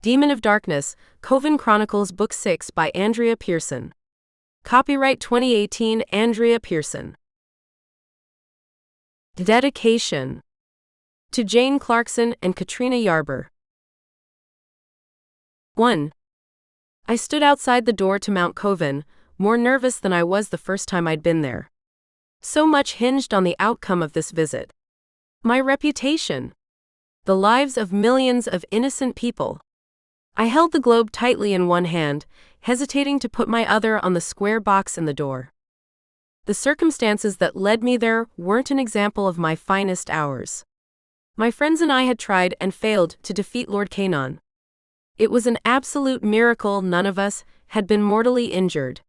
Demon of Darkness, Koven Chronicles Book 6 by Andrea Pearson. Copyright 2018 Andrea Pearson. Dedication to Jane Clarkson and Katrina Yarber. 1. I stood outside the door to Mount Koven, more nervous than I was the first time I'd been there. So much hinged on the outcome of this visit. My reputation. The lives of millions of innocent people. I held the globe tightly in one hand, hesitating to put my other on the square box in the door. The circumstances that led me there weren't an example of my finest hours. My friends and I had tried and failed to defeat Lord Canon. It was an absolute miracle none of us had been mortally injured.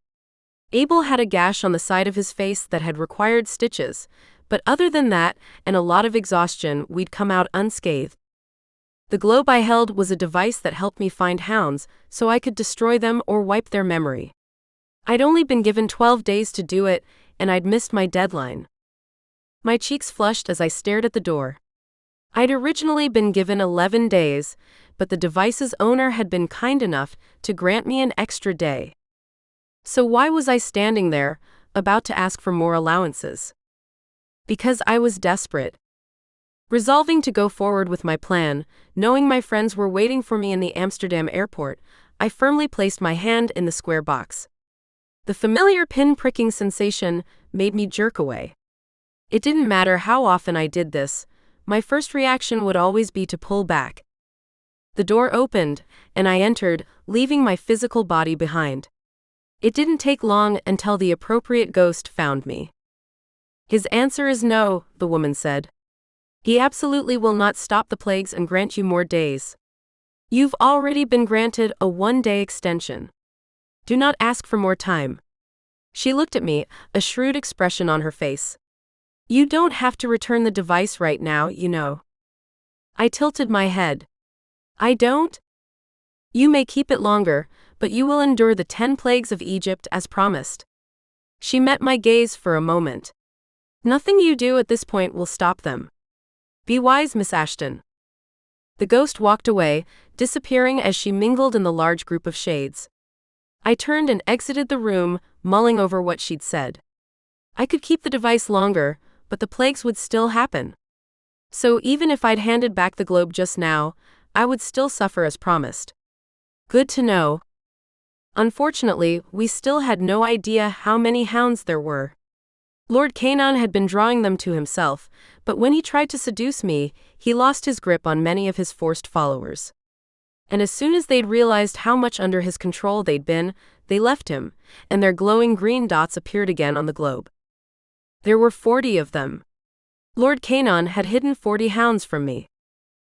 Abel had a gash on the side of his face that had required stitches, but other than that and a lot of exhaustion, we'd come out unscathed. The globe I held was a device that helped me find hounds so I could destroy them or wipe their memory. I'd only been given 12 days to do it, and I'd missed my deadline. My cheeks flushed as I stared at the door. I'd originally been given 11 days, but the device's owner had been kind enough to grant me an extra day. So why was I standing there, about to ask for more allowances? Because I was desperate. Resolving to go forward with my plan, knowing my friends were waiting for me in the Amsterdam airport, I firmly placed my hand in the square box. The familiar pin-pricking sensation made me jerk away. It didn't matter how often I did this, my first reaction would always be to pull back. The door opened, and I entered, leaving my physical body behind. It didn't take long until the appropriate ghost found me. "His answer is no," the woman said. "He absolutely will not stop the plagues and grant you more days. You've already been granted a 1-day extension. Do not ask for more time." She looked at me, a shrewd expression on her face. "You don't have to return the device right now, you know." I tilted my head. "I don't? You may keep it longer, but you will endure the 10 plagues of Egypt as promised." She met my gaze for a moment. "Nothing you do at this point will stop them. Be wise, Miss Ashton." The ghost walked away, disappearing as she mingled in the large group of shades. I turned and exited the room, mulling over what she'd said. I could keep the device longer, but the plagues would still happen. So even if I'd handed back the globe just now, I would still suffer as promised. Good to know. Unfortunately, we still had no idea how many hounds there were. Lord Canon had been drawing them to himself, but when he tried to seduce me, he lost his grip on many of his forced followers. And as soon as they'd realized how much under his control they'd been, they left him, and their glowing green dots appeared again on the globe. There were 40 of them. Lord Canon had hidden 40 hounds from me.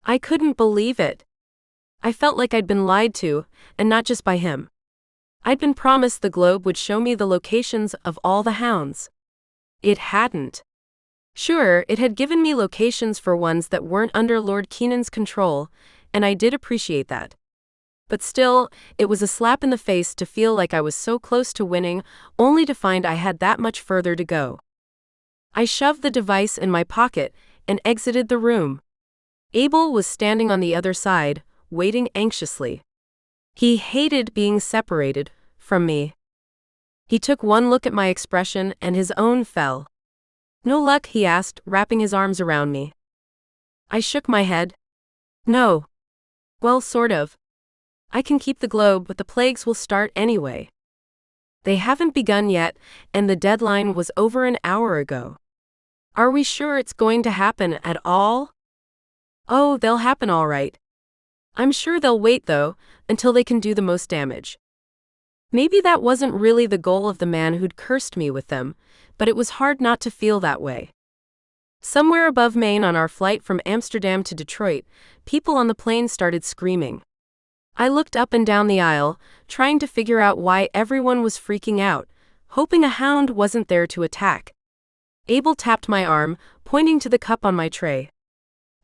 I couldn't believe it. I felt like I'd been lied to, and not just by him. I'd been promised the globe would show me the locations of all the hounds. It hadn't. Sure, it had given me locations for ones that weren't under Lord Canon's control, and I did appreciate that. But still, it was a slap in the face to feel like I was so close to winning, only to find I had that much further to go. I shoved the device in my pocket and exited the room. Abel was standing on the other side, waiting anxiously. He hated being separated from me. He took one look at my expression and his own fell. "No luck?" he asked, wrapping his arms around me. I shook my head. "No. Well, sort of. I can keep the globe, but the plagues will start anyway. They haven't begun yet, and the deadline was over an hour ago. Are we sure it's going to happen at all?" "Oh, they'll happen all right. I'm sure they'll wait, though, until they can do the most damage." Maybe that wasn't really the goal of the man who'd cursed me with them, but it was hard not to feel that way. Somewhere above Maine on our flight from Amsterdam to Detroit, people on the plane started screaming. I looked up and down the aisle, trying to figure out why everyone was freaking out, hoping a hound wasn't there to attack. Abel tapped my arm, pointing to the cup on my tray.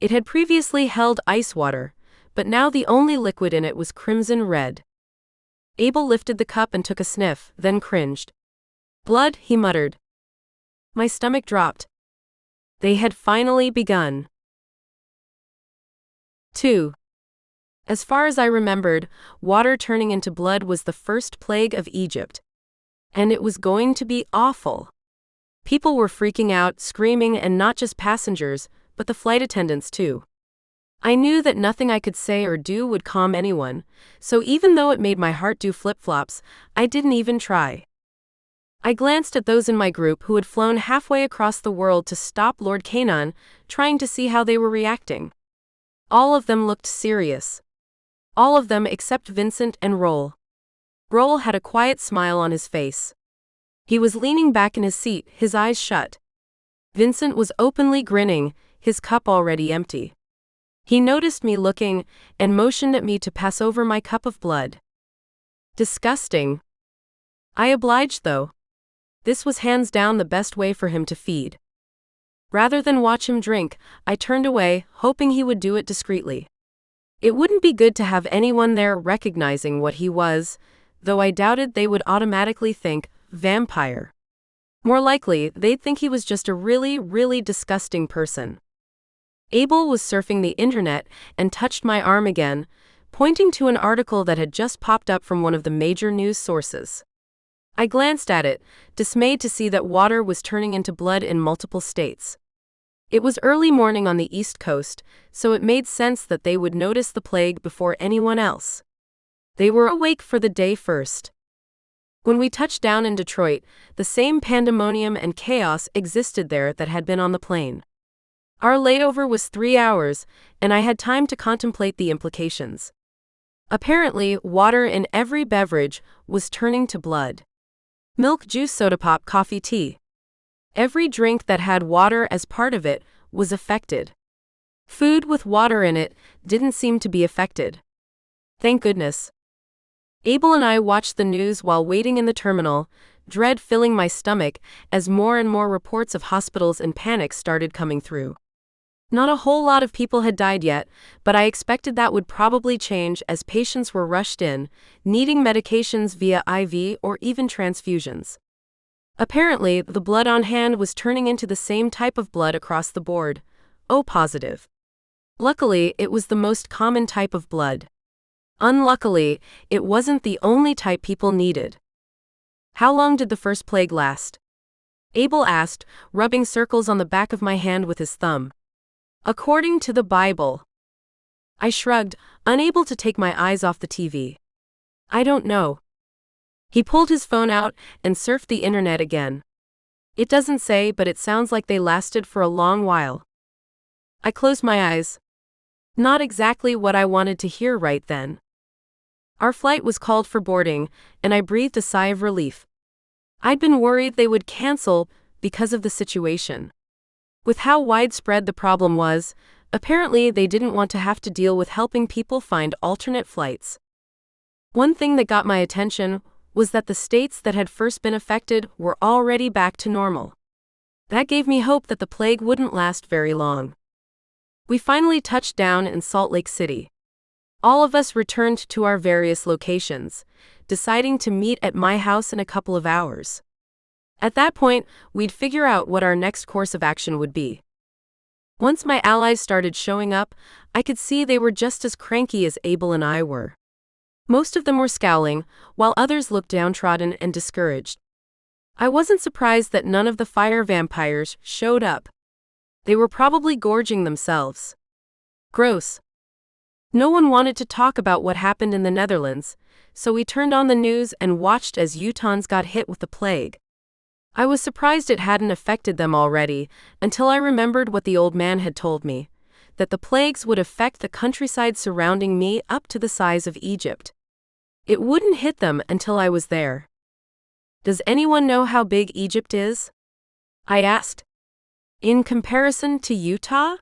It had previously held ice water, but now the only liquid in it was crimson red. Abel lifted the cup and took a sniff, then cringed. "Blood," he muttered. My stomach dropped. They had finally begun. 2. As far as I remembered, water turning into blood was the first plague of Egypt. And it was going to be awful. People were freaking out, screaming, and not just passengers, but the flight attendants too. I knew that nothing I could say or do would calm anyone, so even though it made my heart do flip-flops, I didn't even try. I glanced at those in my group who had flown halfway across the world to stop Lord Canaan, trying to see how they were reacting. All of them looked serious. All of them except Vincent and Roll. Roll had a quiet smile on his face. He was leaning back in his seat, his eyes shut. Vincent was openly grinning, his cup already empty. He noticed me looking, and motioned at me to pass over my cup of blood. Disgusting. I obliged though. This was hands down the best way for him to feed. Rather than watch him drink, I turned away, hoping he would do it discreetly. It wouldn't be good to have anyone there recognizing what he was, though I doubted they would automatically think, vampire. More likely, they'd think he was just a really, really disgusting person. Abel was surfing the internet and touched my arm again, pointing to an article that had just popped up from one of the major news sources. I glanced at it, dismayed to see that water was turning into blood in multiple states. It was early morning on the East Coast, so it made sense that they would notice the plague before anyone else. They were awake for the day first. When we touched down in Detroit, the same pandemonium and chaos existed there that had been on the plane. Our layover was 3 hours, and I had time to contemplate the implications. Apparently, water in every beverage was turning to blood. Milk, juice, soda pop, coffee, tea. Every drink that had water as part of it was affected. Food with water in it didn't seem to be affected. Thank goodness. Abel and I watched the news while waiting in the terminal, dread filling my stomach as more and more reports of hospitals in panic started coming through. Not a whole lot of people had died yet, but I expected that would probably change as patients were rushed in, needing medications via IV or even transfusions. Apparently, the blood on hand was turning into the same type of blood across the board, O positive. Luckily, it was the most common type of blood. Unluckily, it wasn't the only type people needed. How long did the first plague last? Abel asked, rubbing circles on the back of my hand with his thumb. According to the Bible. I shrugged, unable to take my eyes off the TV. I don't know. He pulled his phone out and surfed the internet again. It doesn't say, but it sounds like they lasted for a long while. I closed my eyes. Not exactly what I wanted to hear right then. Our flight was called for boarding, and I breathed a sigh of relief. I'd been worried they would cancel because of the situation. With how widespread the problem was, apparently they didn't want to have to deal with helping people find alternate flights. One thing that got my attention was that the states that had first been affected were already back to normal. That gave me hope that the plague wouldn't last very long. We finally touched down in Salt Lake City. All of us returned to our various locations, deciding to meet at my house in a couple of hours. At that point, we'd figure out what our next course of action would be. Once my allies started showing up, I could see they were just as cranky as Abel and I were. Most of them were scowling, while others looked downtrodden and discouraged. I wasn't surprised that none of the fire vampires showed up. They were probably gorging themselves. Gross. No one wanted to talk about what happened in the Netherlands, so we turned on the news and watched as Utahns got hit with the plague. I was surprised it hadn't affected them already, until I remembered what the old man had told me, that the plagues would affect the countryside surrounding me up to the size of Egypt. It wouldn't hit them until I was there. Does anyone know how big Egypt is? I asked. In comparison to Utah?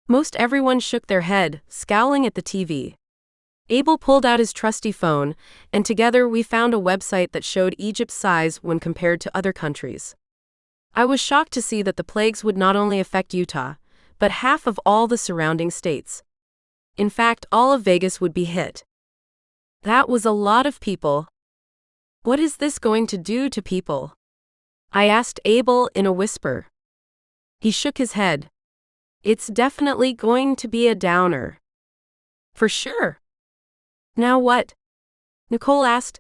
Most everyone shook their head, scowling at the TV. Abel pulled out his trusty phone, and together we found a website that showed Egypt's size when compared to other countries. I was shocked to see that the plagues would not only affect Utah, but half of all the surrounding states. In fact, all of Vegas would be hit. That was a lot of people. What is this going to do to people? I asked Abel in a whisper. He shook his head. It's definitely going to be a downer. For sure. Now what? Nicole asked.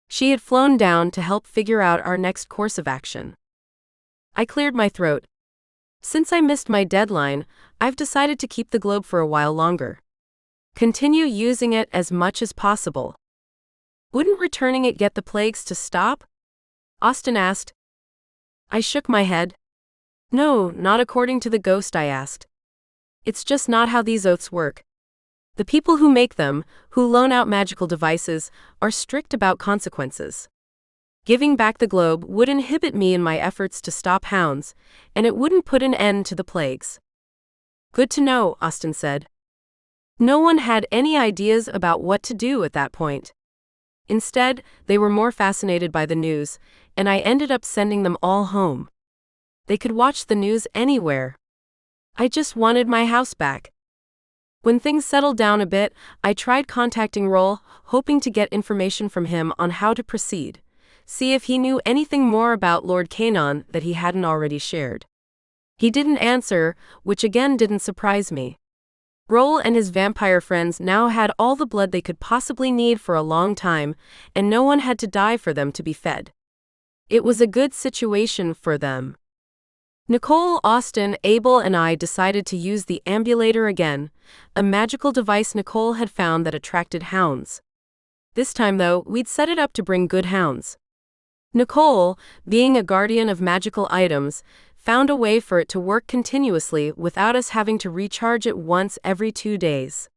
She had flown down to help figure out our next course of action. I cleared my throat. Since I missed my deadline, I've decided to keep the globe for a while longer. Continue using it as much as possible. Wouldn't returning it get the plagues to stop? Austin asked. I shook my head. No, not according to the ghost, I asked. It's just not how these oaths work. The people who make them, who loan out magical devices, are strict about consequences. Giving back the globe would inhibit me in my efforts to stop hounds, and it wouldn't put an end to the plagues. Good to know, Austin said. No one had any ideas about what to do at that point. Instead, they were more fascinated by the news, and I ended up sending them all home. They could watch the news anywhere. I just wanted my house back. When things settled down a bit, I tried contacting Roll, hoping to get information from him on how to proceed, see if he knew anything more about Lord Canon that he hadn't already shared. He didn't answer, which again didn't surprise me. Roll and his vampire friends now had all the blood they could possibly need for a long time, and no one had to die for them to be fed. It was a good situation for them. Nicole, Austin, Abel, and I decided to use the ambulator again, a magical device Nicole had found that attracted hounds. This time, though, we'd set it up to bring good hounds. Nicole, being a guardian of magical items, found a way for it to work continuously without us having to recharge it once every 2 days.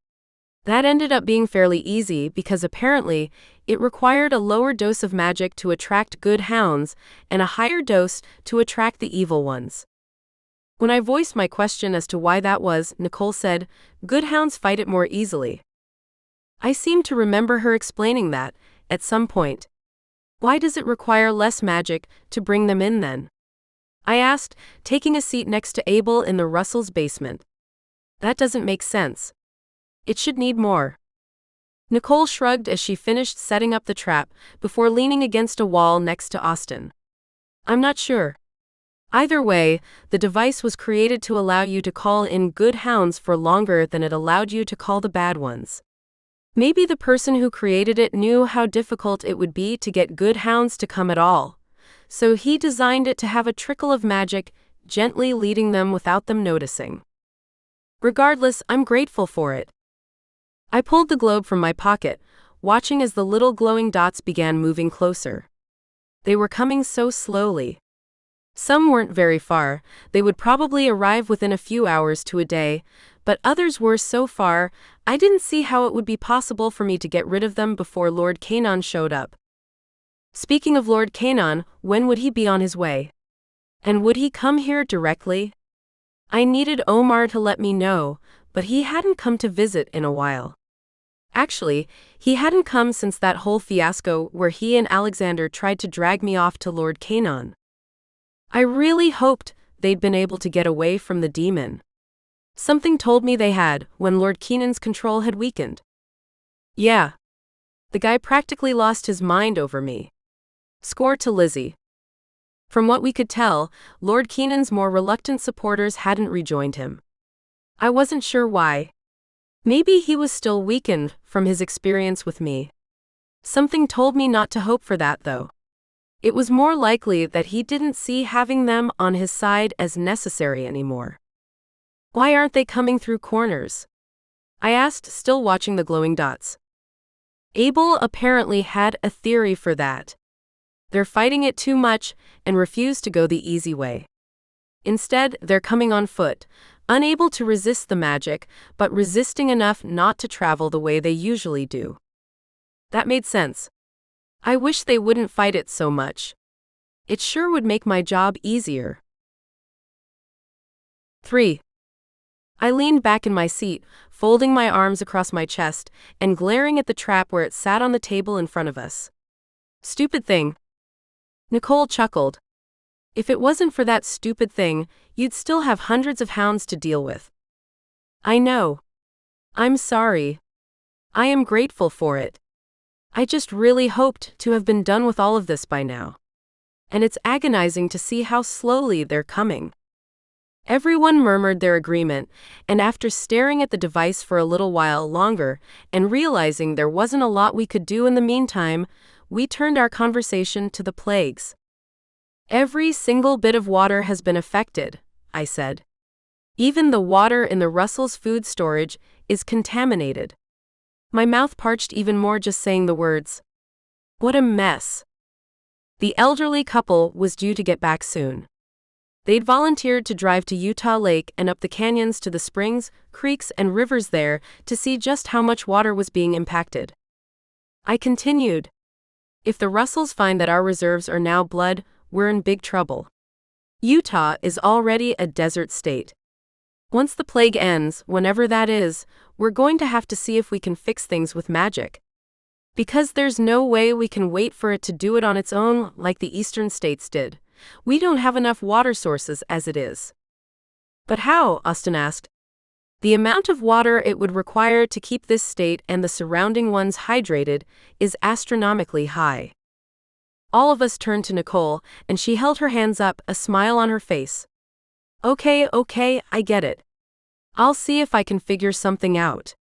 That ended up being fairly easy because apparently it required a lower dose of magic to attract good hounds and a higher dose to attract the evil ones. When I voiced my question as to why that was, Nicole said, "Good hounds fight it more easily." I seem to remember her explaining that, at some point. Why does it require less magic to bring them in then? I asked, taking a seat next to Abel in the Russell's basement. That doesn't make sense. It should need more. Nicole shrugged as she finished setting up the trap before leaning against a wall next to Austin. I'm not sure. Either way, the device was created to allow you to call in good hounds for longer than it allowed you to call the bad ones. Maybe the person who created it knew how difficult it would be to get good hounds to come at all, so he designed it to have a trickle of magic, gently leading them without them noticing. Regardless, I'm grateful for it. I pulled the globe from my pocket, watching as the little glowing dots began moving closer. They were coming so slowly. Some weren't very far, they would probably arrive within a few hours to a day, but others were so far, I didn't see how it would be possible for me to get rid of them before Lord Canon showed up. Speaking of Lord Canon, when would he be on his way? And would he come here directly? I needed Omar to let me know, but he hadn't come to visit in a while. Actually, he hadn't come since that whole fiasco where he and Alexander tried to drag me off to Lord Canon. I really hoped they'd been able to get away from the demon. Something told me they had, when Lord Kenan's control had weakened. Yeah. The guy practically lost his mind over me. Score to Lizzie. From what we could tell, Lord Kenan's more reluctant supporters hadn't rejoined him. I wasn't sure why. Maybe he was still weakened from his experience with me. Something told me not to hope for that, though. It was more likely that he didn't see having them on his side as necessary anymore. Why aren't they coming through corners? I asked, still watching the glowing dots. Abel apparently had a theory for that. They're fighting it too much and refuse to go the easy way. Instead, they're coming on foot, unable to resist the magic, but resisting enough not to travel the way they usually do. That made sense. I wish they wouldn't fight it so much. It sure would make my job easier. 3. I leaned back in my seat, folding my arms across my chest, and glaring at the trap where it sat on the table in front of us. Stupid thing. Nicole chuckled. If it wasn't for that stupid thing, you'd still have hundreds of hounds to deal with. I know. I'm sorry. I am grateful for it. I just really hoped to have been done with all of this by now. And it's agonizing to see how slowly they're coming. Everyone murmured their agreement, and after staring at the device for a little while longer and realizing there wasn't a lot we could do in the meantime, we turned our conversation to the plagues. Every single bit of water has been affected, I said. Even the water in the Russell's food storage is contaminated. My mouth parched even more just saying the words. What a mess. The elderly couple was due to get back soon. They'd volunteered to drive to Utah Lake and up the canyons to the springs, creeks, and rivers there to see just how much water was being impacted. I continued. If the Russells find that our reserves are now blood, we're in big trouble. Utah is already a desert state. Once the plague ends, whenever that is, we're going to have to see if we can fix things with magic. Because there's no way we can wait for it to do it on its own like the eastern states did. We don't have enough water sources as it is. But how? Austin asked. The amount of water it would require to keep this state and the surrounding ones hydrated is astronomically high. All of us turned to Nicole, and she held her hands up, a smile on her face. Okay, I get it. I'll see if I can figure something out.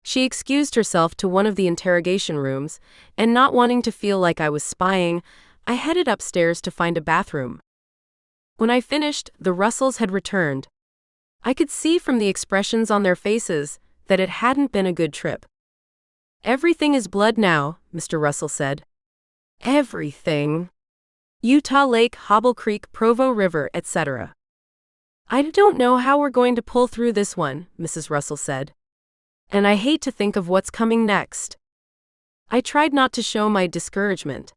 She excused herself to one of the interrogation rooms, and not wanting to feel like I was spying, I headed upstairs to find a bathroom. When I finished, the Russells had returned. I could see from the expressions on their faces that it hadn't been a good trip. Everything is blood now, Mr. Russell said. Everything. Utah Lake, Hobble Creek, Provo River, etc. I don't know how we're going to pull through this one, Mrs. Russell said. And I hate to think of what's coming next. I tried not to show my discouragement.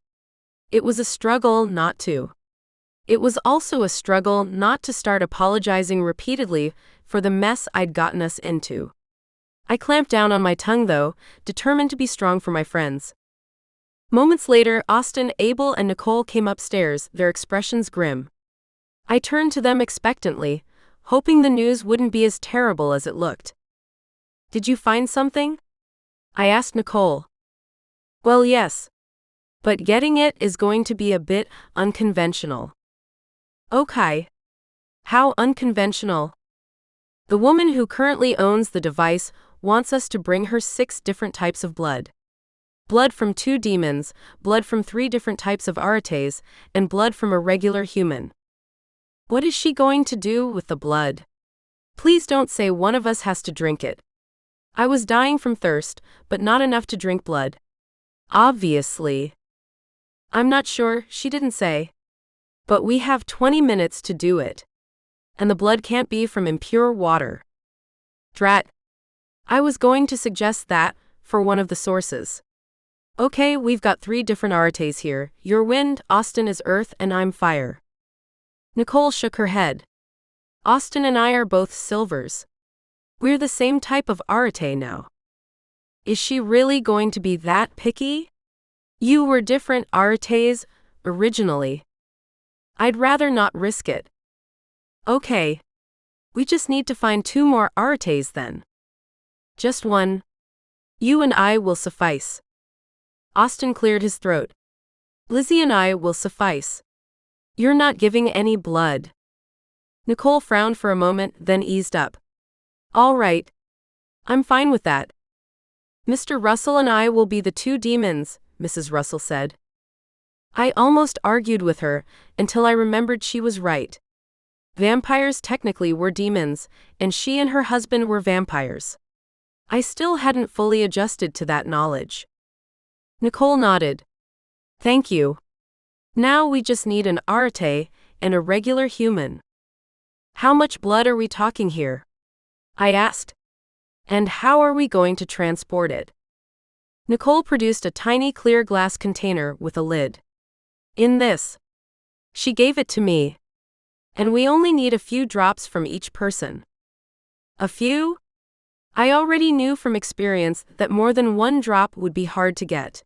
It was a struggle not to. It was also a struggle not to start apologizing repeatedly for the mess I'd gotten us into. I clamped down on my tongue though, determined to be strong for my friends. Moments later, Austin, Abel, and Nicole came upstairs, their expressions grim. I turned to them expectantly, hoping the news wouldn't be as terrible as it looked. Did you find something? I asked Nicole. Well, yes. But getting it is going to be a bit unconventional. Okay. How unconventional? The woman who currently owns the device wants us to bring her 6 different types of blood. Blood from 2 demons, blood from 3 different types of arites, and blood from a regular human. What is she going to do with the blood? Please don't say one of us has to drink it. I was dying from thirst, but not enough to drink blood. Obviously. I'm not sure, she didn't say. But we have 20 minutes to do it. And the blood can't be from impure water. Drat. I was going to suggest that, for one of the sources. Okay, we've got 3 different arites here. You're wind, Austin is earth, and I'm fire. Nicole shook her head. Austin and I are both silvers. We're the same type of arite now. Is she really going to be that picky? You were different arites, originally. I'd rather not risk it. Okay. We just need to find 2 more arites then. Just one. You and I will suffice. Austin cleared his throat. Lizzie and I will suffice. You're not giving any blood. Nicole frowned for a moment, then eased up. All right. I'm fine with that. Mr. Russell and I will be the 2 demons, Mrs. Russell said. I almost argued with her, until I remembered she was right. Vampires technically were demons, and she and her husband were vampires. I still hadn't fully adjusted to that knowledge. Nicole nodded. Thank you. Now we just need an arite and a regular human. How much blood are we talking here? I asked. And how are we going to transport it? Nicole produced a tiny clear glass container with a lid. In this. She gave it to me. And we only need a few drops from each person. A few? I already knew from experience that more than 1 drop would be hard to get.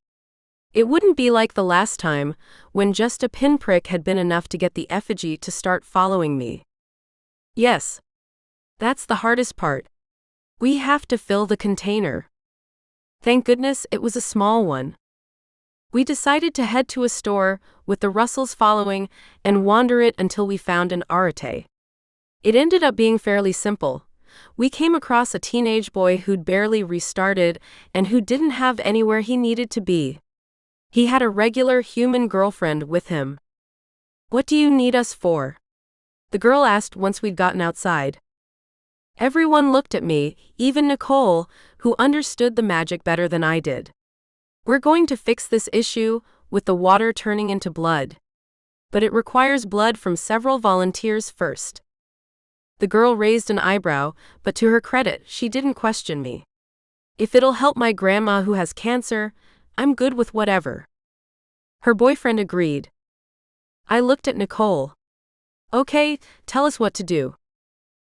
It wouldn't be like the last time, when just a pinprick had been enough to get the effigy to start following me. Yes. That's the hardest part. We have to fill the container. Thank goodness it was a small one. We decided to head to a store, with the Russells following, and wander it until we found an arite. It ended up being fairly simple. We came across a teenage boy who'd barely restarted and who didn't have anywhere he needed to be. He had a regular human girlfriend with him. "What do you need us for?" the girl asked once we'd gotten outside. Everyone looked at me, even Nicole, who understood the magic better than I did. "We're going to fix this issue with the water turning into blood. But it requires blood from several volunteers first." The girl raised an eyebrow, but to her credit, she didn't question me. "If it'll help my grandma who has cancer, I'm good with whatever." Her boyfriend agreed. I looked at Nicole. "Okay, tell us what to do."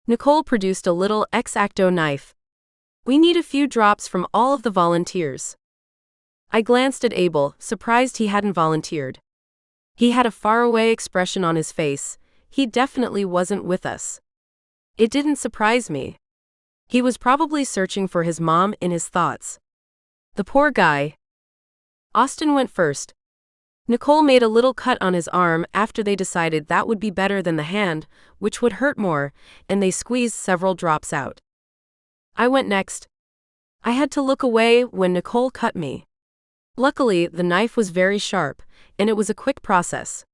Nicole produced a little X-Acto knife. "We need a few drops from all of the volunteers." I glanced at Abel, surprised he hadn't volunteered. He had a faraway expression on his face. He definitely wasn't with us. It didn't surprise me. He was probably searching for his mom in his thoughts. The poor guy. Austin went first. Nicole made a little cut on his arm after they decided that would be better than the hand, which would hurt more, and they squeezed several drops out. I went next. I had to look away when Nicole cut me. Luckily, the knife was very sharp, and it was a quick process.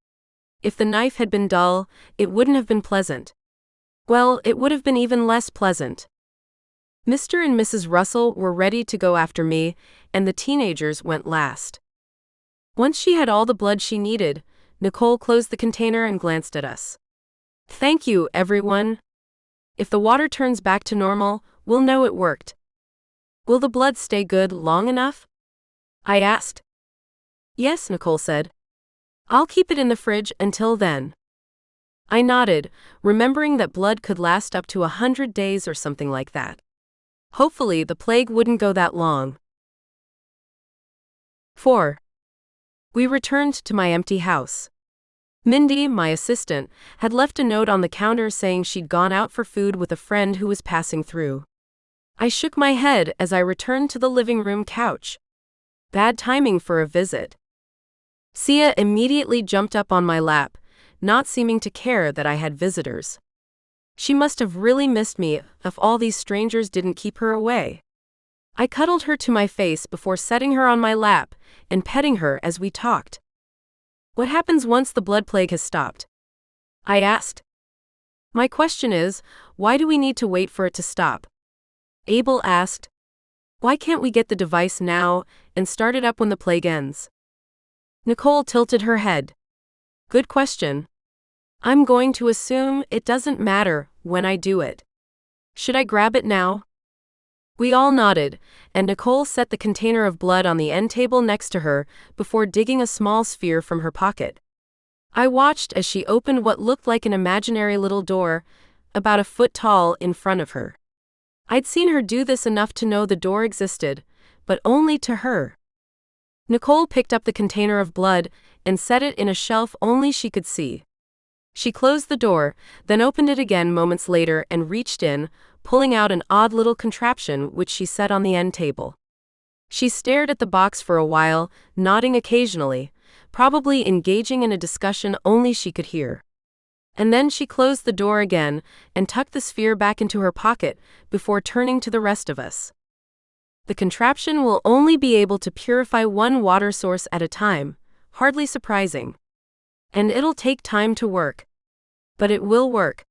If the knife had been dull, it wouldn't have been pleasant. Well, it would have been even less pleasant. Mr. and Mrs. Russell were ready to go after me, and the teenagers went last. Once she had all the blood she needed, Nicole closed the container and glanced at us. "Thank you, everyone. If the water turns back to normal, we'll know it worked." "Will the blood stay good long enough?" I asked. "Yes," Nicole said. "I'll keep it in the fridge until then." I nodded, remembering that blood could last up to 100 days or something like that. Hopefully, the plague wouldn't go that long. 4. We returned to my empty house. Mindy, my assistant, had left a note on the counter saying she'd gone out for food with a friend who was passing through. I shook my head as I returned to the living room couch. Bad timing for a visit. Sia immediately jumped up on my lap, not seeming to care that I had visitors. She must have really missed me if all these strangers didn't keep her away. I cuddled her to my face before setting her on my lap and petting her as we talked. "What happens once the blood plague has stopped?" I asked. "My question is, why do we need to wait for it to stop?" Abel asked. "Why can't we get the device now and start it up when the plague ends?" Nicole tilted her head. "Good question. I'm going to assume it doesn't matter when I do it. Should I grab it now?" We all nodded, and Nicole set the container of blood on the end table next to her before digging a small sphere from her pocket. I watched as she opened what looked like an imaginary little door, about a foot tall, in front of her. I'd seen her do this enough to know the door existed, but only to her. Nicole picked up the container of blood and set it in a shelf only she could see. She closed the door, then opened it again moments later and reached in, pulling out an odd little contraption which she set on the end table. She stared at the box for a while, nodding occasionally, probably engaging in a discussion only she could hear. And then she closed the door again and tucked the sphere back into her pocket before turning to the rest of us. "The contraption will only be able to purify one water source at a time, hardly surprising. And it'll take time to work. But it will work."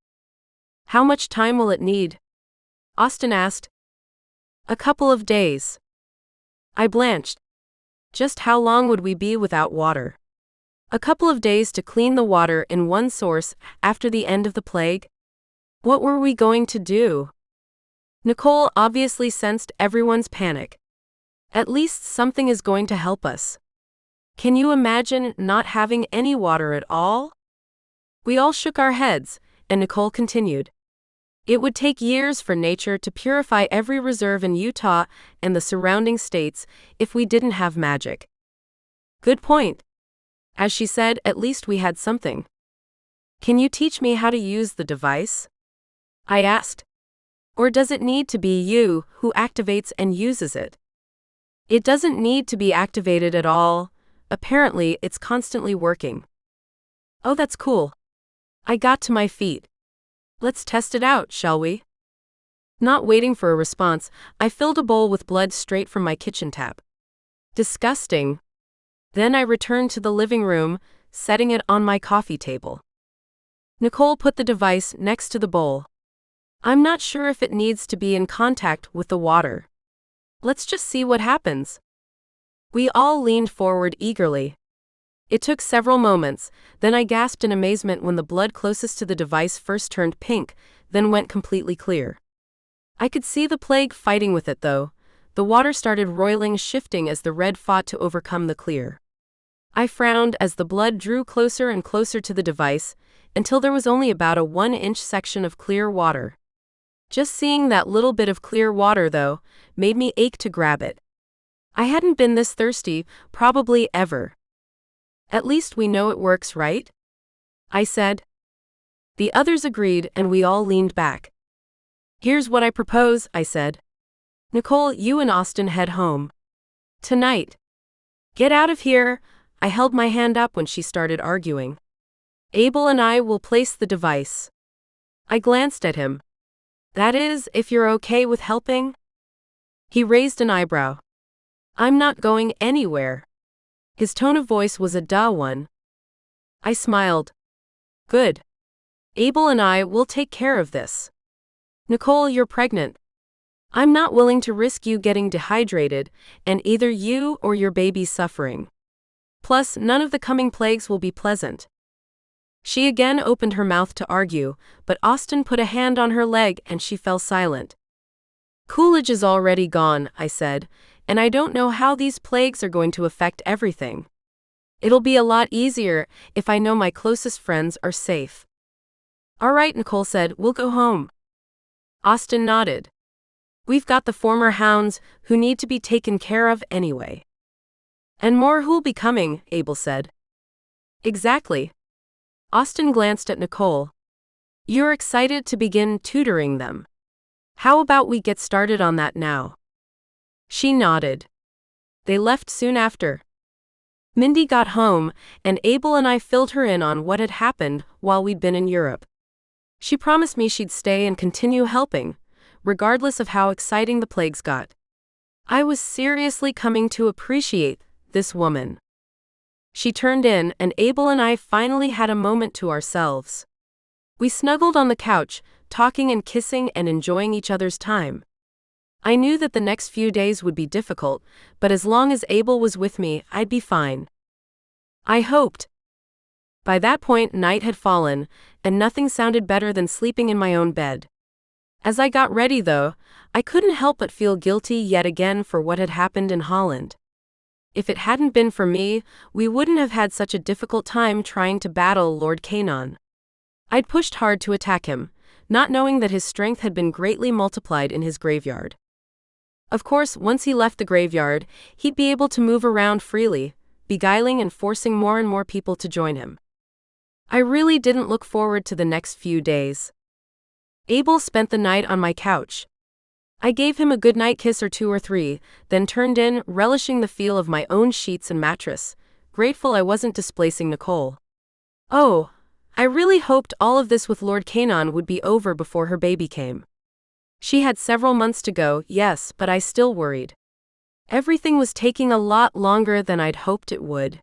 "How much time will it need?" Austin asked. "A couple of days." I blanched. Just how long would we be without water? A couple of days to clean the water in one source after the end of the plague? What were we going to do? Nicole obviously sensed everyone's panic. "At least something is going to help us. Can you imagine not having any water at all?" We all shook our heads, and Nicole continued. "It would take years for nature to purify every reserve in Utah and the surrounding states if we didn't have magic." Good point. As she said, at least we had something. "Can you teach me how to use the device?" I asked. "Or does it need to be you who activates and uses it?" "It doesn't need to be activated at all. Apparently, it's constantly working." "Oh, that's cool." I got to my feet. Let's test it out, shall we? Not waiting for a response, I filled a bowl with blood straight from my kitchen tap. Disgusting. Then I returned to the living room, setting it on my coffee table. Nicole put the device next to the bowl. I'm not sure if it needs to be in contact with the water. Let's just see what happens. We all leaned forward eagerly. It took several moments, then I gasped in amazement when the blood closest to the device first turned pink, then went completely clear. I could see the plague fighting with it though. The water started roiling, shifting as the red fought to overcome the clear. I frowned as the blood drew closer and closer to the device, until there was only about a 1-inch section of clear water. Just seeing that little bit of clear water, though, made me ache to grab it. I hadn't been this thirsty, probably ever. At least we know it works, right? I said. The others agreed, and we all leaned back. Here's what I propose, I said. Nicole, you and Austin head home. Tonight. Get out of here. I held my hand up when she started arguing. Abel and I will place the device. I glanced at him. That is, if you're okay with helping? He raised an eyebrow. I'm not going anywhere. His tone of voice was a duh one. I smiled. Good. Abel and I will take care of this. Nicole, you're pregnant. I'm not willing to risk you getting dehydrated, and either you or your baby suffering. Plus, none of the coming plagues will be pleasant. She again opened her mouth to argue, but Austin put a hand on her leg and she fell silent. Coolidge is already gone, I said, and I don't know how these plagues are going to affect everything. It'll be a lot easier if I know my closest friends are safe. All right, Nicole said, we'll go home. Austin nodded. We've got the former hounds who need to be taken care of anyway. And more who'll be coming, Abel said. Exactly. Austin glanced at Nicole. You're excited to begin tutoring them. How about we get started on that now? She nodded. They left soon after. Mindy got home, and Abel and I filled her in on what had happened while we'd been in Europe. She promised me she'd stay and continue helping, regardless of how exciting the plagues got. I was seriously coming to appreciate this woman. She turned in, and Abel and I finally had a moment to ourselves. We snuggled on the couch, talking and kissing and enjoying each other's time. I knew that the next few days would be difficult, but as long as Abel was with me, I'd be fine. I hoped. By that point, night had fallen, and nothing sounded better than sleeping in my own bed. As I got ready, though, I couldn't help but feel guilty yet again for what had happened in Holland. If it hadn't been for me, we wouldn't have had such a difficult time trying to battle Lord Canon. I'd pushed hard to attack him, not knowing that his strength had been greatly multiplied in his graveyard. Of course, once he left the graveyard, he'd be able to move around freely, beguiling and forcing more and more people to join him. I really didn't look forward to the next few days. Abel spent the night on my couch. I gave him a goodnight kiss or 2 or 3, then turned in, relishing the feel of my own sheets and mattress, grateful I wasn't displacing Nicole. Oh, I really hoped all of this with Lord Canon would be over before her baby came. She had several months to go, yes, but I still worried. Everything was taking a lot longer than I'd hoped it would.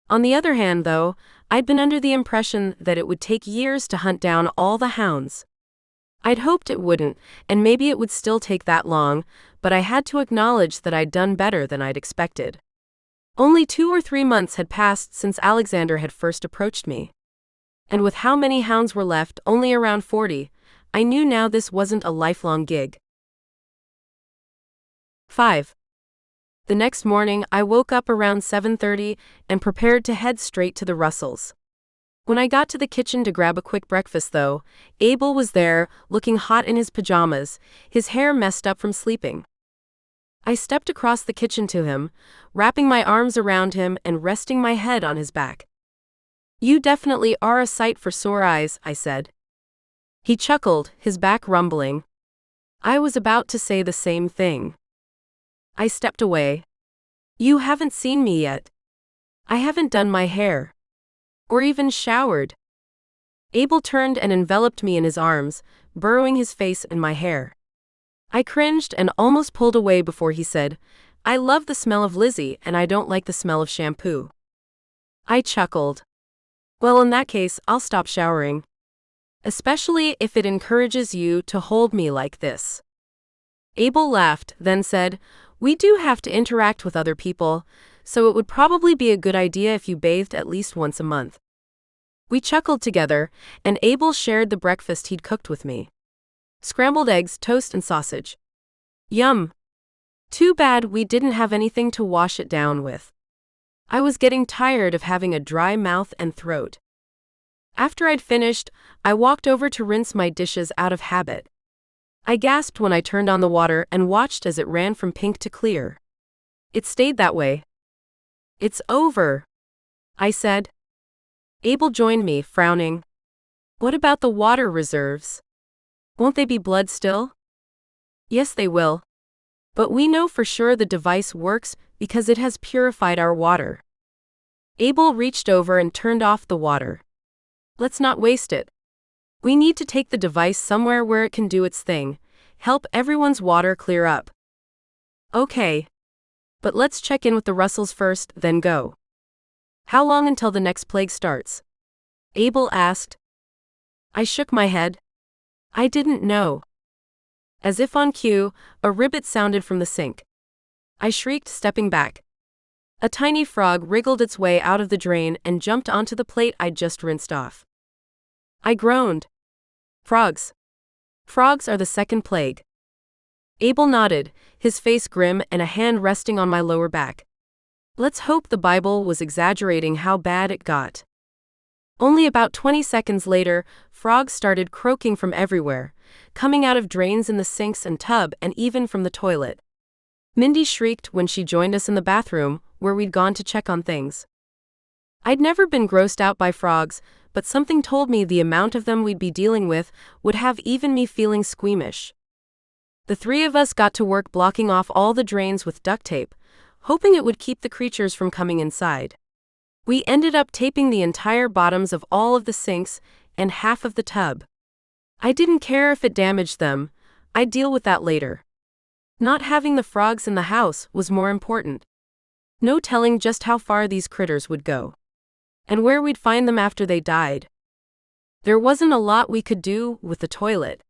On the other hand, though, I'd been under the impression that it would take years to hunt down all the hounds. I'd hoped it wouldn't, and maybe it would still take that long, but I had to acknowledge that I'd done better than I'd expected. Only 2 or 3 months had passed since Alexander had first approached me. And with how many hounds were left, only around 40, I knew now this wasn't a lifelong gig. 5. The next morning, I woke up around 7:30 and prepared to head straight to the Russells. When I got to the kitchen to grab a quick breakfast, though, Abel was there, looking hot in his pajamas, his hair messed up from sleeping. I stepped across the kitchen to him, wrapping my arms around him and resting my head on his back. You definitely are a sight for sore eyes, I said. He chuckled, his back rumbling. I was about to say the same thing. I stepped away. You haven't seen me yet. I haven't done my hair. Or even showered. Abel turned and enveloped me in his arms, burrowing his face in my hair. I cringed and almost pulled away before he said, "I love the smell of Lizzie and I don't like the smell of shampoo." I chuckled. "Well, in that case, I'll stop showering. Especially if it encourages you to hold me like this." Abel laughed, then said, "We do have to interact with other people, so it would probably be a good idea if you bathed at least once a month." We chuckled together, and Abel shared the breakfast he'd cooked with me. Scrambled eggs, toast, and sausage. Yum. Too bad we didn't have anything to wash it down with. I was getting tired of having a dry mouth and throat. After I'd finished, I walked over to rinse my dishes out of habit. I gasped when I turned on the water and watched as it ran from pink to clear. It stayed that way. "It's over," I said. Abel joined me, frowning. "What about the water reserves? Won't they be blood still?" "Yes, they will. But we know for sure the device works because it has purified our water." Abel reached over and turned off the water. "Let's not waste it. We need to take the device somewhere where it can do its thing, help everyone's water clear up." "Okay. But let's check in with the Russells first, then go." "How long until the next plague starts?" Abel asked. I shook my head. I didn't know. As if on cue, a ribbit sounded from the sink. I shrieked, stepping back. A tiny frog wriggled its way out of the drain and jumped onto the plate I'd just rinsed off. I groaned. Frogs. Frogs are the second plague." Abel nodded, his face grim and a hand resting on my lower back. Let's hope the Bible was exaggerating how bad it got. Only about 20 seconds later, frogs started croaking from everywhere, coming out of drains in the sinks and tub and even from the toilet. Mindy shrieked when she joined us in the bathroom, where we'd gone to check on things. I'd never been grossed out by frogs, but something told me the amount of them we'd be dealing with would have even me feeling squeamish. The three of us got to work blocking off all the drains with duct tape, hoping it would keep the creatures from coming inside. We ended up taping the entire bottoms of all of the sinks and half of the tub. I didn't care if it damaged them, I'd deal with that later. Not having the frogs in the house was more important. No telling just how far these critters would go. And where we'd find them after they died. There wasn't a lot we could do with the toilet.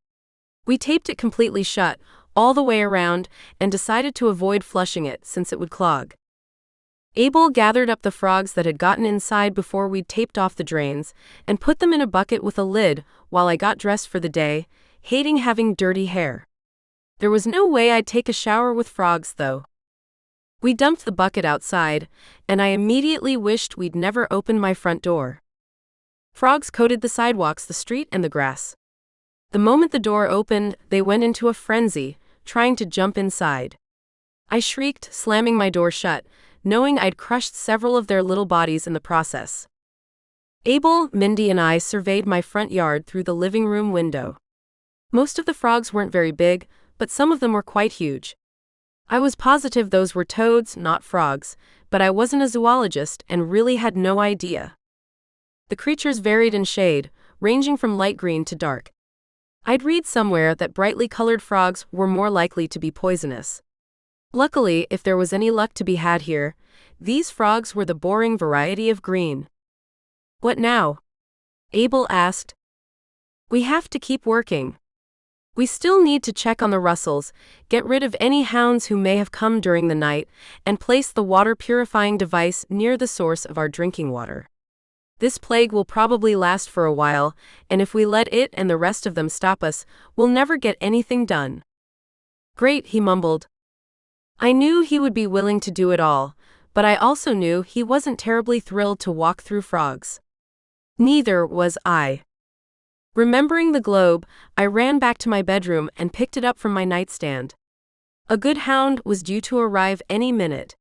We taped it completely shut, all the way around, and decided to avoid flushing it since it would clog. Abel gathered up the frogs that had gotten inside before we'd taped off the drains, and put them in a bucket with a lid while I got dressed for the day, hating having dirty hair. There was no way I'd take a shower with frogs, though. We dumped the bucket outside, and I immediately wished we'd never opened my front door. Frogs coated the sidewalks, the street, and the grass. The moment the door opened, they went into a frenzy, trying to jump inside. I shrieked, slamming my door shut, knowing I'd crushed several of their little bodies in the process. Abel, Mindy, and I surveyed my front yard through the living room window. Most of the frogs weren't very big, but some of them were quite huge. I was positive those were toads, not frogs, but I wasn't a zoologist and really had no idea. The creatures varied in shade, ranging from light green to dark. I'd read somewhere that brightly colored frogs were more likely to be poisonous. Luckily, if there was any luck to be had here, these frogs were the boring variety of green. "What now?" Abel asked. "We have to keep working. We still need to check on the Russells, get rid of any hounds who may have come during the night, and place the water purifying device near the source of our drinking water. This plague will probably last for a while, and if we let it and the rest of them stop us, we'll never get anything done." "Great," he mumbled. I knew he would be willing to do it all, but I also knew he wasn't terribly thrilled to walk through frogs. Neither was I. Remembering the globe, I ran back to my bedroom and picked it up from my nightstand. A good hound was due to arrive any minute.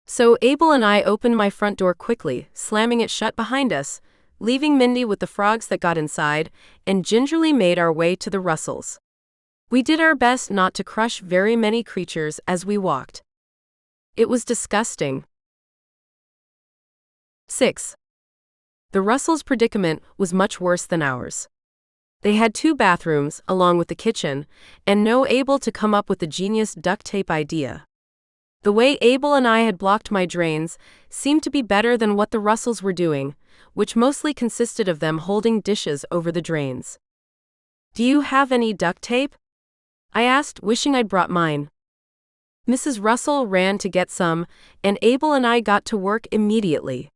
So Abel and I opened my front door quickly, slamming it shut behind us, leaving Mindy with the frogs that got inside, and gingerly made our way to the Russells. We did our best not to crush very many creatures as we walked. It was disgusting. 6. The Russells' predicament was much worse than ours. They had 2 bathrooms, along with the kitchen, and no able to come up with the genius duct tape idea. The way Abel and I had blocked my drains seemed to be better than what the Russells were doing, which mostly consisted of them holding dishes over the drains. "Do you have any duct tape?" I asked, wishing I'd brought mine. Mrs. Russell ran to get some, and Abel and I got to work immediately.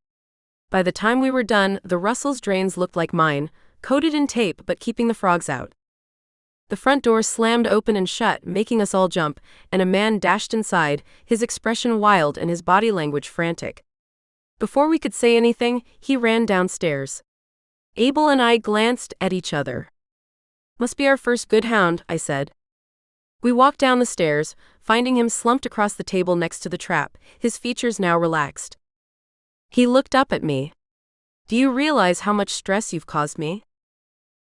By the time we were done, the Russells' drains looked like mine, coated in tape but keeping the frogs out. The front door slammed open and shut, making us all jump, and a man dashed inside, his expression wild and his body language frantic. Before we could say anything, he ran downstairs. Abel and I glanced at each other. "Must be our first good hound," I said. We walked down the stairs, finding him slumped across the table next to the trap, his features now relaxed. He looked up at me. "Do you realize how much stress you've caused me?"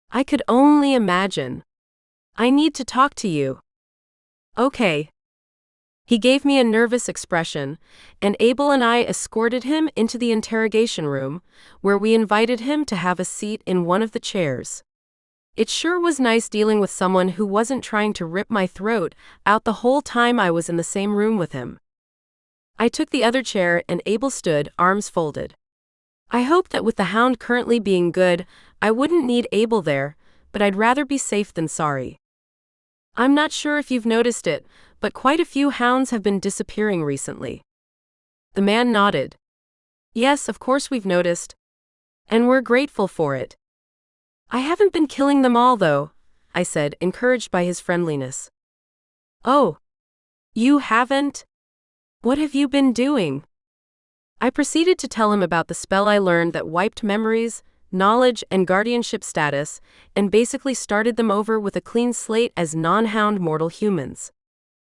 I could only imagine. "I need to talk to you." "Okay." He gave me a nervous expression, and Abel and I escorted him into the interrogation room, where we invited him to have a seat in one of the chairs. It sure was nice dealing with someone who wasn't trying to rip my throat out the whole time I was in the same room with him. I took the other chair and Abel stood, arms folded. I hoped that with the hound currently being good, I wouldn't need Abel there, but I'd rather be safe than sorry. "I'm not sure if you've noticed it, but quite a few hounds have been disappearing recently." The man nodded. "Yes, of course we've noticed. And we're grateful for it." "I haven't been killing them all, though," I said, encouraged by his friendliness. "Oh, you haven't? What have you been doing?" I proceeded to tell him about the spell I learned that wiped memories, knowledge, and guardianship status, and basically started them over with a clean slate as non-hound mortal humans.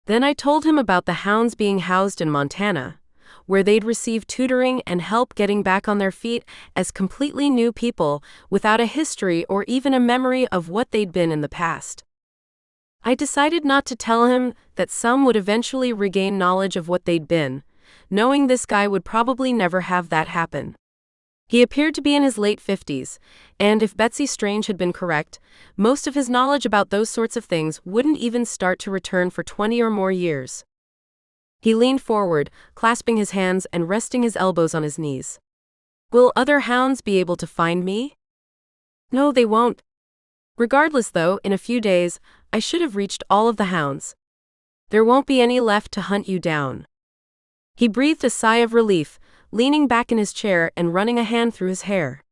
Then I told him about the hounds being housed in Montana, where they'd receive tutoring and help getting back on their feet as completely new people without a history or even a memory of what they'd been in the past. I decided not to tell him that some would eventually regain knowledge of what they'd been, knowing this guy would probably never have that happen. He appeared to be in his late 50s, and if Betsy Strange had been correct, most of his knowledge about those sorts of things wouldn't even start to return for 20 or more years. He leaned forward, clasping his hands and resting his elbows on his knees. "Will other hounds be able to find me?" "No, they won't. Regardless, though, in a few days, I should have reached all of the hounds. There won't be any left to hunt you down." He breathed a sigh of relief, leaning back in his chair and running a hand through his hair.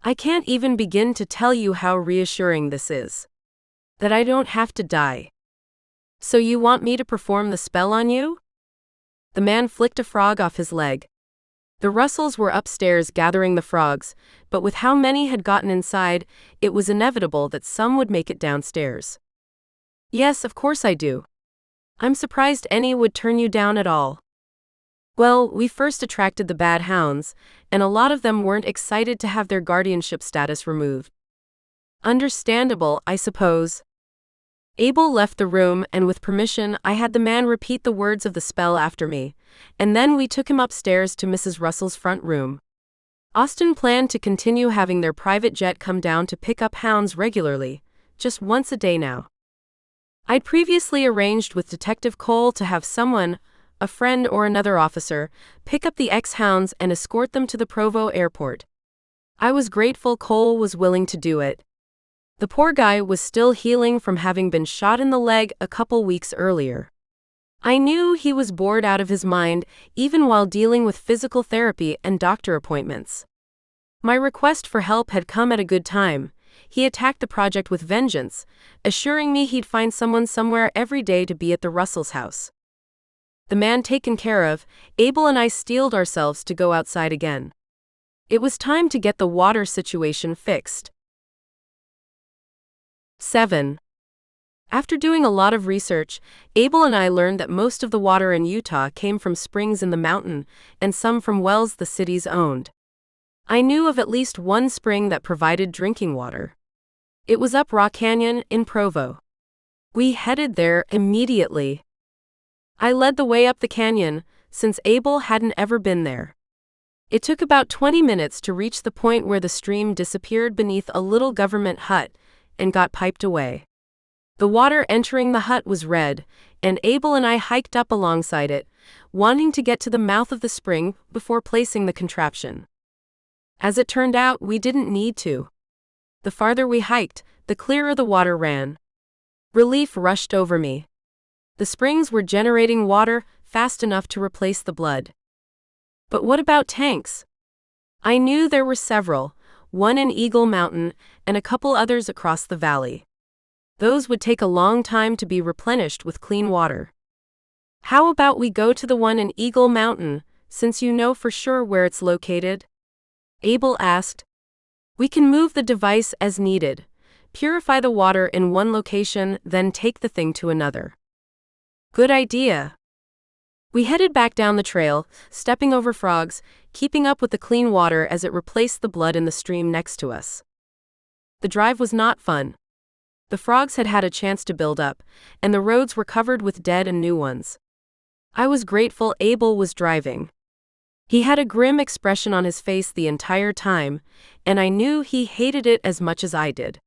"I can't even begin to tell you how reassuring this is. That I don't have to die." "So you want me to perform the spell on you?" The man flicked a frog off his leg. The Russells were upstairs gathering the frogs, but with how many had gotten inside, it was inevitable that some would make it downstairs. "Yes, of course I do. I'm surprised any would turn you down at all." "Well, we first attracted the bad hounds, and a lot of them weren't excited to have their guardianship status removed." "Understandable, I suppose." Abel left the room, and with permission, I had the man repeat the words of the spell after me, and then we took him upstairs to Mrs. Russell's front room. Austin planned to continue having their private jet come down to pick up hounds regularly, just once a day now. I'd previously arranged with Detective Cole to have someone, a friend or another officer, pick up the ex-hounds and escort them to the Provo airport. I was grateful Cole was willing to do it. The poor guy was still healing from having been shot in the leg a couple weeks earlier. I knew he was bored out of his mind, even while dealing with physical therapy and doctor appointments. My request for help had come at a good time. He attacked the project with vengeance, assuring me he'd find someone somewhere every day to be at the Russells' house. The man taken care of, Abel and I steeled ourselves to go outside again. It was time to get the water situation fixed. 7. After doing a lot of research, Abel and I learned that most of the water in Utah came from springs in the mountain, and some from wells the cities owned. I knew of at least one spring that provided drinking water. It was up Rock Canyon in Provo. We headed there immediately. I led the way up the canyon, since Abel hadn't ever been there. It took about 20 minutes to reach the point where the stream disappeared beneath a little government hut and got piped away. The water entering the hut was red, and Abel and I hiked up alongside it, wanting to get to the mouth of the spring before placing the contraption. As it turned out, we didn't need to. The farther we hiked, the clearer the water ran. Relief rushed over me. The springs were generating water fast enough to replace the blood. But what about tanks? I knew there were several, one in Eagle Mountain and a couple others across the valley. Those would take a long time to be replenished with clean water. How about we go to the one in Eagle Mountain, since you know for sure where it's located? Abel asked. We can move the device as needed, purify the water in one location, then take the thing to another. Good idea. We headed back down the trail, stepping over frogs, keeping up with the clean water as it replaced the blood in the stream next to us. The drive was not fun. The frogs had had a chance to build up, and the roads were covered with dead and new ones. I was grateful Abel was driving. He had a grim expression on his face the entire time, and I knew he hated it as much as I did.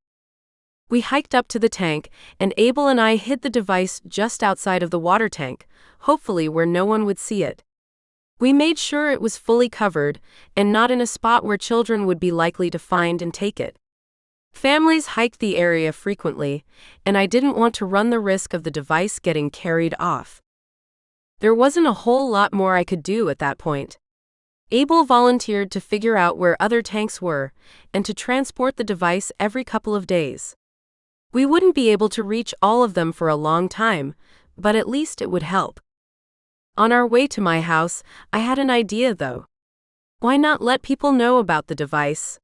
We hiked up to the tank, and Abel and I hid the device just outside of the water tank, hopefully where no one would see it. We made sure it was fully covered, and not in a spot where children would be likely to find and take it. Families hiked the area frequently, and I didn't want to run the risk of the device getting carried off. There wasn't a whole lot more I could do at that point. Abel volunteered to figure out where other tanks were, and to transport the device every couple of days. We wouldn't be able to reach all of them for a long time, but at least it would help. On our way to my house, I had an idea though. Why not let people know about the device?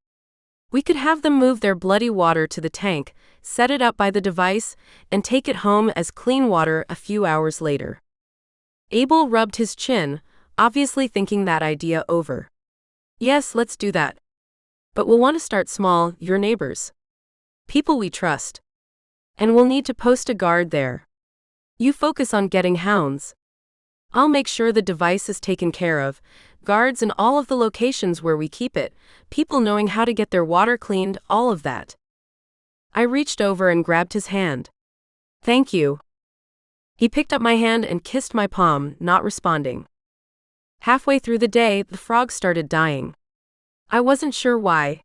We could have them move their bloody water to the tank, set it up by the device, and take it home as clean water a few hours later. Abel rubbed his chin, obviously thinking that idea over. Yes, let's do that. But we'll want to start small, your neighbors. People we trust. And we'll need to post a guard there. You focus on getting hounds. I'll make sure the device is taken care of, guards in all of the locations where we keep it, people knowing how to get their water cleaned, all of that. I reached over and grabbed his hand. Thank you. He picked up my hand and kissed my palm, not responding. Halfway through the day, the frogs started dying. I wasn't sure why.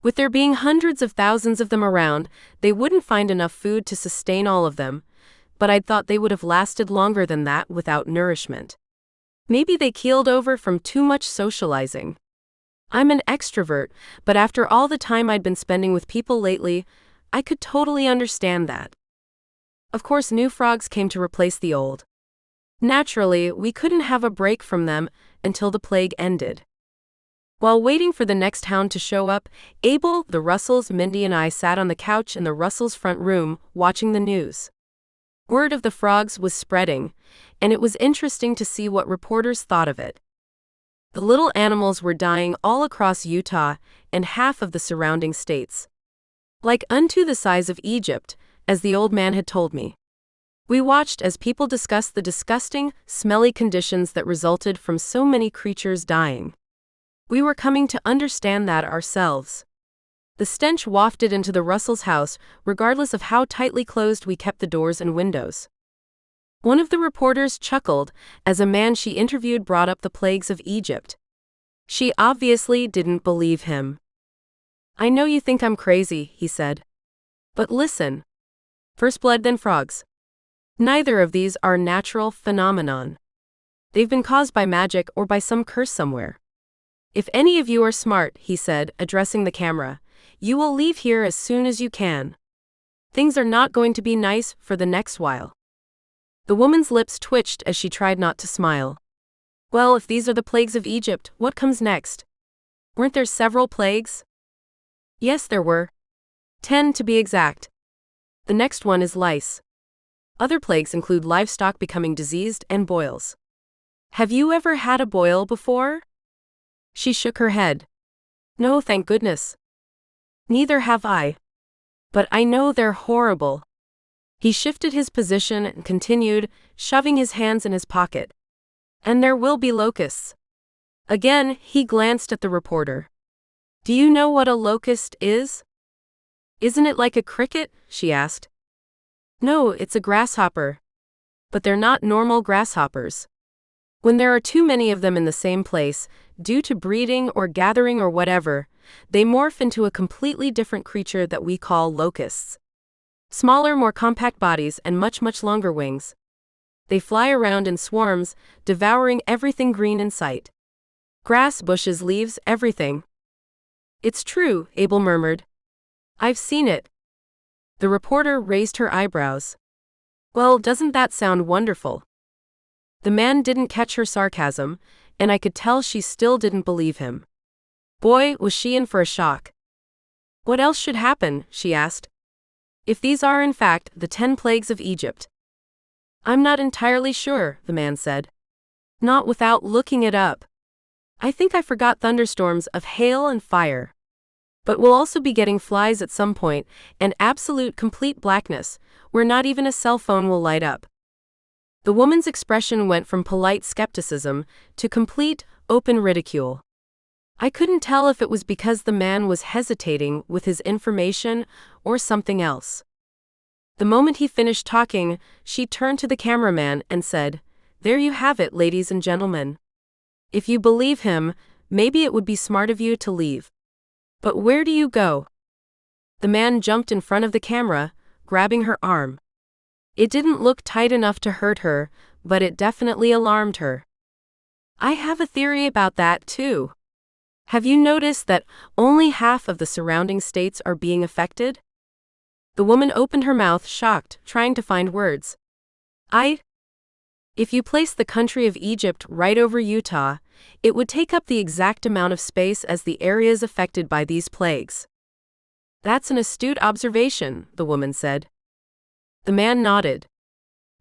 With there being hundreds of thousands of them around, they wouldn't find enough food to sustain all of them, but I'd thought they would have lasted longer than that without nourishment. Maybe they keeled over from too much socializing. I'm an extrovert, but after all the time I'd been spending with people lately, I could totally understand that. Of course, new frogs came to replace the old. Naturally, we couldn't have a break from them until the plague ended. While waiting for the next hound to show up, Abel, the Russells, Mindy and I sat on the couch in the Russells' front room, watching the news. Word of the frogs was spreading, and it was interesting to see what reporters thought of it. The little animals were dying all across Utah and half of the surrounding states. Like unto the size of Egypt, as the old man had told me. We watched as people discussed the disgusting, smelly conditions that resulted from so many creatures dying. We were coming to understand that ourselves. The stench wafted into the Russells' house, regardless of how tightly closed we kept the doors and windows. One of the reporters chuckled as a man she interviewed brought up the plagues of Egypt. She obviously didn't believe him. I know you think I'm crazy, he said. But listen. First blood, then frogs. Neither of these are natural phenomenon. They've been caused by magic or by some curse somewhere. If any of you are smart, he said, addressing the camera, you will leave here as soon as you can. Things are not going to be nice for the next while. The woman's lips twitched as she tried not to smile. Well, if these are the plagues of Egypt, what comes next? Weren't there several plagues? Yes, there were. 10 to be exact. The next one is lice. Other plagues include livestock becoming diseased and boils. Have you ever had a boil before? She shook her head. No, thank goodness. Neither have I. But I know they're horrible. He shifted his position and continued, shoving his hands in his pocket. And there will be locusts. Again, he glanced at the reporter. Do you know what a locust is? Isn't it like a cricket? She asked. No, it's a grasshopper. But they're not normal grasshoppers. When there are too many of them in the same place, due to breeding or gathering or whatever, they morph into a completely different creature that we call locusts. Smaller, more compact bodies and much, much longer wings. They fly around in swarms, devouring everything green in sight. Grass, bushes, leaves, everything. It's true, Abel murmured. I've seen it. The reporter raised her eyebrows. Well, doesn't that sound wonderful? The man didn't catch her sarcasm, and I could tell she still didn't believe him. Boy, was she in for a shock. What else should happen? She asked. If these are in fact the 10 plagues of Egypt. I'm not entirely sure, the man said. Not without looking it up. I think I forgot thunderstorms of hail and fire. But we'll also be getting flies at some point, and absolute complete blackness, where not even a cell phone will light up. The woman's expression went from polite skepticism to complete, open ridicule. I couldn't tell if it was because the man was hesitating with his information or something else. The moment he finished talking, she turned to the cameraman and said, There you have it, ladies and gentlemen. If you believe him, maybe it would be smart of you to leave. But where do you go? The man jumped in front of the camera, grabbing her arm. It didn't look tight enough to hurt her, but it definitely alarmed her. I have a theory about that, too. Have you noticed that only half of the surrounding states are being affected? The woman opened her mouth, shocked, trying to find words. If you place the country of Egypt right over Utah, it would take up the exact amount of space as the areas affected by these plagues. That's an astute observation, the woman said. The man nodded.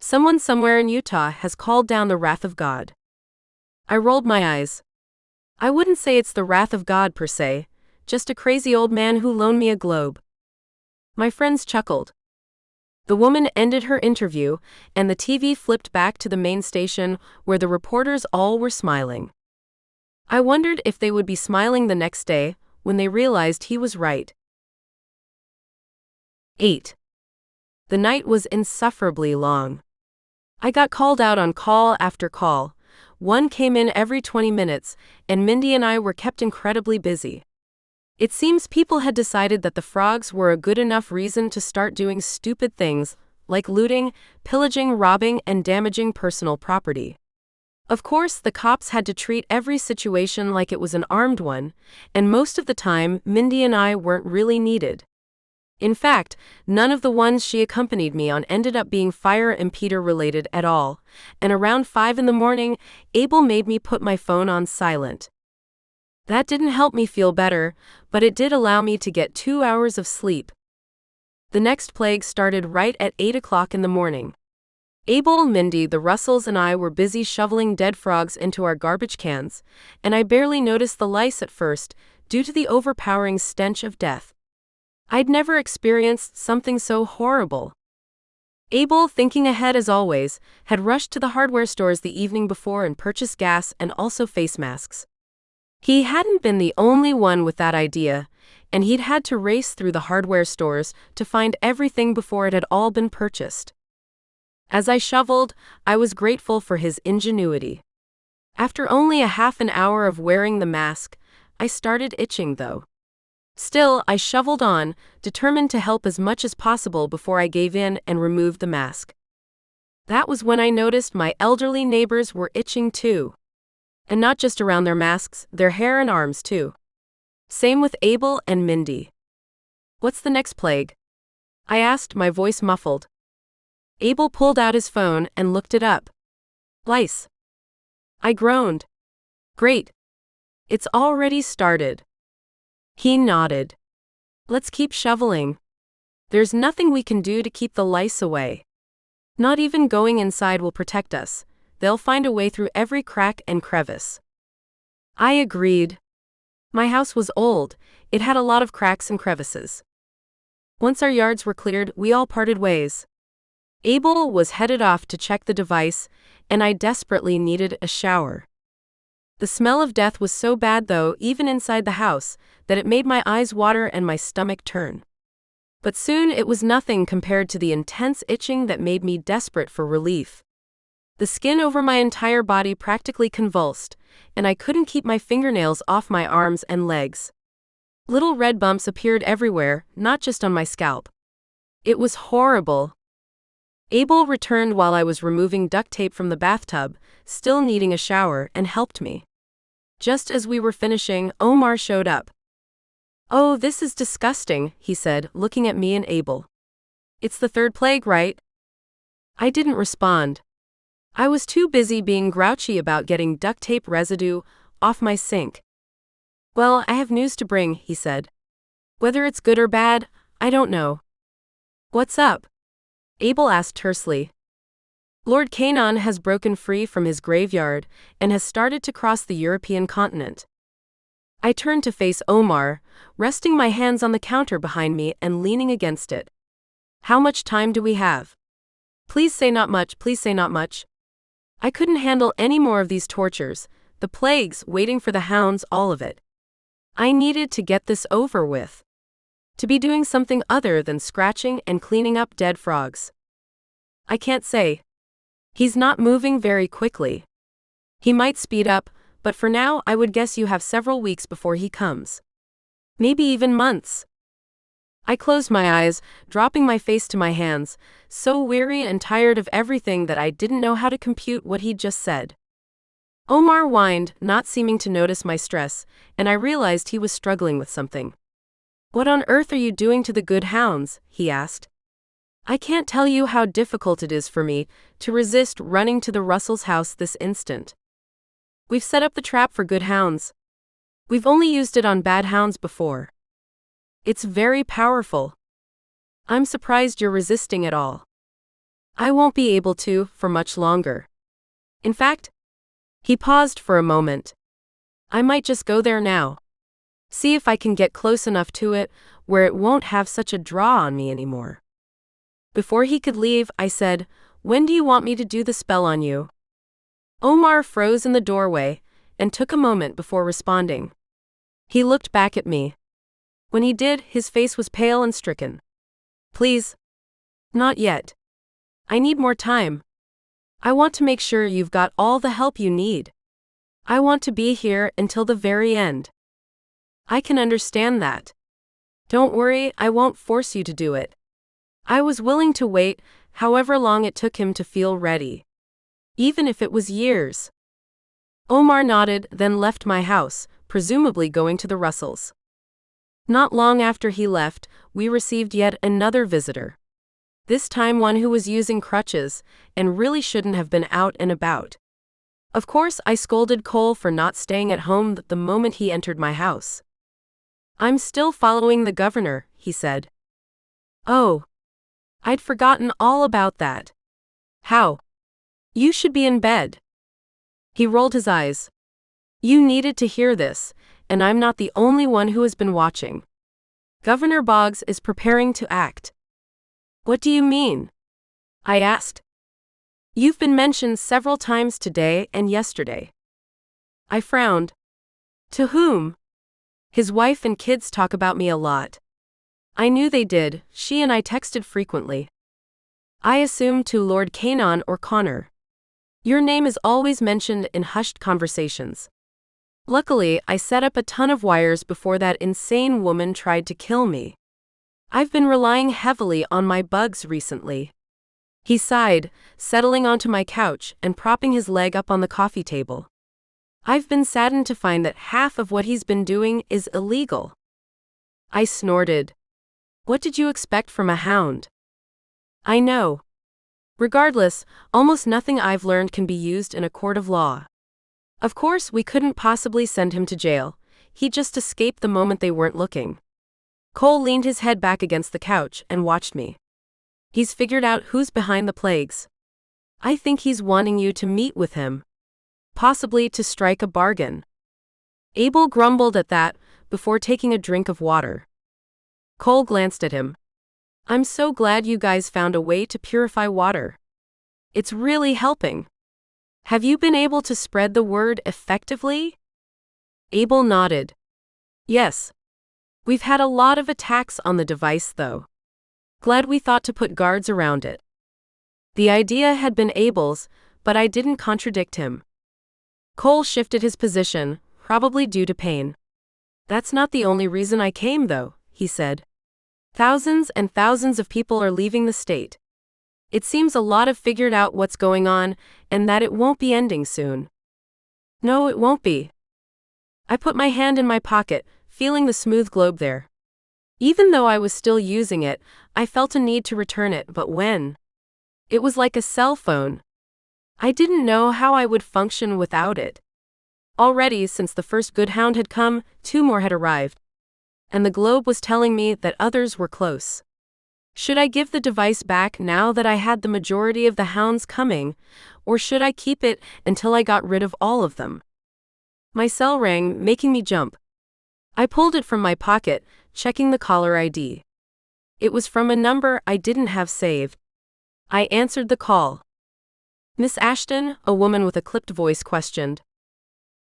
Someone somewhere in Utah has called down the wrath of God. I rolled my eyes. I wouldn't say it's the wrath of God per se, just a crazy old man who loaned me a globe. My friends chuckled. The woman ended her interview, and the TV flipped back to the main station where the reporters all were smiling. I wondered if they would be smiling the next day when they realized he was right. 8. The night was insufferably long. I got called out on call after call. One came in every 20 minutes, and Mindy and I were kept incredibly busy. It seems people had decided that the frogs were a good enough reason to start doing stupid things, like looting, pillaging, robbing, and damaging personal property. Of course, the cops had to treat every situation like it was an armed one, and most of the time, Mindy and I weren't really needed. In fact, none of the ones she accompanied me on ended up being fire impeder related at all, and around 5 in the morning, Abel made me put my phone on silent. That didn't help me feel better, but it did allow me to get 2 hours of sleep. The next plague started right at 8 o'clock in the morning. Abel, Mindy, the Russells, and I were busy shoveling dead frogs into our garbage cans, and I barely noticed the lice at first, due to the overpowering stench of death. I'd never experienced something so horrible. Abel, thinking ahead as always, had rushed to the hardware stores the evening before and purchased gas and also face masks. He hadn't been the only one with that idea, and he'd had to race through the hardware stores to find everything before it had all been purchased. As I shoveled, I was grateful for his ingenuity. After only a half an hour of wearing the mask, I started itching though. Still, I shoveled on, determined to help as much as possible before I gave in and removed the mask. That was when I noticed my elderly neighbors were itching too. And not just around their masks, their hair and arms too. Same with Abel and Mindy. What's the next plague? I asked, my voice muffled. Abel pulled out his phone and looked it up. Lice. I groaned. Great. It's already started. He nodded. Let's keep shoveling. There's nothing we can do to keep the lice away. Not even going inside will protect us. They'll find a way through every crack and crevice. I agreed. My house was old, it had a lot of cracks and crevices. Once our yards were cleared, we all parted ways. Abel was headed off to check the device, and I desperately needed a shower. The smell of death was so bad, though, even inside the house, that it made my eyes water and my stomach turn. But soon it was nothing compared to the intense itching that made me desperate for relief. The skin over my entire body practically convulsed, and I couldn't keep my fingernails off my arms and legs. Little red bumps appeared everywhere, not just on my scalp. It was horrible. Abel returned while I was removing duct tape from the bathtub, still needing a shower, and helped me. Just as we were finishing, Omar showed up. "Oh, this is disgusting," he said, looking at me and Abel. "It's the third plague, right?" I didn't respond. I was too busy being grouchy about getting duct tape residue off my sink. "Well, I have news to bring," he said. "Whether it's good or bad, I don't know." "What's up?" Abel asked tersely. "Lord Canaan has broken free from his graveyard and has started to cross the European continent." I turned to face Omar, resting my hands on the counter behind me and leaning against it. "How much time do we have?" "Please say not much, please say not much." I couldn't handle any more of these tortures, the plagues, waiting for the hounds, all of it. I needed to get this over with. To be doing something other than scratching and cleaning up dead frogs. "I can't say. He's not moving very quickly. He might speed up, but for now I would guess you have several weeks before he comes. Maybe even months." I closed my eyes, dropping my face to my hands, so weary and tired of everything that I didn't know how to compute what he'd just said. Omar whined, not seeming to notice my stress, and I realized he was struggling with something. "What on earth are you doing to the good hounds?" he asked. "I can't tell you how difficult it is for me to resist running to the Russells' house this instant. We've set up the trap for good hounds. We've only used it on bad hounds before. It's very powerful. I'm surprised you're resisting at all. I won't be able to for much longer. In fact," he paused for a moment, "I might just go there now. See if I can get close enough to it where it won't have such a draw on me anymore." Before he could leave, I said, "When do you want me to do the spell on you?" Omar froze in the doorway and took a moment before responding. He looked back at me. When he did, his face was pale and stricken. "Please. Not yet. I need more time. I want to make sure you've got all the help you need. I want to be here until the very end." "I can understand that. Don't worry, I won't force you to do it." I was willing to wait, however long it took him to feel ready. Even if it was years. Omar nodded, then left my house, presumably going to the Russells. Not long after he left, we received yet another visitor. This time one who was using crutches, and really shouldn't have been out and about. Of course, I scolded Cole for not staying at home the moment he entered my house. "I'm still following the governor," he said. "Oh. I'd forgotten all about that. How? You should be in bed." He rolled his eyes. "You needed to hear this, and I'm not the only one who has been watching. Governor Boggs is preparing to act." "What do you mean?" I asked. "You've been mentioned several times today and yesterday." I frowned. "To whom?" "His wife and kids talk about me a lot." I knew they did, she and I texted frequently. "I assumed to Lord Canaan or Connor. Your name is always mentioned in hushed conversations. Luckily, I set up a ton of wires before that insane woman tried to kill me. I've been relying heavily on my Boggs recently." He sighed, settling onto my couch and propping his leg up on the coffee table. "I've been saddened to find that half of what he's been doing is illegal." I snorted. "What did you expect from a hound?" "I know. Regardless, almost nothing I've learned can be used in a court of law. Of course, we couldn't possibly send him to jail. He just escaped the moment they weren't looking." Cole leaned his head back against the couch and watched me. "He's figured out who's behind the plagues. I think he's wanting you to meet with him. Possibly to strike a bargain." Abel grumbled at that, before taking a drink of water. Cole glanced at him. "I'm so glad you guys found a way to purify water. It's really helping." Have you been able to spread the word effectively? Abel nodded. Yes. We've had a lot of attacks on the device, though. Glad we thought to put guards around it. The idea had been Abel's, but I didn't contradict him. Cole shifted his position, probably due to pain. That's not the only reason I came, though, he said. Thousands and thousands of people are leaving the state. It seems a lot have figured out what's going on, and that it won't be ending soon. No, it won't be. I put my hand in my pocket, feeling the smooth globe there. Even though I was still using it, I felt a need to return it, but when? It was like a cell phone. I didn't know how I would function without it. Already, since the first good hound had come, 2 more had arrived. And the globe was telling me that others were close. Should I give the device back now that I had the majority of the hounds coming, or should I keep it until I got rid of all of them? My cell rang, making me jump. I pulled it from my pocket, checking the caller ID. It was from a number I didn't have saved. I answered the call. Miss Ashton, a woman with a clipped voice questioned.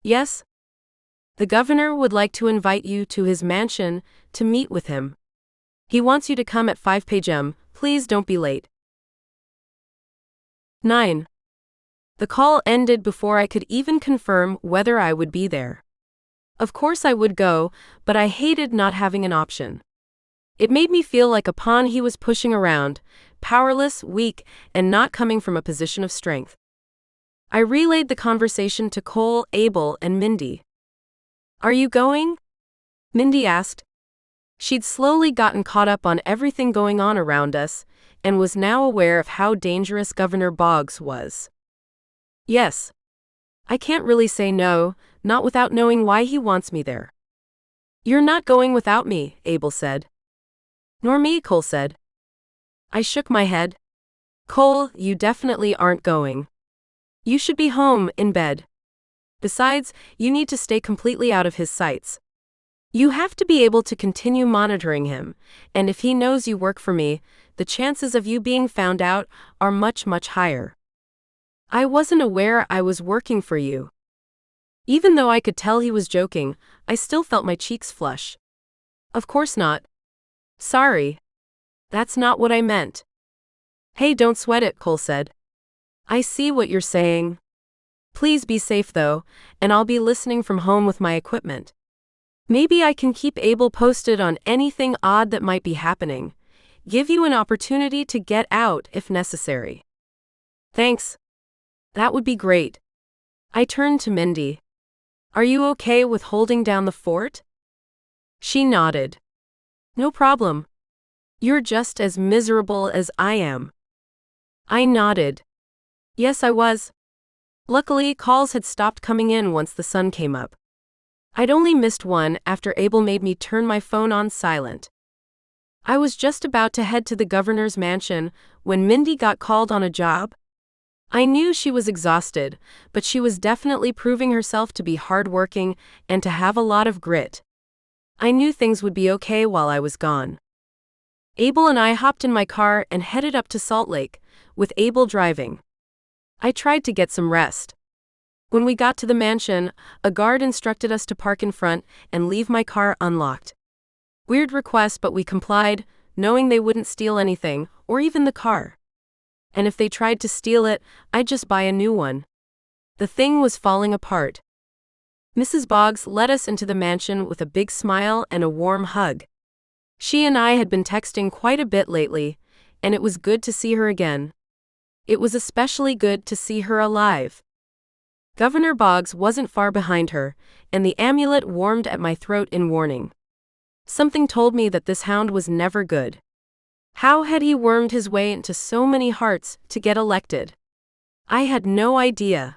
Yes? The governor would like to invite you to his mansion to meet with him. He wants you to come at 5 p.m. Please don't be late. 9. The call ended before I could even confirm whether I would be there. Of course I would go, but I hated not having an option. It made me feel like a pawn he was pushing around, powerless, weak, and not coming from a position of strength. I relayed the conversation to Cole, Abel, and Mindy. Are you going? Mindy asked. She'd slowly gotten caught up on everything going on around us, and was now aware of how dangerous Governor Boggs was. Yes. I can't really say no, not without knowing why he wants me there. You're not going without me, Abel said. Nor me, Cole said. I shook my head. Cole, you definitely aren't going. You should be home, in bed. Besides, you need to stay completely out of his sights. You have to be able to continue monitoring him, and if he knows you work for me, the chances of you being found out are much, much higher. I wasn't aware I was working for you. Even though I could tell he was joking, I still felt my cheeks flush. Of course not. Sorry. That's not what I meant. Hey, don't sweat it, Cole said. I see what you're saying. Please be safe though, and I'll be listening from home with my equipment. Maybe I can keep Abel posted on anything odd that might be happening. Give you an opportunity to get out if necessary. Thanks. That would be great. I turned to Mindy. Are you okay with holding down the fort? She nodded. No problem. You're just as miserable as I am. I nodded. Yes, I was. Luckily, calls had stopped coming in once the sun came up. I'd only missed one after Abel made me turn my phone on silent. I was just about to head to the governor's mansion when Mindy got called on a job. I knew she was exhausted, but she was definitely proving herself to be hardworking and to have a lot of grit. I knew things would be okay while I was gone. Abel and I hopped in my car and headed up to Salt Lake, with Abel driving. I tried to get some rest. When we got to the mansion, a guard instructed us to park in front and leave my car unlocked. Weird request, but we complied, knowing they wouldn't steal anything, or even the car. And if they tried to steal it, I'd just buy a new one. The thing was falling apart. Mrs. Boggs led us into the mansion with a big smile and a warm hug. She and I had been texting quite a bit lately, and it was good to see her again. It was especially good to see her alive. Governor Boggs wasn't far behind her, and the amulet warmed at my throat in warning. Something told me that this hound was never good. How had he wormed his way into so many hearts to get elected? I had no idea.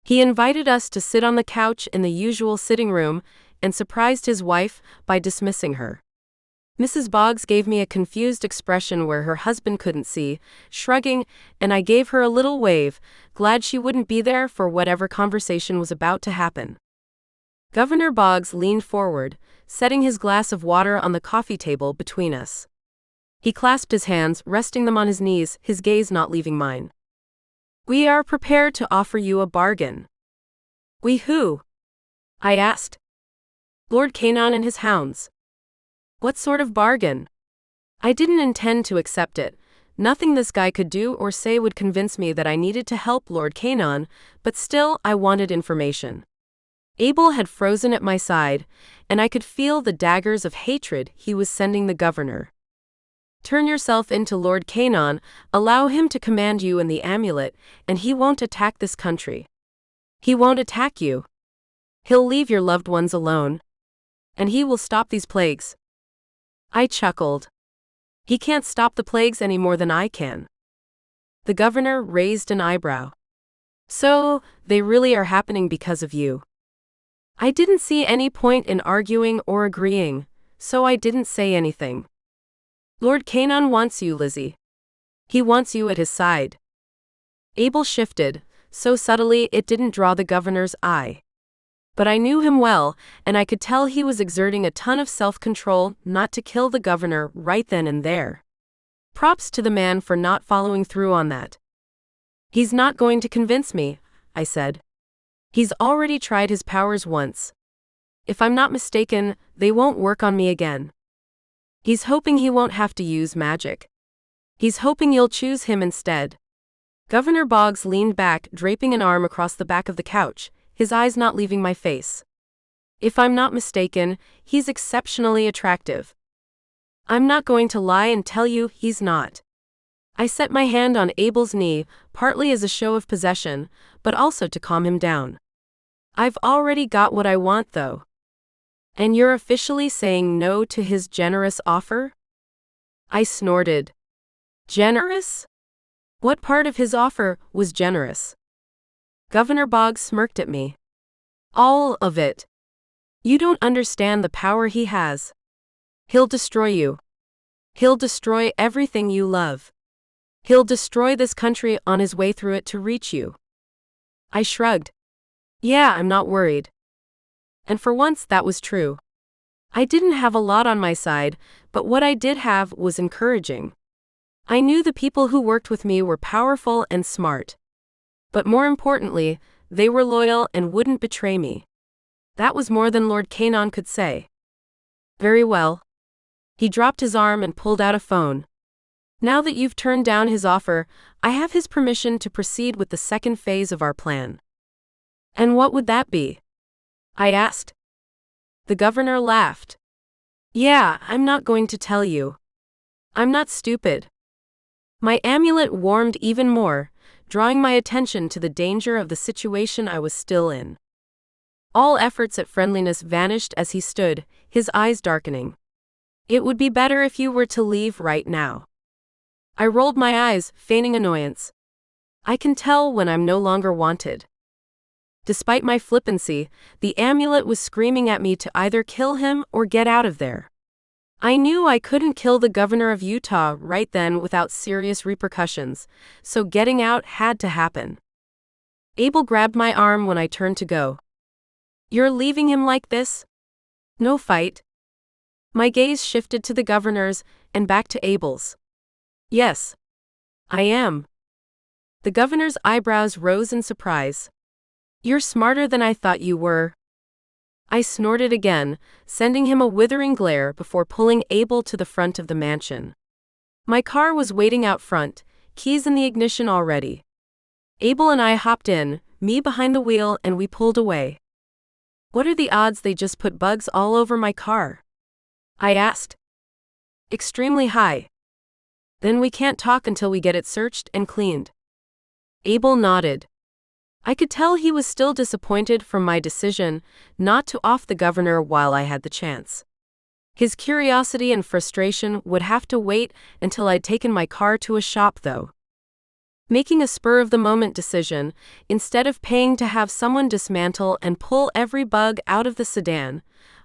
He invited us to sit on the couch in the usual sitting room and surprised his wife by dismissing her. Mrs. Boggs gave me a confused expression where her husband couldn't see, shrugging, and I gave her a little wave, glad she wouldn't be there for whatever conversation was about to happen. Governor Boggs leaned forward, setting his glass of water on the coffee table between us. He clasped his hands, resting them on his knees, his gaze not leaving mine. We are prepared to offer you a bargain. We who? I asked. Lord Canaan and his hounds. What sort of bargain? I didn't intend to accept it. Nothing this guy could do or say would convince me that I needed to help Lord Canaan, but still I wanted information. Abel had frozen at my side, and I could feel the daggers of hatred he was sending the governor. Turn yourself into Lord Canaan, allow him to command you in the amulet, and he won't attack this country. He won't attack you. He'll leave your loved ones alone. And he will stop these plagues. I chuckled. He can't stop the plagues any more than I can. The governor raised an eyebrow. So, they really are happening because of you. I didn't see any point in arguing or agreeing, so I didn't say anything. Lord Canaan wants you, Lizzie. He wants you at his side. Abel shifted, so subtly it didn't draw the governor's eye. But I knew him well, and I could tell he was exerting a ton of self-control not to kill the governor right then and there. Props to the man for not following through on that. He's not going to convince me, I said. He's already tried his powers once. If I'm not mistaken, they won't work on me again. He's hoping he won't have to use magic. He's hoping you'll choose him instead. Governor Boggs leaned back, draping an arm across the back of the couch, his eyes not leaving my face. If I'm not mistaken, he's exceptionally attractive. I'm not going to lie and tell you he's not. I set my hand on Abel's knee, partly as a show of possession, but also to calm him down. I've already got what I want, though. And you're officially saying no to his generous offer? I snorted. Generous? What part of his offer was generous? Governor Boggs smirked at me. All of it. You don't understand the power he has. He'll destroy you. He'll destroy everything you love. He'll destroy this country on his way through it to reach you. I shrugged. Yeah, I'm not worried. And for once that was true. I didn't have a lot on my side, but what I did have was encouraging. I knew the people who worked with me were powerful and smart. But more importantly, they were loyal and wouldn't betray me. That was more than Lord Canaan could say. Very well. He dropped his arm and pulled out a phone. Now that you've turned down his offer, I have his permission to proceed with the second phase of our plan. And what would that be? I asked. The governor laughed. Yeah, I'm not going to tell you. I'm not stupid. My amulet warmed even more, drawing my attention to the danger of the situation I was still in. All efforts at friendliness vanished as he stood, his eyes darkening. It would be better if you were to leave right now. I rolled my eyes, feigning annoyance. I can tell when I'm no longer wanted. Despite my flippancy, the amulet was screaming at me to either kill him or get out of there. I knew I couldn't kill the governor of Utah right then without serious repercussions, so getting out had to happen. Abel grabbed my arm when I turned to go. You're leaving him like this? No fight. My gaze shifted to the governor's and back to Abel's. Yes. I am. The governor's eyebrows rose in surprise. You're smarter than I thought you were. I snorted again, sending him a withering glare before pulling Abel to the front of the mansion. My car was waiting out front, keys in the ignition already. Abel and I hopped in, me behind the wheel, and we pulled away. What are the odds they just put bugs all over my car? I asked. Extremely high. Then we can't talk until we get it searched and cleaned. Abel nodded. I could tell he was still disappointed from my decision not to off the governor while I had the chance. His curiosity and frustration would have to wait until I'd taken my car to a shop, though. Making a spur-of-the-moment decision, instead of paying to have someone dismantle and pull every bug out of the sedan,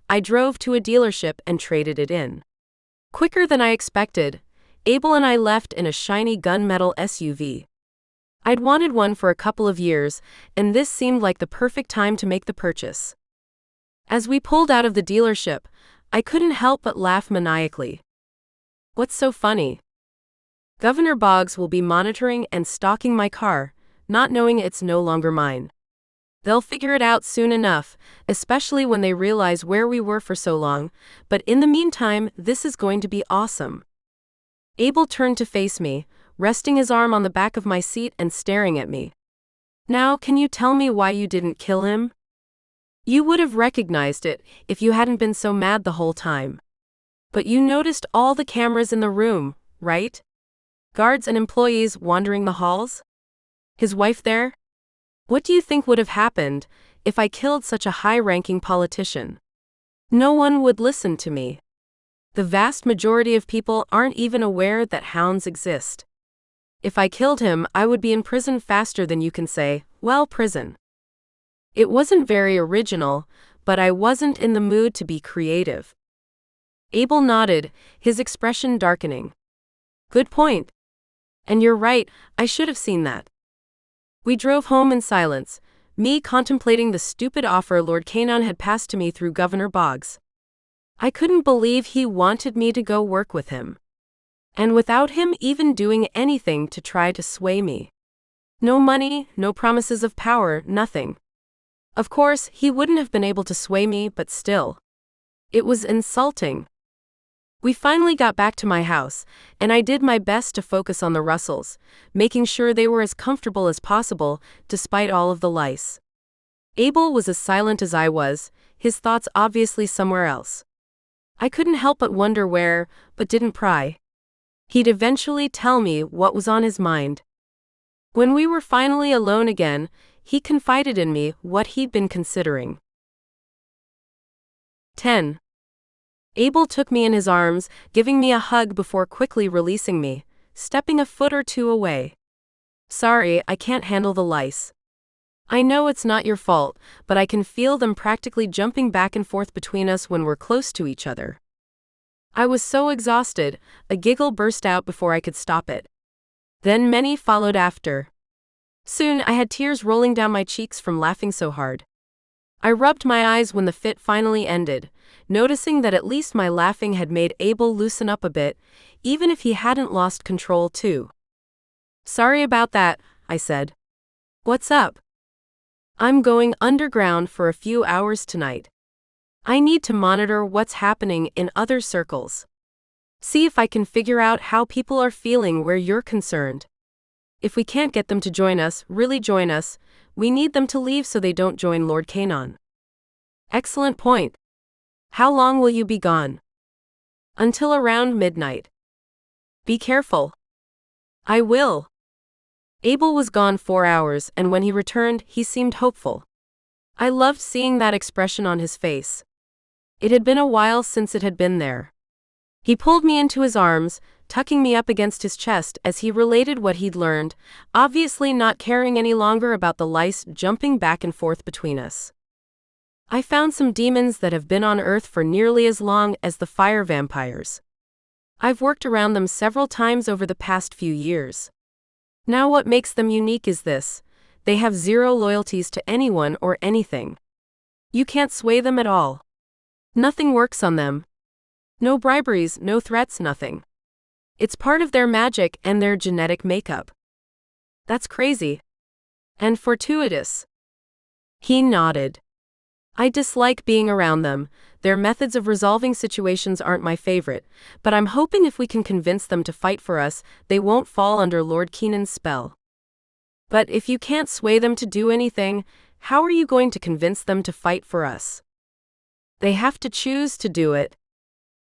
I drove to a dealership and traded it in. Quicker than I expected, Abel and I left in a shiny gunmetal SUV. I'd wanted one for a couple of years, and this seemed like the perfect time to make the purchase. As we pulled out of the dealership, I couldn't help but laugh maniacally. What's so funny? Governor Boggs will be monitoring and stalking my car, not knowing it's no longer mine. They'll figure it out soon enough, especially when they realize where we were for so long, but in the meantime, this is going to be awesome. Abel turned to face me, resting his arm on the back of my seat and staring at me. Now, can you tell me why you didn't kill him? You would have recognized it if you hadn't been so mad the whole time. But you noticed all the cameras in the room, right? Guards and employees wandering the halls? His wife there? What do you think would have happened if I killed such a high-ranking politician? No one would listen to me. The vast majority of people aren't even aware that hounds exist. If I killed him, I would be in prison faster than you can say, well, prison. It wasn't very original, but I wasn't in the mood to be creative. Abel nodded, his expression darkening. Good point. And you're right, I should have seen that. We drove home in silence, me contemplating the stupid offer Lord Canaan had passed to me through Governor Boggs. I couldn't believe he wanted me to go work with him. And without him even doing anything to try to sway me. No money, no promises of power, nothing. Of course, he wouldn't have been able to sway me, but still. It was insulting. We finally got back to my house, and I did my best to focus on the Russells, making sure they were as comfortable as possible, despite all of the lice. Abel was as silent as I was, his thoughts obviously somewhere else. I couldn't help but wonder where, but didn't pry. He'd eventually tell me what was on his mind. When we were finally alone again, he confided in me what he'd been considering. 10. Abel took me in his arms, giving me a hug before quickly releasing me, stepping a foot or two away. Sorry, I can't handle the lice. I know it's not your fault, but I can feel them practically jumping back and forth between us when we're close to each other. I was so exhausted, a giggle burst out before I could stop it. Then many followed after. Soon I had tears rolling down my cheeks from laughing so hard. I rubbed my eyes when the fit finally ended, noticing that at least my laughing had made Abel loosen up a bit, even if he hadn't lost control too. Sorry about that, I said. What's up? I'm going underground for a few hours tonight. I need to monitor what's happening in other circles. See if I can figure out how people are feeling where you're concerned. If we can't get them to join us, really join us, we need them to leave so they don't join Lord Canaan. Excellent point. How long will you be gone? Until around midnight. Be careful. I will. Abel was gone 4 hours, and when he returned, he seemed hopeful. I loved seeing that expression on his face. It had been a while since it had been there. He pulled me into his arms, tucking me up against his chest as he related what he'd learned, obviously not caring any longer about the lice jumping back and forth between us. I found some demons that have been on Earth for nearly as long as the fire vampires. I've worked around them several times over the past few years. Now what makes them unique is this: they have zero loyalties to anyone or anything. You can't sway them at all. Nothing works on them. No briberies, no threats, nothing. It's part of their magic and their genetic makeup. That's crazy. And fortuitous. He nodded. I dislike being around them. Their methods of resolving situations aren't my favorite, but I'm hoping if we can convince them to fight for us, they won't fall under Lord Canaan's spell. But if you can't sway them to do anything, how are you going to convince them to fight for us? They have to choose to do it,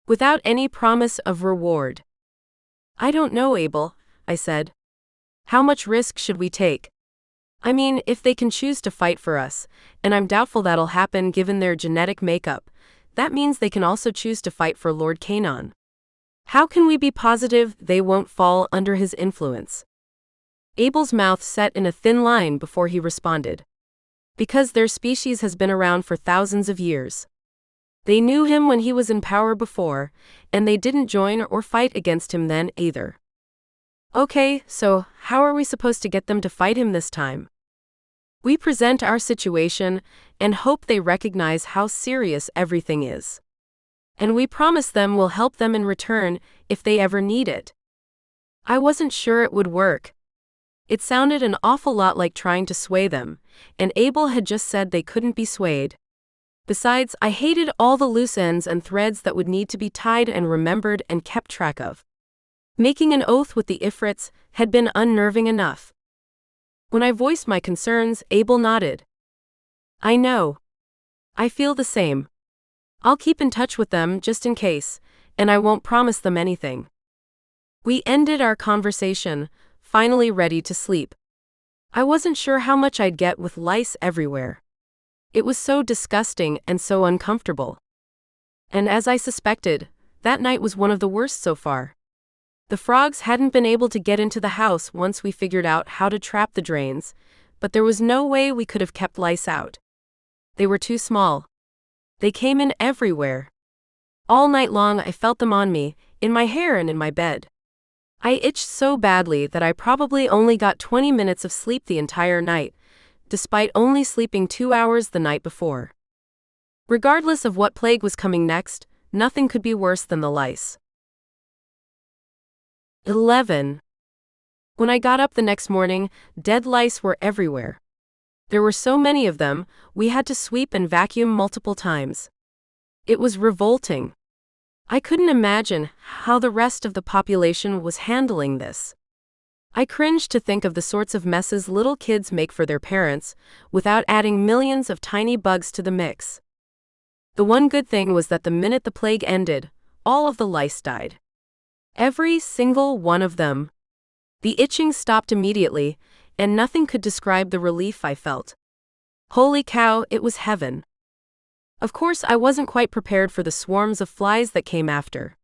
without any promise of reward. I don't know, Abel, I said. How much risk should we take? I mean, if they can choose to fight for us, and I'm doubtful that'll happen given their genetic makeup, that means they can also choose to fight for Lord Canaan. How can we be positive they won't fall under his influence? Abel's mouth set in a thin line before he responded. Because their species has been around for thousands of years. They knew him when he was in power before, and they didn't join or fight against him then either. Okay, so how are we supposed to get them to fight him this time? We present our situation and hope they recognize how serious everything is. And we promise them we'll help them in return if they ever need it. I wasn't sure it would work. It sounded an awful lot like trying to sway them, and Abel had just said they couldn't be swayed. Besides, I hated all the loose ends and threads that would need to be tied and remembered and kept track of. Making an oath with the Ifrits had been unnerving enough. When I voiced my concerns, Abel nodded. I know. I feel the same. I'll keep in touch with them just in case, and I won't promise them anything. We ended our conversation, finally ready to sleep. I wasn't sure how much I'd get with lice everywhere. It was so disgusting and so uncomfortable. And as I suspected, that night was one of the worst so far. The frogs hadn't been able to get into the house once we figured out how to trap the drains, but there was no way we could have kept lice out. They were too small. They came in everywhere. All night long I felt them on me, in my hair and in my bed. I itched so badly that I probably only got 20 minutes of sleep the entire night, despite only sleeping 2 hours the night before. Regardless of what plague was coming next, nothing could be worse than the lice. 11. When I got up the next morning, dead lice were everywhere. There were so many of them, we had to sweep and vacuum multiple times. It was revolting. I couldn't imagine how the rest of the population was handling this. I cringed to think of the sorts of messes little kids make for their parents, without adding millions of tiny bugs to the mix. The one good thing was that the minute the plague ended, all of the lice died. Every single one of them. The itching stopped immediately, and nothing could describe the relief I felt. Holy cow, it was heaven. Of course, I wasn't quite prepared for the swarms of flies that came after.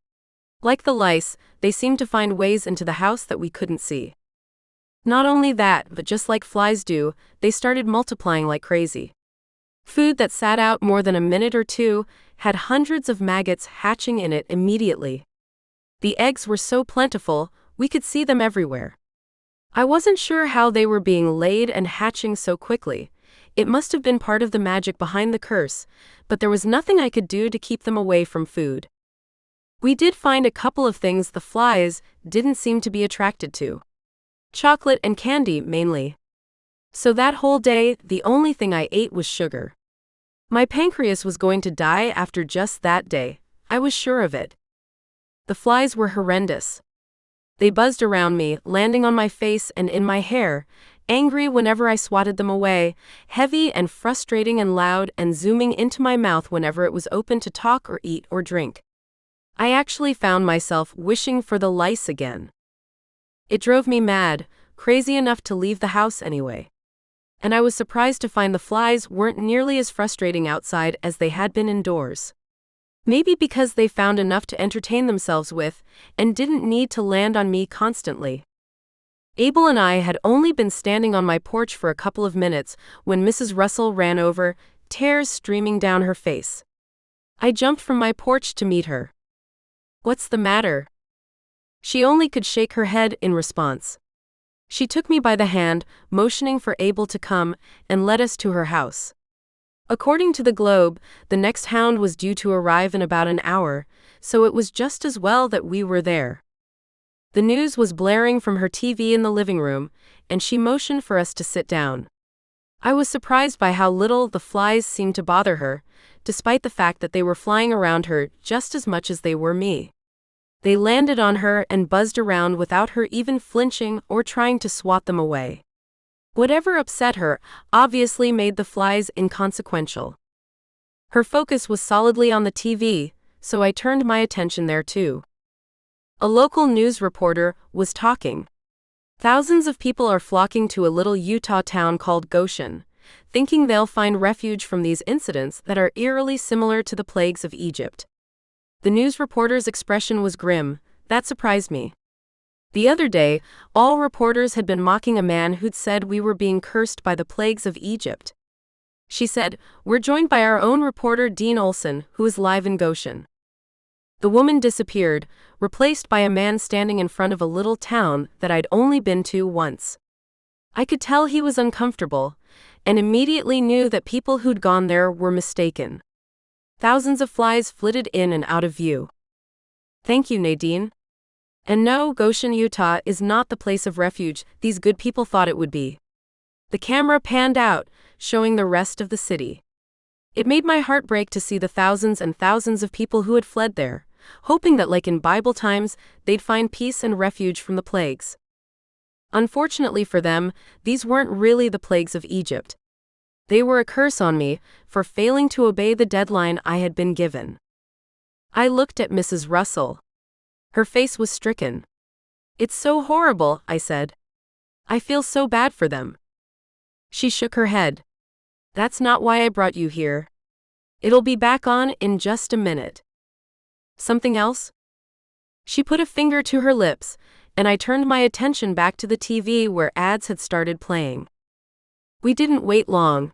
Like the lice, they seemed to find ways into the house that we couldn't see. Not only that, but just like flies do, they started multiplying like crazy. Food that sat out more than a minute or two had hundreds of maggots hatching in it immediately. The eggs were so plentiful, we could see them everywhere. I wasn't sure how they were being laid and hatching so quickly. It must have been part of the magic behind the curse, but there was nothing I could do to keep them away from food. We did find a couple of things the flies didn't seem to be attracted to. Chocolate and candy, mainly. So that whole day, the only thing I ate was sugar. My pancreas was going to die after just that day. I was sure of it. The flies were horrendous. They buzzed around me, landing on my face and in my hair, angry whenever I swatted them away, heavy and frustrating and loud, and zooming into my mouth whenever it was open to talk or eat or drink. I actually found myself wishing for the lice again. It drove me mad, crazy enough to leave the house anyway. And I was surprised to find the flies weren't nearly as frustrating outside as they had been indoors. Maybe because they found enough to entertain themselves with, and didn't need to land on me constantly. Abel and I had only been standing on my porch for a couple of minutes when Mrs. Russell ran over, tears streaming down her face. I jumped from my porch to meet her. "What's the matter?" She only could shake her head in response. She took me by the hand, motioning for Abel to come, and led us to her house. According to the Globe, the next hound was due to arrive in about an hour, so it was just as well that we were there. The news was blaring from her TV in the living room, and she motioned for us to sit down. I was surprised by how little the flies seemed to bother her, despite the fact that they were flying around her just as much as they were me. They landed on her and buzzed around without her even flinching or trying to swat them away. Whatever upset her obviously made the flies inconsequential. Her focus was solidly on the TV, so I turned my attention there too. A local news reporter was talking. Thousands of people are flocking to a little Utah town called Goshen, thinking they'll find refuge from these incidents that are eerily similar to the plagues of Egypt. The news reporter's expression was grim. That surprised me. The other day, all reporters had been mocking a man who'd said we were being cursed by the plagues of Egypt. She said, "We're joined by our own reporter Dean Olson, who is live in Goshen." The woman disappeared, replaced by a man standing in front of a little town that I'd only been to once. I could tell he was uncomfortable, and immediately knew that people who'd gone there were mistaken. Thousands of flies flitted in and out of view. "Thank you, Nadine." And no, Goshen, Utah is not the place of refuge these good people thought it would be. The camera panned out, showing the rest of the city. It made my heart break to see the thousands and thousands of people who had fled there, hoping that, like in Bible times, they'd find peace and refuge from the plagues. Unfortunately for them, these weren't really the plagues of Egypt. They were a curse on me for failing to obey the deadline I had been given. I looked at Mrs. Russell. Her face was stricken. "It's so horrible," I said. "I feel so bad for them." She shook her head. "That's not why I brought you here. It'll be back on in just a minute." "Something else?" She put a finger to her lips, and I turned my attention back to the TV where ads had started playing. We didn't wait long.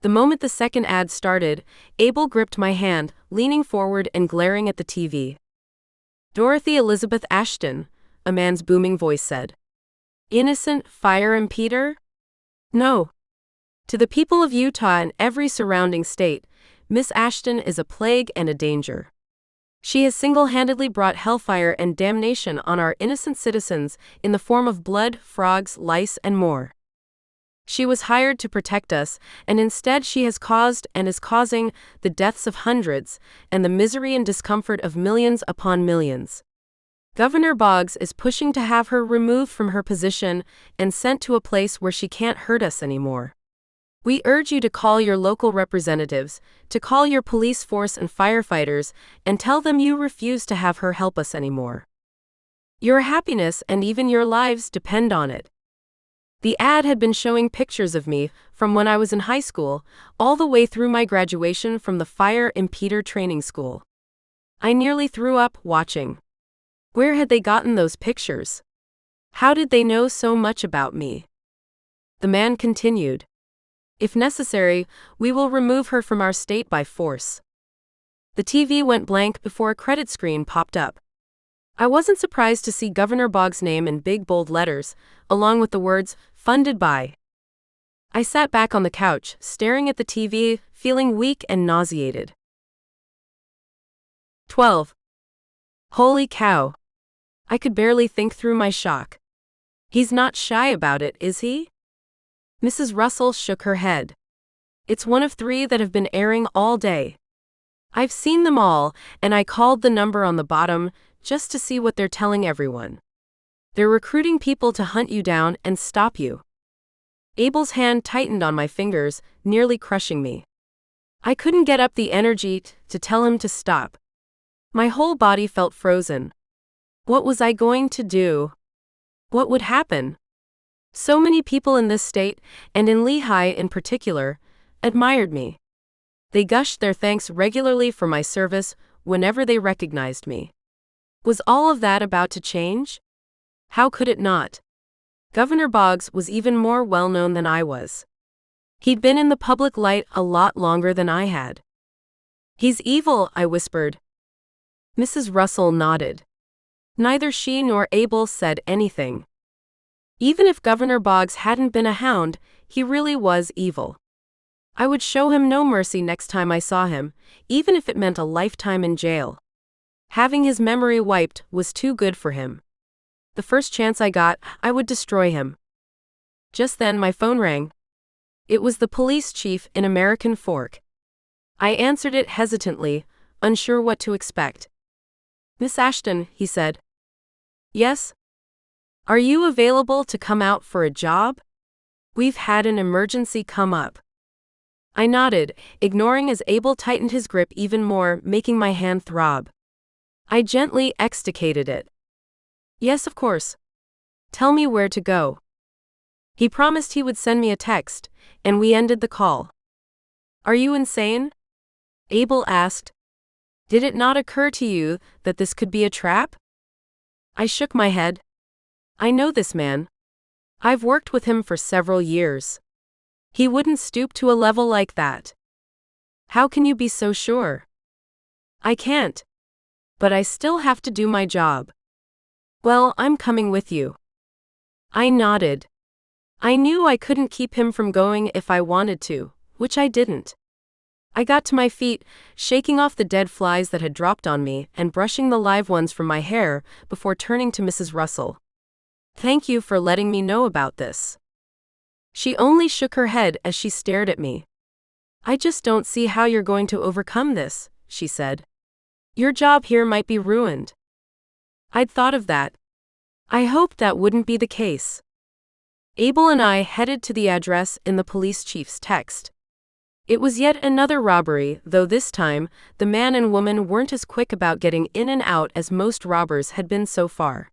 The moment the second ad started, Abel gripped my hand, leaning forward and glaring at the TV. "Dorothy Elizabeth Ashton," a man's booming voice said. "Innocent fire and Peter?" "No. To the people of Utah and every surrounding state, Miss Ashton is a plague and a danger. She has single-handedly brought hellfire and damnation on our innocent citizens in the form of blood, frogs, lice, and more. She was hired to protect us, and instead she has caused and is causing the deaths of hundreds and the misery and discomfort of millions upon millions. Governor Boggs is pushing to have her removed from her position and sent to a place where she can't hurt us anymore. We urge you to call your local representatives, to call your police force and firefighters, and tell them you refuse to have her help us anymore. Your happiness and even your lives depend on it." The ad had been showing pictures of me from when I was in high school, all the way through my graduation from the Fire and Peter training school. I nearly threw up watching. Where had they gotten those pictures? How did they know so much about me? The man continued. "If necessary, we will remove her from our state by force." The TV went blank before a credit screen popped up. I wasn't surprised to see Governor Boggs' name in big bold letters, along with the words, "Funded by." I sat back on the couch, staring at the TV, feeling weak and nauseated. 12. Holy cow. I could barely think through my shock. "He's not shy about it, is he?" Mrs. Russell shook her head. "It's one of 3 that have been airing all day. I've seen them all, and I called the number on the bottom just to see what they're telling everyone. They're recruiting people to hunt you down and stop you." Abel's hand tightened on my fingers, nearly crushing me. I couldn't get up the energy to tell him to stop. My whole body felt frozen. What was I going to do? What would happen? So many people in this state, and in Lehigh in particular, admired me. They gushed their thanks regularly for my service whenever they recognized me. Was all of that about to change? How could it not? Governor Boggs was even more well-known than I was. He'd been in the public light a lot longer than I had. "He's evil," I whispered. Mrs. Russell nodded. Neither she nor Abel said anything. Even if Governor Boggs hadn't been a hound, he really was evil. I would show him no mercy next time I saw him, even if it meant a lifetime in jail. Having his memory wiped was too good for him. The first chance I got, I would destroy him. Just then my phone rang. It was the police chief in American Fork. I answered it hesitantly, unsure what to expect. "Miss Ashton," he said. "Yes?" "Are you available to come out for a job? We've had an emergency come up." I nodded, ignoring as Abel tightened his grip even more, making my hand throb. I gently extricated it. "Yes, of course. Tell me where to go." He promised he would send me a text, and we ended the call. "Are you insane?" Abel asked. "Did it not occur to you that this could be a trap?" I shook my head. I know this man. I've worked with him for several years. He wouldn't stoop to a level like that. "How can you be so sure?" "I can't. But I still have to do my job." "Well, I'm coming with you." I nodded. I knew I couldn't keep him from going if I wanted to, which I didn't. I got to my feet, shaking off the dead flies that had dropped on me and brushing the live ones from my hair before turning to Mrs. Russell. "Thank you for letting me know about this." She only shook her head as she stared at me. "I just don't see how you're going to overcome this," she said. "Your job here might be ruined." I'd thought of that. I hoped that wouldn't be the case. Abel and I headed to the address in the police chief's text. It was yet another robbery, though this time, the man and woman weren't as quick about getting in and out as most robbers had been so far.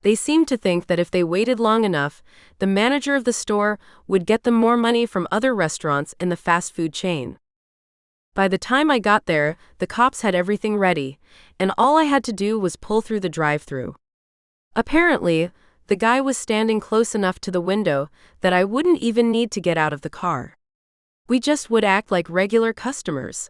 They seemed to think that if they waited long enough, the manager of the store would get them more money from other restaurants in the fast food chain. By the time I got there, the cops had everything ready, and all I had to do was pull through the drive-thru. Apparently, the guy was standing close enough to the window that I wouldn't even need to get out of the car. We just would act like regular customers.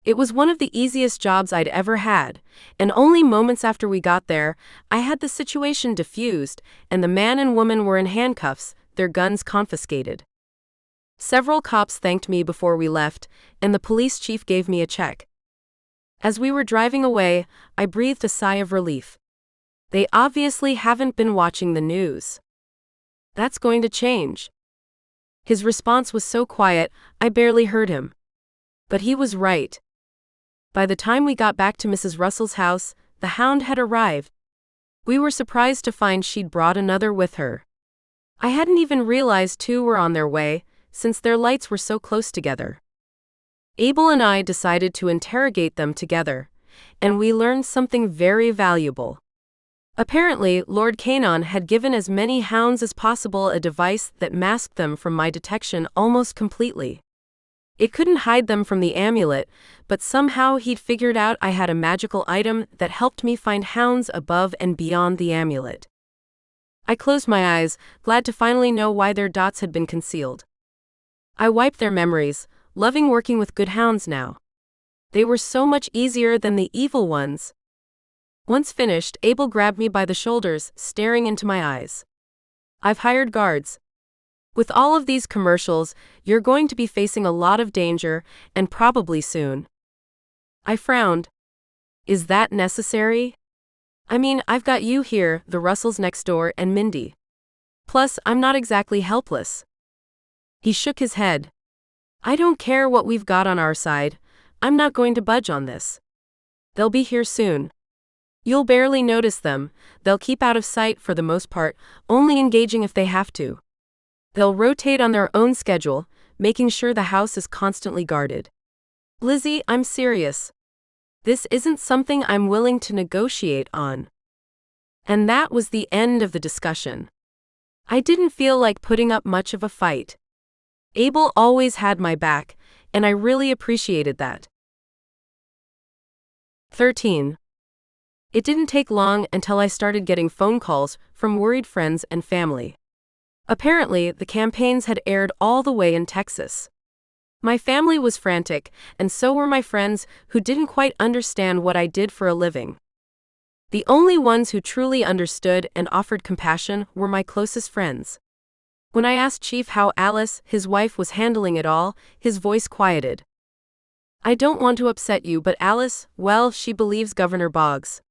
It was one of the easiest jobs I'd ever had, and only moments after we got there, I had the situation diffused, and the man and woman were in handcuffs, their guns confiscated. Several cops thanked me before we left, and the police chief gave me a check. As we were driving away, I breathed a sigh of relief. They obviously haven't been watching the news. That's going to change. His response was so quiet, I barely heard him. But he was right. By the time we got back to Mrs. Russell's house, the hound had arrived. We were surprised to find she'd brought another with her. I hadn't even realized two were on their way, since their lights were so close together. Abel and I decided to interrogate them together, and we learned something very valuable. Apparently, Lord Canon had given as many hounds as possible a device that masked them from my detection almost completely. It couldn't hide them from the amulet, but somehow he'd figured out I had a magical item that helped me find hounds above and beyond the amulet. I closed my eyes, glad to finally know why their dots had been concealed. I wiped their memories, loving working with good hounds now. They were so much easier than the evil ones. Once finished, Abel grabbed me by the shoulders, staring into my eyes. "I've hired guards. With all of these commercials, you're going to be facing a lot of danger, and probably soon." I frowned. "Is that necessary? I mean, I've got you here, the Russells next door, and Mindy. Plus, I'm not exactly helpless." He shook his head. "I don't care what we've got on our side. I'm not going to budge on this. They'll be here soon. You'll barely notice them. They'll keep out of sight for the most part, only engaging if they have to. They'll rotate on their own schedule, making sure the house is constantly guarded. Lizzie, I'm serious. This isn't something I'm willing to negotiate on." And that was the end of the discussion. I didn't feel like putting up much of a fight. Abel always had my back, and I really appreciated that. 13. It didn't take long until I started getting phone calls from worried friends and family. Apparently, the campaigns had aired all the way in Texas. My family was frantic, and so were my friends who didn't quite understand what I did for a living. The only ones who truly understood and offered compassion were my closest friends. When I asked Chief how Alice, his wife, was handling it all, his voice quieted. "I don't want to upset you, but Alice, well, she believes Governor Boggs.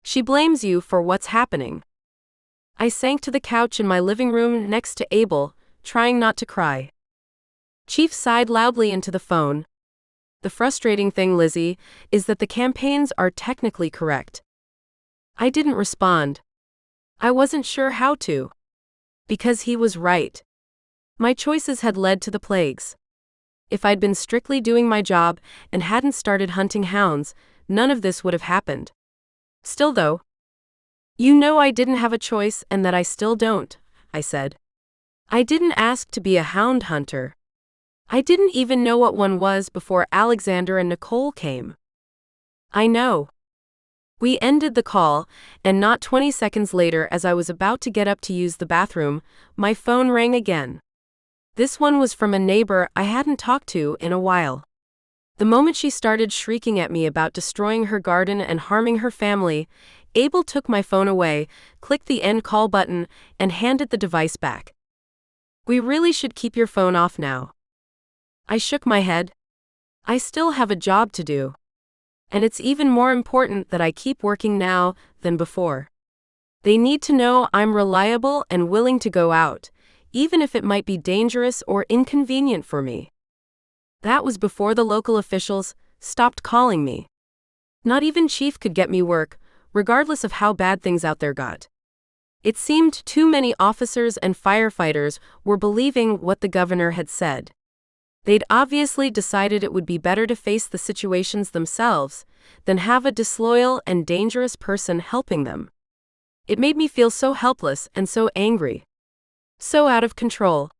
She blames you for what's happening." I sank to the couch in my living room next to Abel, trying not to cry. Chief sighed loudly into the phone. "The frustrating thing, Lizzie, is that the campaigns are technically correct." I didn't respond. I wasn't sure how to. Because he was right. My choices had led to the plagues. If I'd been strictly doing my job and hadn't started hunting hounds, none of this would have happened. Still though, "You know I didn't have a choice and that I still don't," I said. "I didn't ask to be a hound hunter. I didn't even know what one was before Alexander and Nicole came." "I know." We ended the call, and not 20 seconds later, as I was about to get up to use the bathroom, my phone rang again. This one was from a neighbor I hadn't talked to in a while. The moment she started shrieking at me about destroying her garden and harming her family, Abel took my phone away, clicked the end call button, and handed the device back. "We really should keep your phone off now." I shook my head. I still have a job to do. And it's even more important that I keep working now than before. They need to know I'm reliable and willing to go out, even if it might be dangerous or inconvenient for me. That was before the local officials stopped calling me. Not even Chief could get me work, regardless of how bad things out there got. It seemed too many officers and firefighters were believing what the governor had said. They'd obviously decided it would be better to face the situations themselves than have a disloyal and dangerous person helping them. It made me feel so helpless and so angry. So out of control.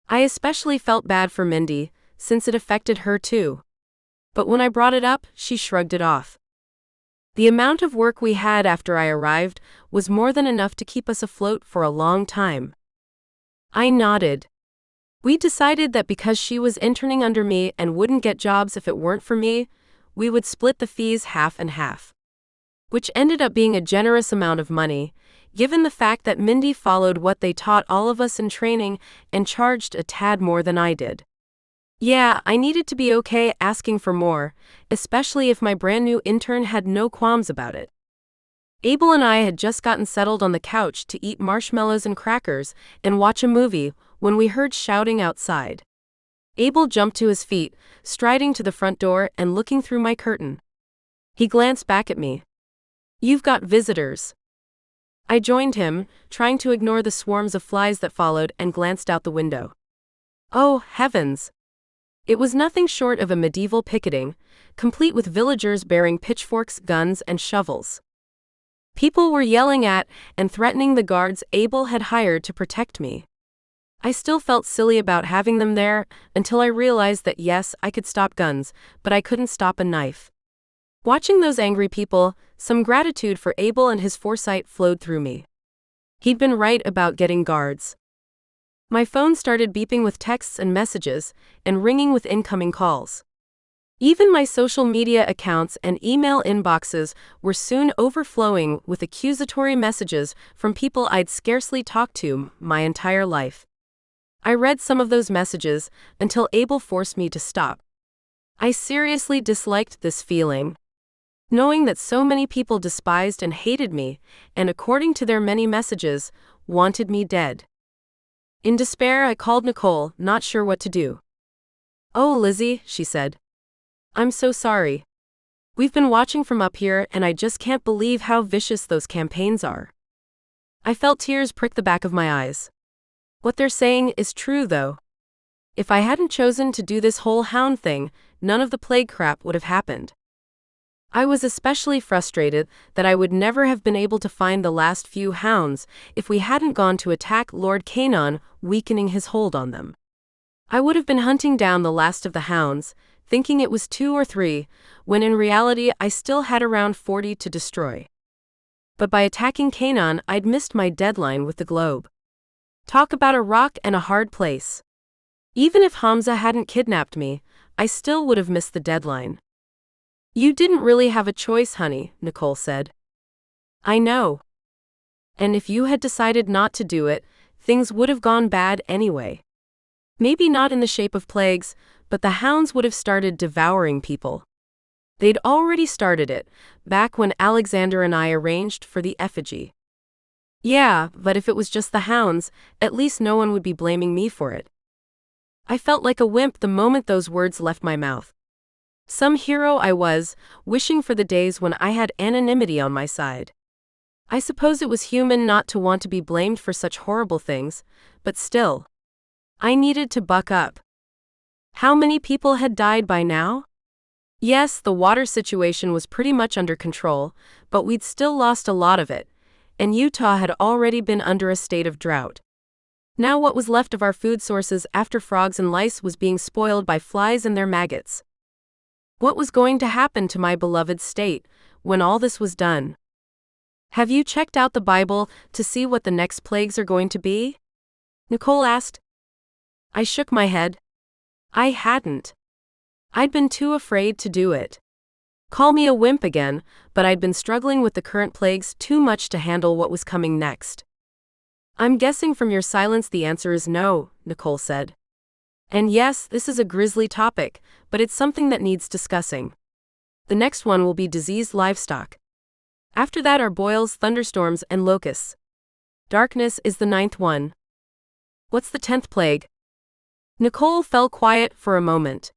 I especially felt bad for Mindy, since it affected her too. But when I brought it up, she shrugged it off. The amount of work we had after I arrived was more than enough to keep us afloat for a long time. I nodded. We decided that because she was interning under me and wouldn't get jobs if it weren't for me, we would split the fees half and half. Which ended up being a generous amount of money, given the fact that Mindy followed what they taught all of us in training and charged a tad more than I did. Yeah, I needed to be okay asking for more, especially if my brand new intern had no qualms about it. Abel and I had just gotten settled on the couch to eat marshmallows and crackers and watch a movie when we heard shouting outside. Abel jumped to his feet, striding to the front door and looking through my curtain. He glanced back at me. "You've got visitors." I joined him, trying to ignore the swarms of flies that followed, and glanced out the window. Oh, heavens! It was nothing short of a medieval picketing, complete with villagers bearing pitchforks, guns, and shovels. People were yelling at and threatening the guards Abel had hired to protect me. I still felt silly about having them there until I realized that yes, I could stop guns, but I couldn't stop a knife. Watching those angry people, some gratitude for Abel and his foresight flowed through me. He'd been right about getting guards. My phone started beeping with texts and messages, and ringing with incoming calls. Even my social media accounts and email inboxes were soon overflowing with accusatory messages from people I'd scarcely talked to my entire life. I read some of those messages until Abel forced me to stop. I seriously disliked this feeling. Knowing that so many people despised and hated me, and according to their many messages, wanted me dead. In despair, I called Nicole, not sure what to do. "Oh, Lizzie," she said. "I'm so sorry. We've been watching from up here and I just can't believe how vicious those campaigns are." I felt tears prick the back of my eyes. What they're saying is true, though. If I hadn't chosen to do this whole hound thing, none of the plague crap would have happened. I was especially frustrated that I would never have been able to find the last few hounds if we hadn't gone to attack Lord Canon, weakening his hold on them. I would have been hunting down the last of the hounds, thinking it was 2 or 3, when in reality I still had around 40 to destroy. But by attacking Canon, I'd missed my deadline with the globe. Talk about a rock and a hard place. Even if Hamza hadn't kidnapped me, I still would have missed the deadline. "You didn't really have a choice, honey," Nicole said. "I know. And if you had decided not to do it, things would have gone bad anyway. Maybe not in the shape of plagues, but the hounds would have started devouring people. They'd already started it, back when Alexander and I arranged for the effigy. Yeah, but if it was just the hounds, at least no one would be blaming me for it." I felt like a wimp the moment those words left my mouth. Some hero I was, wishing for the days when I had anonymity on my side. I suppose it was human not to want to be blamed for such horrible things, but still. I needed to buck up. How many people had died by now? Yes, the water situation was pretty much under control, but we'd still lost a lot of it, and Utah had already been under a state of drought. Now what was left of our food sources after frogs and lice was being spoiled by flies and their maggots. What was going to happen to my beloved state when all this was done? "Have you checked out the Bible to see what the next plagues are going to be?" Nicole asked. I shook my head. I hadn't. I'd been too afraid to do it. Call me a wimp again, but I'd been struggling with the current plagues too much to handle what was coming next. "I'm guessing from your silence the answer is no," Nicole said. And yes, this is a grisly topic, but it's something that needs discussing. The next one will be diseased livestock. After that are boils, thunderstorms, and locusts. Darkness is the ninth one. What's the 10th plague? Nicole fell quiet for a moment.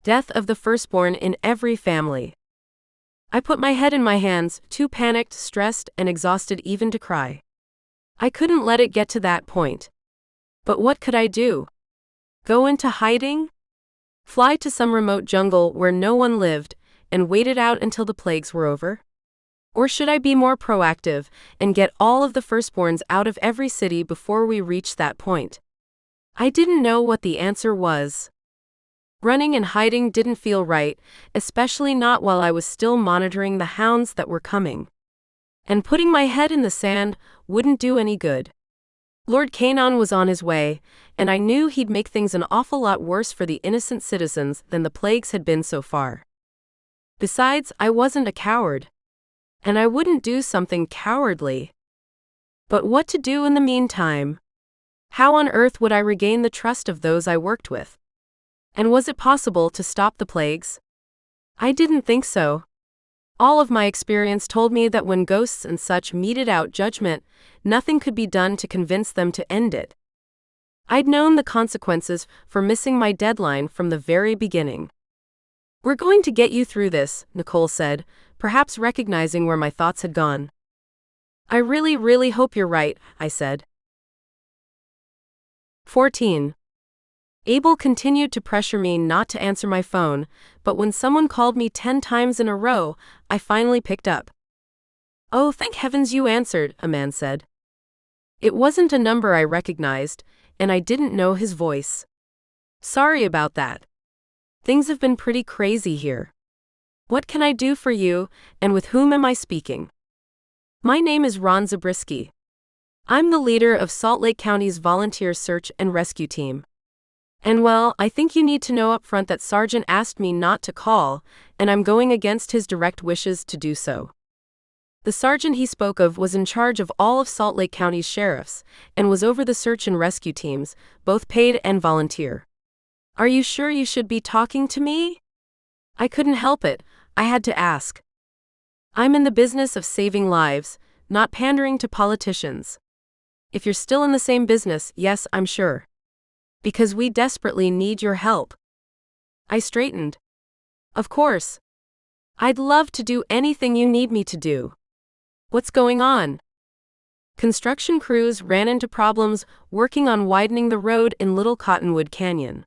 Death of the firstborn in every family. I put my head in my hands, too panicked, stressed, and exhausted even to cry. I couldn't let it get to that point. But what could I do? Go into hiding? Fly to some remote jungle where no one lived, and wait it out until the plagues were over? Or should I be more proactive and get all of the firstborns out of every city before we reached that point? I didn't know what the answer was. Running and hiding didn't feel right, especially not while I was still monitoring the hounds that were coming. And putting my head in the sand wouldn't do any good. Lord Canaan was on his way, and I knew he'd make things an awful lot worse for the innocent citizens than the plagues had been so far. Besides, I wasn't a coward. And I wouldn't do something cowardly. But what to do in the meantime? How on earth would I regain the trust of those I worked with? And was it possible to stop the plagues? I didn't think so. All of my experience told me that when ghosts and such meted out judgment, nothing could be done to convince them to end it. I'd known the consequences for missing my deadline from the very beginning. "We're going to get you through this," Nicole said, perhaps recognizing where my thoughts had gone. "I really, really hope you're right," I said. 14. Abel continued to pressure me not to answer my phone, but when someone called me 10 times in a row, I finally picked up. "Oh, thank heavens you answered," a man said. It wasn't a number I recognized, and I didn't know his voice. "Sorry about that. Things have been pretty crazy here. What can I do for you, and with whom am I speaking?" "My name is Ron Zabriskie. I'm the leader of Salt Lake County's volunteer search and rescue team. And well, I think you need to know up front that Sergeant asked me not to call, and I'm going against his direct wishes to do so." The sergeant he spoke of was in charge of all of Salt Lake County's sheriffs, and was over the search and rescue teams, both paid and volunteer. "Are you sure you should be talking to me?" I couldn't help it, I had to ask. "I'm in the business of saving lives, not pandering to politicians." "If you're still in the same business, yes, I'm sure. Because we desperately need your help." I straightened. "Of course. I'd love to do anything you need me to do. What's going on?" Construction crews ran into problems working on widening the road in Little Cottonwood Canyon.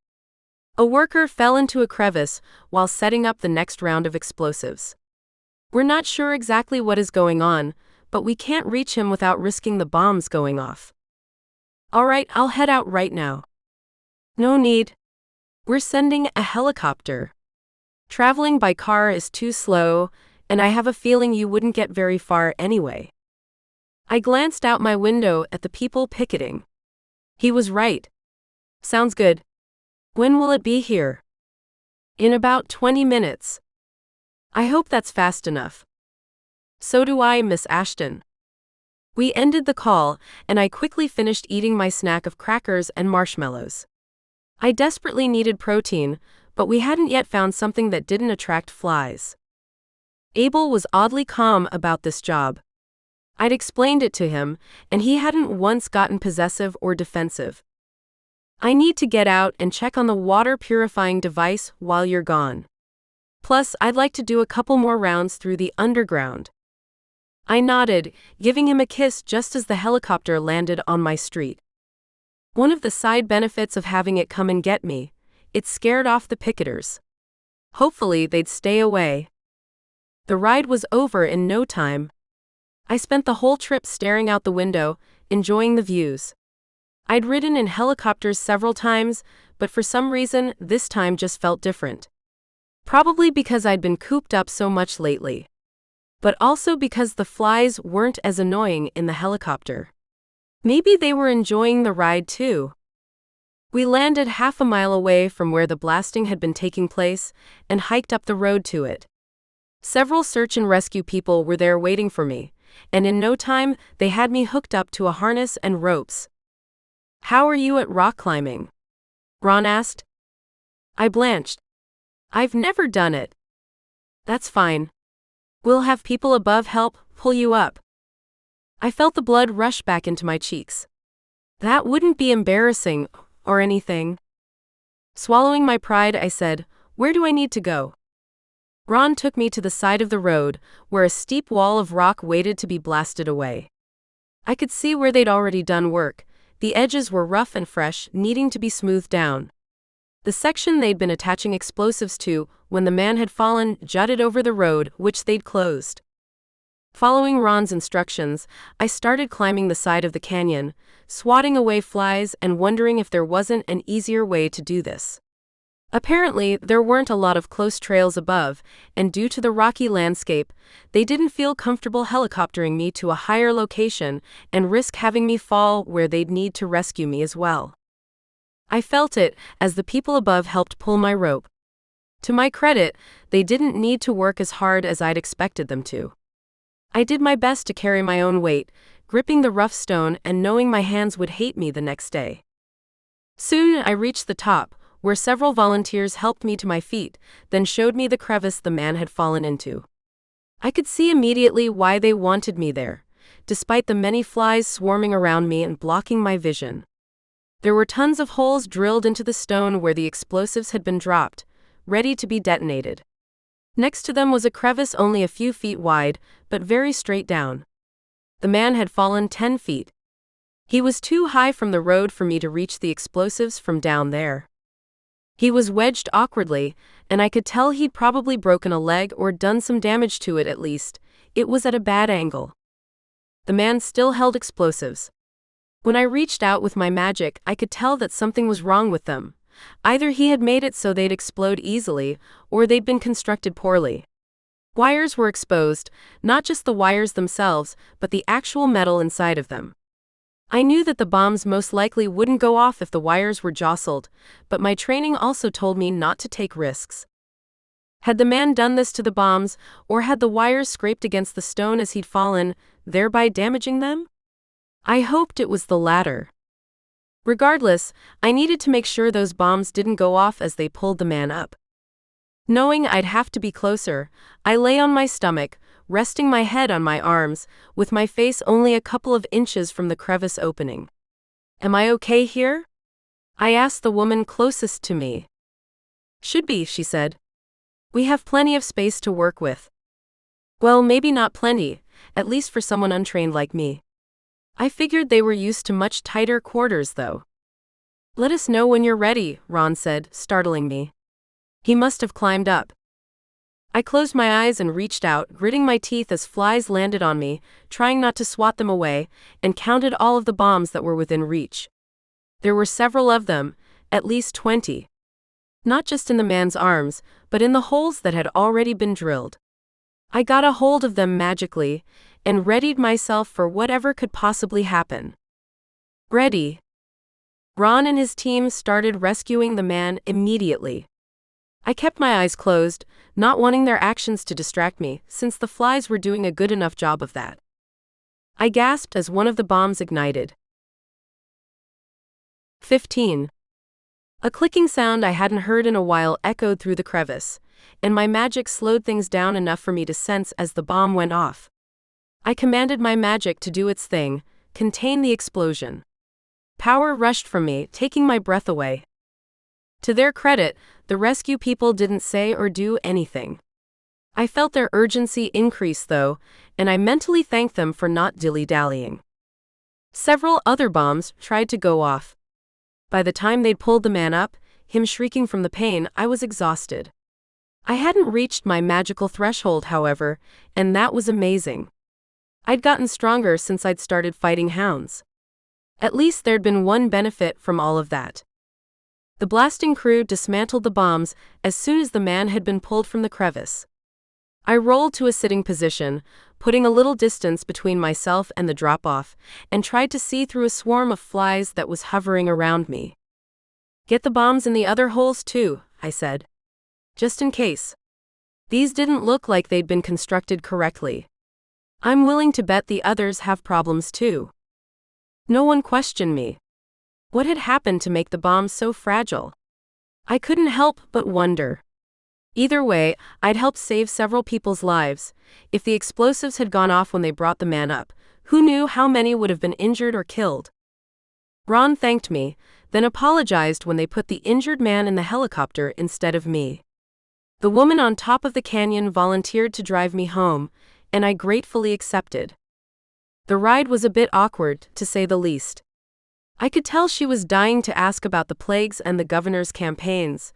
A worker fell into a crevice while setting up the next round of explosives. "We're not sure exactly what is going on, but we can't reach him without risking the bombs going off." "All right, I'll head out right now." "No need. We're sending a helicopter. Traveling by car is too slow, and I have a feeling you wouldn't get very far anyway." I glanced out my window at the people picketing. He was right. "Sounds good. When will it be here?" "In about 20 minutes. "I hope that's fast enough." "So do I, Miss Ashton." We ended the call, and I quickly finished eating my snack of crackers and marshmallows. I desperately needed protein, but we hadn't yet found something that didn't attract flies. Abel was oddly calm about this job. I'd explained it to him, and he hadn't once gotten possessive or defensive. "I need to get out and check on the water purifying device while you're gone. Plus, I'd like to do a couple more rounds through the underground." I nodded, giving him a kiss just as the helicopter landed on my street. One of the side benefits of having it come and get me, it scared off the picketers. Hopefully they'd stay away. The ride was over in no time. I spent the whole trip staring out the window, enjoying the views. I'd ridden in helicopters several times, but for some reason, this time just felt different. Probably because I'd been cooped up so much lately. But also because the flies weren't as annoying in the helicopter. Maybe they were enjoying the ride too. We landed half a mile away from where the blasting had been taking place, and hiked up the road to it. Several search and rescue people were there waiting for me, and in no time, they had me hooked up to a harness and ropes. "How are you at rock climbing?" Ron asked. I blanched. I've never done it. That's fine. We'll have people above help pull you up. I felt the blood rush back into my cheeks. That wouldn't be embarrassing or anything. Swallowing my pride, I said, "Where do I need to go?" Ron took me to the side of the road, where a steep wall of rock waited to be blasted away. I could see where they'd already done work. The edges were rough and fresh, needing to be smoothed down. The section they'd been attaching explosives to, when the man had fallen, jutted over the road, which they'd closed. Following Ron's instructions, I started climbing the side of the canyon, swatting away flies and wondering if there wasn't an easier way to do this. Apparently, there weren't a lot of close trails above, and due to the rocky landscape, they didn't feel comfortable helicoptering me to a higher location and risk having me fall where they'd need to rescue me as well. I felt it as the people above helped pull my rope. To my credit, they didn't need to work as hard as I'd expected them to. I did my best to carry my own weight, gripping the rough stone and knowing my hands would hate me the next day. Soon I reached the top, where several volunteers helped me to my feet, then showed me the crevice the man had fallen into. I could see immediately why they wanted me there, despite the many flies swarming around me and blocking my vision. There were tons of holes drilled into the stone where the explosives had been dropped, ready to be detonated. Next to them was a crevice only a few feet wide, but very straight down. The man had fallen 10 feet. He was too high from the road for me to reach the explosives from down there. He was wedged awkwardly, and I could tell he'd probably broken a leg or done some damage to it at least. It was at a bad angle. The man still held explosives. When I reached out with my magic, I could tell that something was wrong with them. Either he had made it so they'd explode easily, or they'd been constructed poorly. Wires were exposed, not just the wires themselves, but the actual metal inside of them. I knew that the bombs most likely wouldn't go off if the wires were jostled, but my training also told me not to take risks. Had the man done this to the bombs, or had the wires scraped against the stone as he'd fallen, thereby damaging them? I hoped it was the latter. Regardless, I needed to make sure those bombs didn't go off as they pulled the man up. Knowing I'd have to be closer, I lay on my stomach, resting my head on my arms, with my face only a couple of inches from the crevice opening. "Am I okay here?" I asked the woman closest to me. "Should be," she said. "We have plenty of space to work with." Well, maybe not plenty, at least for someone untrained like me. I figured they were used to much tighter quarters, though. "Let us know when you're ready," Ron said, startling me. He must have climbed up. I closed my eyes and reached out, gritting my teeth as flies landed on me, trying not to swat them away, and counted all of the bombs that were within reach. There were several of them, at least 20. Not just in the man's arms, but in the holes that had already been drilled. I got a hold of them magically, and readied myself for whatever could possibly happen. Ready. Ron and his team started rescuing the man immediately. I kept my eyes closed, not wanting their actions to distract me, since the flies were doing a good enough job of that. I gasped as one of the bombs ignited. 15. A clicking sound I hadn't heard in a while echoed through the crevice, and my magic slowed things down enough for me to sense as the bomb went off. I commanded my magic to do its thing, contain the explosion. Power rushed from me, taking my breath away. To their credit, the rescue people didn't say or do anything. I felt their urgency increase though, and I mentally thanked them for not dilly-dallying. Several other bombs tried to go off. By the time they'd pulled the man up, him shrieking from the pain, I was exhausted. I hadn't reached my magical threshold, however, and that was amazing. I'd gotten stronger since I'd started fighting hounds. At least there'd been one benefit from all of that. The blasting crew dismantled the bombs as soon as the man had been pulled from the crevice. I rolled to a sitting position, putting a little distance between myself and the drop-off, and tried to see through a swarm of flies that was hovering around me. "Get the bombs in the other holes too," I said. "Just in case. These didn't look like they'd been constructed correctly. I'm willing to bet the others have problems too." No one questioned me. What had happened to make the bomb so fragile? I couldn't help but wonder. Either way, I'd helped save several people's lives. If the explosives had gone off when they brought the man up, who knew how many would have been injured or killed? Ron thanked me, then apologized when they put the injured man in the helicopter instead of me. The woman on top of the canyon volunteered to drive me home, and I gratefully accepted. The ride was a bit awkward, to say the least. I could tell she was dying to ask about the plagues and the governor's campaigns.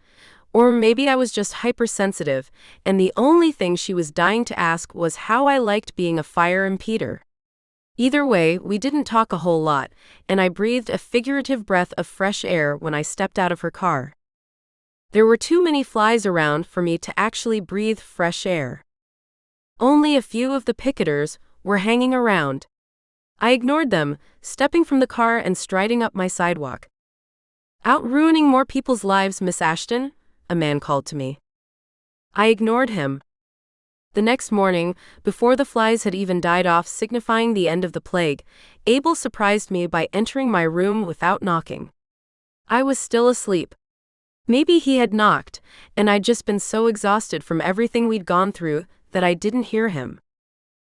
Or maybe I was just hypersensitive, and the only thing she was dying to ask was how I liked being a fire impeder. Either way, we didn't talk a whole lot, and I breathed a figurative breath of fresh air when I stepped out of her car. There were too many flies around for me to actually breathe fresh air. Only a few of the picketers were hanging around. I ignored them, stepping from the car and striding up my sidewalk. "Out ruining more people's lives, Miss Ashton?" a man called to me. I ignored him. The next morning, before the flies had even died off, signifying the end of the plague, Abel surprised me by entering my room without knocking. I was still asleep. Maybe he had knocked, and I'd just been so exhausted from everything we'd gone through that I didn't hear him.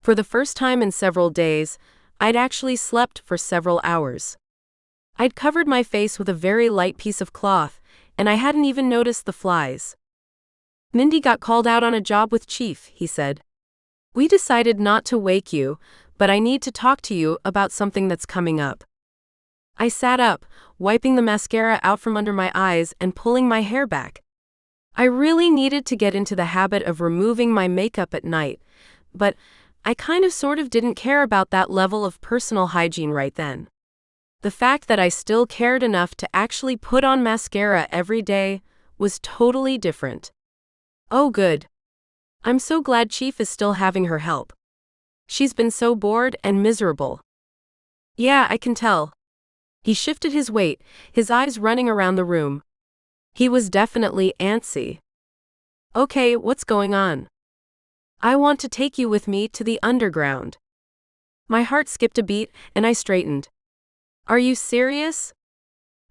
For the first time in several days, I'd actually slept for several hours. I'd covered my face with a very light piece of cloth, and I hadn't even noticed the flies. "Mindy got called out on a job with Chief," he said. "We decided not to wake you, but I need to talk to you about something that's coming up." I sat up, wiping the mascara out from under my eyes and pulling my hair back. I really needed to get into the habit of removing my makeup at night, but I kind of sort of didn't care about that level of personal hygiene right then. The fact that I still cared enough to actually put on mascara every day was totally different. Oh good. I'm so glad Chief is still having her help. She's been so bored and miserable. Yeah, I can tell. He shifted his weight, his eyes running around the room. He was definitely antsy. "Okay, what's going on?" "I want to take you with me to the underground." My heart skipped a beat, and I straightened. "Are you serious?"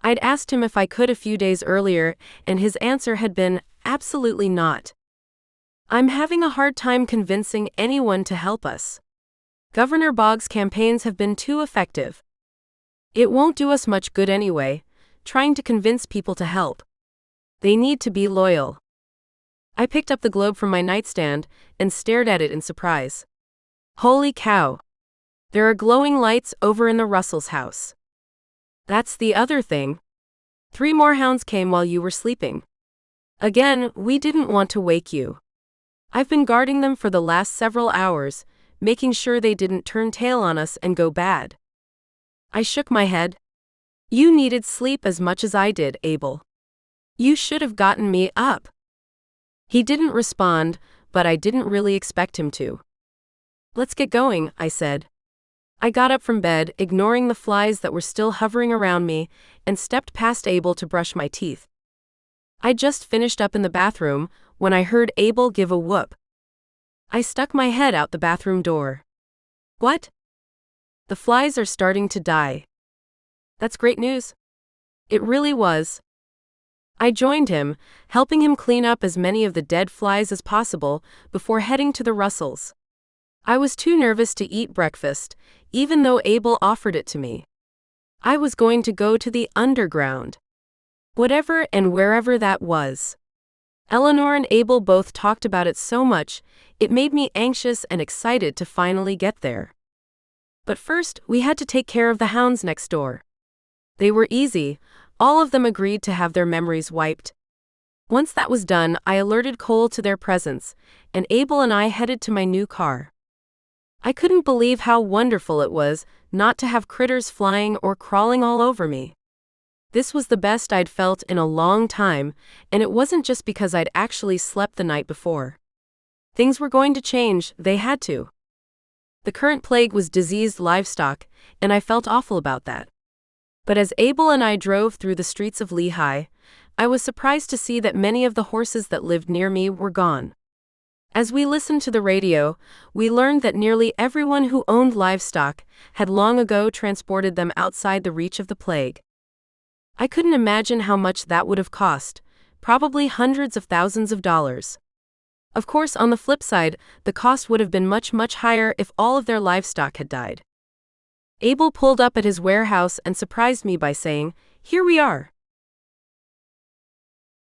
I'd asked him if I could a few days earlier, and his answer had been, absolutely not. "I'm having a hard time convincing anyone to help us. Governor Boggs' campaigns have been too effective. It won't do us much good anyway, trying to convince people to help. They need to be loyal." I picked up the globe from my nightstand and stared at it in surprise. Holy cow! There are glowing lights over in the Russell's house. That's the other thing. 3 more hounds came while you were sleeping. Again, we didn't want to wake you. I've been guarding them for the last several hours, making sure they didn't turn tail on us and go bad. I shook my head. You needed sleep as much as I did, Abel. You should have gotten me up. He didn't respond, but I didn't really expect him to. "Let's get going," I said. I got up from bed, ignoring the flies that were still hovering around me, and stepped past Abel to brush my teeth. I just finished up in the bathroom when I heard Abel give a whoop. I stuck my head out the bathroom door. "What?" "The flies are starting to die." "That's great news." It really was. I joined him, helping him clean up as many of the dead flies as possible before heading to the Russells. I was too nervous to eat breakfast, even though Abel offered it to me. I was going to go to the underground. Whatever and wherever that was. Eleanor and Abel both talked about it so much, it made me anxious and excited to finally get there. But first, we had to take care of the hounds next door. They were easy. All of them agreed to have their memories wiped. Once that was done, I alerted Cole to their presence, and Abel and I headed to my new car. I couldn't believe how wonderful it was not to have critters flying or crawling all over me. This was the best I'd felt in a long time, and it wasn't just because I'd actually slept the night before. Things were going to change, they had to. The current plague was diseased livestock, and I felt awful about that. But as Abel and I drove through the streets of Lehigh, I was surprised to see that many of the horses that lived near me were gone. As we listened to the radio, we learned that nearly everyone who owned livestock had long ago transported them outside the reach of the plague. I couldn't imagine how much that would have cost, probably hundreds of thousands of dollars. Of course, on the flip side, the cost would have been much, much higher if all of their livestock had died. Abel pulled up at his warehouse and surprised me by saying, "Here we are."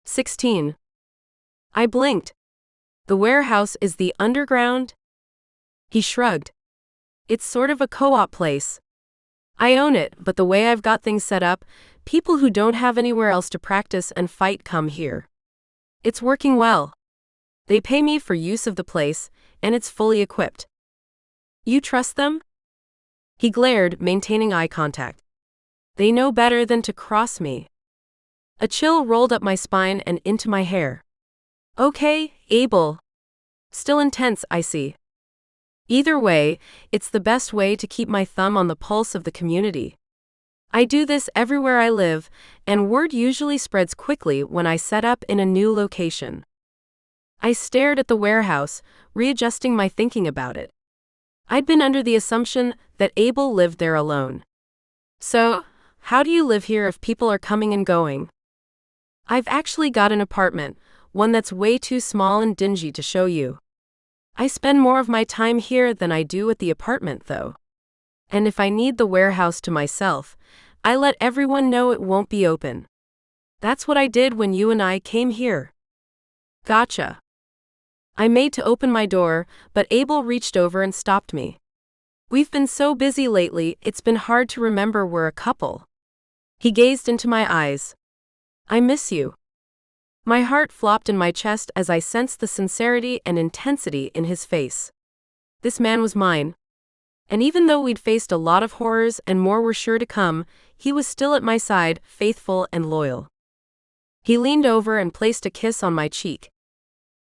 16. I blinked. "The warehouse is the underground?" He shrugged. "It's sort of a co-op place. I own it, but the way I've got things set up, people who don't have anywhere else to practice and fight come here. It's working well. They pay me for use of the place, and it's fully equipped." "You trust them?" He glared, maintaining eye contact. "They know better than to cross me." A chill rolled up my spine and into my hair. "Okay, Abel. Still intense, I see. Either way, it's the best way to keep my thumb on the pulse of the community. I do this everywhere I live, and word usually spreads quickly when I set up in a new location." I stared at the warehouse, readjusting my thinking about it. I'd been under the assumption that Abel lived there alone. "So, how do you live here if people are coming and going?" "I've actually got an apartment, one that's way too small and dingy to show you. I spend more of my time here than I do at the apartment, though. And if I need the warehouse to myself, I let everyone know it won't be open. That's what I did when you and I came here." "Gotcha." I made to open my door, but Abel reached over and stopped me. "We've been so busy lately, it's been hard to remember we're a couple." He gazed into my eyes. "I miss you." My heart flopped in my chest as I sensed the sincerity and intensity in his face. This man was mine. And even though we'd faced a lot of horrors and more were sure to come, he was still at my side, faithful and loyal. He leaned over and placed a kiss on my cheek.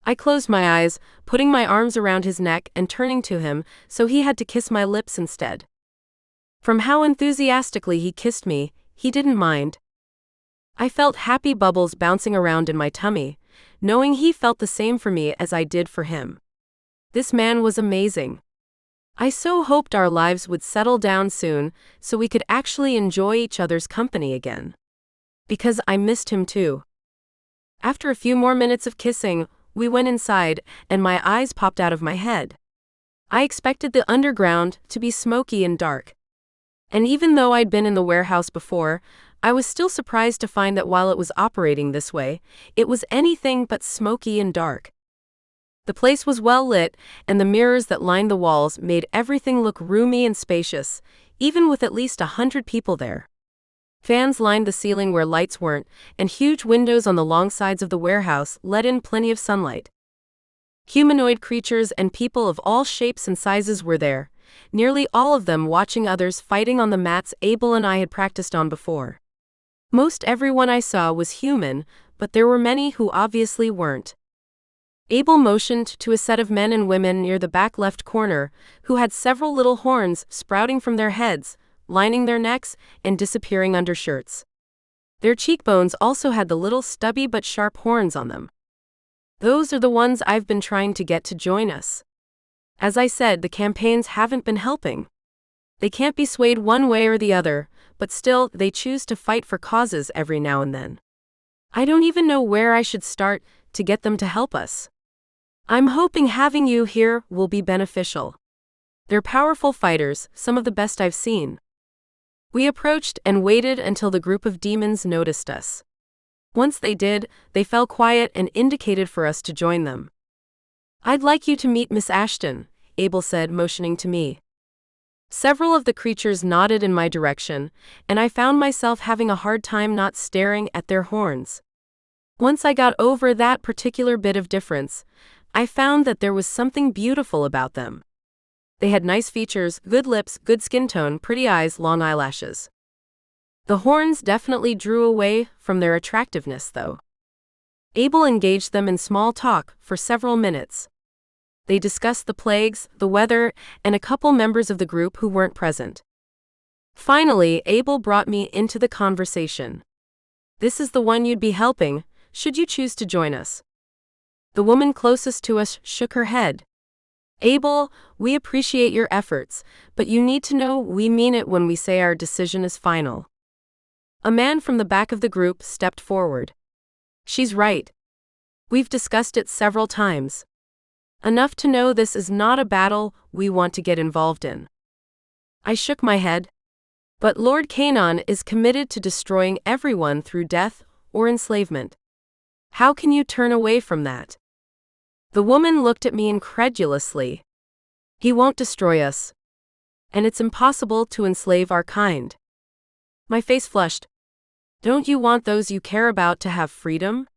I closed my eyes, putting my arms around his neck and turning to him, so he had to kiss my lips instead. From how enthusiastically he kissed me, he didn't mind. I felt happy bubbles bouncing around in my tummy, knowing he felt the same for me as I did for him. This man was amazing. I so hoped our lives would settle down soon so we could actually enjoy each other's company again. Because I missed him too. After a few more minutes of kissing, we went inside, and my eyes popped out of my head. I expected the underground to be smoky and dark. And even though I'd been in the warehouse before, I was still surprised to find that while it was operating this way, it was anything but smoky and dark. The place was well lit, and the mirrors that lined the walls made everything look roomy and spacious, even with at least 100 people there. Fans lined the ceiling where lights weren't, and huge windows on the long sides of the warehouse let in plenty of sunlight. Humanoid creatures and people of all shapes and sizes were there, nearly all of them watching others fighting on the mats Abel and I had practiced on before. Most everyone I saw was human, but there were many who obviously weren't. Abel motioned to a set of men and women near the back left corner, who had several little horns sprouting from their heads, lining their necks, and disappearing under shirts. Their cheekbones also had the little stubby but sharp horns on them. "Those are the ones I've been trying to get to join us. As I said, the campaigns haven't been helping. They can't be swayed one way or the other, but still, they choose to fight for causes every now and then. I don't even know where I should start to get them to help us. I'm hoping having you here will be beneficial. They're powerful fighters, some of the best I've seen." We approached and waited until the group of demons noticed us. Once they did, they fell quiet and indicated for us to join them. "I'd like you to meet Miss Ashton," Abel said, motioning to me. Several of the creatures nodded in my direction, and I found myself having a hard time not staring at their horns. Once I got over that particular bit of difference, I found that there was something beautiful about them. They had nice features, good lips, good skin tone, pretty eyes, long eyelashes. The horns definitely drew away from their attractiveness, though. Abel engaged them in small talk for several minutes. They discussed the plagues, the weather, and a couple members of the group who weren't present. Finally, Abel brought me into the conversation. "This is the one you'd be helping, should you choose to join us." The woman closest to us shook her head. "Abel, we appreciate your efforts, but you need to know we mean it when we say our decision is final." A man from the back of the group stepped forward. She's right. We've discussed it several times. Enough to know this is not a battle we want to get involved in. I shook my head. But Lord Canaan is committed to destroying everyone through death or enslavement. How can you turn away from that? The woman looked at me incredulously. He won't destroy us. And it's impossible to enslave our kind. My face flushed. Don't you want those you care about to have freedom?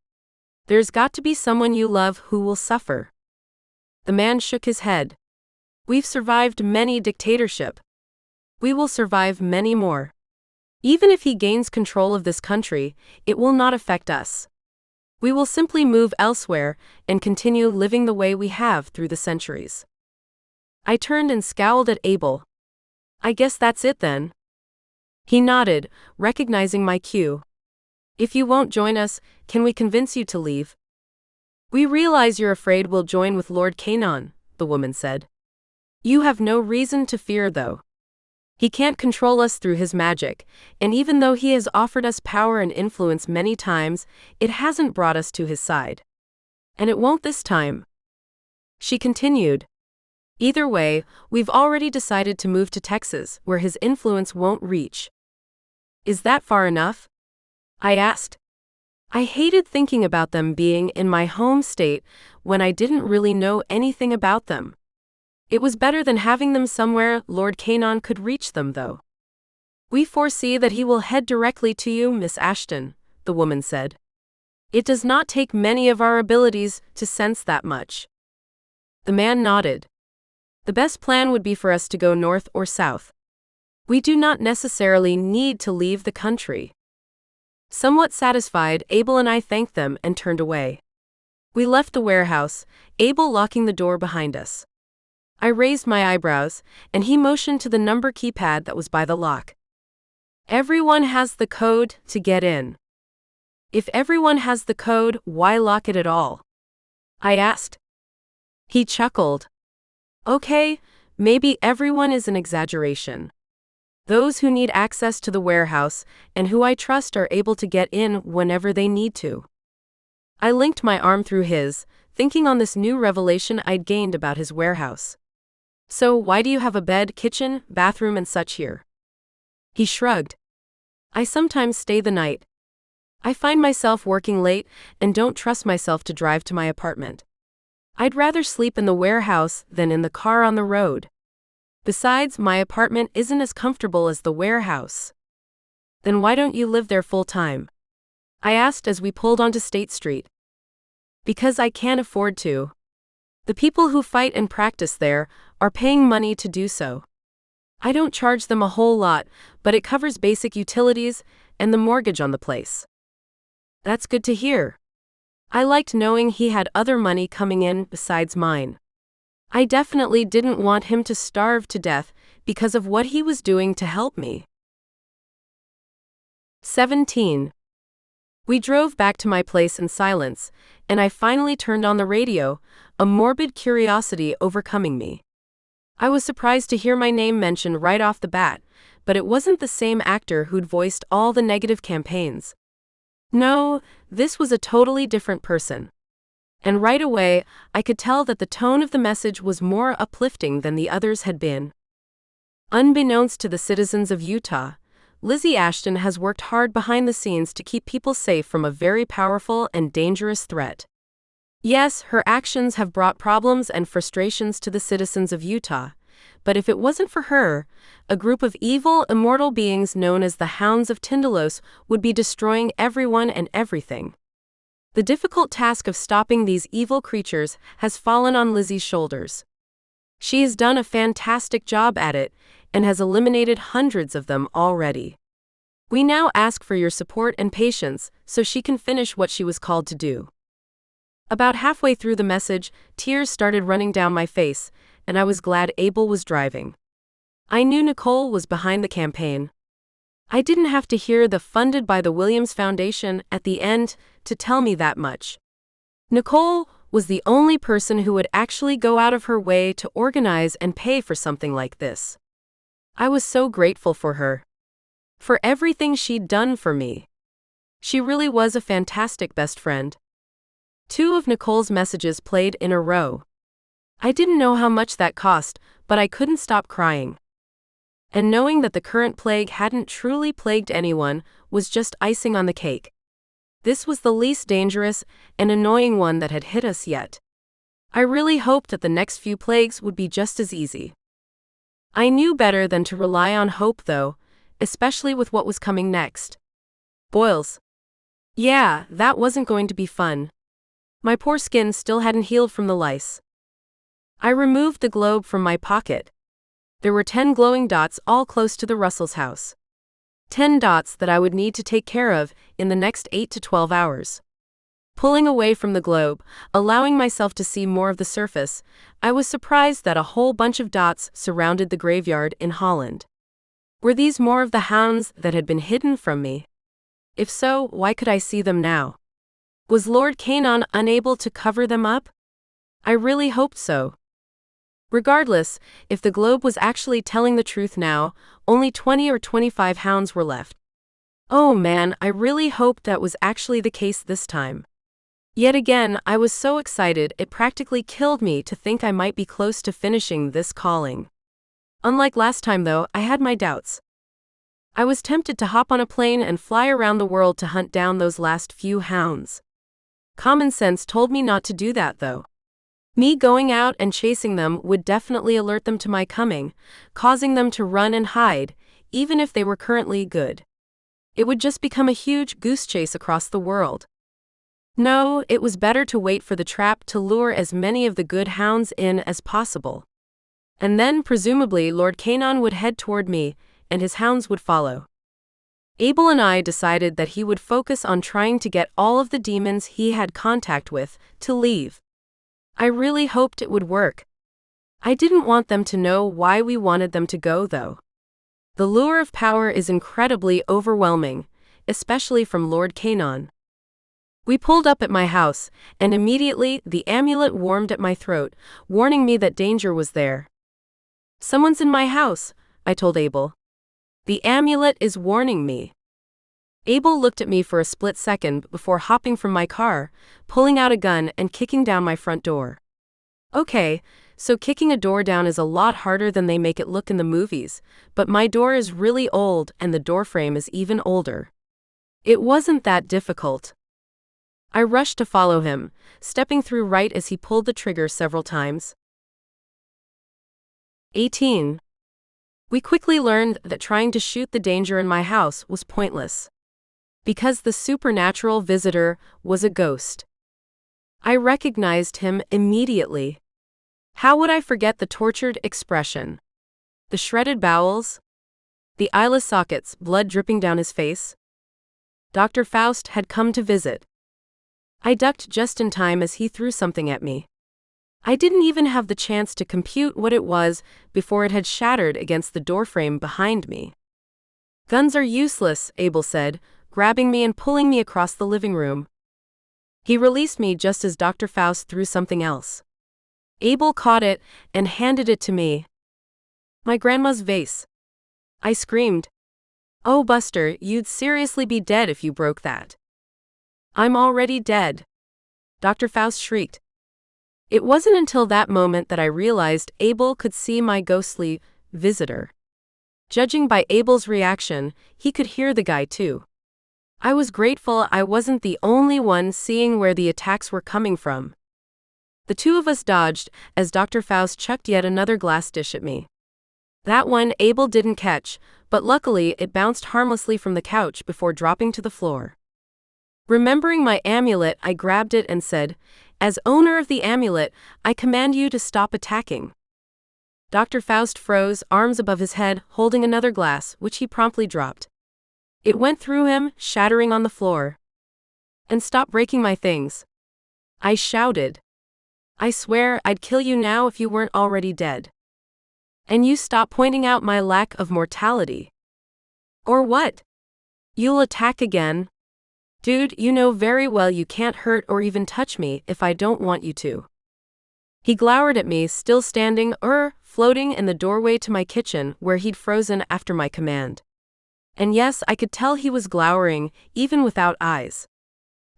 There's got to be someone you love who will suffer. The man shook his head. We've survived many dictatorships. We will survive many more. Even if he gains control of this country, it will not affect us. We will simply move elsewhere and continue living the way we have through the centuries. I turned and scowled at Abel. I guess that's it then. He nodded, recognizing my cue. If you won't join us, can we convince you to leave? We realize you're afraid we'll join with Lord Canaan, the woman said. You have no reason to fear, though. He can't control us through his magic, and even though he has offered us power and influence many times, it hasn't brought us to his side. And it won't this time. She continued. Either way, we've already decided to move to Texas, where his influence won't reach. Is that far enough? I asked. I hated thinking about them being in my home state when I didn't really know anything about them. It was better than having them somewhere Lord Canaan could reach them, though. We foresee that he will head directly to you, Miss Ashton, the woman said. It does not take many of our abilities to sense that much. The man nodded. The best plan would be for us to go north or south. We do not necessarily need to leave the country. Somewhat satisfied, Abel and I thanked them and turned away. We left the warehouse, Abel locking the door behind us. I raised my eyebrows, and he motioned to the number keypad that was by the lock. Everyone has the code to get in. If everyone has the code, why lock it at all? I asked. He chuckled. Okay, maybe everyone is an exaggeration. Those who need access to the warehouse and who I trust are able to get in whenever they need to. I linked my arm through his, thinking on this new revelation I'd gained about his warehouse. So why do you have a bed, kitchen, bathroom and such here? He shrugged. I sometimes stay the night. I find myself working late and don't trust myself to drive to my apartment. I'd rather sleep in the warehouse than in the car on the road. Besides, my apartment isn't as comfortable as the warehouse. Then why don't you live there full time? I asked as we pulled onto State Street. Because I can't afford to. The people who fight and practice there are paying money to do so. I don't charge them a whole lot, but it covers basic utilities and the mortgage on the place. That's good to hear. I liked knowing he had other money coming in besides mine. I definitely didn't want him to starve to death because of what he was doing to help me. 17. We drove back to my place in silence, and I finally turned on the radio, a morbid curiosity overcoming me. I was surprised to hear my name mentioned right off the bat, but it wasn't the same actor who'd voiced all the negative campaigns. No, this was a totally different person. And right away, I could tell that the tone of the message was more uplifting than the others had been. Unbeknownst to the citizens of Utah, Lizzie Ashton has worked hard behind the scenes to keep people safe from a very powerful and dangerous threat. Yes, her actions have brought problems and frustrations to the citizens of Utah, but if it wasn't for her, a group of evil, immortal beings known as the Hounds of Tindalos would be destroying everyone and everything. The difficult task of stopping these evil creatures has fallen on Lizzie's shoulders. She has done a fantastic job at it and has eliminated hundreds of them already. We now ask for your support and patience so she can finish what she was called to do. About halfway through the message, tears started running down my face, and I was glad Abel was driving. I knew Nicole was behind the campaign. I didn't have to hear the funded by the Williams Foundation at the end to tell me that much. Nicole was the only person who would actually go out of her way to organize and pay for something like this. I was so grateful for her. for everything she'd done for me. She really was a fantastic best friend. 2 of Nicole's messages played in a row. I didn't know how much that cost, but I couldn't stop crying. And knowing that the current plague hadn't truly plagued anyone was just icing on the cake. This was the least dangerous and annoying one that had hit us yet. I really hoped that the next few plagues would be just as easy. I knew better than to rely on hope though, especially with what was coming next. Boils. Yeah, that wasn't going to be fun. My poor skin still hadn't healed from the lice. I removed the globe from my pocket. There were 10 glowing dots all close to the Russells' house. 10 dots that I would need to take care of in the next 8 to 12 hours. Pulling away from the globe, allowing myself to see more of the surface, I was surprised that a whole bunch of dots surrounded the graveyard in Holland. Were these more of the hounds that had been hidden from me? If so, why could I see them now? Was Lord Canon unable to cover them up? I really hoped so. Regardless, if the globe was actually telling the truth now, only 20 or 25 hounds were left. Oh man, I really hoped that was actually the case this time. Yet again, I was so excited it practically killed me to think I might be close to finishing this calling. Unlike last time though, I had my doubts. I was tempted to hop on a plane and fly around the world to hunt down those last few hounds. Common sense told me not to do that though. Me going out and chasing them would definitely alert them to my coming, causing them to run and hide, even if they were currently good. It would just become a huge goose chase across the world. No, it was better to wait for the trap to lure as many of the good hounds in as possible. And then, presumably, Lord Canon would head toward me, and his hounds would follow. Abel and I decided that he would focus on trying to get all of the demons he had contact with to leave. I really hoped it would work. I didn't want them to know why we wanted them to go, though. The lure of power is incredibly overwhelming, especially from Lord Canon. We pulled up at my house, and immediately the amulet warmed at my throat, warning me that danger was there. Someone's in my house, I told Abel. The amulet is warning me. Abel looked at me for a split second before hopping from my car, pulling out a gun and kicking down my front door. Okay, so kicking a door down is a lot harder than they make it look in the movies, but my door is really old and the doorframe is even older. It wasn't that difficult. I rushed to follow him, stepping through right as he pulled the trigger several times. 18. We quickly learned that trying to shoot the danger in my house was pointless. Because the supernatural visitor was a ghost. I recognized him immediately. How would I forget the tortured expression? The shredded bowels? The eyeless sockets, blood dripping down his face? Dr. Faust had come to visit. I ducked just in time as he threw something at me. I didn't even have the chance to compute what it was before it had shattered against the doorframe behind me. Guns are useless, Abel said, grabbing me and pulling me across the living room. He released me just as Dr. Faust threw something else. Abel caught it and handed it to me. My grandma's vase. I screamed. Oh, Buster, you'd seriously be dead if you broke that. I'm already dead. Dr. Faust shrieked. It wasn't until that moment that I realized Abel could see my ghostly visitor. Judging by Abel's reaction, he could hear the guy too. I was grateful I wasn't the only one seeing where the attacks were coming from. The two of us dodged as Dr. Faust chucked yet another glass dish at me. That one Abel didn't catch, but luckily it bounced harmlessly from the couch before dropping to the floor. Remembering my amulet, I grabbed it and said, "As owner of the amulet, I command you to stop attacking." Dr. Faust froze, arms above his head, holding another glass, which he promptly dropped. It went through him, shattering on the floor. And stop breaking my things. I shouted. I swear I'd kill you now if you weren't already dead. And you stop pointing out my lack of mortality. Or what? You'll attack again? Dude, you know very well you can't hurt or even touch me if I don't want you to. He glowered at me, still standing, floating in the doorway to my kitchen where he'd frozen after my command. And yes, I could tell he was glowering, even without eyes.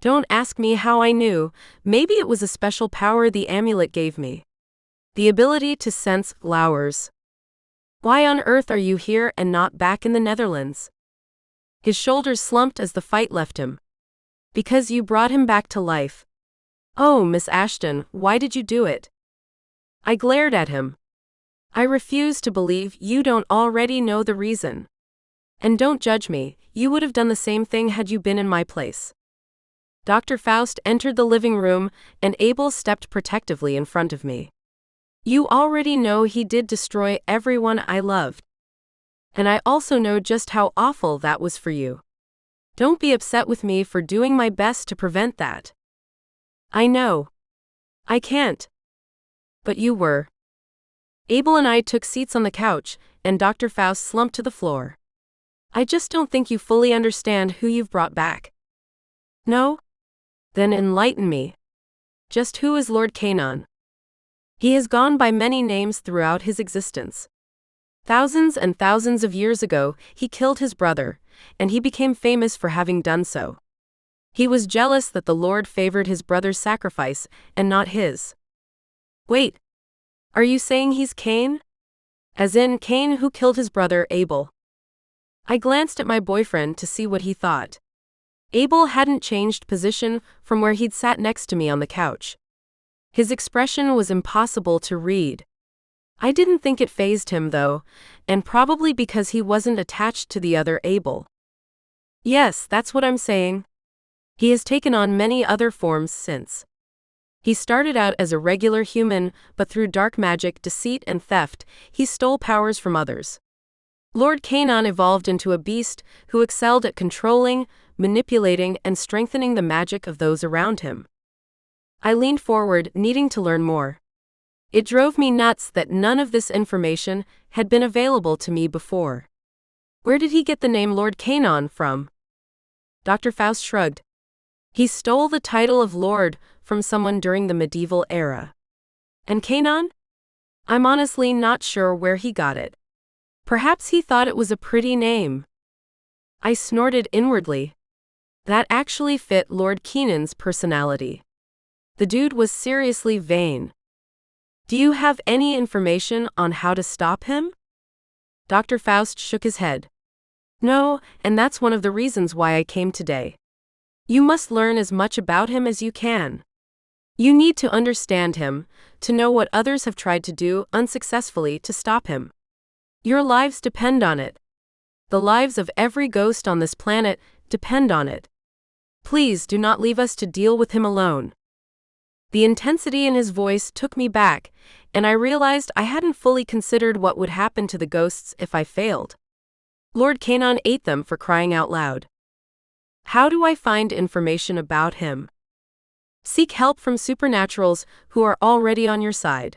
Don't ask me how I knew. Maybe it was a special power the amulet gave me. The ability to sense glowers. Why on earth are you here and not back in the Netherlands? His shoulders slumped as the fight left him. Because you brought him back to life. Oh, Miss Ashton, why did you do it? I glared at him. I refuse to believe you don't already know the reason. And don't judge me, you would have done the same thing had you been in my place. Dr. Faust entered the living room, and Abel stepped protectively in front of me. You already know he did destroy everyone I loved. And I also know just how awful that was for you. Don't be upset with me for doing my best to prevent that. I know. I can't. But you were. Abel and I took seats on the couch, and Dr. Faust slumped to the floor. I just don't think you fully understand who you've brought back. No? Then enlighten me. Just who is Lord Canaan? He has gone by many names throughout his existence. Thousands and thousands of years ago, he killed his brother, and he became famous for having done so. He was jealous that the Lord favored his brother's sacrifice, and not his. Wait. Are you saying he's Cain? As in Cain who killed his brother Abel? I glanced at my boyfriend to see what he thought. Abel hadn't changed position from where he'd sat next to me on the couch. His expression was impossible to read. I didn't think it fazed him, though, and probably because he wasn't attached to the other Abel. Yes, that's what I'm saying. He has taken on many other forms since. He started out as a regular human, but through dark magic, deceit, and theft, he stole powers from others. Lord Canaan evolved into a beast who excelled at controlling, manipulating, and strengthening the magic of those around him. I leaned forward, needing to learn more. It drove me nuts that none of this information had been available to me before. Where did he get the name Lord Canaan from? Dr. Faust shrugged. He stole the title of Lord from someone during the medieval era. And Canaan? I'm honestly not sure where he got it. Perhaps he thought it was a pretty name. I snorted inwardly. That actually fit Lord Canaan's personality. The dude was seriously vain. Do you have any information on how to stop him? Dr. Faust shook his head. No, and that's one of the reasons why I came today. You must learn as much about him as you can. You need to understand him, to know what others have tried to do unsuccessfully to stop him. Your lives depend on it. The lives of every ghost on this planet depend on it. Please do not leave us to deal with him alone. The intensity in his voice took me back, and I realized I hadn't fully considered what would happen to the ghosts if I failed. Lord Canaan ate them, for crying out loud. How do I find information about him? Seek help from supernaturals who are already on your side.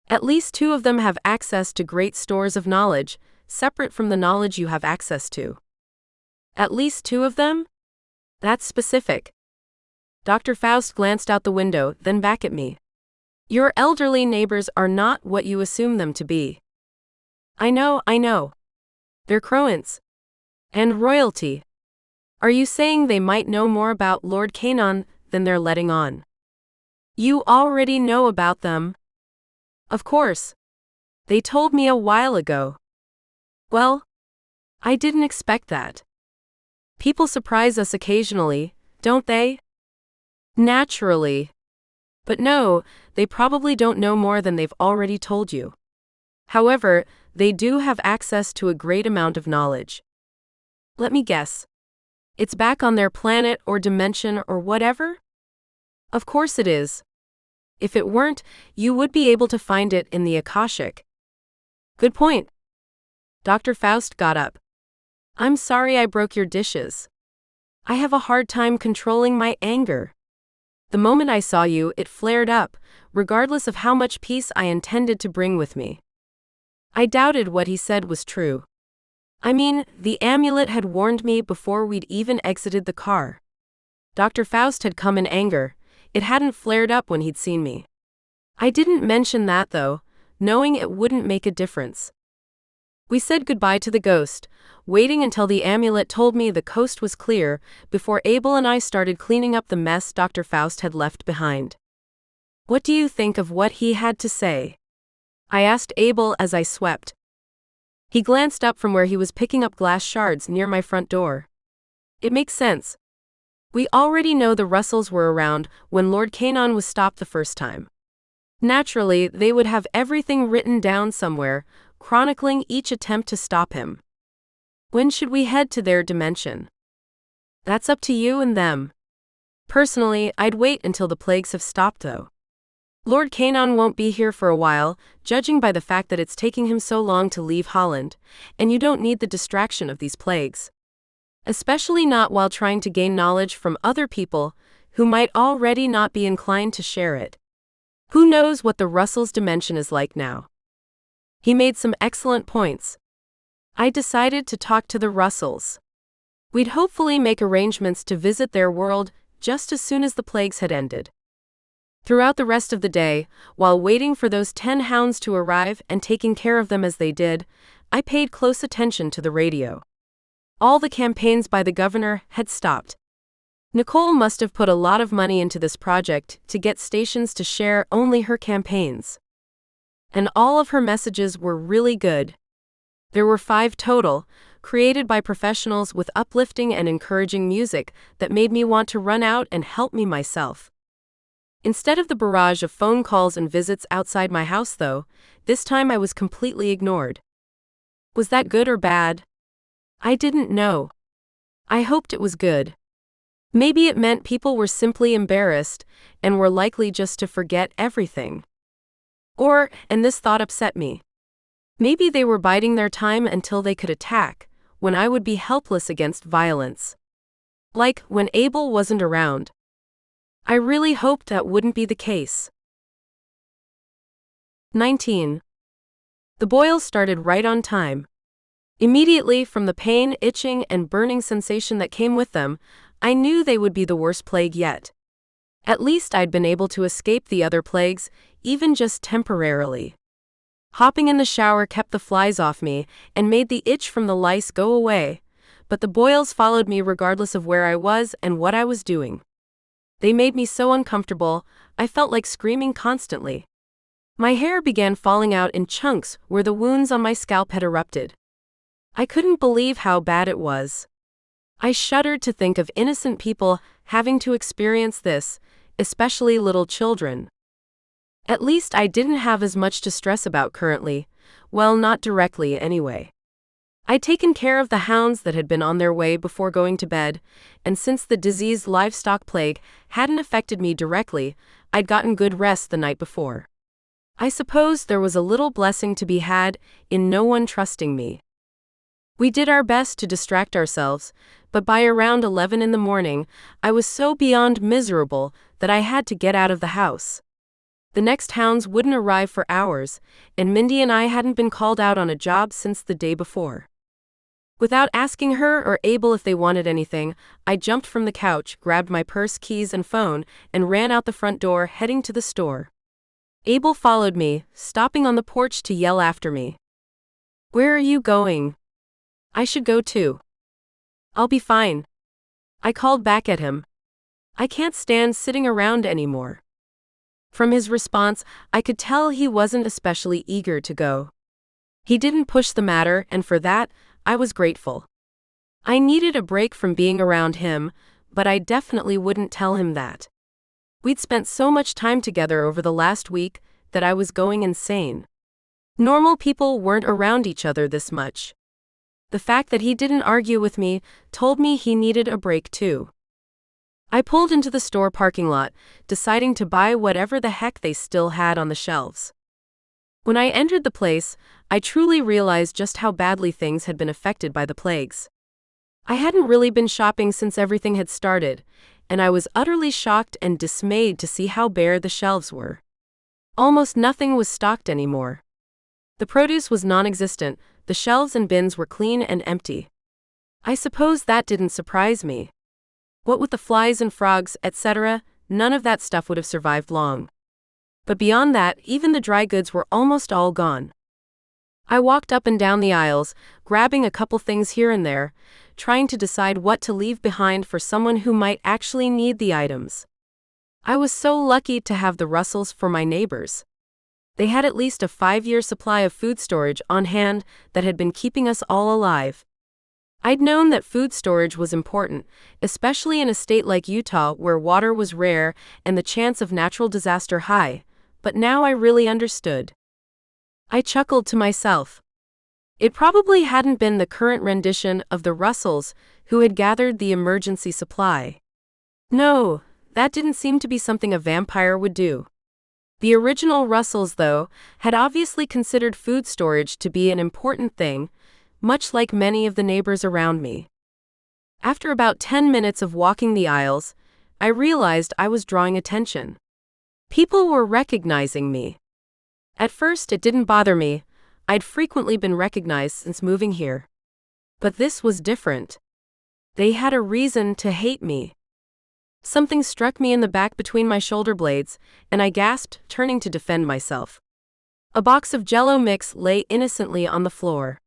At least 2 of them have access to great stores of knowledge, separate from the knowledge you have access to. At least 2 of them? That's specific. Dr. Faust glanced out the window, then back at me. Your elderly neighbors are not what you assume them to be. I know. They're Croats. And royalty. Are you saying they might know more about Lord Canaan than they're letting on? You already know about them. Of course. They told me a while ago. Well, I didn't expect that. People surprise us occasionally, don't they? Naturally. But no, they probably don't know more than they've already told you. However, they do have access to a great amount of knowledge. Let me guess. It's back on their planet or dimension or whatever? Of course it is. If it weren't, you would be able to find it in the Akashic. Good point. Dr. Faust got up. I'm sorry I broke your dishes. I have a hard time controlling my anger. The moment I saw you, it flared up, regardless of how much peace I intended to bring with me. I doubted what he said was true. I mean, the amulet had warned me before we'd even exited the car. Dr. Faust had come in anger. It hadn't flared up when he'd seen me. I didn't mention that, though, knowing it wouldn't make a difference. We said goodbye to the ghost, waiting until the amulet told me the coast was clear before Abel and I started cleaning up the mess Dr. Faust had left behind. What do you think of what he had to say? I asked Abel as I swept. He glanced up from where he was picking up glass shards near my front door. It makes sense. We already know the Russells were around when Lord Canon was stopped the first time. Naturally, they would have everything written down somewhere, chronicling each attempt to stop him. When should we head to their dimension? That's up to you and them. Personally, I'd wait until the plagues have stopped though. Lord Canon won't be here for a while, judging by the fact that it's taking him so long to leave Holland, and you don't need the distraction of these plagues. Especially not while trying to gain knowledge from other people who might already not be inclined to share it. Who knows what the Russells' dimension is like now? He made some excellent points. I decided to talk to the Russells. We'd hopefully make arrangements to visit their world just as soon as the plagues had ended. Throughout the rest of the day, while waiting for those 10 hounds to arrive and taking care of them as they did, I paid close attention to the radio. All the campaigns by the governor had stopped. Nicole must have put a lot of money into this project to get stations to share only her campaigns. And all of her messages were really good. There were 5 total, created by professionals with uplifting and encouraging music that made me want to run out and help me myself. Instead of the barrage of phone calls and visits outside my house though, this time I was completely ignored. Was that good or bad? I didn't know. I hoped it was good. Maybe it meant people were simply embarrassed and were likely just to forget everything. Or, and this thought upset me, maybe they were biding their time until they could attack, when I would be helpless against violence. Like when Abel wasn't around. I really hoped that wouldn't be the case. 19. The boils started right on time. Immediately from the pain, itching, and burning sensation that came with them, I knew they would be the worst plague yet. At least I'd been able to escape the other plagues, even just temporarily. Hopping in the shower kept the flies off me and made the itch from the lice go away, but the boils followed me regardless of where I was and what I was doing. They made me so uncomfortable, I felt like screaming constantly. My hair began falling out in chunks where the wounds on my scalp had erupted. I couldn't believe how bad it was. I shuddered to think of innocent people having to experience this, especially little children. At least I didn't have as much to stress about currently, well, not directly anyway. I'd taken care of the hounds that had been on their way before going to bed, and since the diseased livestock plague hadn't affected me directly, I'd gotten good rest the night before. I suppose there was a little blessing to be had in no one trusting me. We did our best to distract ourselves, but by around 11 in the morning, I was so beyond miserable that I had to get out of the house. The next hounds wouldn't arrive for hours, and Mindy and I hadn't been called out on a job since the day before. Without asking her or Abel if they wanted anything, I jumped from the couch, grabbed my purse, keys, and phone, and ran out the front door, heading to the store. Abel followed me, stopping on the porch to yell after me. "Where are you going?" "I should go too." "I'll be fine." I called back at him. "I can't stand sitting around anymore." From his response, I could tell he wasn't especially eager to go. He didn't push the matter, and for that, I was grateful. I needed a break from being around him, but I definitely wouldn't tell him that. We'd spent so much time together over the last week that I was going insane. Normal people weren't around each other this much. The fact that he didn't argue with me told me he needed a break too. I pulled into the store parking lot, deciding to buy whatever the heck they still had on the shelves. When I entered the place, I truly realized just how badly things had been affected by the plagues. I hadn't really been shopping since everything had started, and I was utterly shocked and dismayed to see how bare the shelves were. Almost nothing was stocked anymore. The produce was non-existent, the shelves and bins were clean and empty. I suppose that didn't surprise me. What with the flies and frogs, etc., none of that stuff would have survived long. But beyond that, even the dry goods were almost all gone. I walked up and down the aisles, grabbing a couple things here and there, trying to decide what to leave behind for someone who might actually need the items. I was so lucky to have the Russells for my neighbors. They had at least a 5-year supply of food storage on hand that had been keeping us all alive. I'd known that food storage was important, especially in a state like Utah where water was rare and the chance of natural disaster high, but now I really understood. I chuckled to myself. It probably hadn't been the current rendition of the Russells who had gathered the emergency supply. No, that didn't seem to be something a vampire would do. The original Russells, though, had obviously considered food storage to be an important thing, much like many of the neighbors around me. After about 10 minutes of walking the aisles, I realized I was drawing attention. People were recognizing me. At first, it didn't bother me. I'd frequently been recognized since moving here. But this was different. They had a reason to hate me. Something struck me in the back between my shoulder blades, and I gasped, turning to defend myself. A box of Jell-O mix lay innocently on the floor.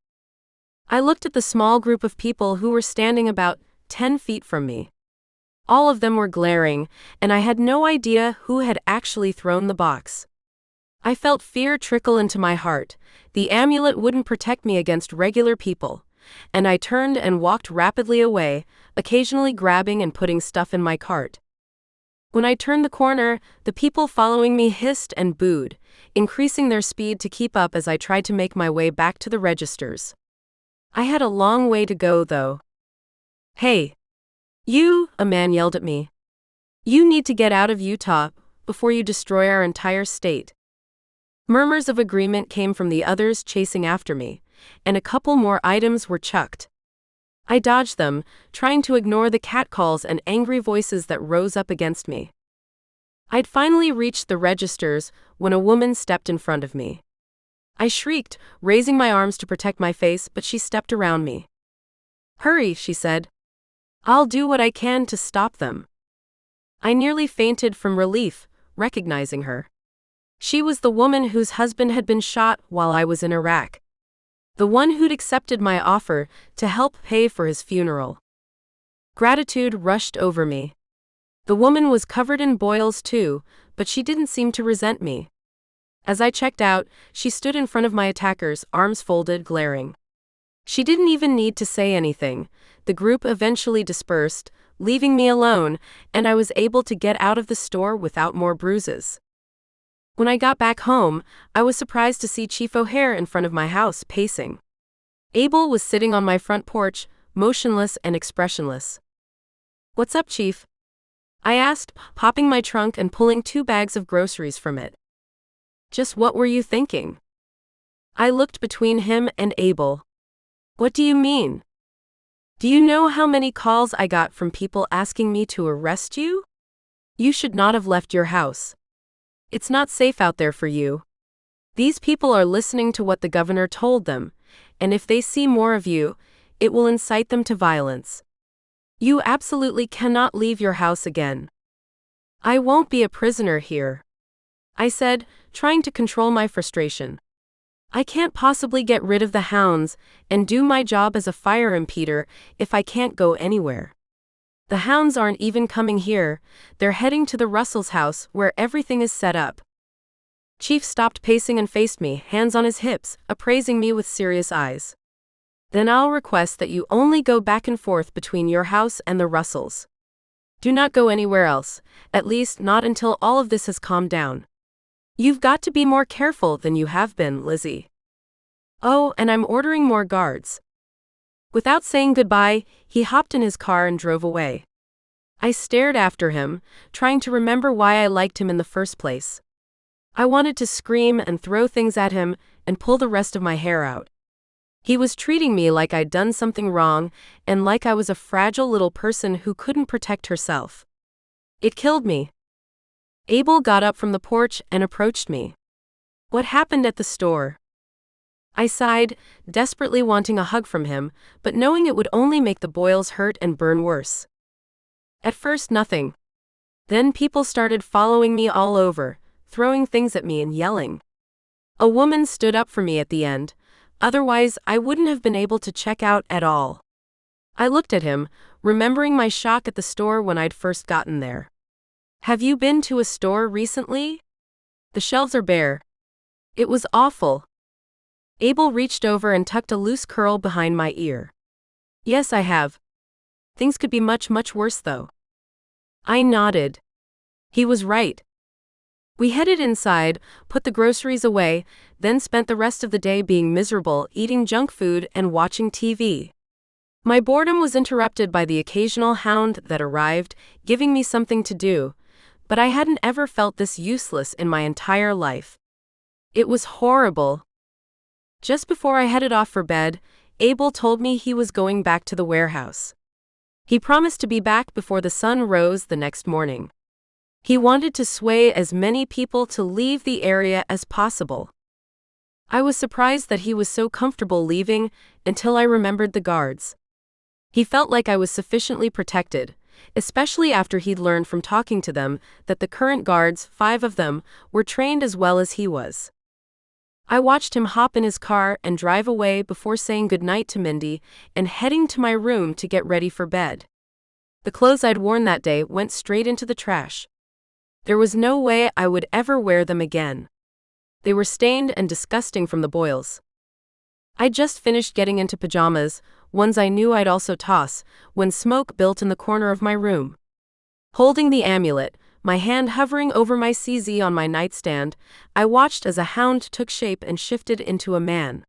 I looked at the small group of people who were standing about 10 feet from me. All of them were glaring, and I had no idea who had actually thrown the box. I felt fear trickle into my heart. The amulet wouldn't protect me against regular people, and I turned and walked rapidly away, occasionally grabbing and putting stuff in my cart. When I turned the corner, the people following me hissed and booed, increasing their speed to keep up as I tried to make my way back to the registers. I had a long way to go, though. "Hey! You," a man yelled at me. "You need to get out of Utah before you destroy our entire state." Murmurs of agreement came from the others chasing after me, and a couple more items were chucked. I dodged them, trying to ignore the catcalls and angry voices that rose up against me. I'd finally reached the registers when a woman stepped in front of me. I shrieked, raising my arms to protect my face, but she stepped around me. "Hurry," she said. "I'll do what I can to stop them." I nearly fainted from relief, recognizing her. She was the woman whose husband had been shot while I was in Iraq. The one who'd accepted my offer to help pay for his funeral. Gratitude rushed over me. The woman was covered in boils too, but she didn't seem to resent me. As I checked out, she stood in front of my attackers, arms folded, glaring. She didn't even need to say anything. The group eventually dispersed, leaving me alone, and I was able to get out of the store without more bruises. When I got back home, I was surprised to see Chief O'Hare in front of my house, pacing. Abel was sitting on my front porch, motionless and expressionless. "What's up, Chief?" I asked, popping my trunk and pulling 2 bags of groceries from it. "Just what were you thinking?" I looked between him and Abel. "What do you mean? Do you know how many calls I got from people asking me to arrest you? You should not have left your house. It's not safe out there for you. These people are listening to what the governor told them, and if they see more of you, it will incite them to violence. You absolutely cannot leave your house again." "I won't be a prisoner here," I said, trying to control my frustration. "I can't possibly get rid of the hounds and do my job as a fire impeder if I can't go anywhere. The hounds aren't even coming here, they're heading to the Russells' house where everything is set up." Chief stopped pacing and faced me, hands on his hips, appraising me with serious eyes. "Then I'll request that you only go back and forth between your house and the Russells. Do not go anywhere else, at least not until all of this has calmed down. You've got to be more careful than you have been, Lizzie. Oh, and I'm ordering more guards." Without saying goodbye, he hopped in his car and drove away. I stared after him, trying to remember why I liked him in the first place. I wanted to scream and throw things at him and pull the rest of my hair out. He was treating me like I'd done something wrong and like I was a fragile little person who couldn't protect herself. It killed me. Abel got up from the porch and approached me. "What happened at the store?" I sighed, desperately wanting a hug from him, but knowing it would only make the boils hurt and burn worse. At first, nothing. Then people started following me all over, throwing things at me and yelling. A woman stood up for me at the end, Otherwise, I wouldn't have been able to check out at all. I looked at him, remembering my shock at the store when I'd first gotten there. Have you been to a store recently? The shelves are bare. It was awful. Abel reached over and tucked a loose curl behind my ear. Yes, I have. Things could be much, much worse though. I nodded. He was right. We headed inside, put the groceries away, then spent the rest of the day being miserable, eating junk food and watching TV. My boredom was interrupted by the occasional hound that arrived, giving me something to do, but I hadn't ever felt this useless in my entire life. It was horrible. Just before I headed off for bed, Abel told me he was going back to the warehouse. He promised to be back before the sun rose the next morning. He wanted to sway as many people to leave the area as possible. I was surprised that he was so comfortable leaving until I remembered the guards. He felt like I was sufficiently protected, especially after he'd learned from talking to them that the current guards, 5 of them, were trained as well as he was. I watched him hop in his car and drive away before saying goodnight to Mindy and heading to my room to get ready for bed. The clothes I'd worn that day went straight into the trash. There was no way I would ever wear them again. They were stained and disgusting from the boils. I just finished getting into pajamas, ones I knew I'd also toss, when smoke built in the corner of my room. Holding the amulet, my hand hovering over my CZ on my nightstand, I watched as a hound took shape and shifted into a man.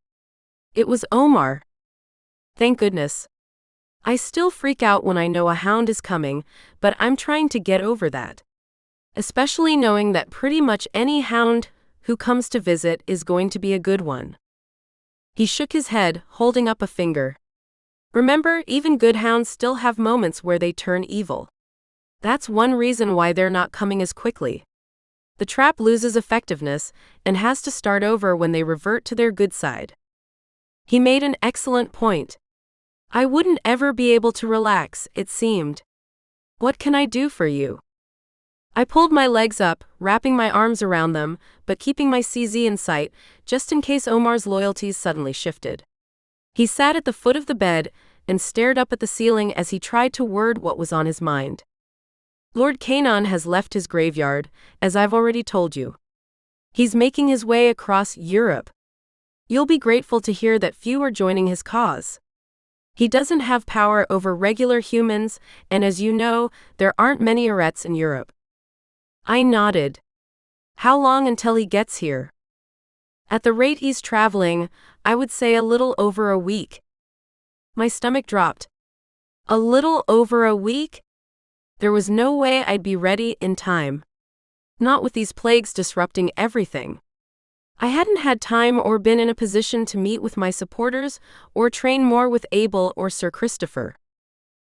It was Omar. Thank goodness. I still freak out when I know a hound is coming, but I'm trying to get over that. Especially knowing that pretty much any hound who comes to visit is going to be a good one. He shook his head, holding up a finger. Remember, even good hounds still have moments where they turn evil. That's one reason why they're not coming as quickly. The trap loses effectiveness and has to start over when they revert to their good side. He made an excellent point. I wouldn't ever be able to relax, it seemed. What can I do for you? I pulled my legs up, wrapping my arms around them, but keeping my CZ in sight, just in case Omar's loyalties suddenly shifted. He sat at the foot of the bed and stared up at the ceiling as he tried to word what was on his mind. Lord Kanon has left his graveyard, as I've already told you. He's making his way across Europe. You'll be grateful to hear that few are joining his cause. He doesn't have power over regular humans, and as you know, there aren't many Arets in Europe. I nodded. How long until he gets here? At the rate he's traveling, I would say a little over a week. My stomach dropped. A little over a week? There was no way I'd be ready in time. Not with these plagues disrupting everything. I hadn't had time or been in a position to meet with my supporters or train more with Abel or Sir Christopher.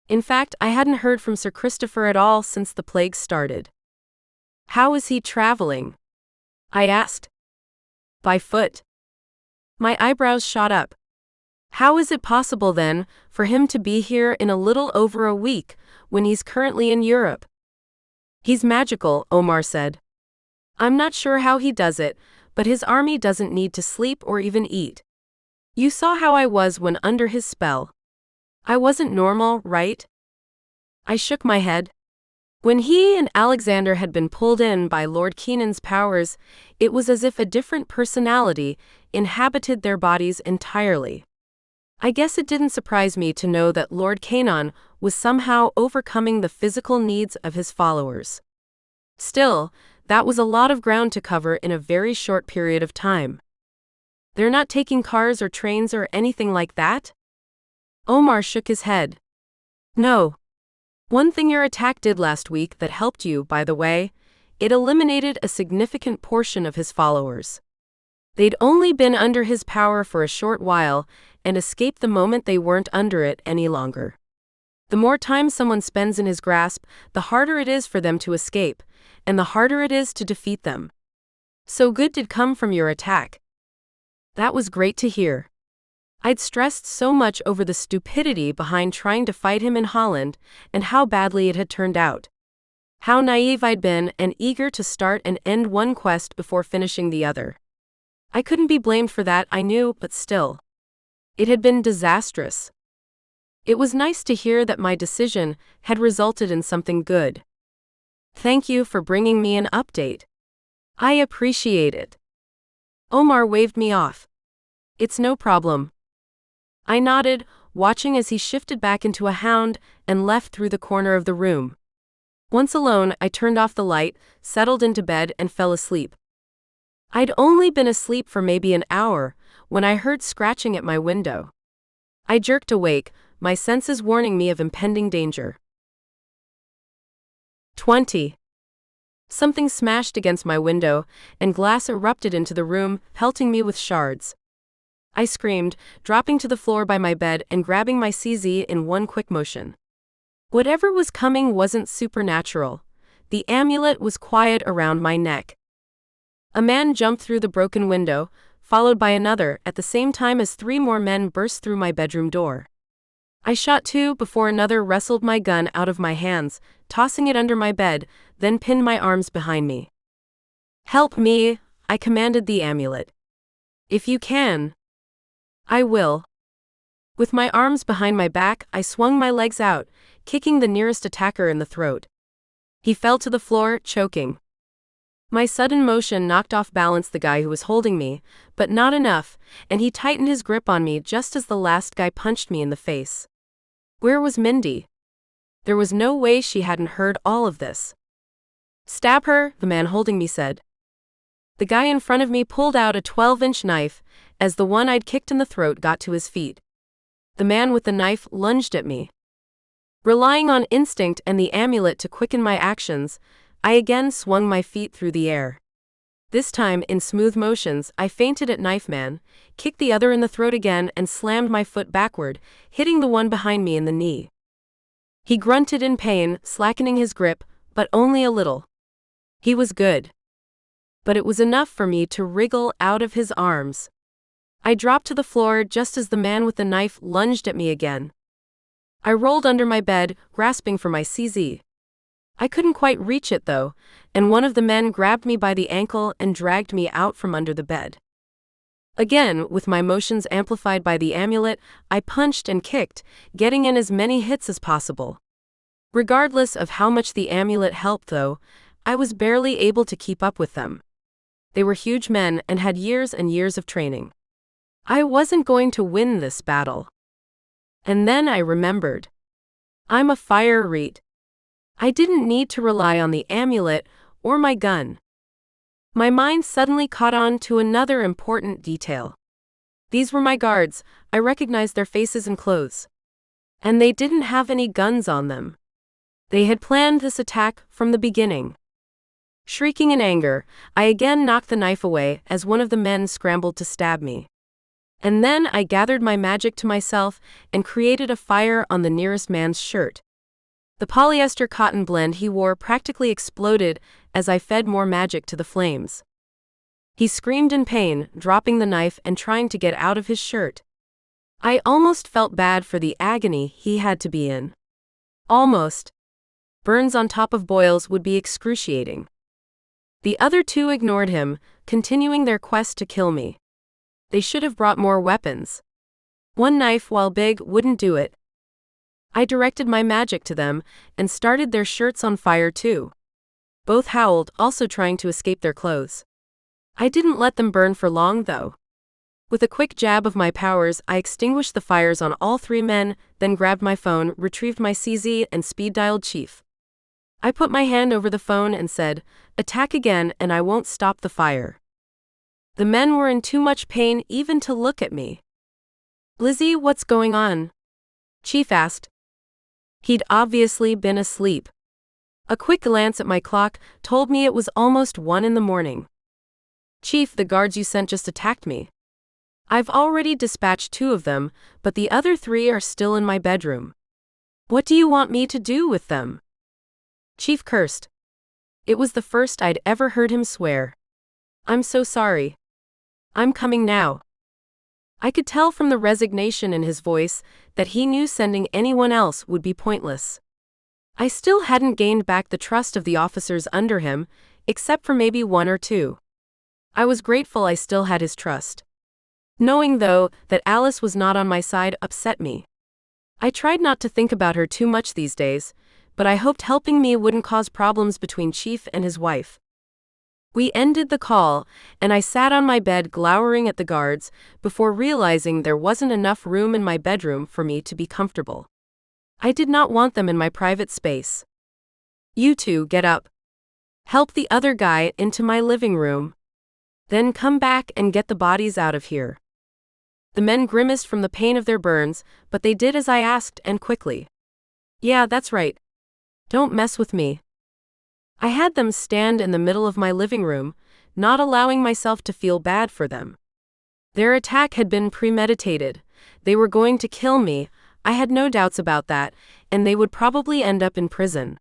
In fact, I hadn't heard from Sir Christopher at all since the plague started. How is he traveling? I asked. By foot. My eyebrows shot up. How is it possible then for him to be here in a little over a week when he's currently in Europe? He's magical, Omar said. I'm not sure how he does it, but his army doesn't need to sleep or even eat. You saw how I was when under his spell. I wasn't normal, right? I shook my head. When he and Alexander had been pulled in by Lord Kenan's powers, it was as if a different personality inhabited their bodies entirely. I guess it didn't surprise me to know that Lord Kanon was somehow overcoming the physical needs of his followers. Still, that was a lot of ground to cover in a very short period of time. They're not taking cars or trains or anything like that? Omar shook his head. No. One thing your attack did last week that helped you, by the way, it eliminated a significant portion of his followers. They'd only been under his power for a short while and escaped the moment they weren't under it any longer. The more time someone spends in his grasp, the harder it is for them to escape, and the harder it is to defeat them. So good did come from your attack. That was great to hear. I'd stressed so much over the stupidity behind trying to fight him in Holland and how badly it had turned out. How naive I'd been and eager to start and end one quest before finishing the other. I couldn't be blamed for that, I knew, but still. It had been disastrous. It was nice to hear that my decision had resulted in something good. Thank you for bringing me an update. I appreciate it. Omar waved me off. It's no problem. I nodded, watching as he shifted back into a hound and left through the corner of the room. Once alone, I turned off the light, settled into bed, and fell asleep. I'd only been asleep for maybe an hour when I heard scratching at my window. I jerked awake, my senses warning me of impending danger. 20. Something smashed against my window, and glass erupted into the room, pelting me with shards. I screamed, dropping to the floor by my bed and grabbing my CZ in one quick motion. Whatever was coming wasn't supernatural. The amulet was quiet around my neck. A man jumped through the broken window, followed by another, at the same time as 3 more men burst through my bedroom door. I shot 2 before another wrestled my gun out of my hands, tossing it under my bed, then pinned my arms behind me. Help me, I commanded the amulet. If you can. I will. With my arms behind my back, I swung my legs out, kicking the nearest attacker in the throat. He fell to the floor, choking. My sudden motion knocked off balance the guy who was holding me, but not enough, and he tightened his grip on me just as the last guy punched me in the face. Where was Mindy? There was no way she hadn't heard all of this. Stab her, the man holding me said. The guy in front of me pulled out a 12-inch knife, as the one I'd kicked in the throat got to his feet. The man with the knife lunged at me. Relying on instinct and the amulet to quicken my actions, I again swung my feet through the air. This time, in smooth motions, I feinted at Knife Man, kicked the other in the throat again and slammed my foot backward, hitting the one behind me in the knee. He grunted in pain, slackening his grip, but only a little. He was good. But it was enough for me to wriggle out of his arms. I dropped to the floor just as the man with the knife lunged at me again. I rolled under my bed, grasping for my CZ. I couldn't quite reach it though, and one of the men grabbed me by the ankle and dragged me out from under the bed. Again, with my motions amplified by the amulet, I punched and kicked, getting in as many hits as possible. Regardless of how much the amulet helped though, I was barely able to keep up with them. They were huge men and had years and years of training. I wasn't going to win this battle. And then I remembered. I'm a fire reet. I didn't need to rely on the amulet or my gun. My mind suddenly caught on to another important detail. These were my guards, I recognized their faces and clothes. And they didn't have any guns on them. They had planned this attack from the beginning. Shrieking in anger, I again knocked the knife away as one of the men scrambled to stab me. And then I gathered my magic to myself and created a fire on the nearest man's shirt. The polyester cotton blend he wore practically exploded as I fed more magic to the flames. He screamed in pain, dropping the knife and trying to get out of his shirt. I almost felt bad for the agony he had to be in. Almost. Burns on top of boils would be excruciating. The other 2 ignored him, continuing their quest to kill me. They should have brought more weapons. One knife, while big, wouldn't do it. I directed my magic to them and started their shirts on fire too. Both howled, also trying to escape their clothes. I didn't let them burn for long though. With a quick jab of my powers, I extinguished the fires on all 3 men, then grabbed my phone, retrieved my CZ, and speed-dialed Chief. I put my hand over the phone and said, "Attack again and I won't stop the fire." The men were in too much pain even to look at me. "Lizzie, what's going on?" Chief asked. He'd obviously been asleep. A quick glance at my clock told me it was almost 1 in the morning. "Chief, the guards you sent just attacked me. I've already dispatched 2 of them, but the other 3 are still in my bedroom. What do you want me to do with them?" Chief cursed. It was the first I'd ever heard him swear. "I'm so sorry. I'm coming now." I could tell from the resignation in his voice that he knew sending anyone else would be pointless. I still hadn't gained back the trust of the officers under him, except for maybe 1 or 2. I was grateful I still had his trust. Knowing, though, that Alice was not on my side upset me. I tried not to think about her too much these days, but I hoped helping me wouldn't cause problems between Chief and his wife. We ended the call, and I sat on my bed glowering at the guards before realizing there wasn't enough room in my bedroom for me to be comfortable. I did not want them in my private space. You two get up. Help the other guy into my living room. Then come back and get the bodies out of here. The men grimaced from the pain of their burns, but they did as I asked and quickly. Yeah, that's right. Don't mess with me. I had them stand in the middle of my living room, not allowing myself to feel bad for them. Their attack had been premeditated. They were going to kill me, I had no doubts about that, and they would probably end up in prison.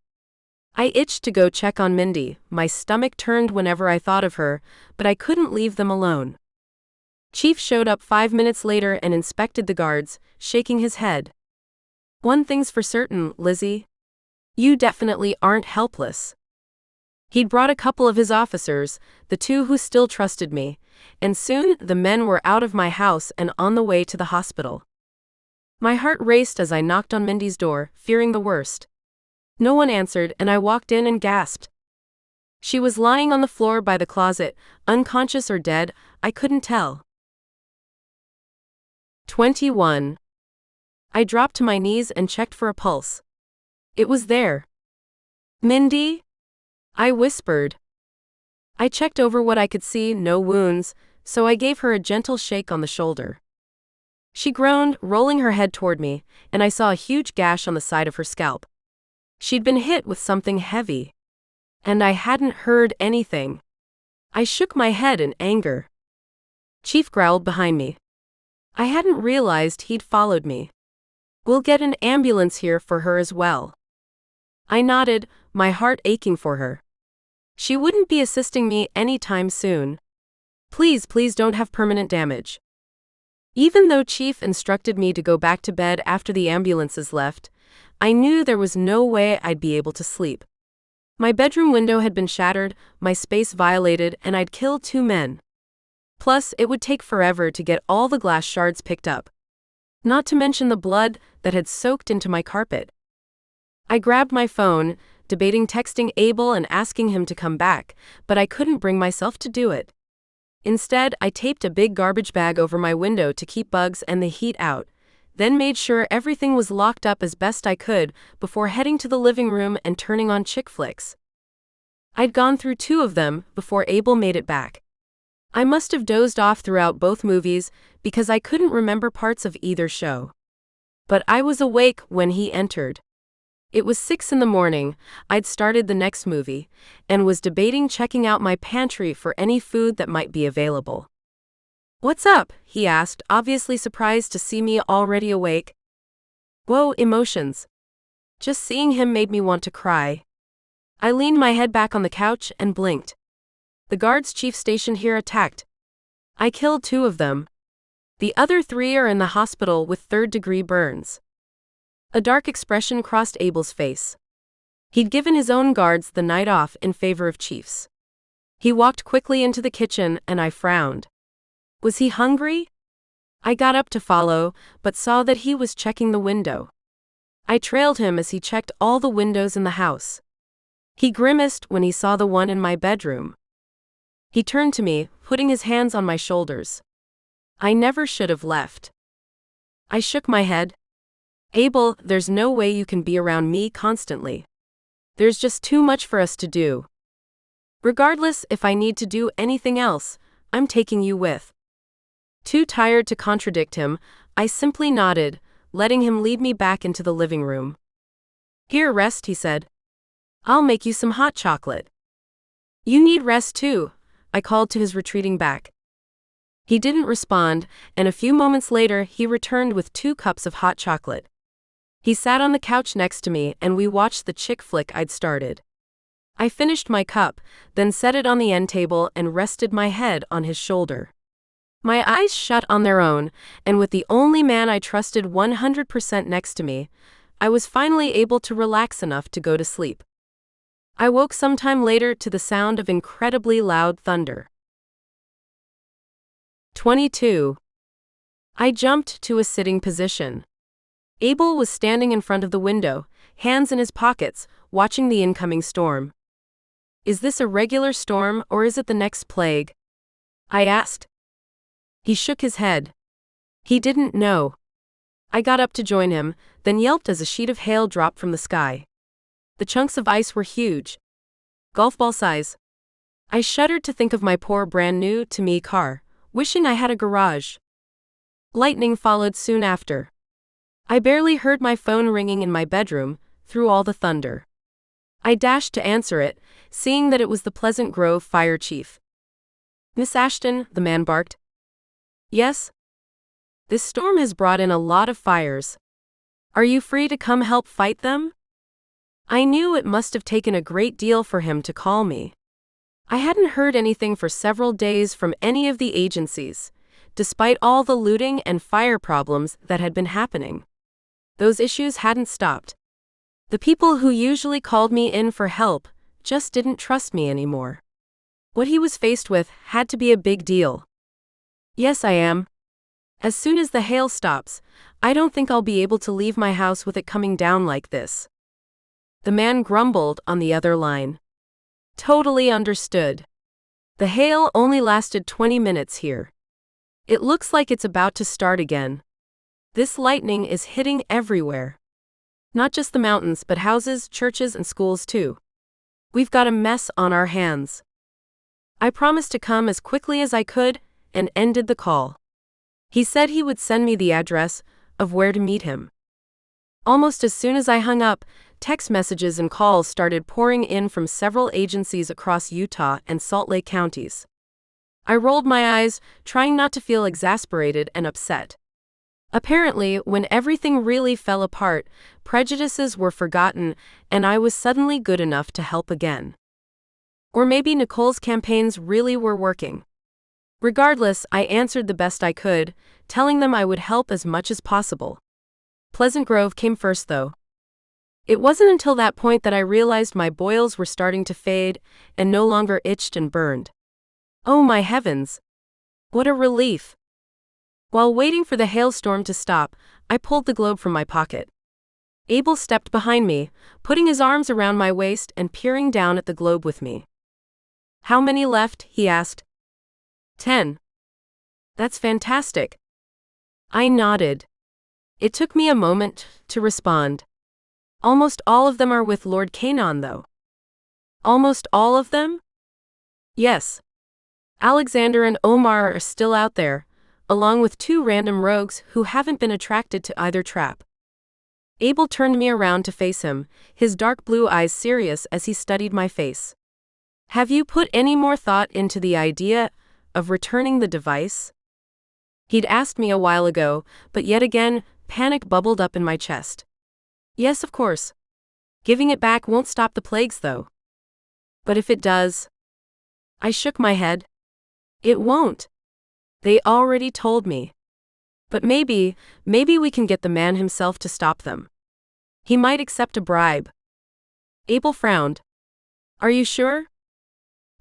I itched to go check on Mindy, my stomach turned whenever I thought of her, but I couldn't leave them alone. Chief showed up 5 minutes later and inspected the guards, shaking his head. One thing's for certain, Lizzie. You definitely aren't helpless. He'd brought a couple of his officers, the two who still trusted me, and soon the men were out of my house and on the way to the hospital. My heart raced as I knocked on Mindy's door, fearing the worst. No one answered, and I walked in and gasped. She was lying on the floor by the closet, unconscious or dead, I couldn't tell. 21. I dropped to my knees and checked for a pulse. It was there. Mindy? I whispered. I checked over what I could see, no wounds, so I gave her a gentle shake on the shoulder. She groaned, rolling her head toward me, and I saw a huge gash on the side of her scalp. She'd been hit with something heavy. And I hadn't heard anything. I shook my head in anger. Chief growled behind me. I hadn't realized he'd followed me. We'll get an ambulance here for her as well. I nodded, my heart aching for her. She wouldn't be assisting me anytime soon. Please don't have permanent damage. Even though Chief instructed me to go back to bed after the ambulances left, I knew there was no way I'd be able to sleep. My bedroom window had been shattered, my space violated, and I'd killed 2 men. Plus, it would take forever to get all the glass shards picked up. Not to mention the blood that had soaked into my carpet. I grabbed my phone, debating texting Abel and asking him to come back, but I couldn't bring myself to do it. Instead, I taped a big garbage bag over my window to keep bugs and the heat out, then made sure everything was locked up as best I could before heading to the living room and turning on chick flicks. I'd gone through 2 of them before Abel made it back. I must have dozed off throughout both movies because I couldn't remember parts of either show. But I was awake when he entered. It was 6 in the morning, I'd started the next movie, and was debating checking out my pantry for any food that might be available. What's up? He asked, obviously surprised to see me already awake. Whoa, emotions. Just seeing him made me want to cry. I leaned my head back on the couch and blinked. The guards chief stationed here attacked. I killed 2 of them. The other 3 are in the hospital with 3rd-degree burns. A dark expression crossed Abel's face. He'd given his own guards the night off in favor of Chief's. He walked quickly into the kitchen and I frowned. Was he hungry? I got up to follow, but saw that he was checking the window. I trailed him as he checked all the windows in the house. He grimaced when he saw the one in my bedroom. He turned to me, putting his hands on my shoulders. I never should have left. I shook my head. Abel, there's no way you can be around me constantly. There's just too much for us to do. Regardless if I need to do anything else, I'm taking you with. Too tired to contradict him, I simply nodded, letting him lead me back into the living room. Here, rest, he said. I'll make you some hot chocolate. You need rest too, I called to his retreating back. He didn't respond, and a few moments later he returned with 2 cups of hot chocolate. He sat on the couch next to me and we watched the chick flick I'd started. I finished my cup, then set it on the end table and rested my head on his shoulder. My eyes shut on their own, and with the only man I trusted 100% next to me, I was finally able to relax enough to go to sleep. I woke sometime later to the sound of incredibly loud thunder. 22. I jumped to a sitting position. Abel was standing in front of the window, hands in his pockets, watching the incoming storm. Is this a regular storm or is it the next plague? I asked. He shook his head. He didn't know. I got up to join him, then yelped as a sheet of hail dropped from the sky. The chunks of ice were huge. Golf ball size. I shuddered to think of my poor brand new to me car, wishing I had a garage. Lightning followed soon after. I barely heard my phone ringing in my bedroom, through all the thunder. I dashed to answer it, seeing that it was the Pleasant Grove fire chief. Miss Ashton, the man barked. Yes? This storm has brought in a lot of fires. Are you free to come help fight them? I knew it must have taken a great deal for him to call me. I hadn't heard anything for several days from any of the agencies, despite all the looting and fire problems that had been happening. Those issues hadn't stopped. The people who usually called me in for help just didn't trust me anymore. What he was faced with had to be a big deal. Yes, I am. As soon as the hail stops, I don't think I'll be able to leave my house with it coming down like this. The man grumbled on the other line. Totally understood. The hail only lasted 20 minutes here. It looks like it's about to start again. This lightning is hitting everywhere. Not just the mountains, but houses, churches, and schools too. We've got a mess on our hands. I promised to come as quickly as I could and ended the call. He said he would send me the address of where to meet him. Almost as soon as I hung up, text messages and calls started pouring in from several agencies across Utah and Salt Lake counties. I rolled my eyes, trying not to feel exasperated and upset. Apparently, when everything really fell apart, prejudices were forgotten and I was suddenly good enough to help again. Or maybe Nicole's campaigns really were working. Regardless, I answered the best I could, telling them I would help as much as possible. Pleasant Grove came first, though. It wasn't until that point that I realized my boils were starting to fade and no longer itched and burned. Oh my heavens! What a relief! While waiting for the hailstorm to stop, I pulled the globe from my pocket. Abel stepped behind me, putting his arms around my waist and peering down at the globe with me. How many left? He asked. 10. That's fantastic. I nodded. It took me a moment to respond. Almost all of them are with Lord Canaan, though. Almost all of them? Yes. Alexander and Omar are still out there, along with 2 random rogues who haven't been attracted to either trap. Abel turned me around to face him, his dark blue eyes serious as he studied my face. Have you put any more thought into the idea of returning the device? He'd asked me a while ago, but yet again, panic bubbled up in my chest. Yes, of course. Giving it back won't stop the plagues, though. But if it does? I shook my head. It won't. They already told me. But maybe we can get the man himself to stop them. He might accept a bribe. Abel frowned. Are you sure?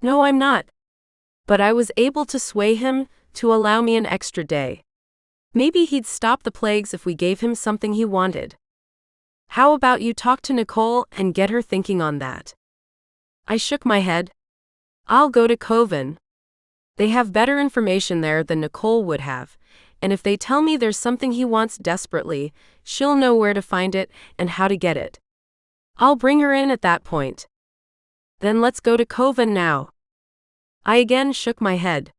No, I'm not. But I was able to sway him to allow me an extra day. Maybe he'd stop the plagues if we gave him something he wanted. How about you talk to Nicole and get her thinking on that? I shook my head. I'll go to Koven. They have better information there than Nicole would have, and if they tell me there's something he wants desperately, she'll know where to find it and how to get it. I'll bring her in at that point. Then let's go to Koven now. I again shook my head.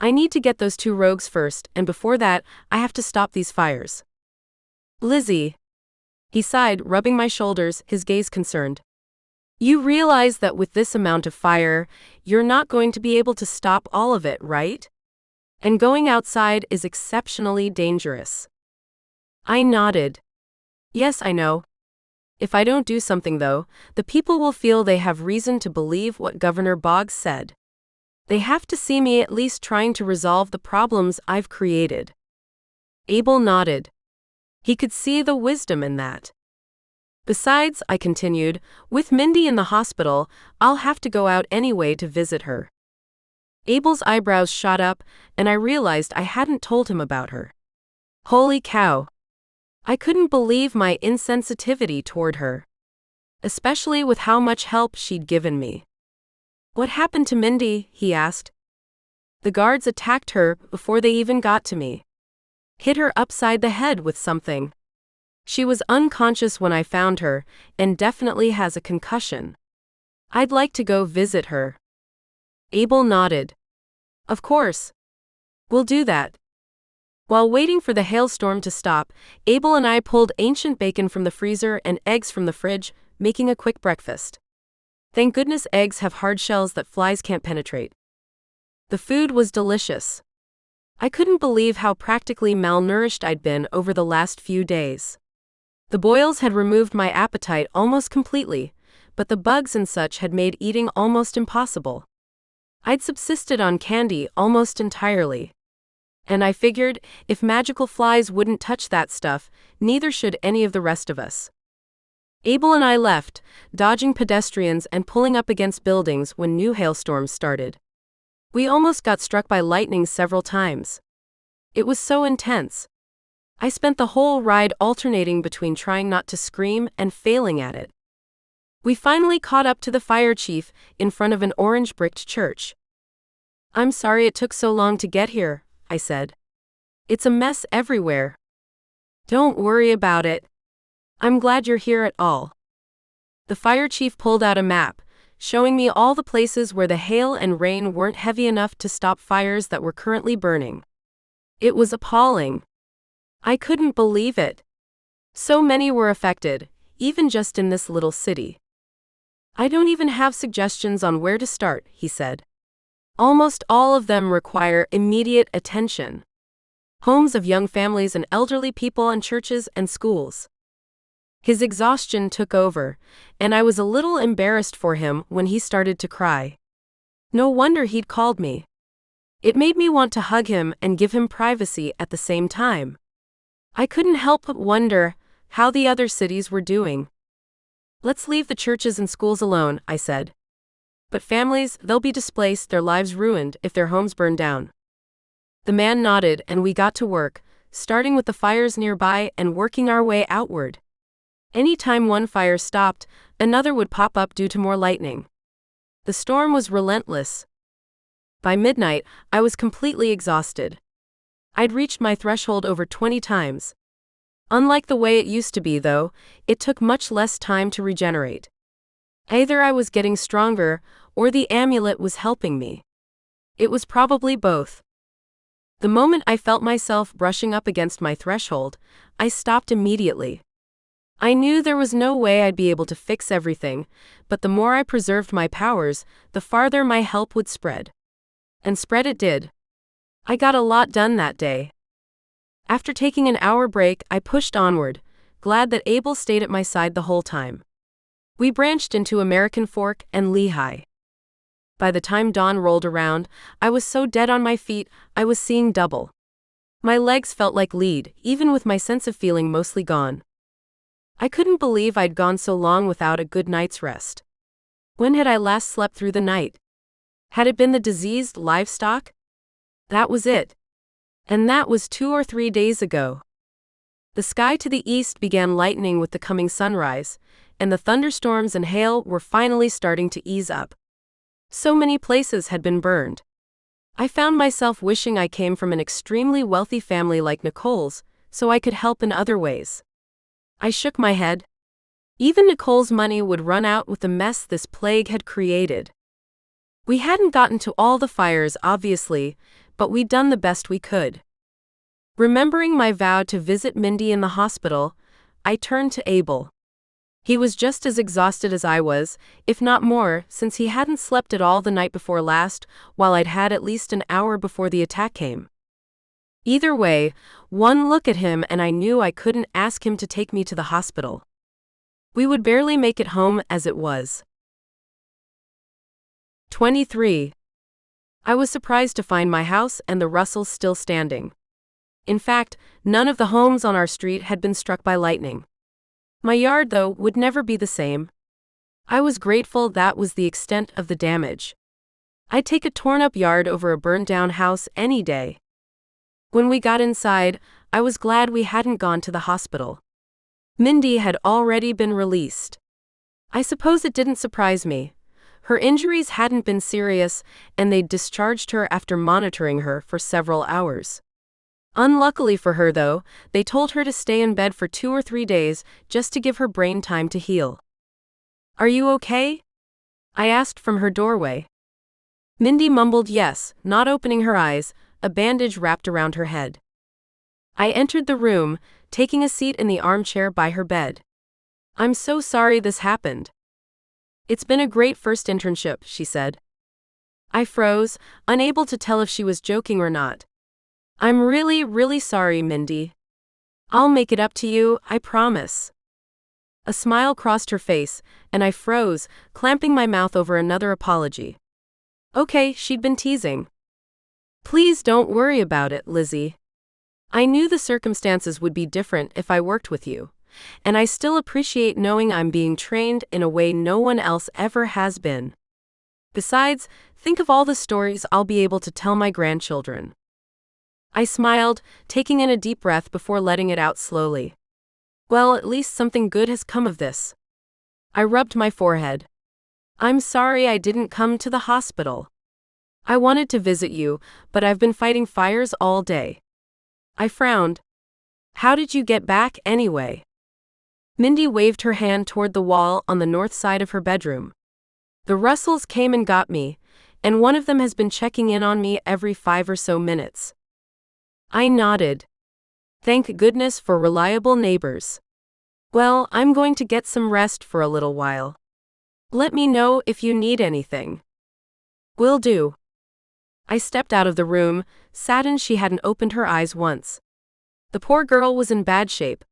I need to get those 2 rogues first, and before that, I have to stop these fires. Lizzie. He sighed, rubbing my shoulders, his gaze concerned. You realize that with this amount of fire, you're not going to be able to stop all of it, right? And going outside is exceptionally dangerous. I nodded. Yes, I know. If I don't do something, though, the people will feel they have reason to believe what Governor Boggs said. They have to see me at least trying to resolve the problems I've created. Abel nodded. He could see the wisdom in that. Besides, I continued, with Mindy in the hospital, I'll have to go out anyway to visit her. Abel's eyebrows shot up, and I realized I hadn't told him about her. Holy cow! I couldn't believe my insensitivity toward her, especially with how much help she'd given me. "What happened to Mindy?" he asked. "The guards attacked her before they even got to me. Hit her upside the head with something. She was unconscious when I found her, and definitely has a concussion. I'd like to go visit her." Abel nodded. "Of course. We'll do that." While waiting for the hailstorm to stop, Abel and I pulled ancient bacon from the freezer and eggs from the fridge, making a quick breakfast. Thank goodness eggs have hard shells that flies can't penetrate. The food was delicious. I couldn't believe how practically malnourished I'd been over the last few days. The boils had removed my appetite almost completely, but the bugs and such had made eating almost impossible. I'd subsisted on candy almost entirely. And I figured, if magical flies wouldn't touch that stuff, neither should any of the rest of us. Abel and I left, dodging pedestrians and pulling up against buildings when new hailstorms started. We almost got struck by lightning several times. It was so intense. I spent the whole ride alternating between trying not to scream and failing at it. We finally caught up to the fire chief in front of an orange-bricked church. "I'm sorry it took so long to get here," I said. "It's a mess everywhere." "Don't worry about it. I'm glad you're here at all." The fire chief pulled out a map, showing me all the places where the hail and rain weren't heavy enough to stop fires that were currently burning. It was appalling. I couldn't believe it. So many were affected, even just in this little city. "I don't even have suggestions on where to start," he said. "Almost all of them require immediate attention. Homes of young families and elderly people and churches and schools." His exhaustion took over, and I was a little embarrassed for him when he started to cry. No wonder he'd called me. It made me want to hug him and give him privacy at the same time. I couldn't help but wonder how the other cities were doing. "Let's leave the churches and schools alone," I said. "But families, they'll be displaced, their lives ruined if their homes burn down." The man nodded and we got to work, starting with the fires nearby and working our way outward. Any time one fire stopped, another would pop up due to more lightning. The storm was relentless. By midnight, I was completely exhausted. I'd reached my threshold over 20 times. Unlike the way it used to be, though, it took much less time to regenerate. Either I was getting stronger, or the amulet was helping me. It was probably both. The moment I felt myself brushing up against my threshold, I stopped immediately. I knew there was no way I'd be able to fix everything, but the more I preserved my powers, the farther my help would spread. And spread it did. I got a lot done that day. After taking an hour break, I pushed onward, glad that Abel stayed at my side the whole time. We branched into American Fork and Lehigh. By the time dawn rolled around, I was so dead on my feet, I was seeing double. My legs felt like lead, even with my sense of feeling mostly gone. I couldn't believe I'd gone so long without a good night's rest. When had I last slept through the night? Had it been the diseased livestock? That was it. And that was 2 or 3 days ago. The sky to the east began lightening with the coming sunrise, and the thunderstorms and hail were finally starting to ease up. So many places had been burned. I found myself wishing I came from an extremely wealthy family like Nicole's, so I could help in other ways. I shook my head. Even Nicole's money would run out with the mess this plague had created. We hadn't gotten to all the fires, obviously, but we'd done the best we could. Remembering my vow to visit Mindy in the hospital, I turned to Abel. He was just as exhausted as I was, if not more, since he hadn't slept at all the night before last, while I'd had at least an hour before the attack came. Either way, one look at him and I knew I couldn't ask him to take me to the hospital. We would barely make it home as it was. 23. I was surprised to find my house and the Russells still standing. In fact, none of the homes on our street had been struck by lightning. My yard, though, would never be the same. I was grateful that was the extent of the damage. I'd take a torn-up yard over a burnt-down house any day. When we got inside, I was glad we hadn't gone to the hospital. Mindy had already been released. I suppose it didn't surprise me. Her injuries hadn't been serious, and they'd discharged her after monitoring her for several hours. Unluckily for her, though, they told her to stay in bed for 2 or 3 days just to give her brain time to heal. "Are you okay?" I asked from her doorway. Mindy mumbled yes, not opening her eyes, a bandage wrapped around her head. I entered the room, taking a seat in the armchair by her bed. "I'm so sorry this happened." "It's been a great first internship," she said. I froze, unable to tell if she was joking or not. "I'm really, really sorry, Mindy. I'll make it up to you, I promise." A smile crossed her face, and I froze, clamping my mouth over another apology. Okay, she'd been teasing. "Please don't worry about it, Lizzie. I knew the circumstances would be different if I worked with you, and I still appreciate knowing I'm being trained in a way no one else ever has been. Besides, think of all the stories I'll be able to tell my grandchildren." I smiled, taking in a deep breath before letting it out slowly. Well, at least something good has come of this. I rubbed my forehead. "I'm sorry I didn't come to the hospital. I wanted to visit you, but I've been fighting fires all day." I frowned. "How did you get back anyway?" Mindy waved her hand toward the wall on the north side of her bedroom. "The Russells came and got me, and one of them has been checking in on me every 5 or so minutes." I nodded. Thank goodness for reliable neighbors. "Well, I'm going to get some rest for a little while. Let me know if you need anything." "Will do." I stepped out of the room, saddened she hadn't opened her eyes once. The poor girl was in bad shape.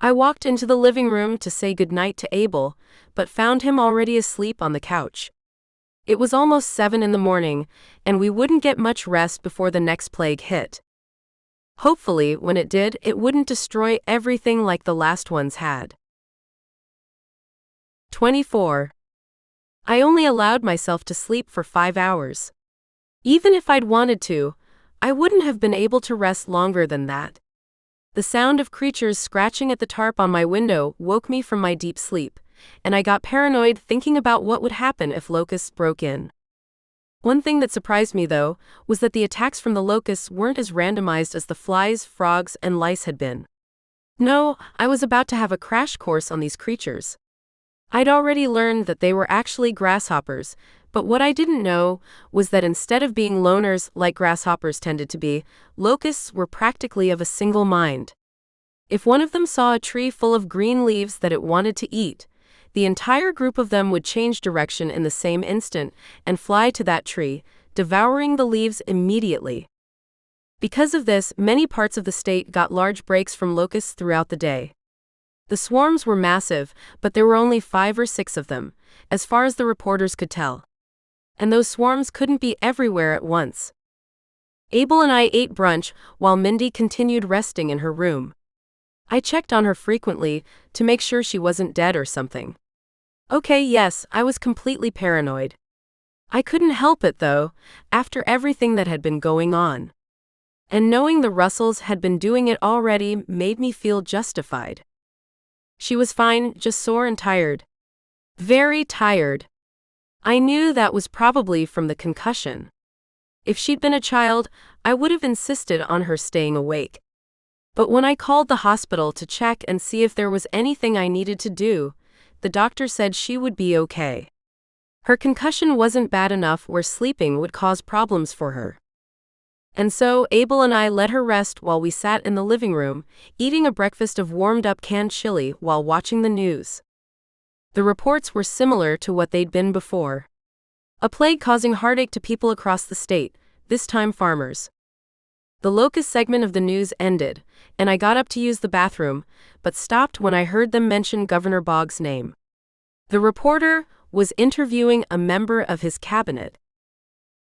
I walked into the living room to say goodnight to Abel, but found him already asleep on the couch. It was almost 7 in the morning, and we wouldn't get much rest before the next plague hit. Hopefully, when it did, it wouldn't destroy everything like the last ones had. 24. I only allowed myself to sleep for 5 hours. Even if I'd wanted to, I wouldn't have been able to rest longer than that. The sound of creatures scratching at the tarp on my window woke me from my deep sleep, and I got paranoid thinking about what would happen if locusts broke in. One thing that surprised me, though, was that the attacks from the locusts weren't as randomized as the flies, frogs, and lice had been. No, I was about to have a crash course on these creatures. I'd already learned that they were actually grasshoppers, but what I didn't know was that instead of being loners like grasshoppers tended to be, locusts were practically of a single mind. If one of them saw a tree full of green leaves that it wanted to eat, the entire group of them would change direction in the same instant and fly to that tree, devouring the leaves immediately. Because of this, many parts of the state got large breaks from locusts throughout the day. The swarms were massive, but there were only 5 or 6 of them, as far as the reporters could tell. And those swarms couldn't be everywhere at once. Abel and I ate brunch while Mindy continued resting in her room. I checked on her frequently to make sure she wasn't dead or something. Okay, yes, I was completely paranoid. I couldn't help it, though, after everything that had been going on. And knowing the Russells had been doing it already made me feel justified. She was fine, just sore and tired. Very tired. I knew that was probably from the concussion. If she'd been a child, I would have insisted on her staying awake. But when I called the hospital to check and see if there was anything I needed to do, the doctor said she would be okay. Her concussion wasn't bad enough where sleeping would cause problems for her. And so, Abel and I let her rest while we sat in the living room, eating a breakfast of warmed-up canned chili while watching the news. The reports were similar to what they'd been before. A plague causing heartache to people across the state, this time farmers. The locust segment of the news ended, and I got up to use the bathroom, but stopped when I heard them mention Governor Boggs' name. The reporter was interviewing a member of his cabinet.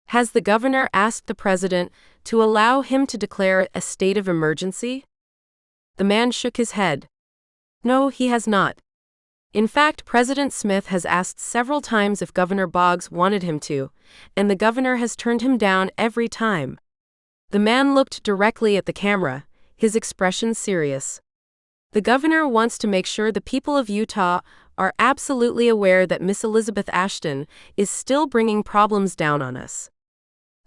Has the governor asked the president to allow him to declare a state of emergency? The man shook his head. No, he has not. In fact, President Smith has asked several times if Governor Boggs wanted him to, and the governor has turned him down every time. The man looked directly at the camera, his expression serious. The governor wants to make sure the people of Utah are absolutely aware that Miss Elizabeth Ashton is still bringing problems down on us.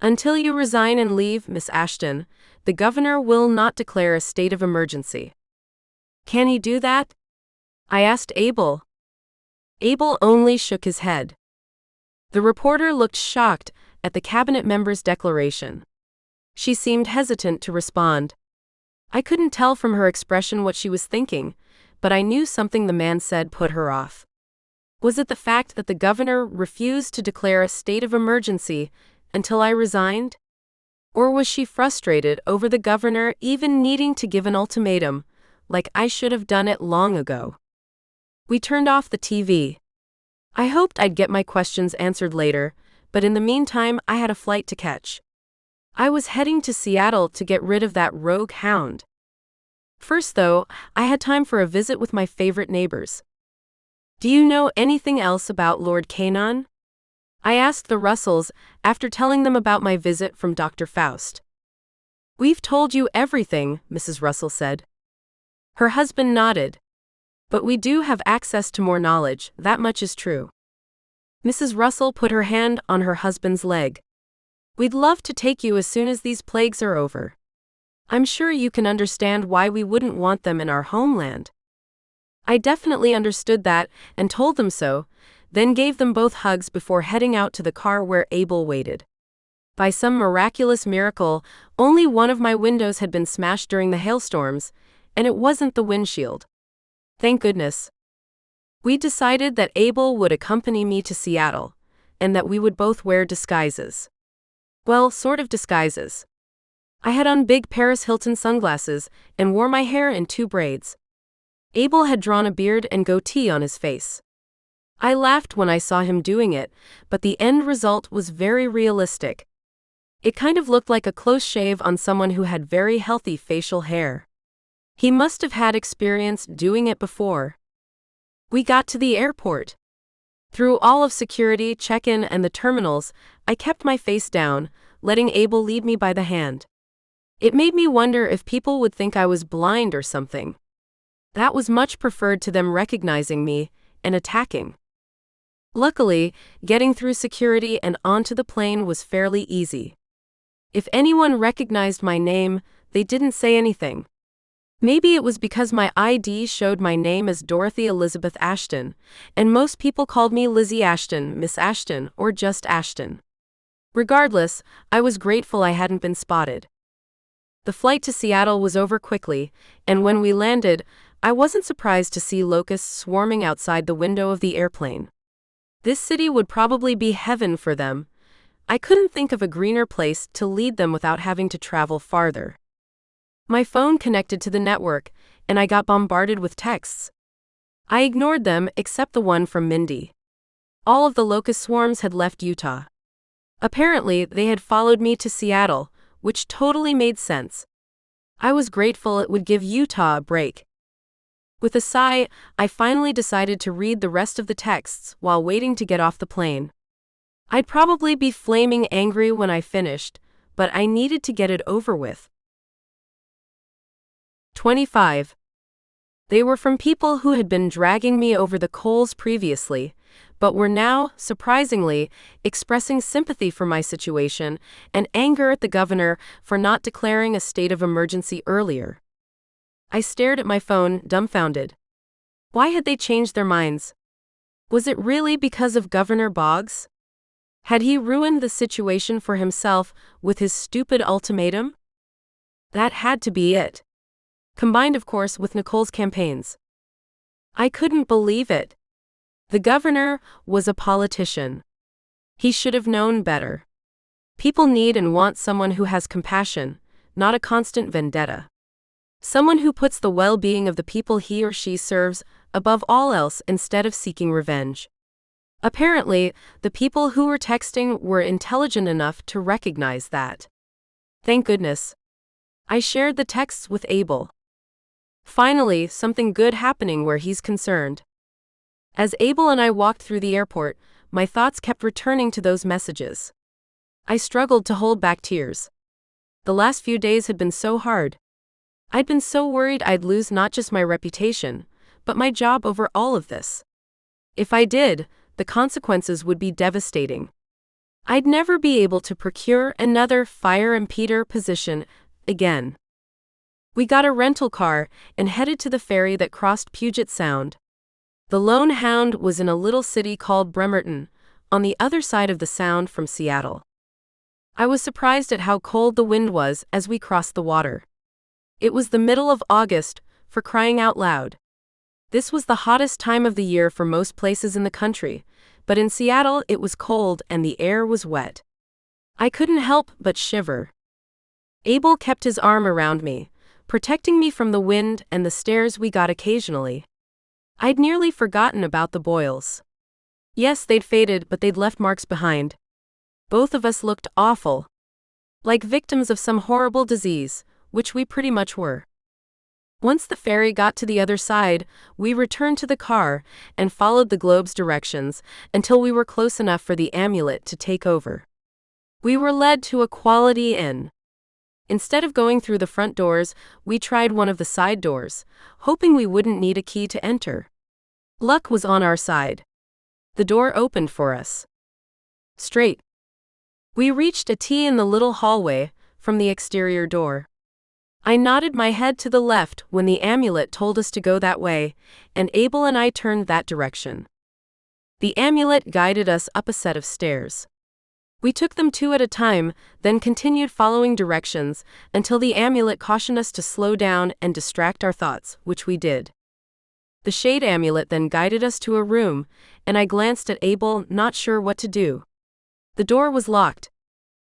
Until you resign and leave, Miss Ashton, the governor will not declare a state of emergency. Can he do that? I asked Abel. Abel only shook his head. The reporter looked shocked at the cabinet member's declaration. She seemed hesitant to respond. I couldn't tell from her expression what she was thinking, but I knew something the man said put her off. Was it the fact that the governor refused to declare a state of emergency until I resigned? Or was she frustrated over the governor even needing to give an ultimatum, like I should have done it long ago? We turned off the TV. I hoped I'd get my questions answered later, but in the meantime I had a flight to catch. I was heading to Seattle to get rid of that rogue hound. First, though, I had time for a visit with my favorite neighbors. Do you know anything else about Lord Canaan? I asked the Russells after telling them about my visit from Dr. Faust. We've told you everything, Mrs. Russell said. Her husband nodded. But we do have access to more knowledge, that much is true. Mrs. Russell put her hand on her husband's leg. We'd love to take you as soon as these plagues are over. I'm sure you can understand why we wouldn't want them in our homeland. I definitely understood that and told them so, then gave them both hugs before heading out to the car where Abel waited. By some miraculous miracle, only one of my windows had been smashed during the hailstorms, and it wasn't the windshield. Thank goodness. We decided that Abel would accompany me to Seattle, and that we would both wear disguises. Well, sort of disguises. I had on big Paris Hilton sunglasses and wore my hair in 2 braids. Abel had drawn a beard and goatee on his face. I laughed when I saw him doing it, but the end result was very realistic. It kind of looked like a close shave on someone who had very healthy facial hair. He must have had experience doing it before. We got to the airport. Through all of security, check-in, and the terminals, I kept my face down, letting Abel lead me by the hand. It made me wonder if people would think I was blind or something. That was much preferred to them recognizing me and attacking. Luckily, getting through security and onto the plane was fairly easy. If anyone recognized my name, they didn't say anything. Maybe it was because my ID showed my name as Dorothy Elizabeth Ashton, and most people called me Lizzie Ashton, Miss Ashton, or just Ashton. Regardless, I was grateful I hadn't been spotted. The flight to Seattle was over quickly, and when we landed, I wasn't surprised to see locusts swarming outside the window of the airplane. This city would probably be heaven for them. I couldn't think of a greener place to lead them without having to travel farther. My phone connected to the network, and I got bombarded with texts. I ignored them except the one from Mindy. All of the locust swarms had left Utah. Apparently, they had followed me to Seattle, which totally made sense. I was grateful it would give Utah a break. With a sigh, I finally decided to read the rest of the texts while waiting to get off the plane. I'd probably be flaming angry when I finished, but I needed to get it over with. 25. They were from people who had been dragging me over the coals previously, but were now, surprisingly, expressing sympathy for my situation and anger at the governor for not declaring a state of emergency earlier. I stared at my phone, dumbfounded. Why had they changed their minds? Was it really because of Governor Boggs? Had he ruined the situation for himself with his stupid ultimatum? That had to be it. Combined, of course, with Nicole's campaigns. I couldn't believe it. The governor was a politician. He should have known better. People need and want someone who has compassion, not a constant vendetta. Someone who puts the well-being of the people he or she serves above all else instead of seeking revenge. Apparently, the people who were texting were intelligent enough to recognize that. Thank goodness. I shared the texts with Abel. Finally, something good happening where he's concerned. As Abel and I walked through the airport, my thoughts kept returning to those messages. I struggled to hold back tears. The last few days had been so hard. I'd been so worried I'd lose not just my reputation, but my job over all of this. If I did, the consequences would be devastating. I'd never be able to procure another fire impeder position again. We got a rental car and headed to the ferry that crossed Puget Sound. The lone hound was in a little city called Bremerton, on the other side of the sound from Seattle. I was surprised at how cold the wind was as we crossed the water. It was the middle of August, for crying out loud. This was the hottest time of the year for most places in the country, but in Seattle it was cold and the air was wet. I couldn't help but shiver. Abel kept his arm around me, protecting me from the wind and the stares we got occasionally. I'd nearly forgotten about the boils. Yes, they'd faded, but they'd left marks behind. Both of us looked awful. Like victims of some horrible disease, which we pretty much were. Once the ferry got to the other side, we returned to the car and followed the globe's directions until we were close enough for the amulet to take over. We were led to a quality inn. Instead of going through the front doors, we tried one of the side doors, hoping we wouldn't need a key to enter. Luck was on our side. The door opened for us. Straight. We reached a T in the little hallway from the exterior door. I nodded my head to the left when the amulet told us to go that way, and Abel and I turned that direction. The amulet guided us up a set of stairs. We took them two at a time, then continued following directions until the amulet cautioned us to slow down and distract our thoughts, which we did. The shade amulet then guided us to a room, and I glanced at Abel, not sure what to do. The door was locked.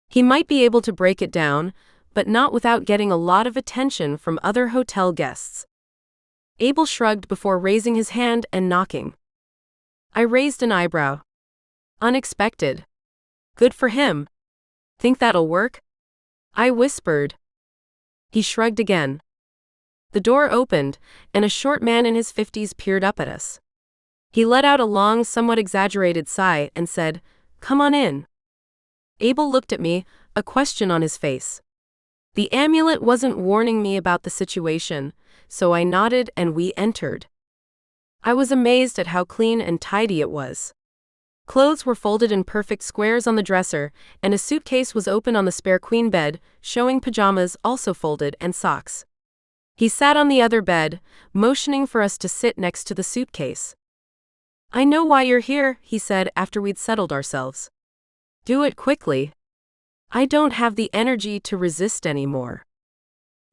He might be able to break it down, but not without getting a lot of attention from other hotel guests. Abel shrugged before raising his hand and knocking. I raised an eyebrow. Unexpected. Good for him. Think that'll work? I whispered. He shrugged again. The door opened, and a short man in his 50s peered up at us. He let out a long, somewhat exaggerated sigh and said, "Come on in." Abel looked at me, a question on his face. The amulet wasn't warning me about the situation, so I nodded and we entered. I was amazed at how clean and tidy it was. Clothes were folded in perfect squares on the dresser, and a suitcase was open on the spare queen bed, showing pajamas also folded and socks. He sat on the other bed, motioning for us to sit next to the suitcase. "I know why you're here," he said after we'd settled ourselves. "Do it quickly. I don't have the energy to resist anymore."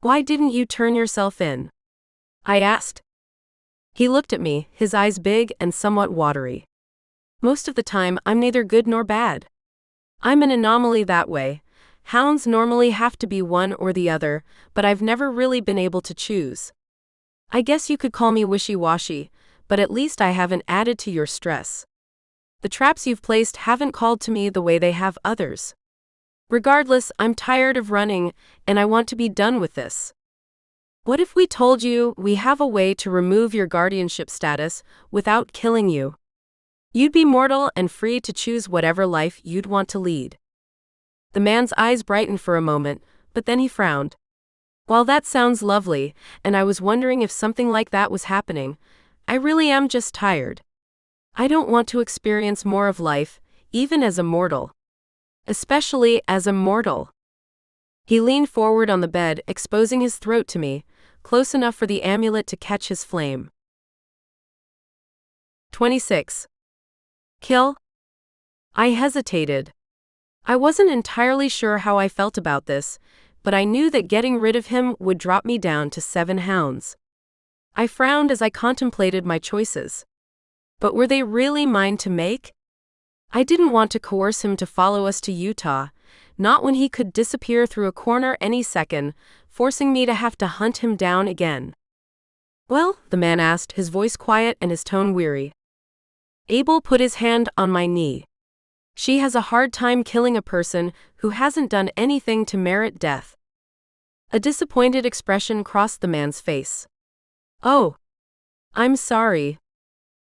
"Why didn't you turn yourself in?" I asked. He looked at me, his eyes big and somewhat watery. "Most of the time, I'm neither good nor bad. I'm an anomaly that way. Hounds normally have to be one or the other, but I've never really been able to choose. I guess you could call me wishy-washy, but at least I haven't added to your stress. The traps you've placed haven't called to me the way they have others. Regardless, I'm tired of running, and I want to be done with this. What if we told you we have a way to remove your guardianship status without killing you? You'd be mortal and free to choose whatever life you'd want to lead." The man's eyes brightened for a moment, but then he frowned. "While that sounds lovely, and I was wondering if something like that was happening, I really am just tired. I don't want to experience more of life, even as a mortal. Especially as a mortal." He leaned forward on the bed, exposing his throat to me, close enough for the amulet to catch his flame. 26. Kill? I hesitated. I wasn't entirely sure how I felt about this, but I knew that getting rid of him would drop me down to 7 hounds. I frowned as I contemplated my choices. But were they really mine to make? I didn't want to coerce him to follow us to Utah, not when he could disappear through a corner any second, forcing me to have to hunt him down again. "Well?" the man asked, his voice quiet and his tone weary. Abel put his hand on my knee. "She has a hard time killing a person who hasn't done anything to merit death." A disappointed expression crossed the man's face. "Oh. I'm sorry.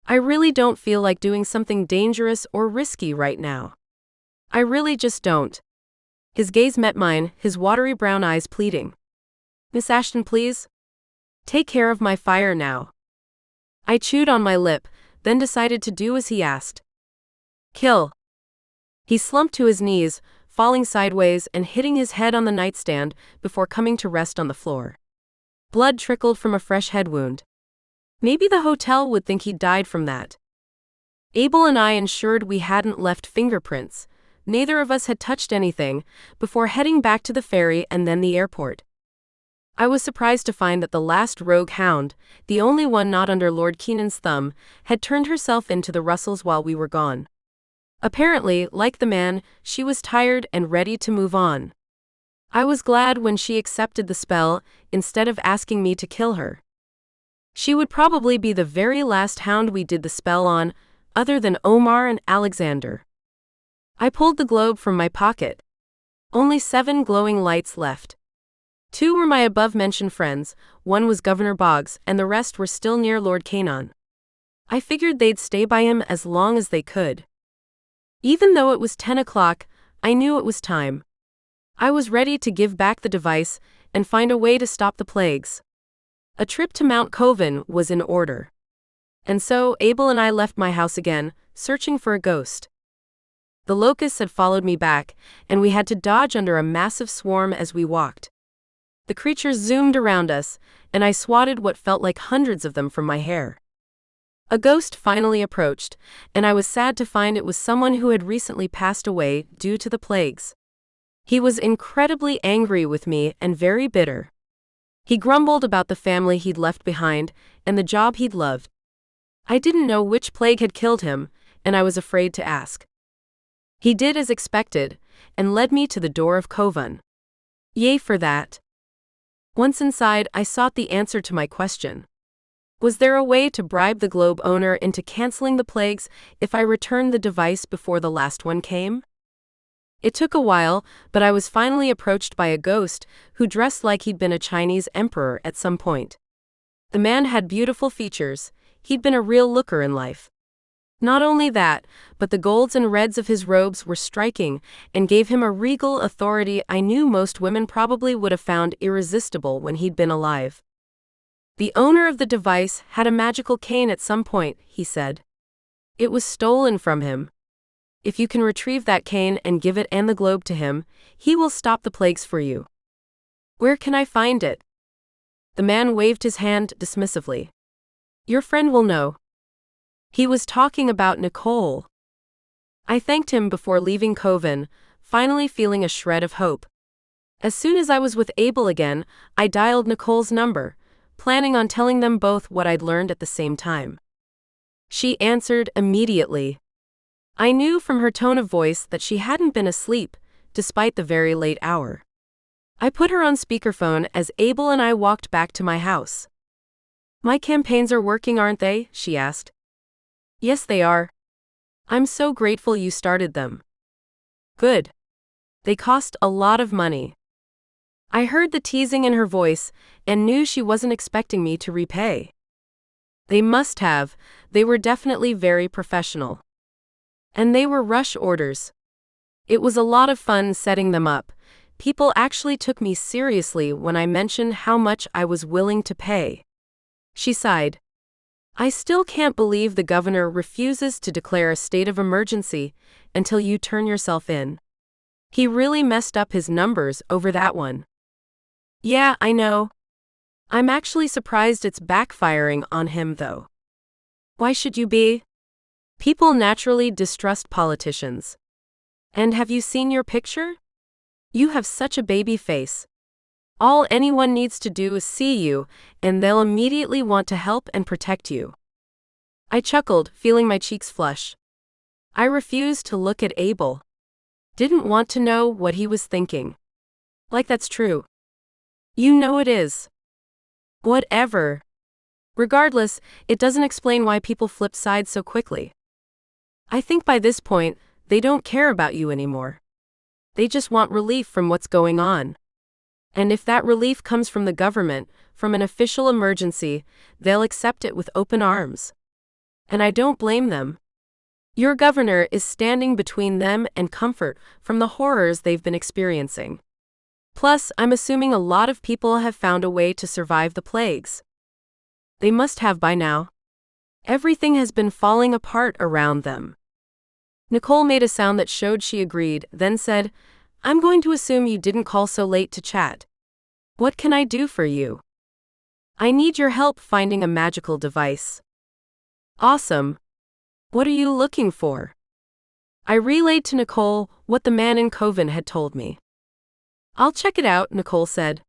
I really don't feel like doing something dangerous or risky right now. I really just don't." His gaze met mine, his watery brown eyes pleading. "Miss Ashton, please? Take care of my fire now." I chewed on my lip, then decided to do as he asked. "Kill." He slumped to his knees, falling sideways and hitting his head on the nightstand before coming to rest on the floor. Blood trickled from a fresh head wound. Maybe the hotel would think he'd died from that. Abel and I ensured we hadn't left fingerprints. Neither of us had touched anything, before heading back to the ferry and then the airport. I was surprised to find that the last rogue hound, the only one not under Lord Keenan's thumb, had turned herself into the Russells while we were gone. Apparently, like the man, she was tired and ready to move on. I was glad when she accepted the spell, instead of asking me to kill her. She would probably be the very last hound we did the spell on, other than Omar and Alexander. I pulled the globe from my pocket. Only 7 glowing lights left. 2 were my above-mentioned friends, 1 was Governor Boggs, and the rest were still near Lord Canaan. I figured they'd stay by him as long as they could. Even though it was 10 o'clock, I knew it was time. I was ready to give back the device and find a way to stop the plagues. A trip to Mount Koven was in order. And so, Abel and I left my house again, searching for a ghost. The locusts had followed me back, and we had to dodge under a massive swarm as we walked. The creatures zoomed around us, and I swatted what felt like hundreds of them from my hair. A ghost finally approached, and I was sad to find it was someone who had recently passed away due to the plagues. He was incredibly angry with me and very bitter. He grumbled about the family he'd left behind and the job he'd loved. I didn't know which plague had killed him, and I was afraid to ask. He did as expected, and led me to the door of Koven. Yay for that. Once inside, I sought the answer to my question. Was there a way to bribe the globe owner into canceling the plagues if I returned the device before the last one came? It took a while, but I was finally approached by a ghost who dressed like he'd been a Chinese emperor at some point. The man had beautiful features. He'd been a real looker in life. Not only that, but the golds and reds of his robes were striking and gave him a regal authority I knew most women probably would have found irresistible when he'd been alive. The owner of the device had a magical cane at some point, he said. It was stolen from him. If you can retrieve that cane and give it and the globe to him, he will stop the plagues for you. Where can I find it? The man waved his hand dismissively. Your friend will know. He was talking about Nicole. I thanked him before leaving Koven, finally feeling a shred of hope. As soon as I was with Abel again, I dialed Nicole's number, planning on telling them both what I'd learned at the same time. She answered immediately. I knew from her tone of voice that she hadn't been asleep, despite the very late hour. I put her on speakerphone as Abel and I walked back to my house. My campaigns are working, aren't they? She asked. Yes, they are. I'm so grateful you started them. Good. They cost a lot of money. I heard the teasing in her voice and knew she wasn't expecting me to repay. They must have. They were definitely very professional. And they were rush orders. It was a lot of fun setting them up. People actually took me seriously when I mentioned how much I was willing to pay. She sighed. I still can't believe the governor refuses to declare a state of emergency until you turn yourself in. He really messed up his numbers over that one. Yeah, I know. I'm actually surprised it's backfiring on him, though. Why should you be? People naturally distrust politicians. And have you seen your picture? You have such a baby face. All anyone needs to do is see you, and they'll immediately want to help and protect you. I chuckled, feeling my cheeks flush. I refused to look at Abel. Didn't want to know what he was thinking. Like that's true. You know it is. Whatever. Regardless, it doesn't explain why people flip sides so quickly. I think by this point, they don't care about you anymore. They just want relief from what's going on. And if that relief comes from the government, from an official emergency, they'll accept it with open arms. And I don't blame them. Your governor is standing between them and comfort from the horrors they've been experiencing. Plus, I'm assuming a lot of people have found a way to survive the plagues. They must have by now. Everything has been falling apart around them. Nicole made a sound that showed she agreed, then said, I'm going to assume you didn't call so late to chat. What can I do for you? I need your help finding a magical device. Awesome. What are you looking for? I relayed to Nicole what the man in Koven had told me. I'll check it out, Nicole said.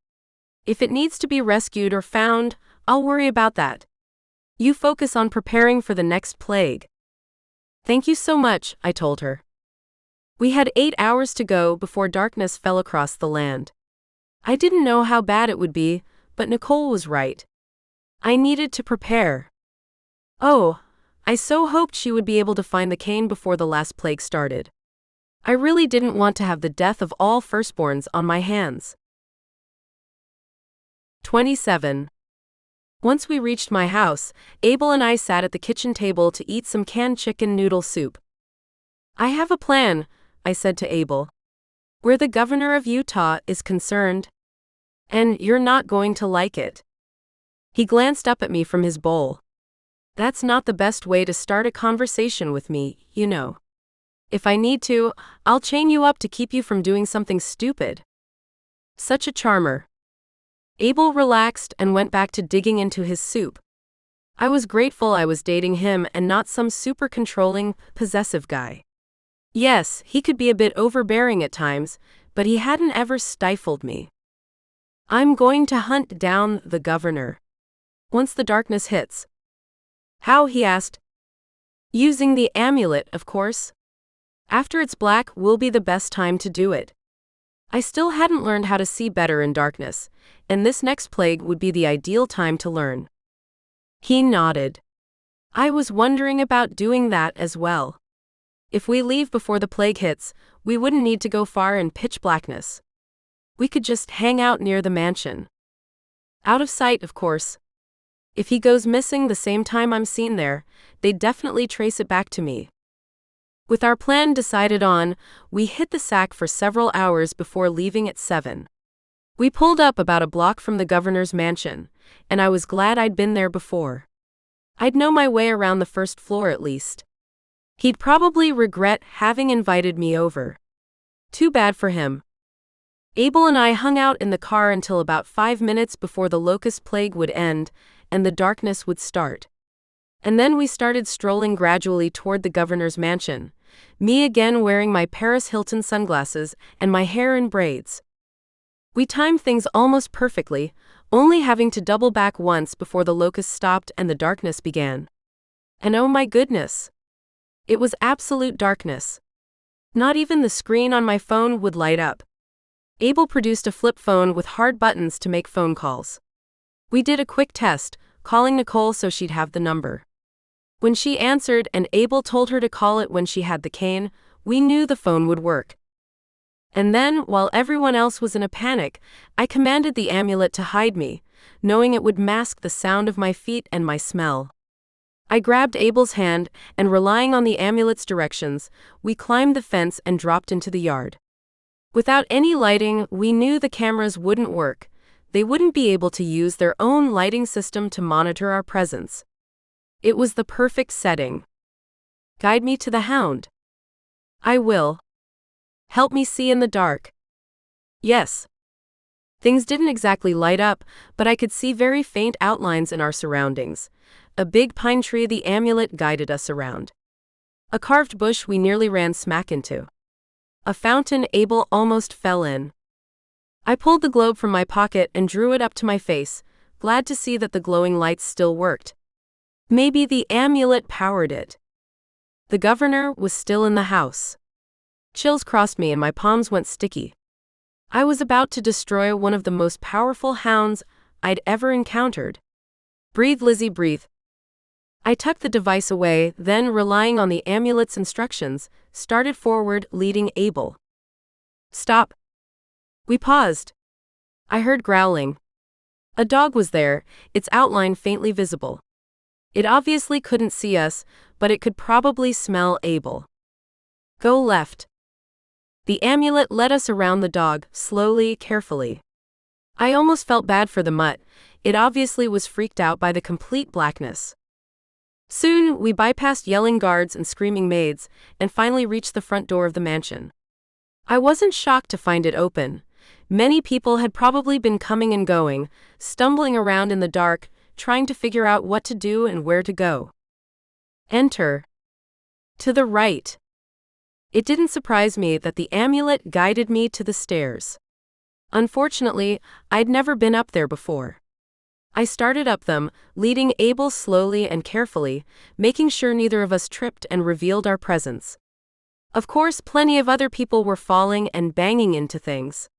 If it needs to be rescued or found, I'll worry about that. You focus on preparing for the next plague. Thank you so much, I told her. We had 8 hours to go before darkness fell across the land. I didn't know how bad it would be, but Nicole was right. I needed to prepare. Oh, I so hoped she would be able to find the cane before the last plague started. I really didn't want to have the death of all firstborns on my hands. 27. Once we reached my house, Abel and I sat at the kitchen table to eat some canned chicken noodle soup. I have a plan, I said to Abel. Where the governor of Utah is concerned. And you're not going to like it. He glanced up at me from his bowl. That's not the best way to start a conversation with me, you know. If I need to, I'll chain you up to keep you from doing something stupid. Such a charmer. Abel relaxed and went back to digging into his soup. I was grateful I was dating him and not some super controlling, possessive guy. Yes, he could be a bit overbearing at times, but he hadn't ever stifled me. I'm going to hunt down the governor. Once the darkness hits. How? He asked. Using the amulet, of course. After it's black will be the best time to do it. I still hadn't learned how to see better in darkness, and this next plague would be the ideal time to learn. He nodded. I was wondering about doing that as well. If we leave before the plague hits, we wouldn't need to go far in pitch blackness. We could just hang out near the mansion. Out of sight, of course. If he goes missing the same time I'm seen there, they'd definitely trace it back to me. With our plan decided on, we hit the sack for several hours before leaving at 7. We pulled up about a block from the governor's mansion, and I was glad I'd been there before. I'd know my way around the first floor at least. He'd probably regret having invited me over. Too bad for him. Abel and I hung out in the car until about 5 minutes before the locust plague would end and the darkness would start. And then we started strolling gradually toward the governor's mansion, me again wearing my Paris Hilton sunglasses and my hair in braids. We timed things almost perfectly, only having to double back once before the locust stopped and the darkness began. And oh my goodness! It was absolute darkness. Not even the screen on my phone would light up. Abel produced a flip phone with hard buttons to make phone calls. We did a quick test, calling Nicole so she'd have the number. When she answered and Abel told her to call it when she had the cane, we knew the phone would work. And then, while everyone else was in a panic, I commanded the amulet to hide me, knowing it would mask the sound of my feet and my smell. I grabbed Abel's hand, and relying on the amulet's directions, we climbed the fence and dropped into the yard. Without any lighting, we knew the cameras wouldn't work. They wouldn't be able to use their own lighting system to monitor our presence. It was the perfect setting. Guide me to the hound. I will. Help me see in the dark. Yes. Things didn't exactly light up, but I could see very faint outlines in our surroundings. A big pine tree the amulet guided us around. A carved bush we nearly ran smack into. A fountain Abel almost fell in. I pulled the globe from my pocket and drew it up to my face, glad to see that the glowing lights still worked. Maybe the amulet powered it. The governor was still in the house. Chills crossed me and my palms went sticky. I was about to destroy one of the most powerful hounds I'd ever encountered. Breathe, Lizzie, breathe. I tucked the device away, then, relying on the amulet's instructions, started forward, leading Abel. Stop. We paused. I heard growling. A dog was there, its outline faintly visible. It obviously couldn't see us, but it could probably smell Abel. Go left. The amulet led us around the dog, slowly, carefully. I almost felt bad for the mutt. It obviously was freaked out by the complete blackness. Soon, we bypassed yelling guards and screaming maids, and finally reached the front door of the mansion. I wasn't shocked to find it open. Many people had probably been coming and going, stumbling around in the dark, trying to figure out what to do and where to go. Enter. To the right. It didn't surprise me that the amulet guided me to the stairs. Unfortunately, I'd never been up there before. I started up them, leading Abel slowly and carefully, making sure neither of us tripped and revealed our presence. Of course, plenty of other people were falling and banging into things.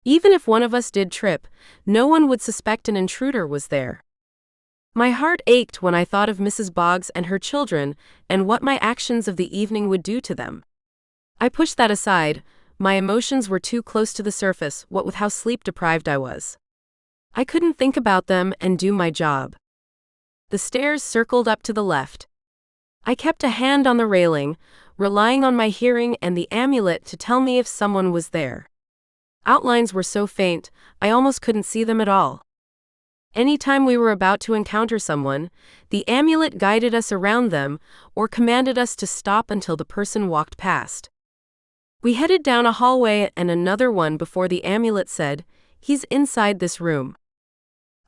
Even if one of us did trip, no one would suspect an intruder was there. My heart ached when I thought of Mrs. Boggs and her children and what my actions of the evening would do to them. I pushed that aside. My emotions were too close to the surface, what with how sleep-deprived I was. I couldn't think about them and do my job. The stairs circled up to the left. I kept a hand on the railing, relying on my hearing and the amulet to tell me if someone was there. Outlines were so faint, I almost couldn't see them at all. Anytime we were about to encounter someone, the amulet guided us around them or commanded us to stop until the person walked past. We headed down a hallway and another one before the amulet said, "He's inside this room."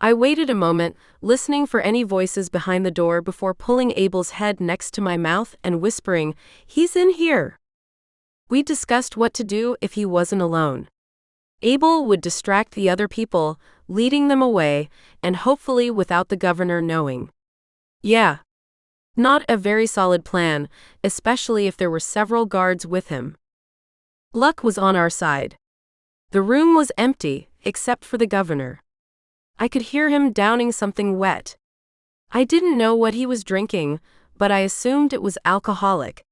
I waited a moment, listening for any voices behind the door before pulling Abel's head next to my mouth and whispering, "He's in here." We discussed what to do if he wasn't alone. Abel would distract the other people, leading them away, and hopefully without the governor knowing. Yeah. Not a very solid plan, especially if there were several guards with him. Luck was on our side. The room was empty, except for the governor. I could hear him downing something wet. I didn't know what he was drinking, but I assumed it was alcoholic.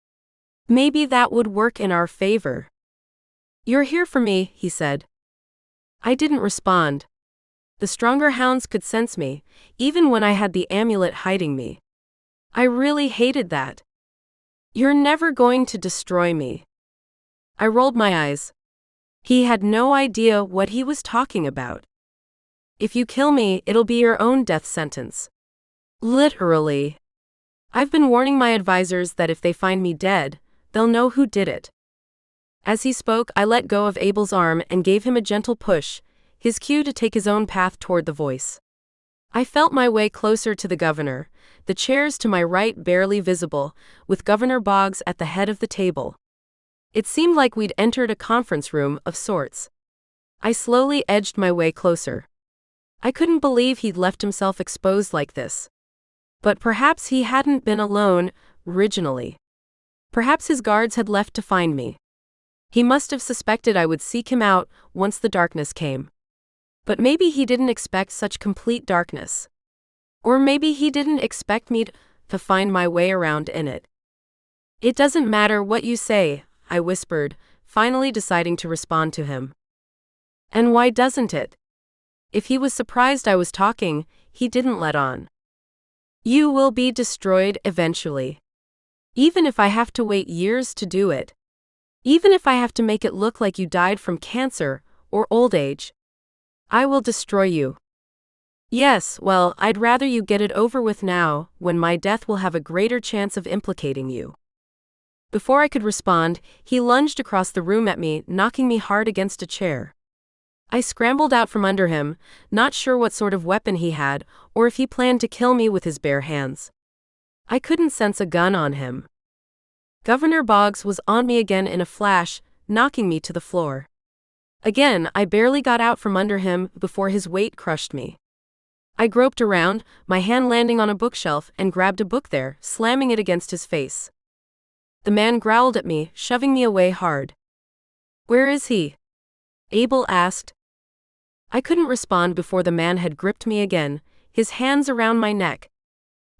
Maybe that would work in our favor. "You're here for me," he said. I didn't respond. The stronger hounds could sense me, even when I had the amulet hiding me. I really hated that. "You're never going to destroy me." I rolled my eyes. He had no idea what he was talking about. "If you kill me, it'll be your own death sentence." Literally. I've been warning my advisors that if they find me dead, they'll know who did it. As he spoke, I let go of Abel's arm and gave him a gentle push, his cue to take his own path toward the voice. I felt my way closer to the governor, the chairs to my right barely visible, with Governor Boggs at the head of the table. It seemed like we'd entered a conference room of sorts. I slowly edged my way closer. I couldn't believe he'd left himself exposed like this. But perhaps he hadn't been alone, originally. Perhaps his guards had left to find me. He must have suspected I would seek him out once the darkness came. But maybe he didn't expect such complete darkness. Or maybe he didn't expect me to find my way around in it. "It doesn't matter what you say," I whispered, finally deciding to respond to him. "And why doesn't it?" If he was surprised I was talking, he didn't let on. "You will be destroyed eventually. Even if I have to wait years to do it. Even if I have to make it look like you died from cancer or old age. I will destroy you." "Yes, well, I'd rather you get it over with now, when my death will have a greater chance of implicating you." Before I could respond, he lunged across the room at me, knocking me hard against a chair. I scrambled out from under him, not sure what sort of weapon he had, or if he planned to kill me with his bare hands. I couldn't sense a gun on him. Governor Boggs was on me again in a flash, knocking me to the floor. Again, I barely got out from under him before his weight crushed me. I groped around, my hand landing on a bookshelf, and grabbed a book there, slamming it against his face. The man growled at me, shoving me away hard. "Where is he?" Abel asked. I couldn't respond before the man had gripped me again, his hands around my neck.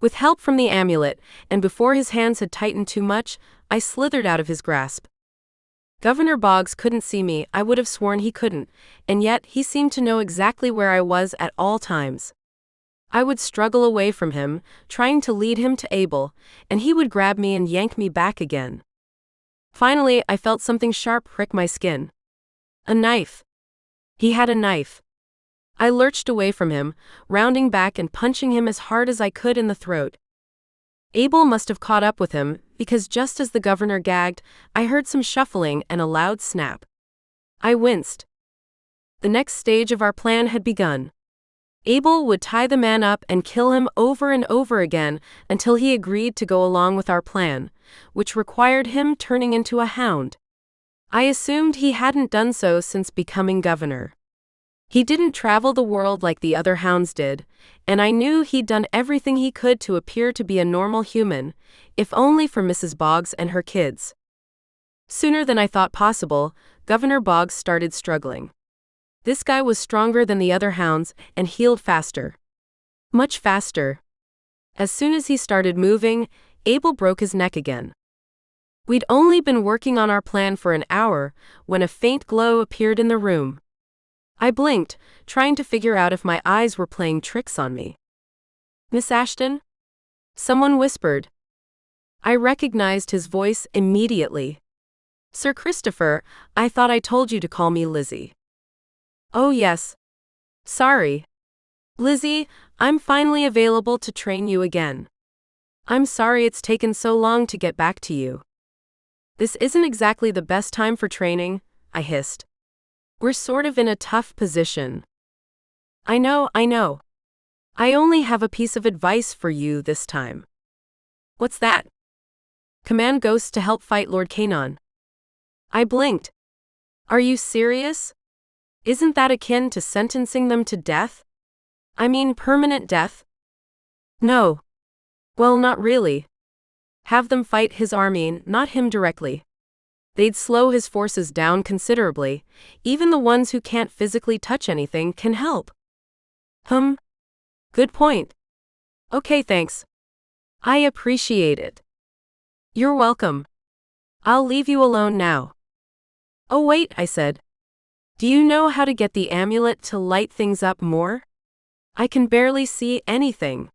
With help from the amulet, and before his hands had tightened too much, I slithered out of his grasp. Governor Boggs couldn't see me, I would have sworn he couldn't, and yet he seemed to know exactly where I was at all times. I would struggle away from him, trying to lead him to Abel, and he would grab me and yank me back again. Finally, I felt something sharp prick my skin. A knife. He had a knife. I lurched away from him, rounding back and punching him as hard as I could in the throat. Abel must have caught up with him, because just as the governor gagged, I heard some shuffling and a loud snap. I winced. The next stage of our plan had begun. Abel would tie the man up and kill him over and over again until he agreed to go along with our plan, which required him turning into a hound. I assumed he hadn't done so since becoming governor. He didn't travel the world like the other hounds did, and I knew he'd done everything he could to appear to be a normal human, if only for Mrs. Boggs and her kids. Sooner than I thought possible, Governor Boggs started struggling. This guy was stronger than the other hounds and healed faster. Much faster. As soon as he started moving, Abel broke his neck again. We'd only been working on our plan for an hour when a faint glow appeared in the room. I blinked, trying to figure out if my eyes were playing tricks on me. "Miss Ashton?" Someone whispered. I recognized his voice immediately. "Sir Christopher, I thought I told you to call me Lizzie." "Oh yes. Sorry. Lizzie, I'm finally available to train you again. I'm sorry it's taken so long to get back to you." "This isn't exactly the best time for training," I hissed. "We're sort of in a tough position." I know. I only have a piece of advice for you this time." "What's that?" "Command ghosts to help fight Lord Canon." I blinked. "Are you serious? Isn't that akin to sentencing them to death? I mean permanent death?" "No. Well, not really. Have them fight his army, not him directly. They'd slow his forces down considerably. Even the ones who can't physically touch anything can help." Good point. Okay, thanks. I appreciate it." "You're welcome. I'll leave you alone now." "Oh wait," I said. "Do you know how to get the amulet to light things up more? I can barely see anything."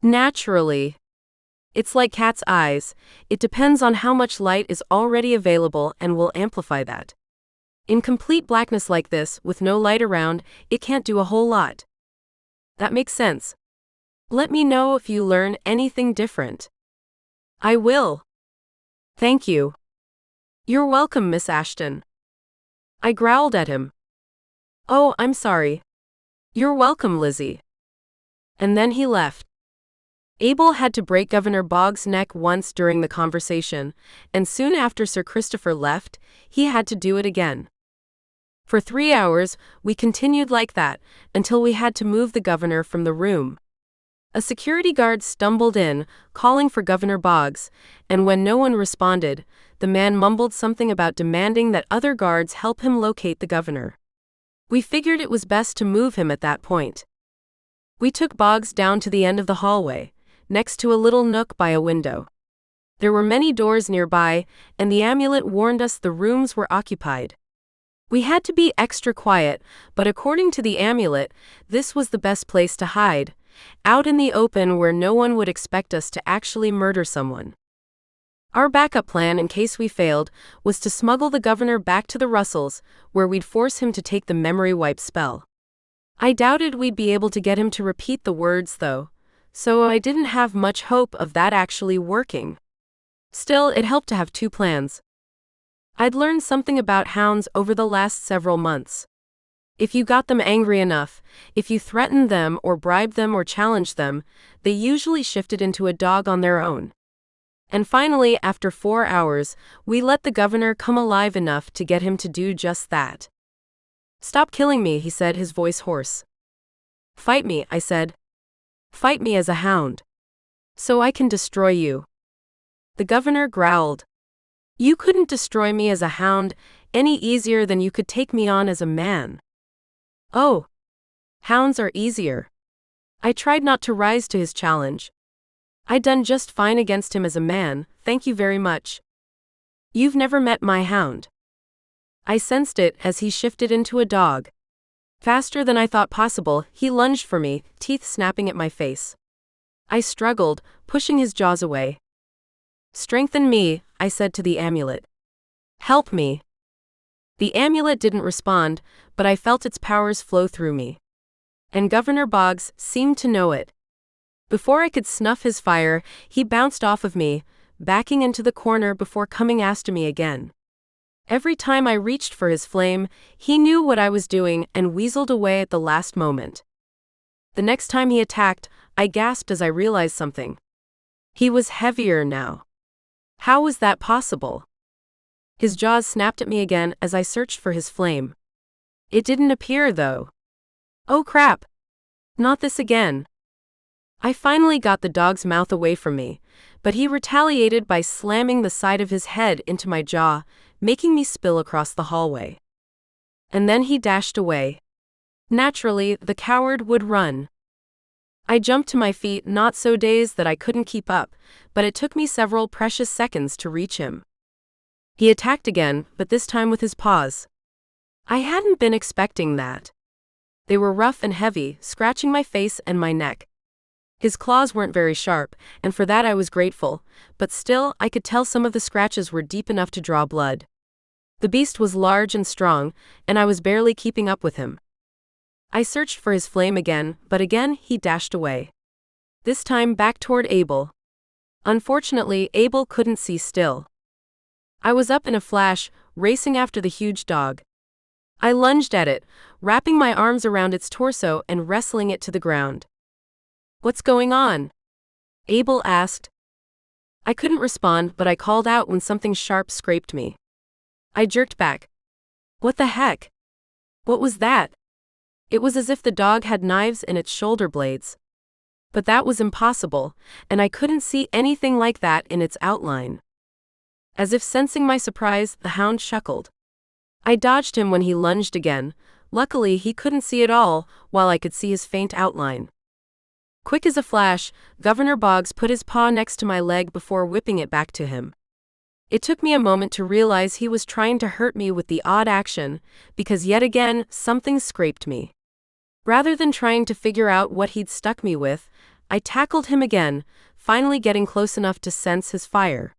"Naturally. It's like cat's eyes. It depends on how much light is already available and will amplify that. In complete blackness like this, with no light around, it can't do a whole lot." "That makes sense. Let me know if you learn anything different." "I will. Thank you." "You're welcome, Miss Ashton." I growled at him. "Oh, I'm sorry." "You're welcome, Lizzie." And then he left. Abel had to break Governor Boggs' neck once during the conversation, and soon after Sir Christopher left, he had to do it again. For 3 hours, we continued like that, until we had to move the governor from the room. A security guard stumbled in, calling for Governor Boggs, and when no one responded, the man mumbled something about demanding that other guards help him locate the governor. We figured it was best to move him at that point. We took Boggs down to the end of the hallway, next to a little nook by a window. There were many doors nearby, and the amulet warned us the rooms were occupied. We had to be extra quiet, but according to the amulet, this was the best place to hide, out in the open where no one would expect us to actually murder someone. Our backup plan, in case we failed, was to smuggle the governor back to the Russells, where we'd force him to take the memory wipe spell. I doubted we'd be able to get him to repeat the words, though, so I didn't have much hope of that actually working. Still, it helped to have 2 plans. I'd learned something about hounds over the last several months. If you got them angry enough, if you threatened them or bribed them or challenged them, they usually shifted into a dog on their own. And finally, after 4 hours, we let the governor come alive enough to get him to do just that. "Stop killing me," he said, his voice hoarse. "Fight me," I said. "Fight me as a hound. So I can destroy you." The governor growled. "You couldn't destroy me as a hound any easier than you could take me on as a man." "Oh. Hounds are easier." I tried not to rise to his challenge. "I'd done just fine against him as a man, thank you very much." "You've never met my hound." I sensed it as he shifted into a dog. Faster than I thought possible, he lunged for me, teeth snapping at my face. I struggled, pushing his jaws away. "Strengthen me," I said to the amulet. "Help me." The amulet didn't respond, but I felt its powers flow through me. And Governor Boggs seemed to know it. Before I could snuff his fire, he bounced off of me, backing into the corner before coming after me again. Every time I reached for his flame, he knew what I was doing and weaseled away at the last moment. The next time he attacked, I gasped as I realized something. He was heavier now. How was that possible? His jaws snapped at me again as I searched for his flame. It didn't appear, though. Oh crap! Not this again. I finally got the dog's mouth away from me, but he retaliated by slamming the side of his head into my jaw, making me spill across the hallway. And then he dashed away. Naturally, the coward would run. I jumped to my feet, not so dazed that I couldn't keep up, but it took me several precious seconds to reach him. He attacked again, but this time with his paws. I hadn't been expecting that. They were rough and heavy, scratching my face and my neck. His claws weren't very sharp, and for that I was grateful, but still I could tell some of the scratches were deep enough to draw blood. The beast was large and strong, and I was barely keeping up with him. I searched for his flame again, but again he dashed away. This time back toward Abel. Unfortunately, Abel couldn't see still. I was up in a flash, racing after the huge dog. I lunged at it, wrapping my arms around its torso and wrestling it to the ground. "What's going on?" Abel asked. I couldn't respond, but I called out when something sharp scraped me. I jerked back. What the heck? What was that? It was as if the dog had knives in its shoulder blades. But that was impossible, and I couldn't see anything like that in its outline. As if sensing my surprise, the hound chuckled. I dodged him when he lunged again. Luckily, he couldn't see at all, while I could see his faint outline. Quick as a flash, Governor Boggs put his paw next to my leg before whipping it back to him. It took me a moment to realize he was trying to hurt me with the odd action, because yet again, something scraped me. Rather than trying to figure out what he'd stuck me with, I tackled him again, finally getting close enough to sense his fire.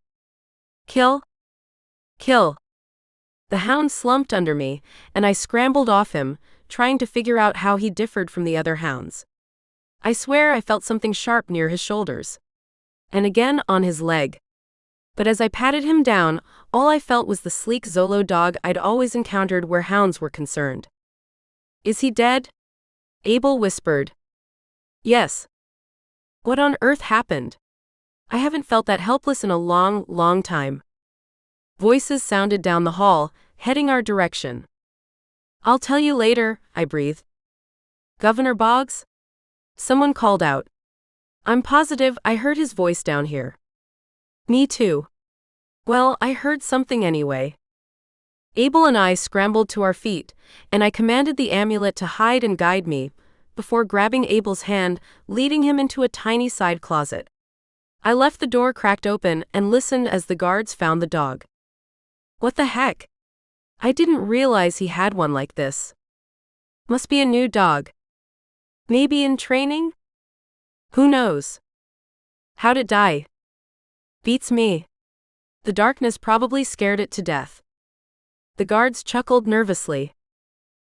Kill! Kill! The hound slumped under me, and I scrambled off him, trying to figure out how he differed from the other hounds. I swear I felt something sharp near his shoulders. And again on his leg. But as I patted him down, all I felt was the sleek Zolo dog I'd always encountered where hounds were concerned. "Is he dead?" Abel whispered. "Yes." What on earth happened? I haven't felt that helpless in a long, long time. Voices sounded down the hall, heading our direction. "I'll tell you later," I breathed. "Governor Boggs?" Someone called out. I'm positive I heard his voice down here. Me too. Well, I heard something anyway. Abel and I scrambled to our feet, and I commanded the amulet to hide and guide me, before grabbing Abel's hand, leading him into a tiny side closet. I left the door cracked open and listened as the guards found the dog. What the heck? I didn't realize he had one like this. Must be a new dog. Maybe in training? Who knows? How'd it die? Beats me. The darkness probably scared it to death. The guards chuckled nervously.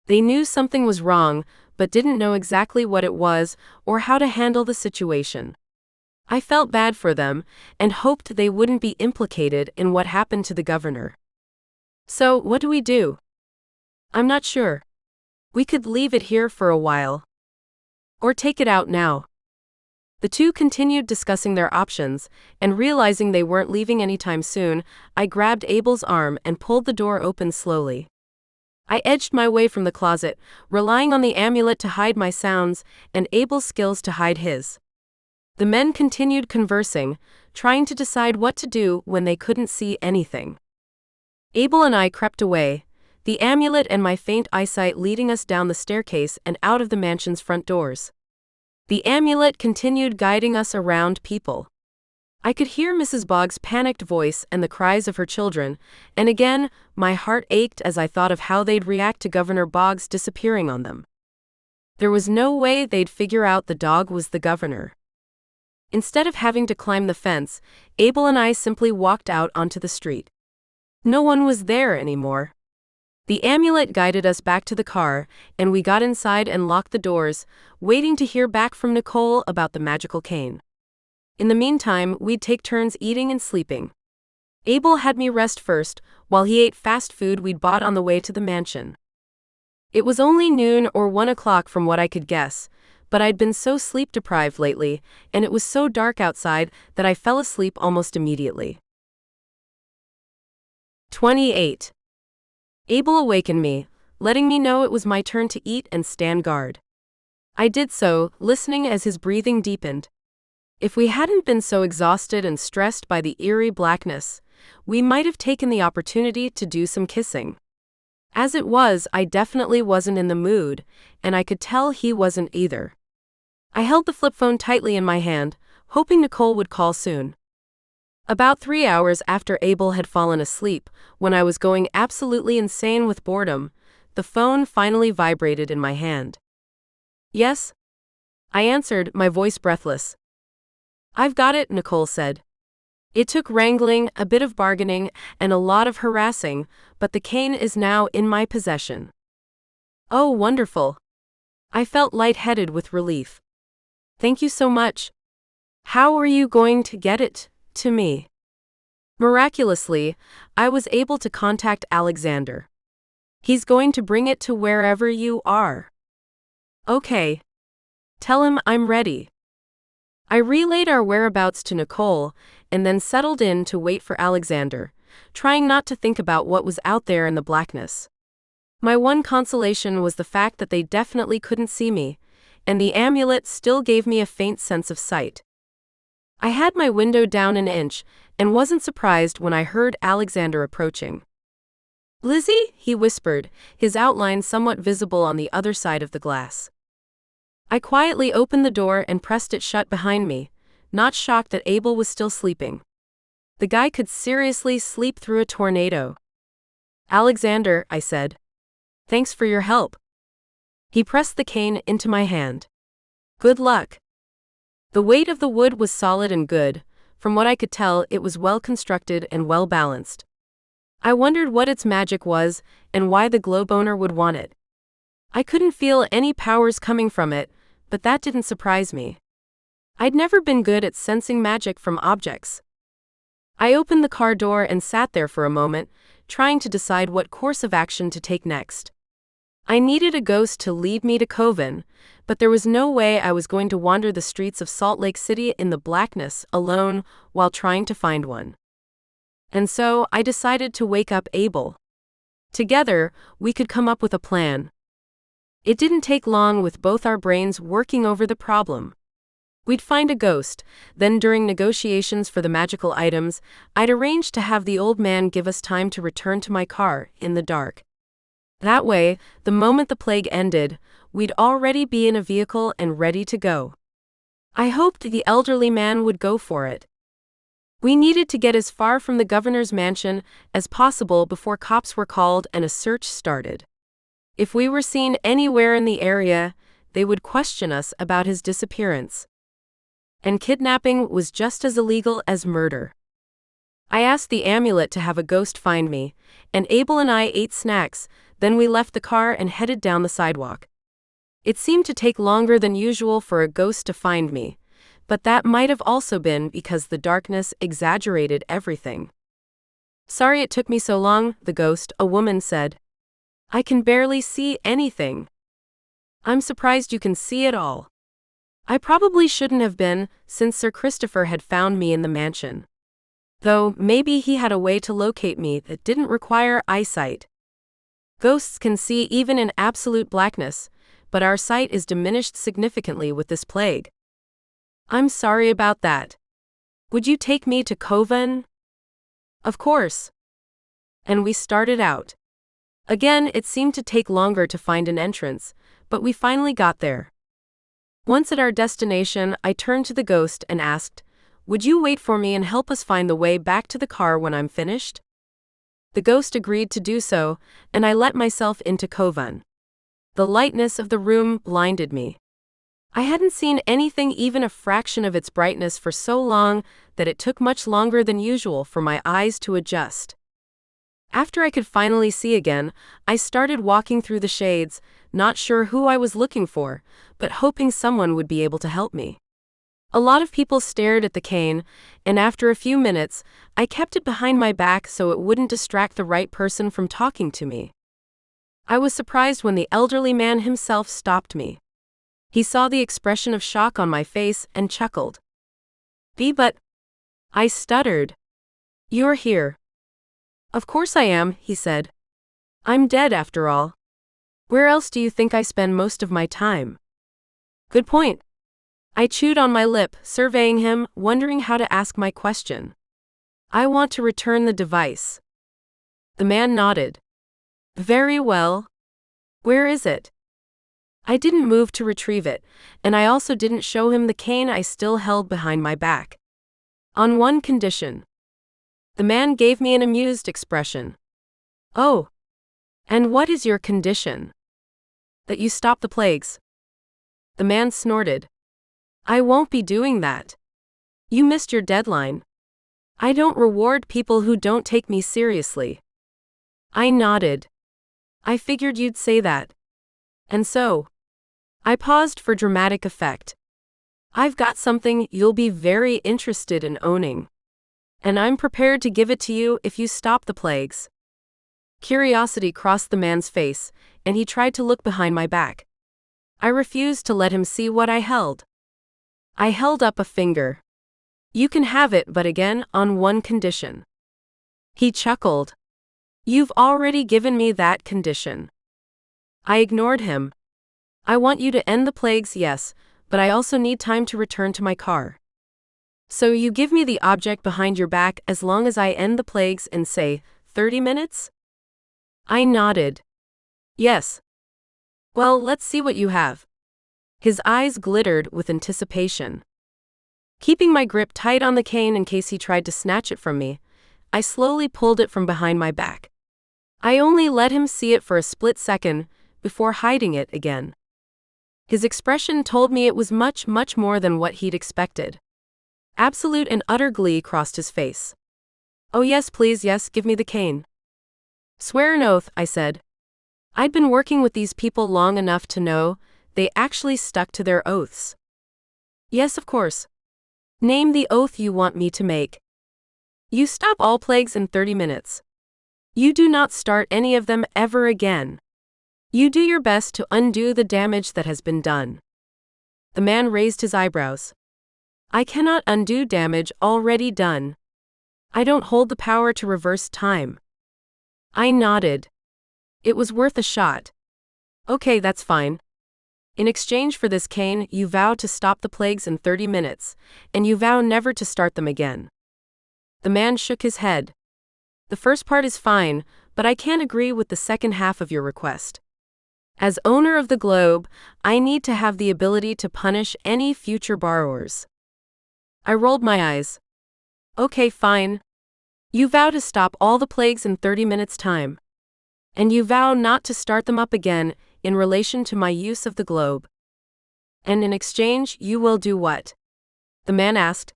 They knew something was wrong, but didn't know exactly what it was or how to handle the situation. I felt bad for them and hoped they wouldn't be implicated in what happened to the governor. So, what do we do? I'm not sure. We could leave it here for a while. Or take it out now. The two continued discussing their options, and realizing they weren't leaving anytime soon, I grabbed Abel's arm and pulled the door open slowly. I edged my way from the closet, relying on the amulet to hide my sounds and Abel's skills to hide his. The men continued conversing, trying to decide what to do when they couldn't see anything. Abel and I crept away, the amulet and my faint eyesight leading us down the staircase and out of the mansion's front doors. The amulet continued guiding us around people. I could hear Mrs. Boggs' panicked voice and the cries of her children, and again, my heart ached as I thought of how they'd react to Governor Boggs disappearing on them. There was no way they'd figure out the dog was the governor. Instead of having to climb the fence, Abel and I simply walked out onto the street. No one was there anymore. The amulet guided us back to the car, and we got inside and locked the doors, waiting to hear back from Nicole about the magical cane. In the meantime, we'd take turns eating and sleeping. Abel had me rest first, while he ate fast food we'd bought on the way to the mansion. It was only noon or 1 o'clock from what I could guess, but I'd been so sleep-deprived lately, and it was so dark outside that I fell asleep almost immediately. 28. Abel awakened me, letting me know it was my turn to eat and stand guard. I did so, listening as his breathing deepened. If we hadn't been so exhausted and stressed by the eerie blackness, we might have taken the opportunity to do some kissing. As it was, I definitely wasn't in the mood, and I could tell he wasn't either. I held the flip phone tightly in my hand, hoping Nicole would call soon. About 3 hours after Abel had fallen asleep, when I was going absolutely insane with boredom, the phone finally vibrated in my hand. Yes? I answered, my voice breathless. I've got it, Nicole said. It took wrangling, a bit of bargaining, and a lot of harassing, but the cane is now in my possession. Oh, wonderful. I felt lightheaded with relief. Thank you so much. How are you going to get it to me? Miraculously, I was able to contact Alexander. He's going to bring it to wherever you are. Okay. Tell him I'm ready. I relayed our whereabouts to Nicole, and then settled in to wait for Alexander, trying not to think about what was out there in the blackness. My one consolation was the fact that they definitely couldn't see me, and the amulet still gave me a faint sense of sight. I had my window down an inch, and wasn't surprised when I heard Alexander approaching. Lizzie, he whispered, his outline somewhat visible on the other side of the glass. I quietly opened the door and pressed it shut behind me, not shocked that Abel was still sleeping. The guy could seriously sleep through a tornado. Alexander, I said. Thanks for your help. He pressed the cane into my hand. Good luck. The weight of the wood was solid and good. From what I could tell, it was well constructed and well balanced. I wondered what its magic was, and why the globe owner would want it. I couldn't feel any powers coming from it, but that didn't surprise me. I'd never been good at sensing magic from objects. I opened the car door and sat there for a moment, trying to decide what course of action to take next. I needed a ghost to lead me to Koven, but there was no way I was going to wander the streets of Salt Lake City in the blackness alone while trying to find one. And so I decided to wake up Abel. Together, we could come up with a plan. It didn't take long with both our brains working over the problem. We'd find a ghost, then during negotiations for the magical items, I'd arranged to have the old man give us time to return to my car in the dark. That way, the moment the plague ended, we'd already be in a vehicle and ready to go. I hoped the elderly man would go for it. We needed to get as far from the governor's mansion as possible before cops were called and a search started. If we were seen anywhere in the area, they would question us about his disappearance. And kidnapping was just as illegal as murder. I asked the amulet to have a ghost find me, and Abel and I ate snacks, then we left the car and headed down the sidewalk. It seemed to take longer than usual for a ghost to find me, but that might have also been because the darkness exaggerated everything. Sorry it took me so long, the ghost, a woman said. I can barely see anything. I'm surprised you can see it all. I probably shouldn't have been, since Sir Christopher had found me in the mansion. Though, maybe he had a way to locate me that didn't require eyesight. Ghosts can see even in absolute blackness, but our sight is diminished significantly with this plague. I'm sorry about that. Would you take me to Koven? Of course. And we started out. Again, it seemed to take longer to find an entrance, but we finally got there. Once at our destination, I turned to the ghost and asked, "Would you wait for me and help us find the way back to the car when I'm finished?" The ghost agreed to do so, and I let myself into Koven. The lightness of the room blinded me. I hadn't seen anything even a fraction of its brightness for so long that it took much longer than usual for my eyes to adjust. After I could finally see again, I started walking through the shades, not sure who I was looking for, but hoping someone would be able to help me. A lot of people stared at the cane, and after a few minutes, I kept it behind my back so it wouldn't distract the right person from talking to me. I was surprised when the elderly man himself stopped me. He saw the expression of shock on my face and chuckled. But I stuttered. You're here. Of course I am, he said. I'm dead after all. Where else do you think I spend most of my time? Good point. I chewed on my lip, surveying him, wondering how to ask my question. I want to return the device. The man nodded. Very well. Where is it? I didn't move to retrieve it, and I also didn't show him the cane I still held behind my back. On one condition. The man gave me an amused expression. Oh. And what is your condition? That you stop the plagues. The man snorted. I won't be doing that. You missed your deadline. I don't reward people who don't take me seriously. I nodded. I figured you'd say that. And so, I paused for dramatic effect. I've got something you'll be very interested in owning. And I'm prepared to give it to you if you stop the plagues. Curiosity crossed the man's face, and he tried to look behind my back. I refused to let him see what I held. I held up a finger. You can have it, but again, on one condition. He chuckled. You've already given me that condition. I ignored him. I want you to end the plagues, yes, but I also need time to return to my car. So you give me the object behind your back as long as I end the plagues in, say, 30 minutes? I nodded. Yes. Well, let's see what you have. His eyes glittered with anticipation. Keeping my grip tight on the cane in case he tried to snatch it from me, I slowly pulled it from behind my back. I only let him see it for a split second before hiding it again. His expression told me it was much, much more than what he'd expected. Absolute and utter glee crossed his face. Oh yes, please, yes, give me the cane. Swear an oath, I said. I'd been working with these people long enough to know they actually stuck to their oaths. Yes, of course. Name the oath you want me to make. You stop all plagues in 30 minutes. You do not start any of them ever again. You do your best to undo the damage that has been done. The man raised his eyebrows. I cannot undo damage already done. I don't hold the power to reverse time. I nodded. It was worth a shot. Okay, that's fine. In exchange for this cane, you vow to stop the plagues in 30 minutes, and you vow never to start them again. The man shook his head. The first part is fine, but I can't agree with the second half of your request. As owner of the globe, I need to have the ability to punish any future borrowers. I rolled my eyes. Okay, fine. You vow to stop all the plagues in 30 minutes' time. And you vow not to start them up again in relation to my use of the globe. And in exchange, you will do what? The man asked.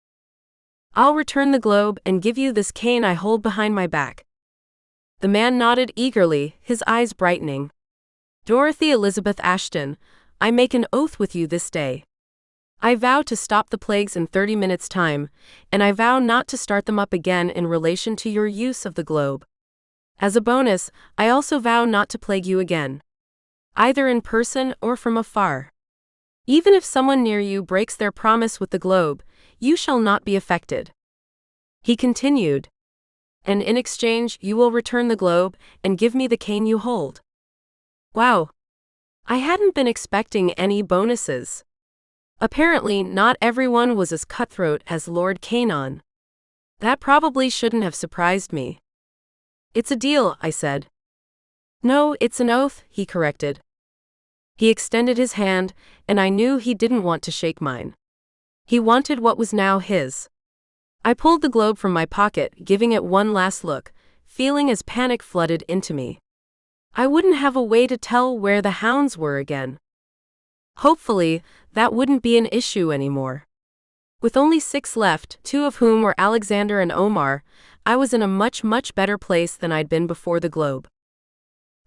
I'll return the globe and give you this cane I hold behind my back. The man nodded eagerly, his eyes brightening. Dorothy Elizabeth Ashton, I make an oath with you this day. I vow to stop the plagues in 30 minutes' time, and I vow not to start them up again in relation to your use of the globe. As a bonus, I also vow not to plague you again. Either in person or from afar. Even if someone near you breaks their promise with the globe, you shall not be affected. He continued. And in exchange, you will return the globe and give me the cane you hold. Wow. I hadn't been expecting any bonuses. Apparently, not everyone was as cutthroat as Lord Canon. That probably shouldn't have surprised me. It's a deal, I said. No, it's an oath, he corrected. He extended his hand, and I knew he didn't want to shake mine. He wanted what was now his. I pulled the globe from my pocket, giving it one last look, feeling as panic flooded into me. I wouldn't have a way to tell where the hounds were again. Hopefully, that wouldn't be an issue anymore. With only 6 left, 2 of whom were Alexander and Omar, I was in a much better place than I'd been before the globe.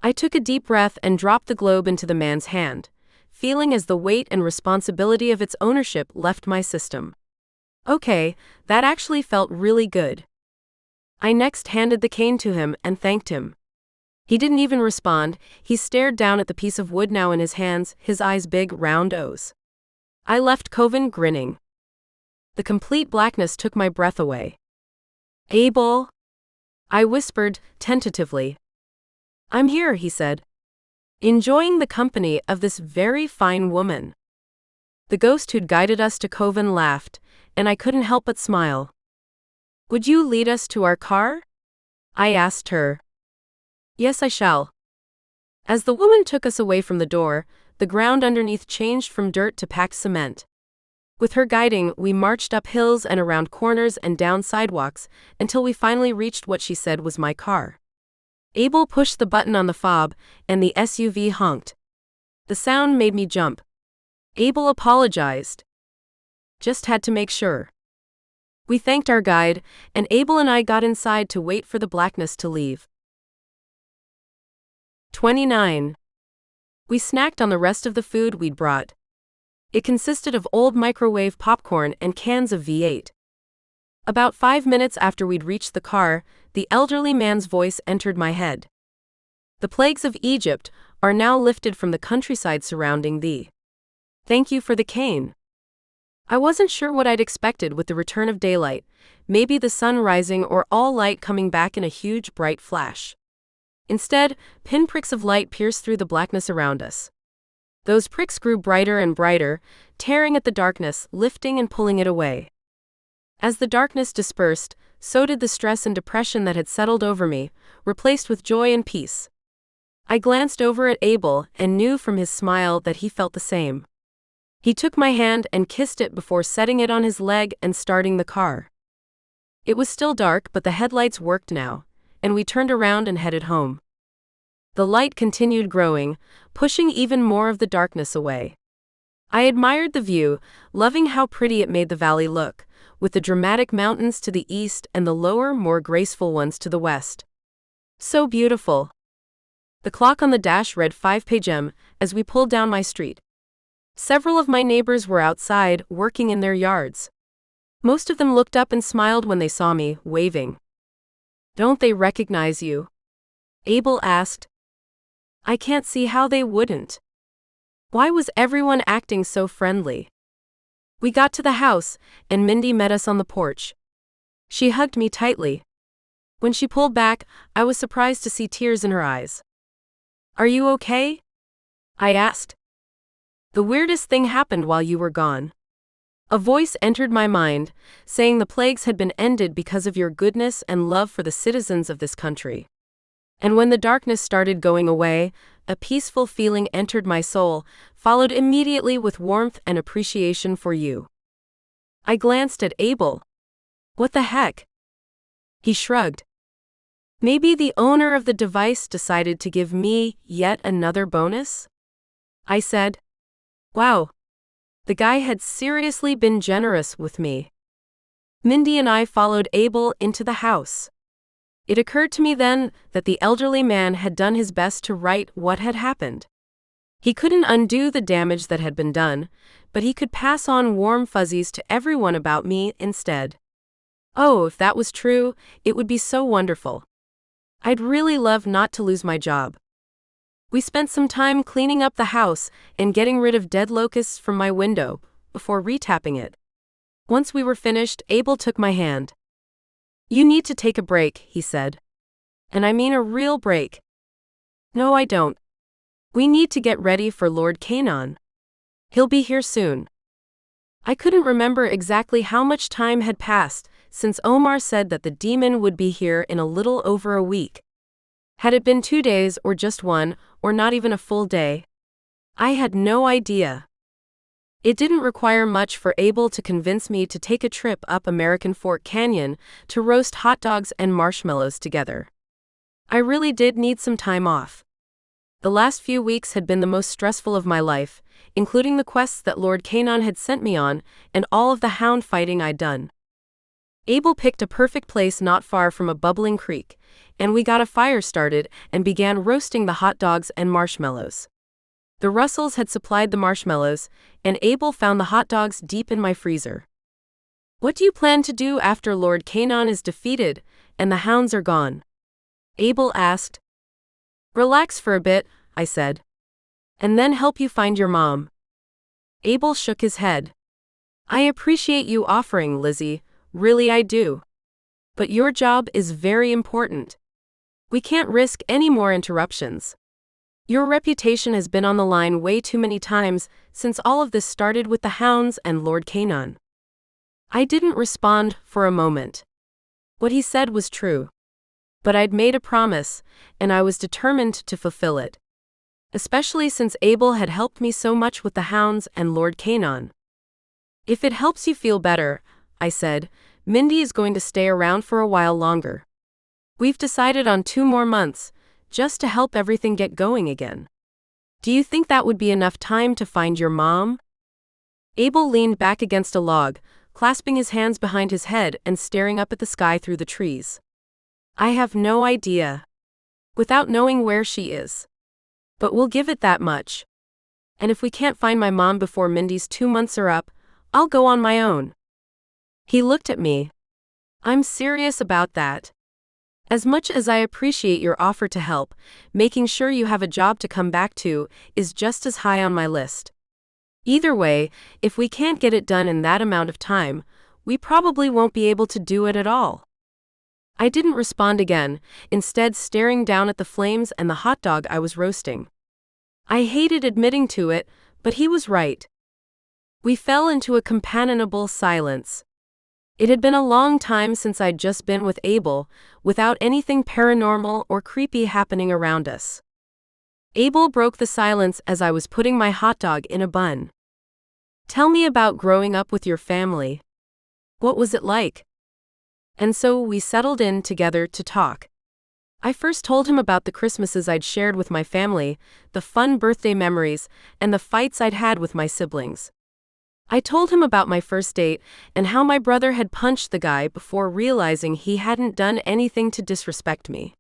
I took a deep breath and dropped the globe into the man's hand, feeling as the weight and responsibility of its ownership left my system. Okay, that actually felt really good. I next handed the cane to him and thanked him. He didn't even respond. He stared down at the piece of wood now in his hands, his eyes big, round O's. I left Koven grinning. The complete blackness took my breath away. Abel? I whispered, tentatively. I'm here, he said. Enjoying the company of this very fine woman. The ghost who'd guided us to Koven laughed, and I couldn't help but smile. Would you lead us to our car? I asked her. Yes, I shall. As the woman took us away from the door, the ground underneath changed from dirt to packed cement. With her guiding, we marched up hills and around corners and down sidewalks until we finally reached what she said was my car. Abel pushed the button on the fob, and the SUV honked. The sound made me jump. Abel apologized. Just had to make sure. We thanked our guide, and Abel and I got inside to wait for the blackness to leave. 29. We snacked on the rest of the food we'd brought. It consisted of old microwave popcorn and cans of V8. About 5 minutes after we'd reached the car, the elderly man's voice entered my head. The plagues of Egypt are now lifted from the countryside surrounding thee. Thank you for the cane. I wasn't sure what I'd expected with the return of daylight, maybe the sun rising or all light coming back in a huge bright flash. Instead, pinpricks of light pierced through the blackness around us. Those pricks grew brighter and brighter, tearing at the darkness, lifting and pulling it away. As the darkness dispersed, so did the stress and depression that had settled over me, replaced with joy and peace. I glanced over at Abel and knew from his smile that he felt the same. He took my hand and kissed it before setting it on his leg and starting the car. It was still dark, but the headlights worked now, and we turned around and headed home. The light continued growing, pushing even more of the darkness away. I admired the view, loving how pretty it made the valley look, with the dramatic mountains to the east and the lower, more graceful ones to the west. So beautiful. The clock on the dash read 5 p.m. as we pulled down my street. Several of my neighbors were outside, working in their yards. Most of them looked up and smiled when they saw me, waving. Don't they recognize you? Abel asked. I can't see how they wouldn't. Why was everyone acting so friendly? We got to the house, and Mindy met us on the porch. She hugged me tightly. When she pulled back, I was surprised to see tears in her eyes. Are you okay? I asked. The weirdest thing happened while you were gone. A voice entered my mind, saying the plagues had been ended because of your goodness and love for the citizens of this country. And when the darkness started going away, a peaceful feeling entered my soul, followed immediately with warmth and appreciation for you. I glanced at Abel. What the heck? He shrugged. Maybe the owner of the device decided to give me yet another bonus? I said. Wow. The guy had seriously been generous with me. Mindy and I followed Abel into the house. It occurred to me then that the elderly man had done his best to right what had happened. He couldn't undo the damage that had been done, but he could pass on warm fuzzies to everyone about me instead. Oh, if that was true, it would be so wonderful. I'd really love not to lose my job. We spent some time cleaning up the house and getting rid of dead locusts from my window before retapping it. Once we were finished, Abel took my hand. You need to take a break, he said. And I mean a real break. No, I don't. We need to get ready for Lord Canaan. He'll be here soon. I couldn't remember exactly how much time had passed since Omar said that the demon would be here in a little over a week. Had it been 2 days or just 1, or not even a full day? I had no idea. It didn't require much for Abel to convince me to take a trip up American Fork Canyon to roast hot dogs and marshmallows together. I really did need some time off. The last few weeks had been the most stressful of my life, including the quests that Lord Canon had sent me on, and all of the hound fighting I'd done. Abel picked a perfect place not far from a bubbling creek, and we got a fire started and began roasting the hot dogs and marshmallows. The Russells had supplied the marshmallows, and Abel found the hot dogs deep in my freezer. "What do you plan to do after Lord Canon is defeated and the hounds are gone?" Abel asked. "Relax for a bit," I said. "And then help you find your mom." Abel shook his head. "I appreciate you offering, Lizzie, really I do. But your job is very important. We can't risk any more interruptions. Your reputation has been on the line way too many times since all of this started with the hounds and Lord Canon." I didn't respond for a moment. What he said was true. But I'd made a promise, and I was determined to fulfill it. Especially since Abel had helped me so much with the hounds and Lord Canon. "If it helps you feel better," I said, "Mindy is going to stay around for a while longer. We've decided on 2 more months, just to help everything get going again. Do you think that would be enough time to find your mom?" Abel leaned back against a log, clasping his hands behind his head and staring up at the sky through the trees. "I have no idea. Without knowing where she is. But we'll give it that much. And if we can't find my mom before Mindy's 2 months are up, I'll go on my own." He looked at me. "I'm serious about that. As much as I appreciate your offer to help, making sure you have a job to come back to is just as high on my list. Either way, if we can't get it done in that amount of time, we probably won't be able to do it at all." I didn't respond again, instead staring down at the flames and the hot dog I was roasting. I hated admitting to it, but he was right. We fell into a companionable silence. It had been a long time since I'd just been with Abel, without anything paranormal or creepy happening around us. Abel broke the silence as I was putting my hot dog in a bun. "Tell me about growing up with your family. What was it like?" And so we settled in together to talk. I first told him about the Christmases I'd shared with my family, the fun birthday memories, and the fights I'd had with my siblings. I told him about my first date and how my brother had punched the guy before realizing he hadn't done anything to disrespect me.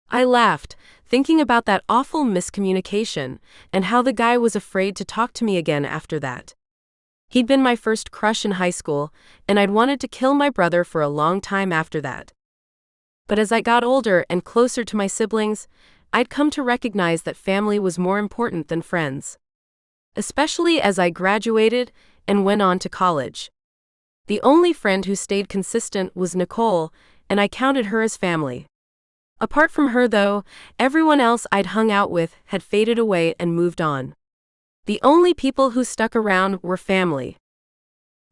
I laughed, thinking about that awful miscommunication and how the guy was afraid to talk to me again after that. He'd been my first crush in high school, and I'd wanted to kill my brother for a long time after that. But as I got older and closer to my siblings, I'd come to recognize that family was more important than friends. Especially as I graduated and went on to college. The only friend who stayed consistent was Nicole, and I counted her as family. Apart from her though, everyone else I'd hung out with had faded away and moved on. The only people who stuck around were family.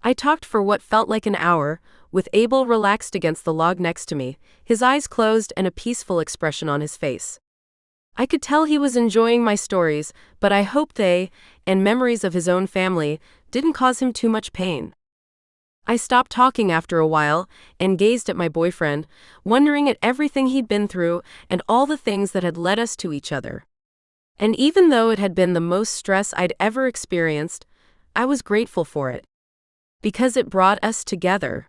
I talked for what felt like an hour, with Abel relaxed against the log next to me, his eyes closed and a peaceful expression on his face. I could tell he was enjoying my stories, but I hoped they, and memories of his own family, didn't cause him too much pain. I stopped talking after a while and gazed at my boyfriend, wondering at everything he'd been through and all the things that had led us to each other. And even though it had been the most stress I'd ever experienced, I was grateful for it. Because it brought us together.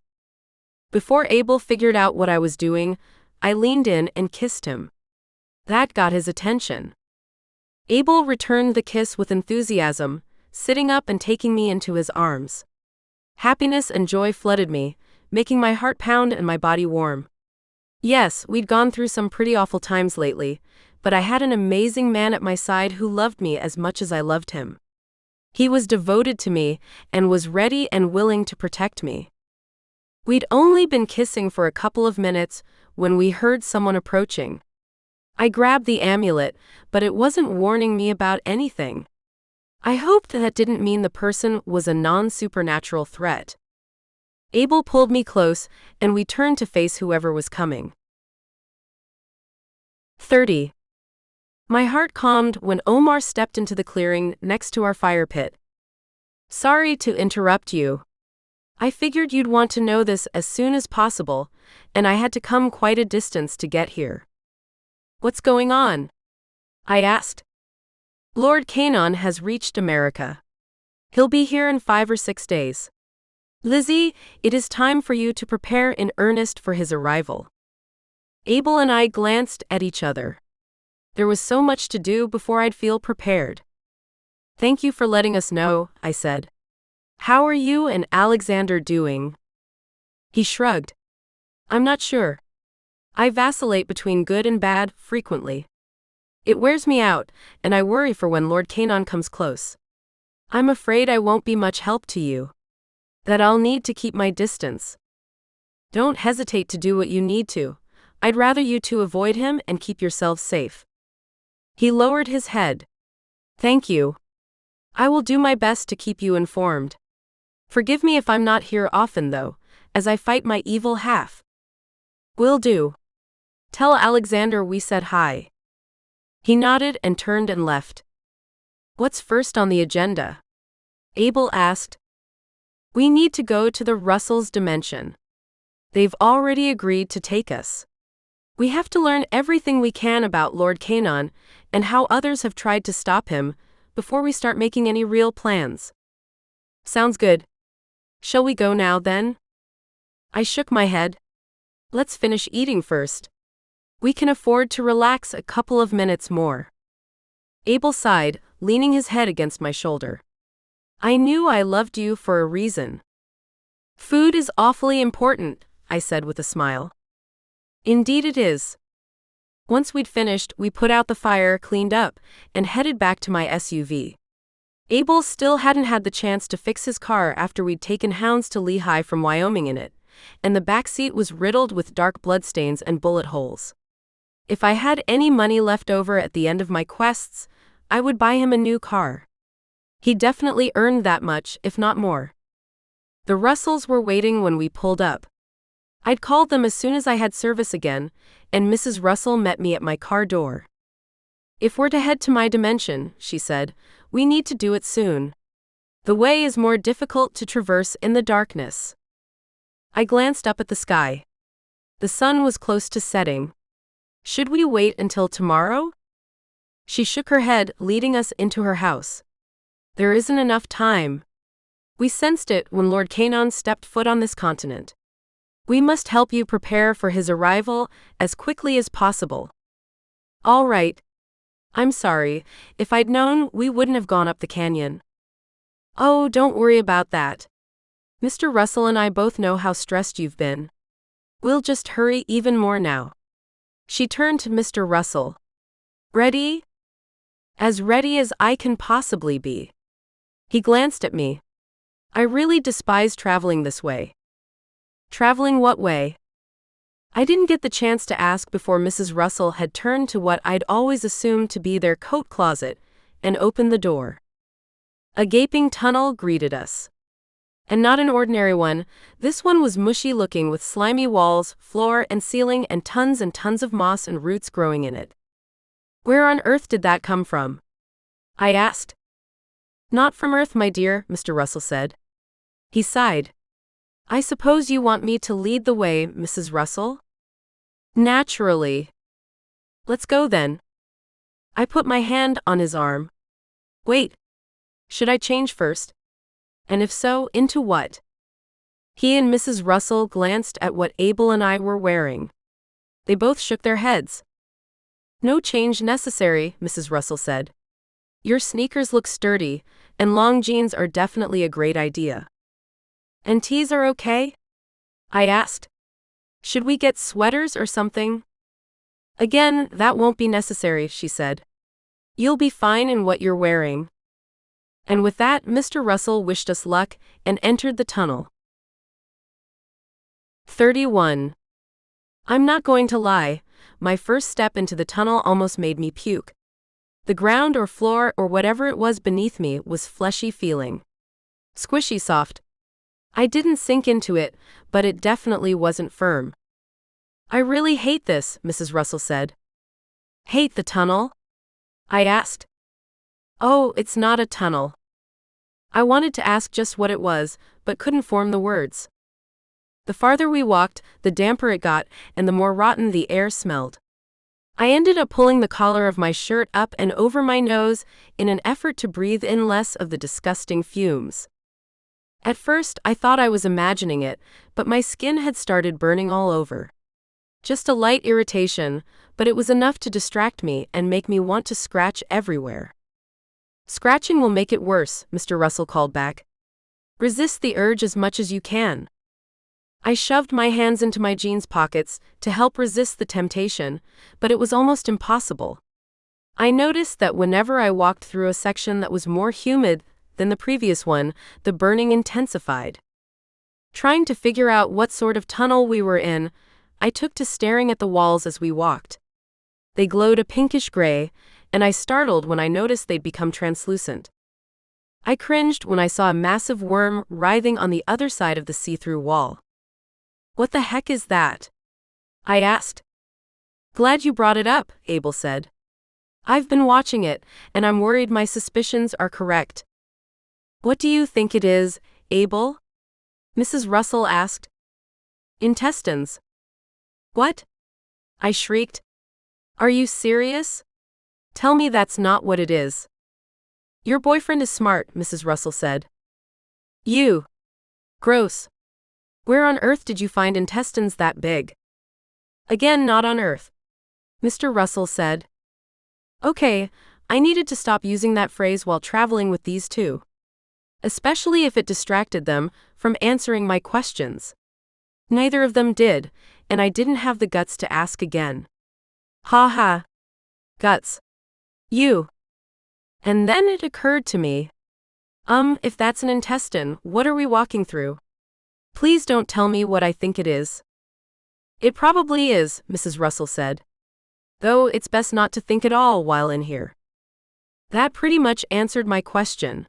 Before Abel figured out what I was doing, I leaned in and kissed him. That got his attention. Abel returned the kiss with enthusiasm, sitting up and taking me into his arms. Happiness and joy flooded me, making my heart pound and my body warm. Yes, we'd gone through some pretty awful times lately, but I had an amazing man at my side who loved me as much as I loved him. He was devoted to me and was ready and willing to protect me. We'd only been kissing for a couple of minutes when we heard someone approaching. I grabbed the amulet, but it wasn't warning me about anything. I hoped that didn't mean the person was a non-supernatural threat. Abel pulled me close, and we turned to face whoever was coming. 30. My heart calmed when Omar stepped into the clearing next to our fire pit. "Sorry to interrupt you. I figured you'd want to know this as soon as possible, and I had to come quite a distance to get here." "What's going on?" I asked. Lord Canon has reached America. He'll be here in 5 or 6 days. Lizzie, it is time for you to prepare in earnest for his arrival. Abel and I glanced at each other. There was so much to do before I'd feel prepared. Thank you for letting us know, I said. How are you and Alexander doing? He shrugged. I'm not sure. I vacillate between good and bad frequently. It wears me out, and I worry for when Lord Canon comes close. I'm afraid I won't be much help to you. That I'll need to keep my distance. Don't hesitate to do what you need to. I'd rather you two avoid him and keep yourselves safe. He lowered his head. Thank you. I will do my best to keep you informed. Forgive me if I'm not here often though, as I fight my evil half. Will do. Tell Alexander we said hi. He nodded and turned and left. What's first on the agenda? Abel asked. We need to go to the Russells' dimension. They've already agreed to take us. We have to learn everything we can about Lord Canon and how others have tried to stop him before we start making any real plans. Sounds good. Shall we go now then? I shook my head. Let's finish eating first. We can afford to relax a couple of minutes more. Abel sighed, leaning his head against my shoulder. I knew I loved you for a reason. Food is awfully important, I said with a smile. Indeed it is. Once we'd finished, we put out the fire, cleaned up, and headed back to my SUV. Abel still hadn't had the chance to fix his car after we'd taken hounds to Lehigh from Wyoming in it, and the back seat was riddled with dark bloodstains and bullet holes. If I had any money left over at the end of my quests, I would buy him a new car. He definitely earned that much, if not more. The Russells were waiting when we pulled up. I'd called them as soon as I had service again, and Mrs. Russell met me at my car door. If we're to head to my dimension, she said, we need to do it soon. The way is more difficult to traverse in the darkness. I glanced up at the sky. The sun was close to setting. Should we wait until tomorrow? She shook her head, leading us into her house. There isn't enough time. We sensed it when Lord Canon stepped foot on this continent. We must help you prepare for his arrival as quickly as possible. All right. I'm sorry. If I'd known, we wouldn't have gone up the canyon. Oh, don't worry about that. Mr. Russell and I both know how stressed you've been. We'll just hurry even more now. She turned to Mr. Russell. Ready? As ready as I can possibly be. He glanced at me. I really despise traveling this way. Traveling what way? I didn't get the chance to ask before Mrs. Russell had turned to what I'd always assumed to be their coat closet and opened the door. A gaping tunnel greeted us. And not an ordinary one, this one was mushy looking with slimy walls, floor and ceiling and tons of moss and roots growing in it. Where on earth did that come from? I asked. Not from Earth, my dear, Mr. Russell said. He sighed. I suppose you want me to lead the way, Mrs. Russell? Naturally. Let's go then. I put my hand on his arm. Wait. Should I change first? And if so, into what? He and Mrs. Russell glanced at what Abel and I were wearing. They both shook their heads. No change necessary, Mrs. Russell said. Your sneakers look sturdy, and long jeans are definitely a great idea. And tees are okay? I asked. Should we get sweaters or something? Again, that won't be necessary, she said. You'll be fine in what you're wearing. And with that, Mr. Russell wished us luck and entered the tunnel. 31. I'm not going to lie, my first step into the tunnel almost made me puke. The ground or floor or whatever it was beneath me was fleshy feeling. Squishy soft. I didn't sink into it, but it definitely wasn't firm. I really hate this, Mrs. Russell said. Hate the tunnel? I asked. Oh, it's not a tunnel. I wanted to ask just what it was, but couldn't form the words. The farther we walked, the damper it got, and the more rotten the air smelled. I ended up pulling the collar of my shirt up and over my nose in an effort to breathe in less of the disgusting fumes. At first, I thought I was imagining it, but my skin had started burning all over. Just a light irritation, but it was enough to distract me and make me want to scratch everywhere. "Scratching will make it worse," Mr. Russell called back. "Resist the urge as much as you can." I shoved my hands into my jeans pockets to help resist the temptation, but it was almost impossible. I noticed that whenever I walked through a section that was more humid than the previous one, the burning intensified. Trying to figure out what sort of tunnel we were in, I took to staring at the walls as we walked. They glowed a pinkish gray, and I startled when I noticed they'd become translucent. I cringed when I saw a massive worm writhing on the other side of the see-through wall. "What the heck is that?" I asked. "Glad you brought it up," Abel said. "I've been watching it, and I'm worried my suspicions are correct." "What do you think it is, Abel?" Mrs. Russell asked. "Intestines." "What?" I shrieked. "Are you serious? Tell me that's not what it is." "Your boyfriend is smart," Mrs. Russell said. "You. Gross. Where on earth did you find intestines that big?" "Again, not on earth," Mr. Russell said. Okay, I needed to stop using that phrase while traveling with these two. Especially if it distracted them from answering my questions. Neither of them did, and I didn't have the guts to ask again. Ha ha. Guts. You. And then it occurred to me. If that's an intestine, what are we walking through? Please don't tell me what I think it is. It probably is, Mrs. Russell said. Though it's best not to think at all while in here. That pretty much answered my question.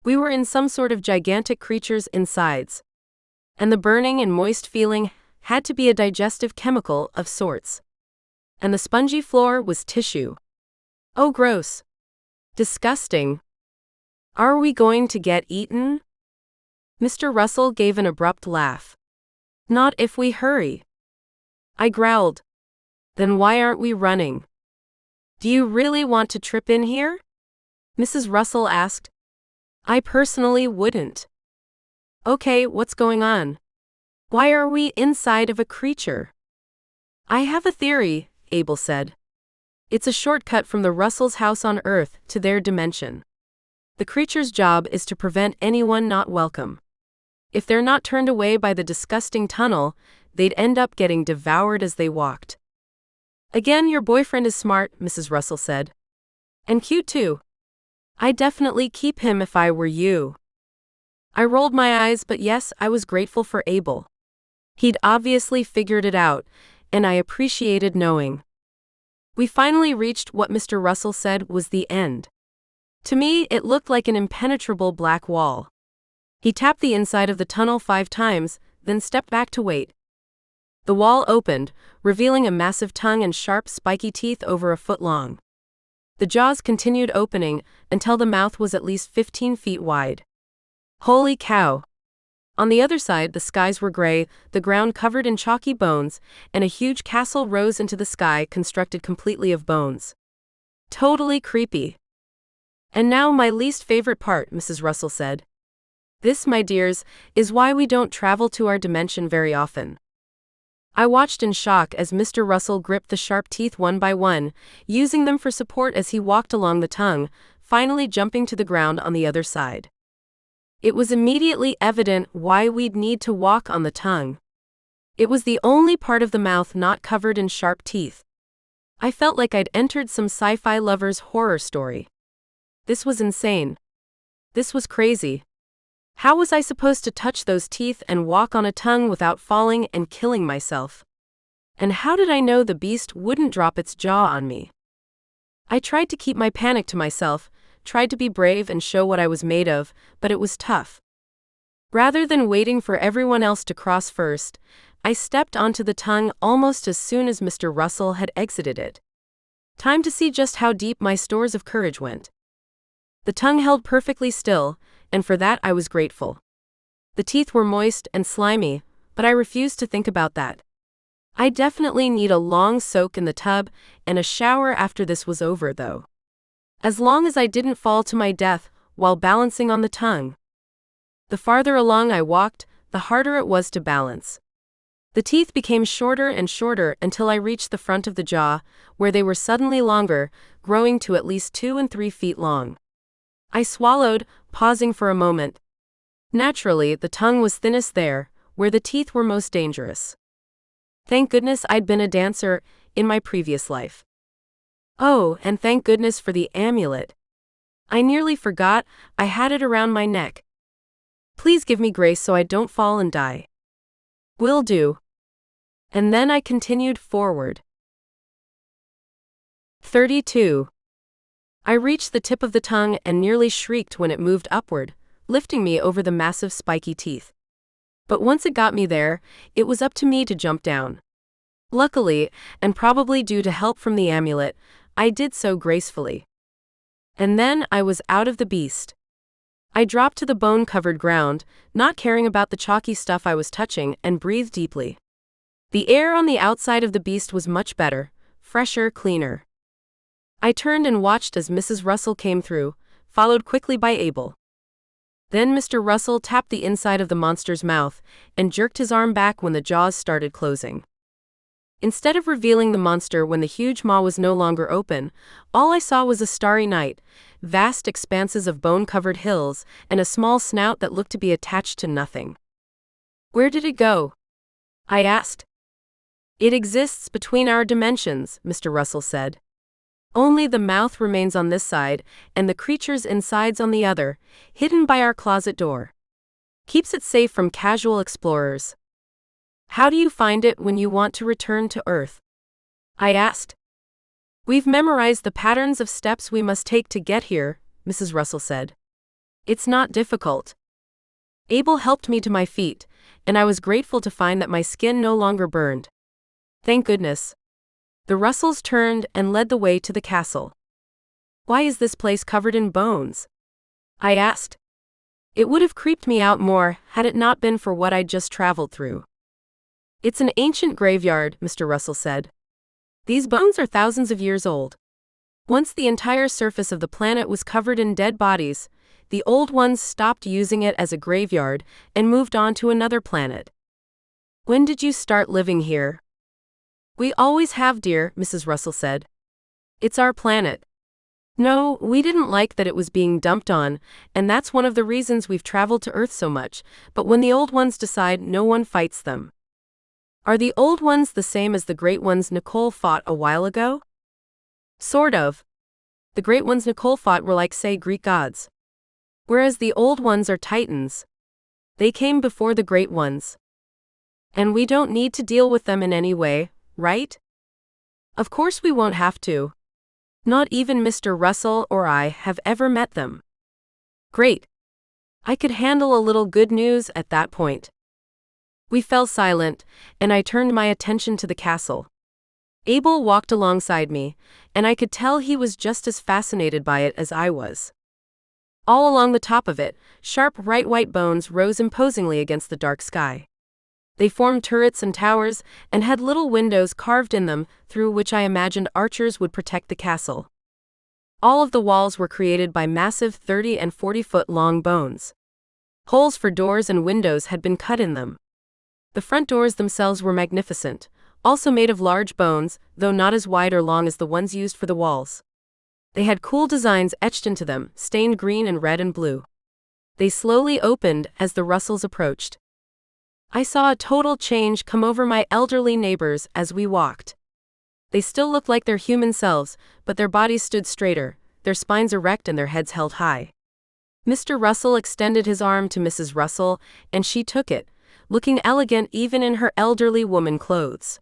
We were in some sort of gigantic creature's insides. And the burning and moist feeling had to be a digestive chemical of sorts. And the spongy floor was tissue. Oh, gross. Disgusting. Are we going to get eaten? Mr. Russell gave an abrupt laugh. Not if we hurry. I growled. Then why aren't we running? Do you really want to trip in here? Mrs. Russell asked. I personally wouldn't. Okay, what's going on? Why are we inside of a creature? I have a theory, Abel said. It's a shortcut from the Russell's house on Earth to their dimension. The creature's job is to prevent anyone not welcome. If they're not turned away by the disgusting tunnel, they'd end up getting devoured as they walked. Again, your boyfriend is smart, Mrs. Russell said. And cute too. I'd definitely keep him if I were you. I rolled my eyes, but yes, I was grateful for Abel. He'd obviously figured it out, and I appreciated knowing. We finally reached what Mr. Russell said was the end. To me, it looked like an impenetrable black wall. He tapped the inside of the tunnel 5 times, then stepped back to wait. The wall opened, revealing a massive tongue and sharp, spiky teeth over a foot long. The jaws continued opening until the mouth was at least 15 feet wide. Holy cow! On the other side, the skies were gray, the ground covered in chalky bones, and a huge castle rose into the sky constructed completely of bones. Totally creepy. And now my least favorite part, Mrs. Russell said. This, my dears, is why we don't travel to our dimension very often. I watched in shock as Mr. Russell gripped the sharp teeth one by one, using them for support as he walked along the tongue, finally jumping to the ground on the other side. It was immediately evident why we'd need to walk on the tongue. It was the only part of the mouth not covered in sharp teeth. I felt like I'd entered some sci-fi lover's horror story. This was insane. This was crazy. How was I supposed to touch those teeth and walk on a tongue without falling and killing myself? And how did I know the beast wouldn't drop its jaw on me? I tried to keep my panic to myself, tried to be brave and show what I was made of, but it was tough. Rather than waiting for everyone else to cross first, I stepped onto the tongue almost as soon as Mr. Russell had exited it. Time to see just how deep my stores of courage went. The tongue held perfectly still, and for that I was grateful. The teeth were moist and slimy, but I refused to think about that. I definitely need a long soak in the tub and a shower after this was over, though. As long as I didn't fall to my death while balancing on the tongue. The farther along I walked, the harder it was to balance. The teeth became shorter and shorter until I reached the front of the jaw, where they were suddenly longer, growing to at least 2 and 3 feet long. I swallowed, pausing for a moment. Naturally, the tongue was thinnest there, where the teeth were most dangerous. Thank goodness I'd been a dancer in my previous life. Oh, and thank goodness for the amulet. I nearly forgot I had it around my neck. Please give me grace so I don't fall and die. Will do. And then I continued forward. 32. I reached the tip of the tongue and nearly shrieked when it moved upward, lifting me over the massive spiky teeth. But once it got me there, it was up to me to jump down. Luckily, and probably due to help from the amulet, I did so gracefully. And then I was out of the beast. I dropped to the bone-covered ground, not caring about the chalky stuff I was touching, and breathed deeply. The air on the outside of the beast was much better, fresher, cleaner. I turned and watched as Mrs. Russell came through, followed quickly by Abel. Then Mr. Russell tapped the inside of the monster's mouth and jerked his arm back when the jaws started closing. Instead of revealing the monster when the huge maw was no longer open, all I saw was a starry night, vast expanses of bone-covered hills, and a small snout that looked to be attached to nothing. Where did it go? I asked. It exists between our dimensions, Mr. Russell said. Only the mouth remains on this side, and the creature's insides on the other, hidden by our closet door. Keeps it safe from casual explorers. How do you find it when you want to return to Earth? I asked. We've memorized the patterns of steps we must take to get here, Mrs. Russell said. It's not difficult. Abel helped me to my feet, and I was grateful to find that my skin no longer burned. Thank goodness. The Russells turned and led the way to the castle. Why is this place covered in bones? I asked. It would have creeped me out more had it not been for what I'd just traveled through. It's an ancient graveyard, Mr. Russell said. These bones are thousands of years old. Once the entire surface of the planet was covered in dead bodies, the old ones stopped using it as a graveyard and moved on to another planet. When did you start living here? We always have, dear, Mrs. Russell said. It's our planet. No, we didn't like that it was being dumped on, and that's one of the reasons we've traveled to Earth so much, but when the old ones decide, no one fights them. Are the old ones the same as the great ones Nicole fought a while ago? Sort of. The great ones Nicole fought were like, say, Greek gods. Whereas the old ones are titans. They came before the great ones. And we don't need to deal with them in any way, right? Of course we won't have to. Not even Mr. Russell or I have ever met them. Great. I could handle a little good news at that point. We fell silent, and I turned my attention to the castle. Abel walked alongside me, and I could tell he was just as fascinated by it as I was. All along the top of it, sharp bright white bones rose imposingly against the dark sky. They formed turrets and towers, and had little windows carved in them through which I imagined archers would protect the castle. All of the walls were created by massive 30 and 40-foot long bones. Holes for doors and windows had been cut in them. The front doors themselves were magnificent, also made of large bones, though not as wide or long as the ones used for the walls. They had cool designs etched into them, stained green and red and blue. They slowly opened as the Russells approached. I saw a total change come over my elderly neighbors as we walked. They still looked like their human selves, but their bodies stood straighter, their spines erect and their heads held high. Mr. Russell extended his arm to Mrs. Russell, and she took it, looking elegant even in her elderly woman clothes.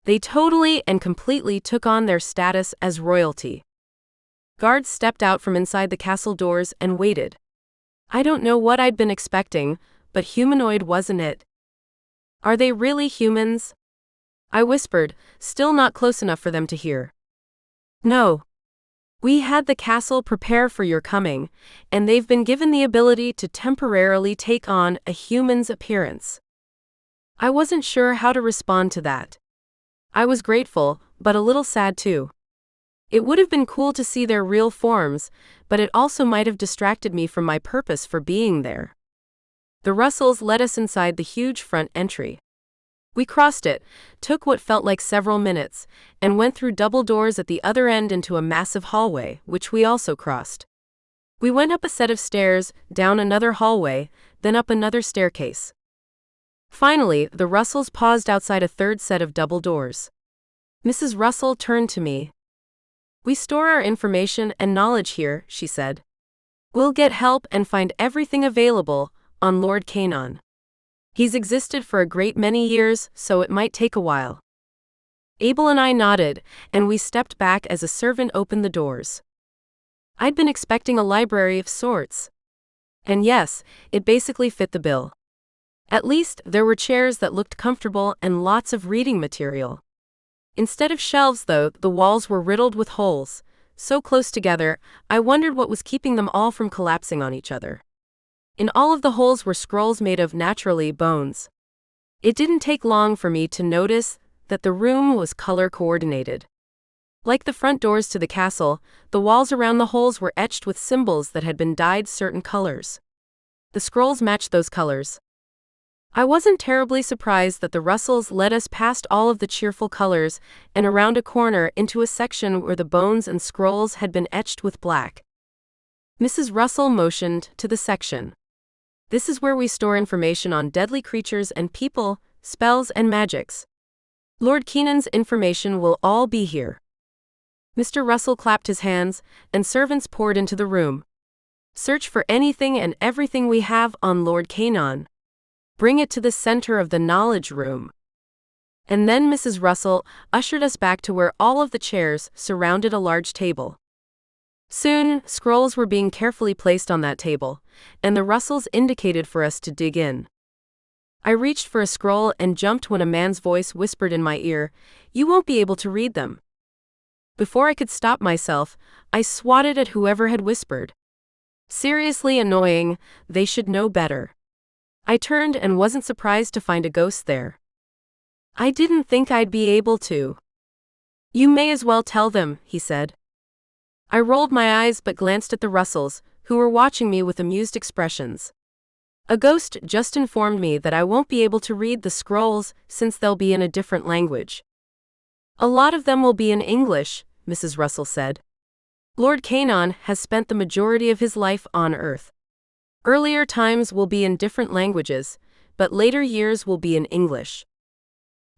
They totally and completely took on their status as royalty. Guards stepped out from inside the castle doors and waited. I don't know what I'd been expecting, but humanoid wasn't it. Are they really humans? I whispered, still not close enough for them to hear. No. We had the castle prepare for your coming, and they've been given the ability to temporarily take on a human's appearance. I wasn't sure how to respond to that. I was grateful, but a little sad too. It would have been cool to see their real forms, but it also might have distracted me from my purpose for being there. The Russells led us inside the huge front entry. We crossed it, took what felt like several minutes, and went through double doors at the other end into a massive hallway, which we also crossed. We went up a set of stairs, down another hallway, then up another staircase. Finally, the Russells paused outside a third set of double doors. Mrs. Russell turned to me. "We store our information and knowledge here," she said. "We'll get help and find everything available on Lord Canaan. He's existed for a great many years, so it might take a while." Abel and I nodded, and we stepped back as a servant opened the doors. I'd been expecting a library of sorts. And yes, it basically fit the bill. At least, there were chairs that looked comfortable and lots of reading material. Instead of shelves, though, the walls were riddled with holes. So close together, I wondered what was keeping them all from collapsing on each other. In all of the holes were scrolls made of, naturally, bones. It didn't take long for me to notice that the room was color-coordinated. Like the front doors to the castle, the walls around the holes were etched with symbols that had been dyed certain colors. The scrolls matched those colors. I wasn't terribly surprised that the Russells led us past all of the cheerful colors and around a corner into a section where the bones and scrolls had been etched with black. Mrs. Russell motioned to the section. "This is where we store information on deadly creatures and people, spells and magics. Lord Canaan's information will all be here." Mr. Russell clapped his hands, and servants poured into the room. "Search for anything and everything we have on Lord Canaan. Bring it to the center of the knowledge room." And then Mrs. Russell ushered us back to where all of the chairs surrounded a large table. Soon, scrolls were being carefully placed on that table, and the Russells indicated for us to dig in. I reached for a scroll and jumped when a man's voice whispered in my ear, "You won't be able to read them." Before I could stop myself, I swatted at whoever had whispered. Seriously annoying, they should know better. I turned and wasn't surprised to find a ghost there. "I didn't think I'd be able to." "You may as well tell them," he said. I rolled my eyes but glanced at the Russells, who were watching me with amused expressions. "A ghost just informed me that I won't be able to read the scrolls since they'll be in a different language." "A lot of them will be in English," Mrs. Russell said. "Lord Canaan has spent the majority of his life on Earth. Earlier times will be in different languages, but later years will be in English."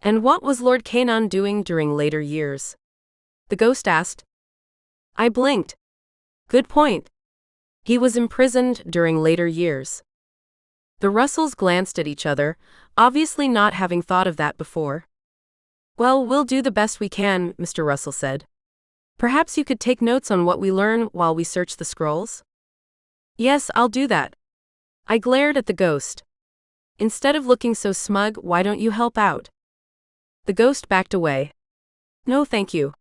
"And what was Lord Canaan doing during later years?" the ghost asked. I blinked. "Good point. He was imprisoned during later years." The Russells glanced at each other, obviously not having thought of that before. "Well, we'll do the best we can," Mr. Russell said. "Perhaps you could take notes on what we learn while we search the scrolls?" "Yes, I'll do that." I glared at the ghost. "Instead of looking so smug, why don't you help out?" The ghost backed away. "No, thank you.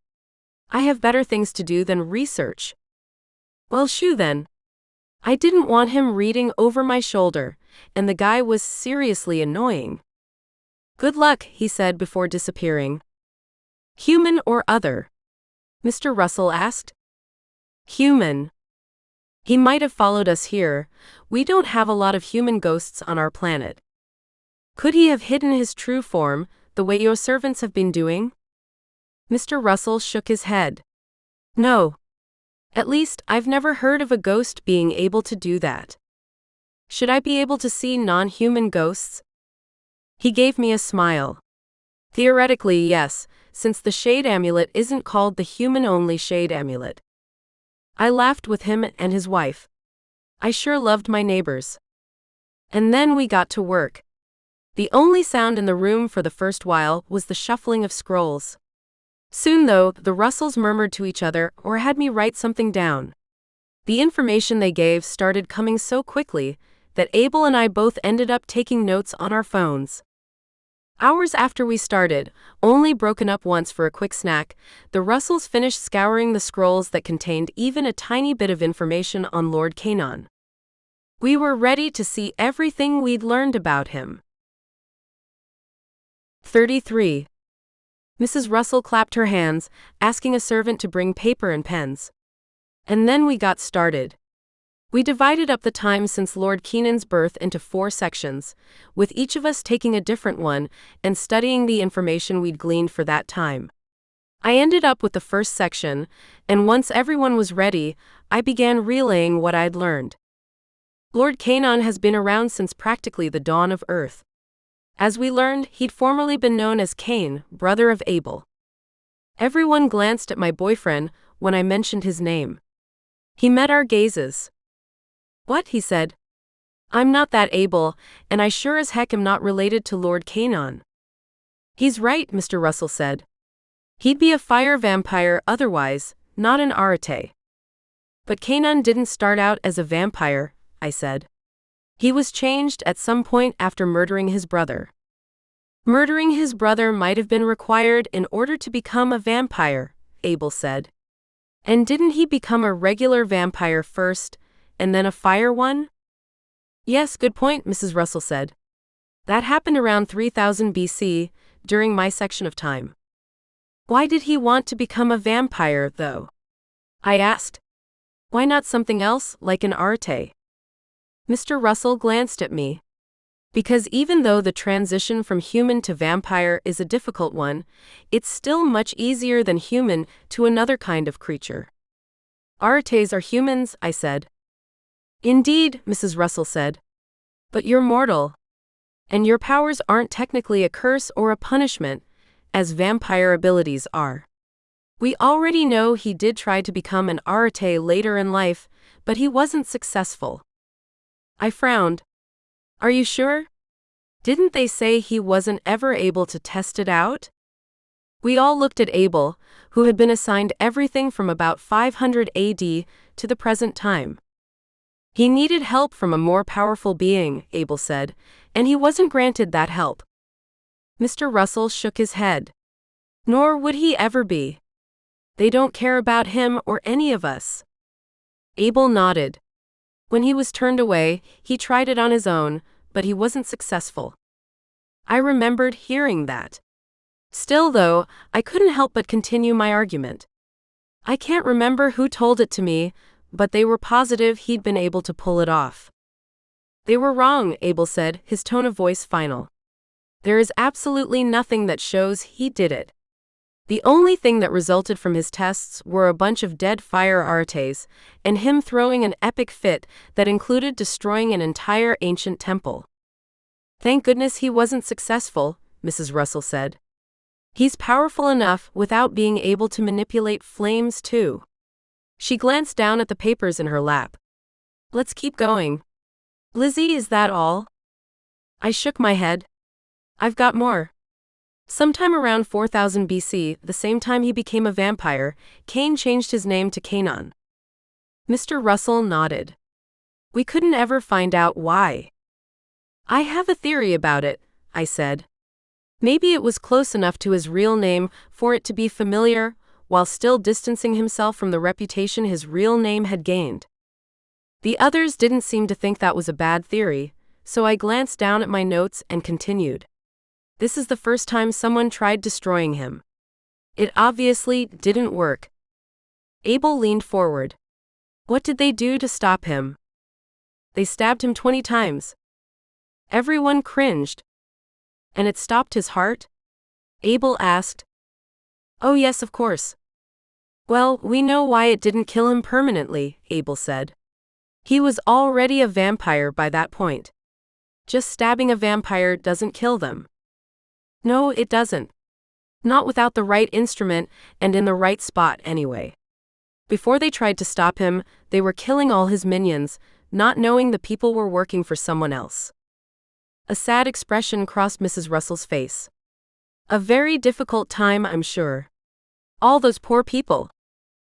I have better things to do than research." "Well, shoo then." I didn't want him reading over my shoulder, and the guy was seriously annoying. "Good luck," he said before disappearing. "Human or other?" Mr. Russell asked. "Human." He might have followed us here. We don't have a lot of human ghosts on our planet. Could he have hidden his true form, the way your servants have been doing? Mr. Russell shook his head. "No. At least, I've never heard of a ghost being able to do that." "Should I be able to see non-human ghosts?" He gave me a smile. "Theoretically, yes, since the shade amulet isn't called the human-only shade amulet." I laughed with him and his wife. I sure loved my neighbors. And then we got to work. The only sound in the room for the first while was the shuffling of scrolls. Soon, though, the Russells murmured to each other or had me write something down. The information they gave started coming so quickly that Abel and I both ended up taking notes on our phones. Hours after we started, only broken up once for a quick snack, the Russells finished scouring the scrolls that contained even a tiny bit of information on Lord Canaan. We were ready to see everything we'd learned about him. 33. Mrs. Russell clapped her hands, asking a servant to bring paper and pens. And then we got started. We divided up the time since Lord Keenan's birth into 4 sections, with each of us taking a different one and studying the information we'd gleaned for that time. I ended up with the first section, and once everyone was ready, I began relaying what I'd learned. Lord Canaan has been around since practically the dawn of Earth. As we learned, he'd formerly been known as Cain, brother of Abel. Everyone glanced at my boyfriend when I mentioned his name. He met our gazes. "What?" he said. "I'm not that Abel, and I sure as heck am not related to Lord Canaan." "He's right," Mr. Russell said. "He'd be a fire vampire otherwise, not an arate." "But Canaan didn't start out as a vampire," I said. "He was changed at some point after murdering his brother." "Murdering his brother might have been required in order to become a vampire," Abel said. "And didn't he become a regular vampire first, and then a fire one?" "Yes, good point," Mrs. Russell said. "That happened around 3000 BC, during my section of time." "Why did he want to become a vampire, though?" I asked. "Why not something else, like an arate?" Mr. Russell glanced at me. "Because even though the transition from human to vampire is a difficult one, it's still much easier than human to another kind of creature." "Arates are humans," I said. "Indeed," Mrs. Russell said. "But you're mortal. And your powers aren't technically a curse or a punishment, as vampire abilities are. We already know he did try to become an arate later in life, but he wasn't successful." I frowned. "Are you sure? Didn't they say he wasn't ever able to test it out?" We all looked at Abel, who had been assigned everything from about 500 AD to the present time. "He needed help from a more powerful being," Abel said, "and he wasn't granted that help." Mr. Russell shook his head. "Nor would he ever be. They don't care about him or any of us." Abel nodded. When he was turned away, he tried it on his own, but he wasn't successful. I remembered hearing that. Still, though, I couldn't help but continue my argument. I can't remember who told it to me, but they were positive he'd been able to pull it off. "They were wrong," Abel said, his tone of voice final. "There is absolutely nothing that shows he did it. The only thing that resulted from his tests were a bunch of dead fire arates, and him throwing an epic fit that included destroying an entire ancient temple." "Thank goodness he wasn't successful," Mrs. Russell said. "He's powerful enough without being able to manipulate flames too." She glanced down at the papers in her lap. "Let's keep going. Lizzie, is that all?" I shook my head. "I've got more." Sometime around 4000 BC, the same time he became a vampire, Cain changed his name to Canaan. Mr. Russell nodded. "We couldn't ever find out why." "I have a theory about it," I said. "Maybe it was close enough to his real name for it to be familiar, while still distancing himself from the reputation his real name had gained." The others didn't seem to think that was a bad theory, so I glanced down at my notes and continued. "This is the first time someone tried destroying him. It obviously didn't work." Abel leaned forward. "What did they do to stop him?" "They stabbed him 20 times. Everyone cringed. "And it stopped his heart?" Abel asked. "Oh yes, of course." "Well, we know why it didn't kill him permanently," Abel said. "He was already a vampire by that point. Just stabbing a vampire doesn't kill them." "No, it doesn't. Not without the right instrument and in the right spot anyway. Before they tried to stop him, they were killing all his minions, not knowing the people were working for someone else." A sad expression crossed Mrs. Russell's face. "A very difficult time, I'm sure. All those poor people.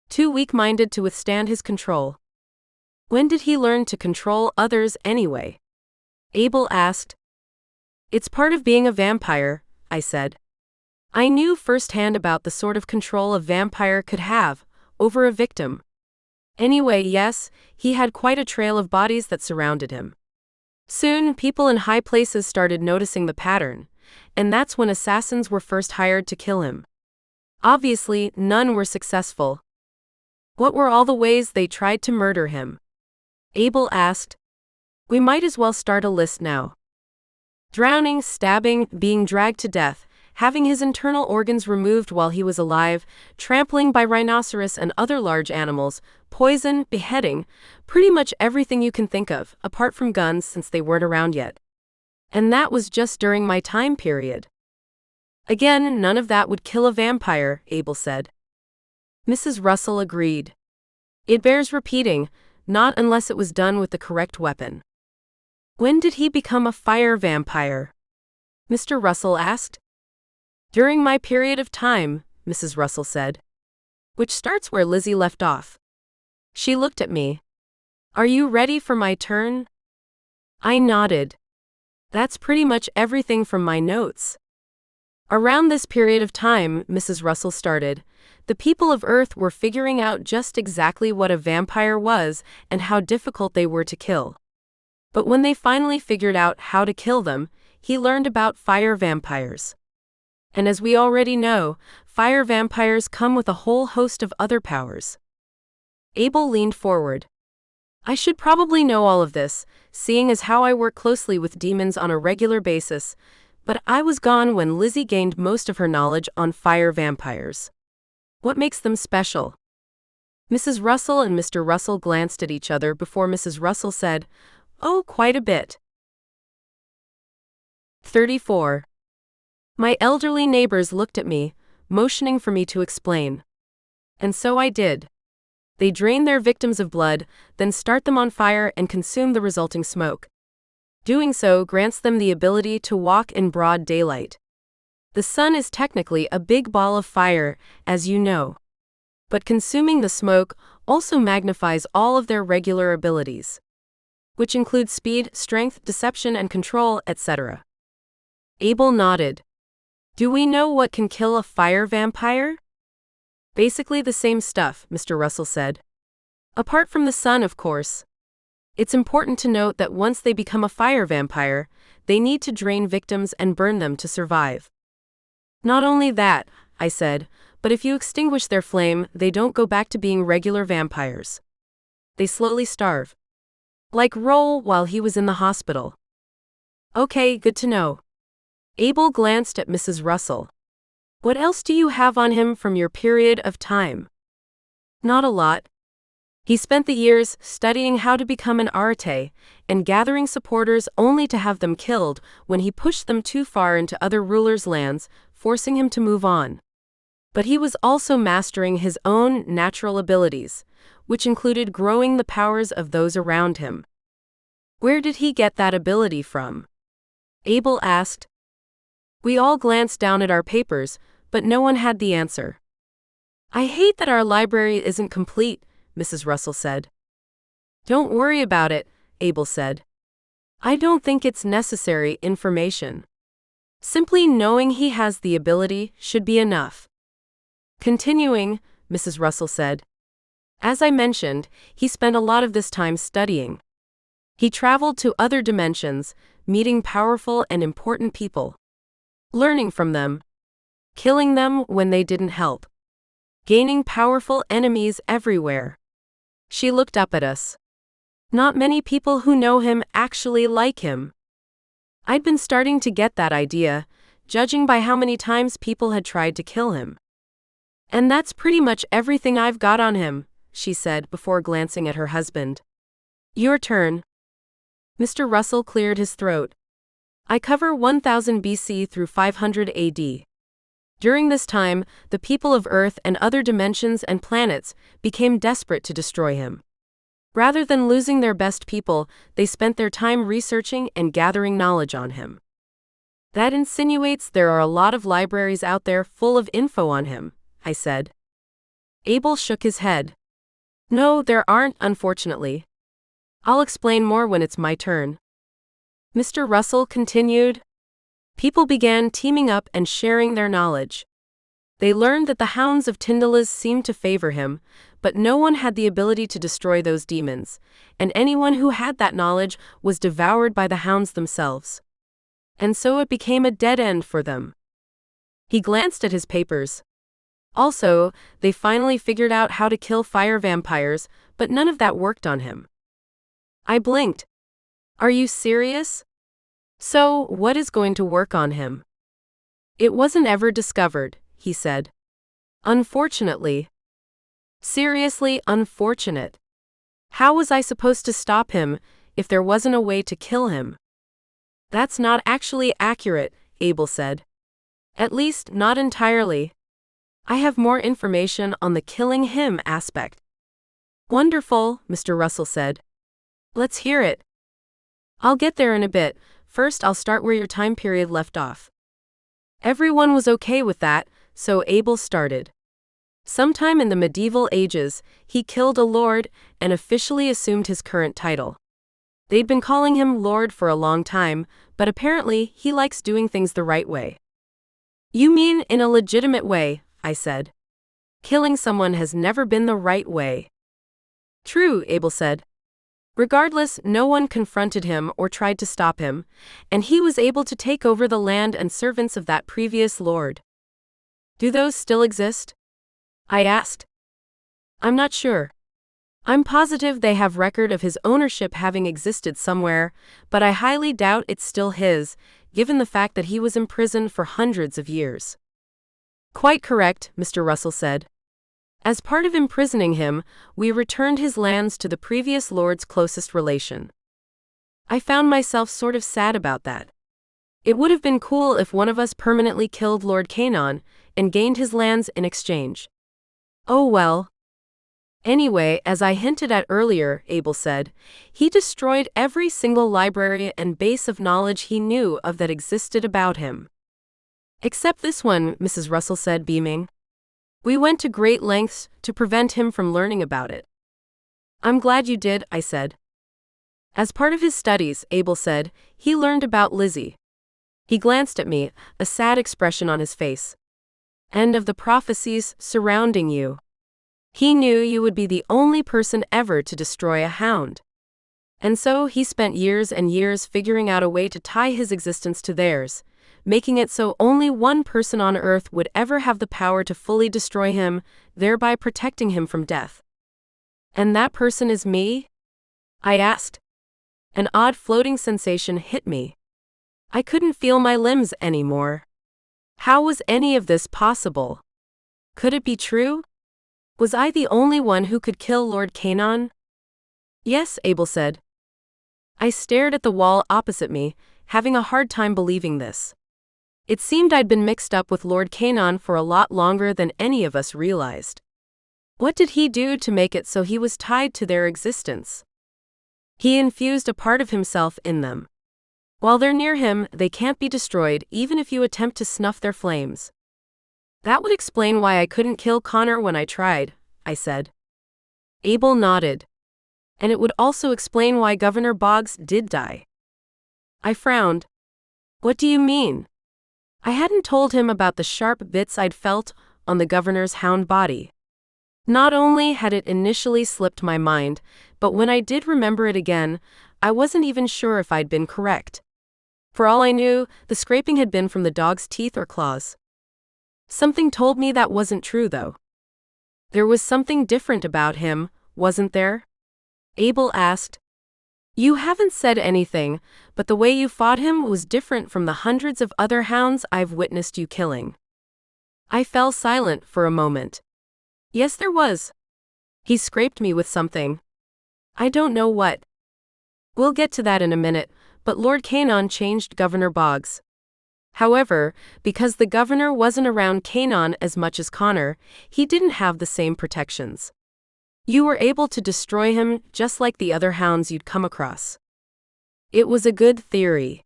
Too weak-minded to withstand his control." "When did he learn to control others anyway?" Abel asked. "It's part of being a vampire," I said. I knew firsthand about the sort of control a vampire could have over a victim. Anyway, yes, he had quite a trail of bodies that surrounded him. Soon, people in high places started noticing the pattern, and that's when assassins were first hired to kill him. Obviously, none were successful. What were all the ways they tried to murder him? Abel asked. We might as well start a list now. Drowning, stabbing, being dragged to death, having his internal organs removed while he was alive, trampling by rhinoceros and other large animals, poison, beheading, pretty much everything you can think of, apart from guns since they weren't around yet. And that was just during my time period. Again, none of that would kill a vampire, Abel said. Mrs. Russell agreed. It bears repeating, not unless it was done with the correct weapon. When did he become a fire vampire? Mr. Russell asked. During my period of time, Mrs. Russell said. Which starts where Lizzie left off. She looked at me. Are you ready for my turn? I nodded. That's pretty much everything from my notes. Around this period of time, Mrs. Russell started, the people of Earth were figuring out just exactly what a vampire was and how difficult they were to kill. But when they finally figured out how to kill them, he learned about fire vampires. And as we already know, fire vampires come with a whole host of other powers. Abel leaned forward. I should probably know all of this, seeing as how I work closely with demons on a regular basis, but I was gone when Lizzie gained most of her knowledge on fire vampires. What makes them special? Mrs. Russell and Mr. Russell glanced at each other before Mrs. Russell said, Oh, quite a bit. 34. My elderly neighbors looked at me, motioning for me to explain. And so I did. They drain their victims of blood, then start them on fire and consume the resulting smoke. Doing so grants them the ability to walk in broad daylight. The sun is technically a big ball of fire, as you know. But consuming the smoke also magnifies all of their regular abilities, which include speed, strength, deception, and control, etc. Abel nodded. Do we know what can kill a fire vampire? Basically the same stuff, Mr. Russell said. Apart from the sun, of course. It's important to note that once they become a fire vampire, they need to drain victims and burn them to survive. Not only that, I said, but if you extinguish their flame, they don't go back to being regular vampires. They slowly starve. Like Roll while he was in the hospital. Okay, good to know. Abel glanced at Mrs. Russell. What else do you have on him from your period of time? Not a lot. He spent the years studying how to become an arte and gathering supporters only to have them killed when he pushed them too far into other rulers' lands, forcing him to move on. But he was also mastering his own natural abilities, which included growing the powers of those around him. Where did he get that ability from? Abel asked. We all glanced down at our papers, but no one had the answer. I hate that our library isn't complete, Mrs. Russell said. Don't worry about it, Abel said. I don't think it's necessary information. Simply knowing he has the ability should be enough. Continuing, Mrs. Russell said. As I mentioned, he spent a lot of this time studying. He traveled to other dimensions, meeting powerful and important people. Learning from them. Killing them when they didn't help. Gaining powerful enemies everywhere. She looked up at us. Not many people who know him actually like him. I'd been starting to get that idea, judging by how many times people had tried to kill him. And that's pretty much everything I've got on him, she said before glancing at her husband. Your turn. Mr. Russell cleared his throat. I cover 1000 BC through 500 AD. During this time, the people of Earth and other dimensions and planets became desperate to destroy him. Rather than losing their best people, they spent their time researching and gathering knowledge on him. That insinuates there are a lot of libraries out there full of info on him, I said. Abel shook his head. No, there aren't, unfortunately. I'll explain more when it's my turn. Mr. Russell continued. People began teaming up and sharing their knowledge. They learned that the hounds of Tyndalas seemed to favor him, but no one had the ability to destroy those demons, and anyone who had that knowledge was devoured by the hounds themselves. And so it became a dead end for them. He glanced at his papers. Also, they finally figured out how to kill fire vampires, but none of that worked on him. I blinked. Are you serious? So, what is going to work on him? It wasn't ever discovered, he said. Unfortunately. Seriously unfortunate. How was I supposed to stop him if there wasn't a way to kill him? That's not actually accurate, Abel said. At least, not entirely. I have more information on the killing him aspect. Wonderful, Mr. Russell said. Let's hear it. I'll get there in a bit. First, I'll start where your time period left off. Everyone was okay with that, so Abel started. Sometime in the medieval ages, he killed a lord and officially assumed his current title. They'd been calling him Lord for a long time, but apparently he likes doing things the right way. You mean in a legitimate way, I said. Killing someone has never been the right way. True, Abel said. Regardless, no one confronted him or tried to stop him, and he was able to take over the land and servants of that previous lord. Do those still exist? I asked. I'm not sure. I'm positive they have record of his ownership having existed somewhere, but I highly doubt it's still his, given the fact that he was imprisoned for hundreds of years. Quite correct, Mr. Russell said. As part of imprisoning him, we returned his lands to the previous lord's closest relation. I found myself sort of sad about that. It would have been cool if one of us permanently killed Lord Canon and gained his lands in exchange. Oh well. Anyway, as I hinted at earlier, Abel said, he destroyed every single library and base of knowledge he knew of that existed about him. Except this one, Mrs. Russell said, beaming. We went to great lengths to prevent him from learning about it. I'm glad you did, I said. As part of his studies, Abel said, he learned about Lizzie. He glanced at me, a sad expression on his face. And of the prophecies surrounding you. He knew you would be the only person ever to destroy a hound. And so he spent years and years figuring out a way to tie his existence to theirs, making it so only one person on Earth would ever have the power to fully destroy him, thereby protecting him from death. And that person is me? I asked. An odd floating sensation hit me. I couldn't feel my limbs anymore. How was any of this possible? Could it be true? Was I the only one who could kill Lord Canon? Yes, Abel said. I stared at the wall opposite me, having a hard time believing this. It seemed I'd been mixed up with Lord Canon for a lot longer than any of us realized. What did he do to make it so he was tied to their existence? He infused a part of himself in them. While they're near him, they can't be destroyed even if you attempt to snuff their flames. That would explain why I couldn't kill Connor when I tried, I said. Abel nodded. And it would also explain why Governor Boggs did die. I frowned. What do you mean? I hadn't told him about the sharp bits I'd felt on the governor's hound body. Not only had it initially slipped my mind, but when I did remember it again, I wasn't even sure if I'd been correct. For all I knew, the scraping had been from the dog's teeth or claws. Something told me that wasn't true, though. There was something different about him, wasn't there? Abel asked. You haven't said anything, but the way you fought him was different from the hundreds of other hounds I've witnessed you killing. I fell silent for a moment. Yes, there was. He scraped me with something. I don't know what. We'll get to that in a minute, but Lord Canon changed Governor Boggs. However, because the governor wasn't around Canon as much as Connor, he didn't have the same protections. You were able to destroy him just like the other hounds you'd come across. It was a good theory.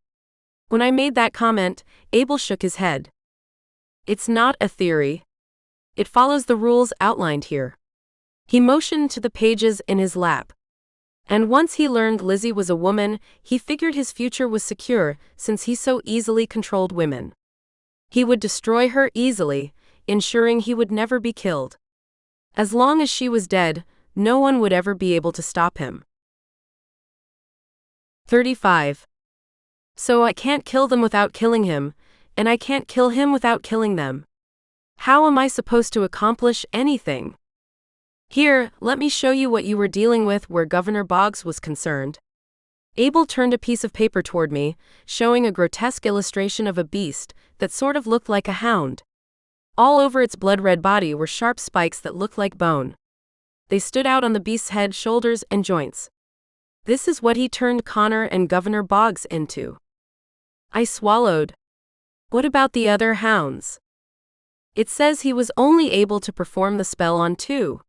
When I made that comment, Abel shook his head. It's not a theory. It follows the rules outlined here. He motioned to the pages in his lap. And once he learned Lizzie was a woman, he figured his future was secure since he so easily controlled women. He would destroy her easily, ensuring he would never be killed. As long as she was dead, no one would ever be able to stop him. 35. So I can't kill them without killing him, and I can't kill him without killing them. How am I supposed to accomplish anything? Here, let me show you what you were dealing with where Governor Boggs was concerned. Abel turned a piece of paper toward me, showing a grotesque illustration of a beast that sort of looked like a hound. All over its blood-red body were sharp spikes that looked like bone. They stood out on the beast's head, shoulders, and joints. This is what he turned Connor and Governor Boggs into. I swallowed. What about the other hounds? It says he was only able to perform the spell on 2.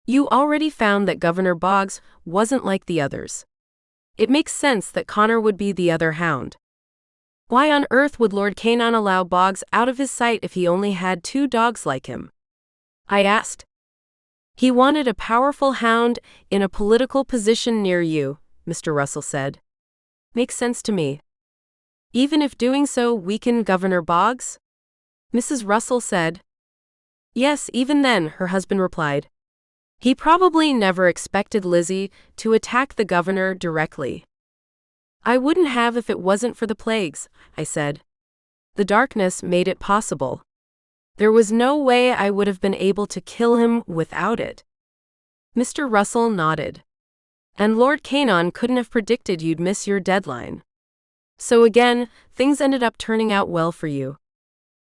You already found that Governor Boggs wasn't like the others. It makes sense that Connor would be the other hound. Why on earth would Lord Canaan allow Boggs out of his sight if he only had 2 dogs like him? I asked. He wanted a powerful hound in a political position near you, Mr. Russell said. Makes sense to me. Even if doing so weakened Governor Boggs? Mrs. Russell said. Yes, even then, her husband replied. He probably never expected Lizzie to attack the governor directly. I wouldn't have if it wasn't for the plagues, I said. The darkness made it possible. There was no way I would have been able to kill him without it. Mr. Russell nodded. And Lord Canaan couldn't have predicted you'd miss your deadline. So again, things ended up turning out well for you.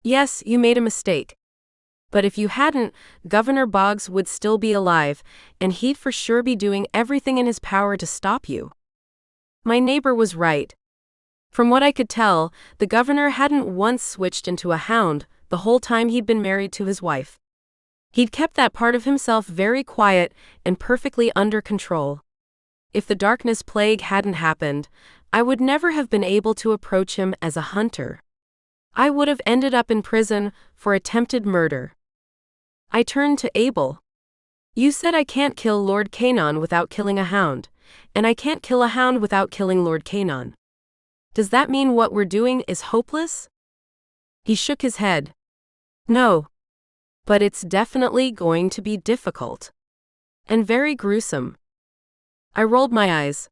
Yes, you made a mistake. But if you hadn't, Governor Boggs would still be alive, and he'd for sure be doing everything in his power to stop you. My neighbor was right. From what I could tell, the governor hadn't once switched into a hound the whole time he'd been married to his wife. He'd kept that part of himself very quiet and perfectly under control. If the darkness plague hadn't happened, I would never have been able to approach him as a hunter. I would have ended up in prison for attempted murder. I turned to Abel. You said I can't kill Lord Canaan without killing a hound, and I can't kill a hound without killing Lord Canaan. Does that mean what we're doing is hopeless? He shook his head. No. But it's definitely going to be difficult. And very gruesome. I rolled my eyes.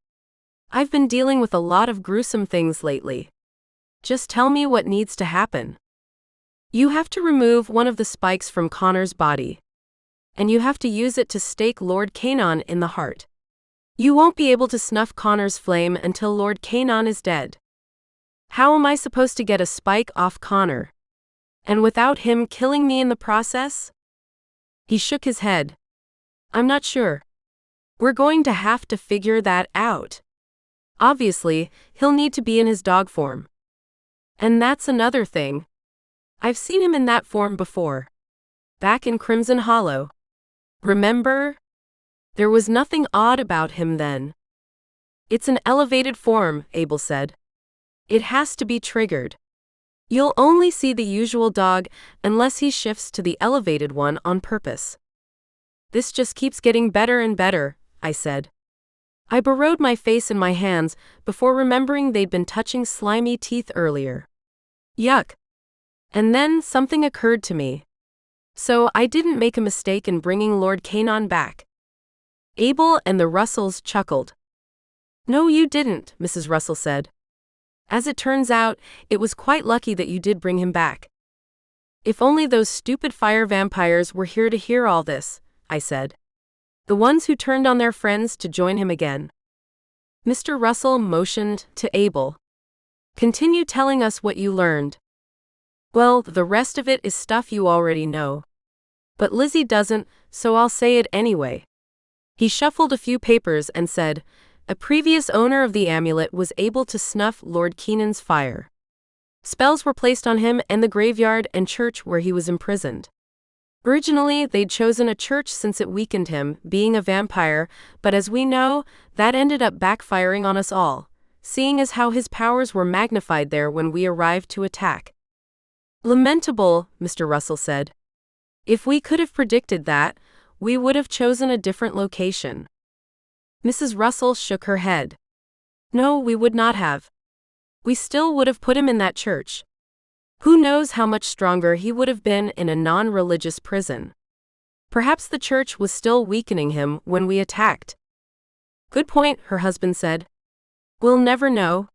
I've been dealing with a lot of gruesome things lately. Just tell me what needs to happen. You have to remove one of the spikes from Connor's body. And you have to use it to stake Lord Canaan in the heart. You won't be able to snuff Connor's flame until Lord Canaan is dead. How am I supposed to get a spike off Connor? And without him killing me in the process? He shook his head. I'm not sure. We're going to have to figure that out. Obviously, he'll need to be in his dog form. And that's another thing. I've seen him in that form before. Back in Crimson Hollow. Remember? There was nothing odd about him then. It's an elevated form, Abel said. It has to be triggered. You'll only see the usual dog unless he shifts to the elevated one on purpose. This just keeps getting better and better, I said. I burrowed my face in my hands before remembering they'd been touching slimy teeth earlier. Yuck. And then something occurred to me. So I didn't make a mistake in bringing Lord Canaan back. Abel and the Russells chuckled. No, you didn't, Mrs. Russell said. As it turns out, it was quite lucky that you did bring him back. If only those stupid fire vampires were here to hear all this, I said. The ones who turned on their friends to join him again. Mr. Russell motioned to Abel. Continue telling us what you learned. Well, the rest of it is stuff you already know. But Lizzie doesn't, so I'll say it anyway. He shuffled a few papers and said, a previous owner of the amulet was able to snuff Lord Canaan's fire. Spells were placed on him and the graveyard and church where he was imprisoned. Originally, they'd chosen a church since it weakened him, being a vampire, but as we know, that ended up backfiring on us all, seeing as how his powers were magnified there when we arrived to attack. Lamentable, Mr. Russell said. If we could have predicted that, we would have chosen a different location. Mrs. Russell shook her head. No, we would not have. We still would have put him in that church. Who knows how much stronger he would have been in a non-religious prison. Perhaps the church was still weakening him when we attacked. Good point, her husband said. We'll never know.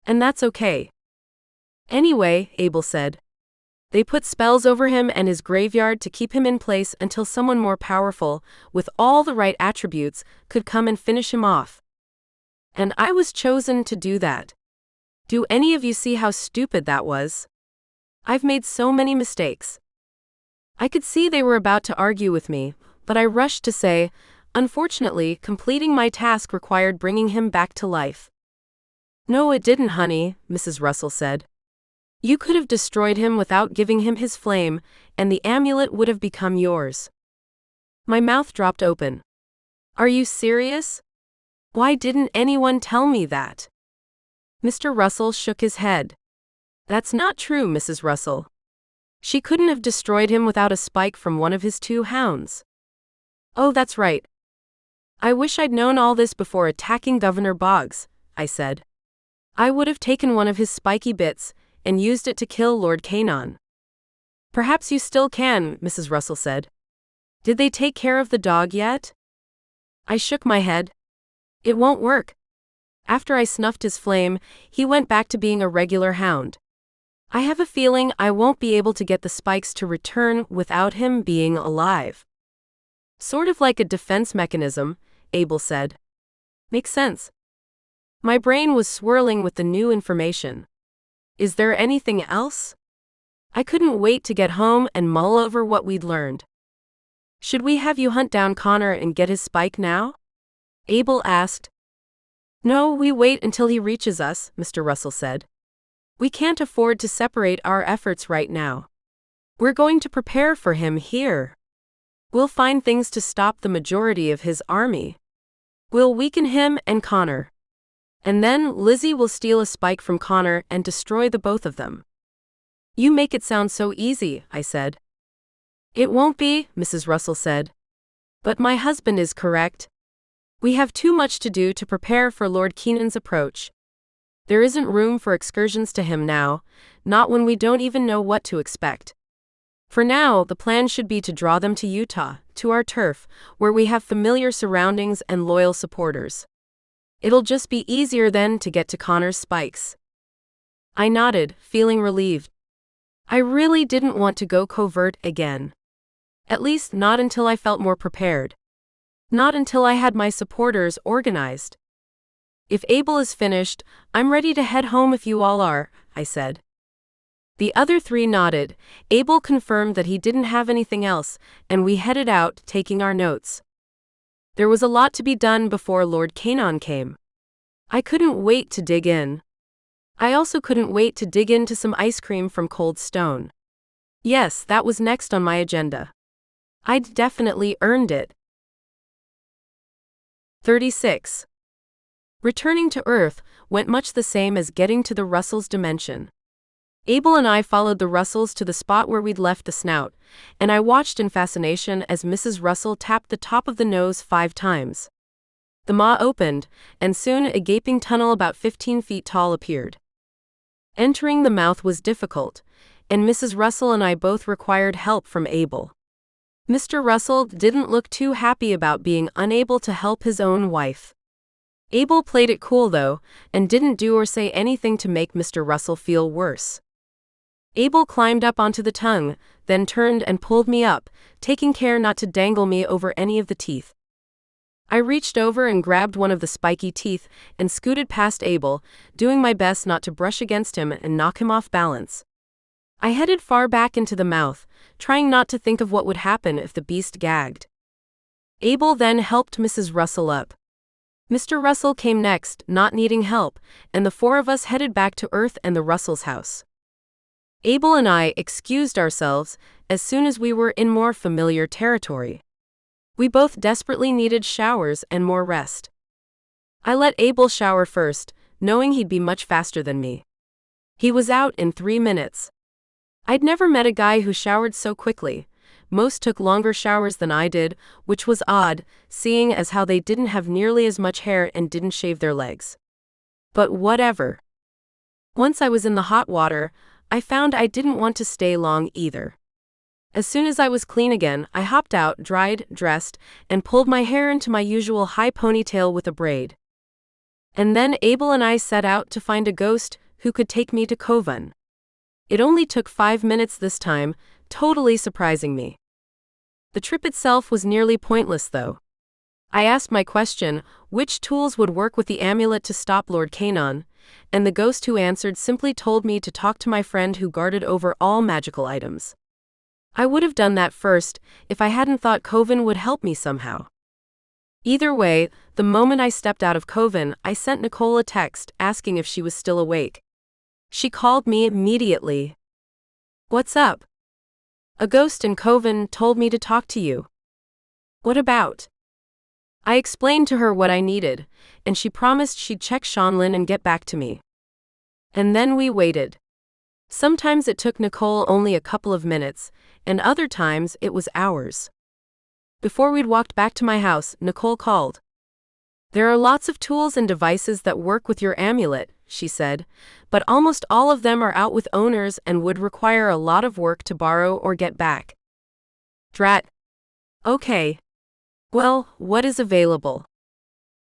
And that's okay. Anyway, Abel said. They put spells over him and his graveyard to keep him in place until someone more powerful, with all the right attributes, could come and finish him off. And I was chosen to do that. Do any of you see how stupid that was? I've made so many mistakes. I could see they were about to argue with me, but I rushed to say, unfortunately, completing my task required bringing him back to life. No, it didn't, honey, Mrs. Russell said. You could have destroyed him without giving him his flame, and the amulet would have become yours. My mouth dropped open. Are you serious? Why didn't anyone tell me that? Mr. Russell shook his head. That's not true, Mrs. Russell. She couldn't have destroyed him without a spike from one of his 2 hounds. Oh, that's right. I wish I'd known all this before attacking Governor Boggs, I said. I would have taken one of his spiky bits and used it to kill Lord Canon. Perhaps you still can, Mrs. Russell said. Did they take care of the dog yet? I shook my head. It won't work. After I snuffed his flame, he went back to being a regular hound. I have a feeling I won't be able to get the spikes to return without him being alive. Sort of like a defense mechanism, Abel said. Makes sense. My brain was swirling with the new information. Is there anything else? I couldn't wait to get home and mull over what we'd learned. Should we have you hunt down Connor and get his spike now? Abel asked. No, we wait until he reaches us, Mr. Russell said. We can't afford to separate our efforts right now. We're going to prepare for him here. We'll find things to stop the majority of his army. We'll weaken him and Connor. And then Lizzie will steal a spike from Connor and destroy the both of them. You make it sound so easy, I said. It won't be, Mrs. Russell said. But my husband is correct. We have too much to do to prepare for Lord Kenan's approach. There isn't room for excursions to him now, not when we don't even know what to expect. For now, the plan should be to draw them to Utah, to our turf, where we have familiar surroundings and loyal supporters. It'll just be easier then to get to Connor's spikes. I nodded, feeling relieved. I really didn't want to go covert again. At least not until I felt more prepared. Not until I had my supporters organized. If Abel is finished, I'm ready to head home if you all are, I said. The other 3 nodded. Abel confirmed that he didn't have anything else, and we headed out, taking our notes. There was a lot to be done before Lord Canon came. I couldn't wait to dig in. I also couldn't wait to dig into some ice cream from Cold Stone. Yes, that was next on my agenda. I'd definitely earned it. 36. Returning to Earth went much the same as getting to the Russells' dimension. Abel and I followed the Russells to the spot where we'd left the snout, and I watched in fascination as Mrs. Russell tapped the top of the nose 5 times. The maw opened, and soon a gaping tunnel about 15 feet tall appeared. Entering the mouth was difficult, and Mrs. Russell and I both required help from Abel. Mr. Russell didn't look too happy about being unable to help his own wife. Abel played it cool though, and didn't do or say anything to make Mr. Russell feel worse. Abel climbed up onto the tongue, then turned and pulled me up, taking care not to dangle me over any of the teeth. I reached over and grabbed one of the spiky teeth and scooted past Abel, doing my best not to brush against him and knock him off balance. I headed far back into the mouth, trying not to think of what would happen if the beast gagged. Abel then helped Mrs. Russell up. Mr. Russell came next, not needing help, and the 4 of us headed back to Earth and the Russells' house. Abel and I excused ourselves as soon as we were in more familiar territory. We both desperately needed showers and more rest. I let Abel shower first, knowing he'd be much faster than me. He was out in 3 minutes. I'd never met a guy who showered so quickly. Most took longer showers than I did, which was odd, seeing as how they didn't have nearly as much hair and didn't shave their legs. But whatever. Once I was in the hot water, I found I didn't want to stay long either. As soon as I was clean again, I hopped out, dried, dressed, and pulled my hair into my usual high ponytail with a braid. And then Abel and I set out to find a ghost who could take me to Koven. It only took 5 minutes this time, totally surprising me. The trip itself was nearly pointless, though. I asked my question, which tools would work with the amulet to stop Lord Canon, and the ghost who answered simply told me to talk to my friend who guarded over all magical items. I would have done that first if I hadn't thought Koven would help me somehow. Either way, the moment I stepped out of Koven, I sent Nicole a text asking if she was still awake. She called me immediately. "What's up?" "A ghost in Koven told me to talk to you." "What about?" I explained to her what I needed, and she promised she'd check Shanlin and get back to me. And then we waited. Sometimes it took Nicole only a couple of minutes, and other times it was hours. Before we'd walked back to my house, Nicole called. "There are lots of tools and devices that work with your amulet," she said, "but almost all of them are out with owners and would require a lot of work to borrow or get back." Drat. Okay. Well, what is available?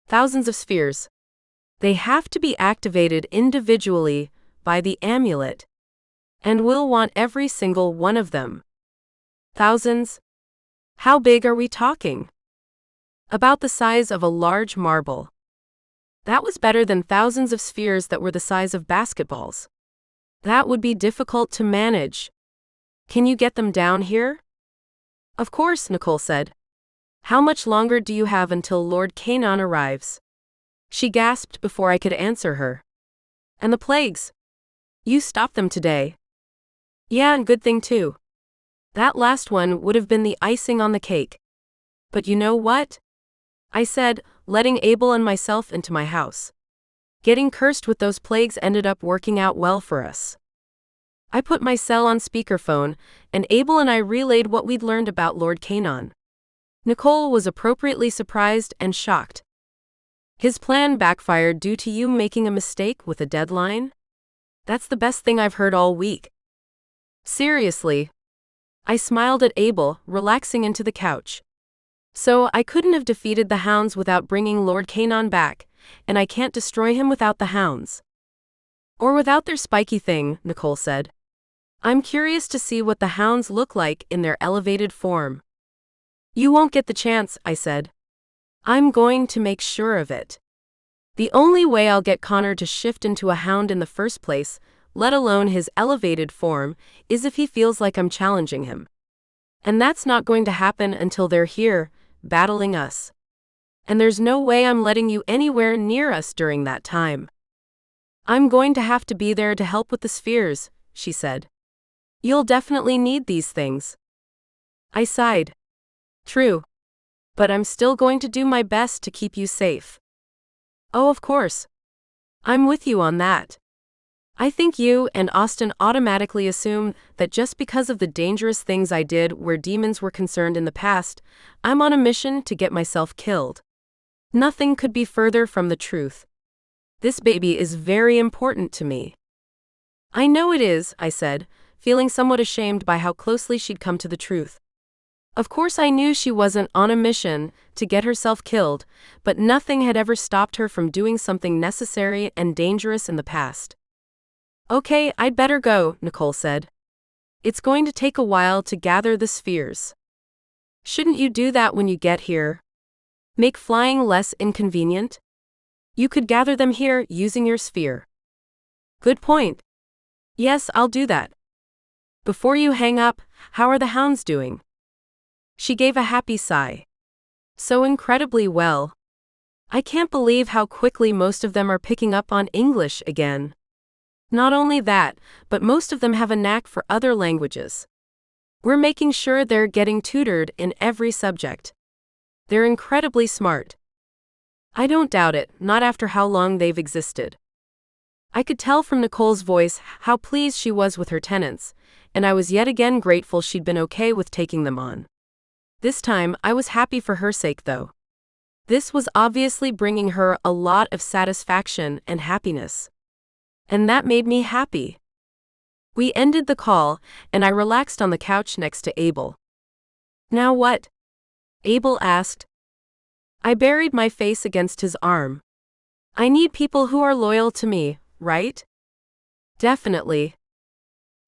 Thousands of spheres. They have to be activated individually by the amulet, and we'll want every single one of them. Thousands? How big are we talking? About the size of a large marble. That was better than thousands of spheres that were the size of basketballs. That would be difficult to manage. Can you get them down here? Of course, Nicole said. How much longer do you have until Lord Canon arrives? She gasped before I could answer her. And the plagues? You stopped them today. Yeah, and good thing too. That last one would have been the icing on the cake. But you know what? I said, letting Abel and myself into my house. Getting cursed with those plagues ended up working out well for us. I put my cell on speakerphone, and Abel and I relayed what we'd learned about Lord Canon. Nicole was appropriately surprised and shocked. His plan backfired due to you making a mistake with a deadline? That's the best thing I've heard all week. Seriously. I smiled at Abel, relaxing into the couch. So I couldn't have defeated the hounds without bringing Lord Canon back, and I can't destroy him without the hounds. Or without their spiky thing, Nicole said. I'm curious to see what the hounds look like in their elevated form. You won't get the chance, I said. I'm going to make sure of it. The only way I'll get Connor to shift into a hound in the first place, let alone his elevated form, is if he feels like I'm challenging him. And that's not going to happen until they're here, battling us. And there's no way I'm letting you anywhere near us during that time. I'm going to have to be there to help with the spheres, she said. You'll definitely need these things. I sighed. True. But I'm still going to do my best to keep you safe. Oh, of course. I'm with you on that. I think you and Austin automatically assume that just because of the dangerous things I did where demons were concerned in the past, I'm on a mission to get myself killed. Nothing could be further from the truth. This baby is very important to me. I know it is, I said, feeling somewhat ashamed by how closely she'd come to the truth. Of course I knew she wasn't on a mission to get herself killed, but nothing had ever stopped her from doing something necessary and dangerous in the past. Okay, I'd better go, Nicole said. It's going to take a while to gather the spheres. Shouldn't you do that when you get here? Make flying less inconvenient? You could gather them here using your sphere. Good point. Yes, I'll do that. Before you hang up, how are the hounds doing? She gave a happy sigh. So incredibly well. I can't believe how quickly most of them are picking up on English again. Not only that, but most of them have a knack for other languages. We're making sure they're getting tutored in every subject. They're incredibly smart. I don't doubt it, not after how long they've existed. I could tell from Nicole's voice how pleased she was with her tenants, and I was yet again grateful she'd been okay with taking them on. This time, I was happy for her sake though. This was obviously bringing her a lot of satisfaction and happiness. And that made me happy. We ended the call, and I relaxed on the couch next to Abel. Now what? Abel asked. I buried my face against his arm. I need people who are loyal to me, right? Definitely.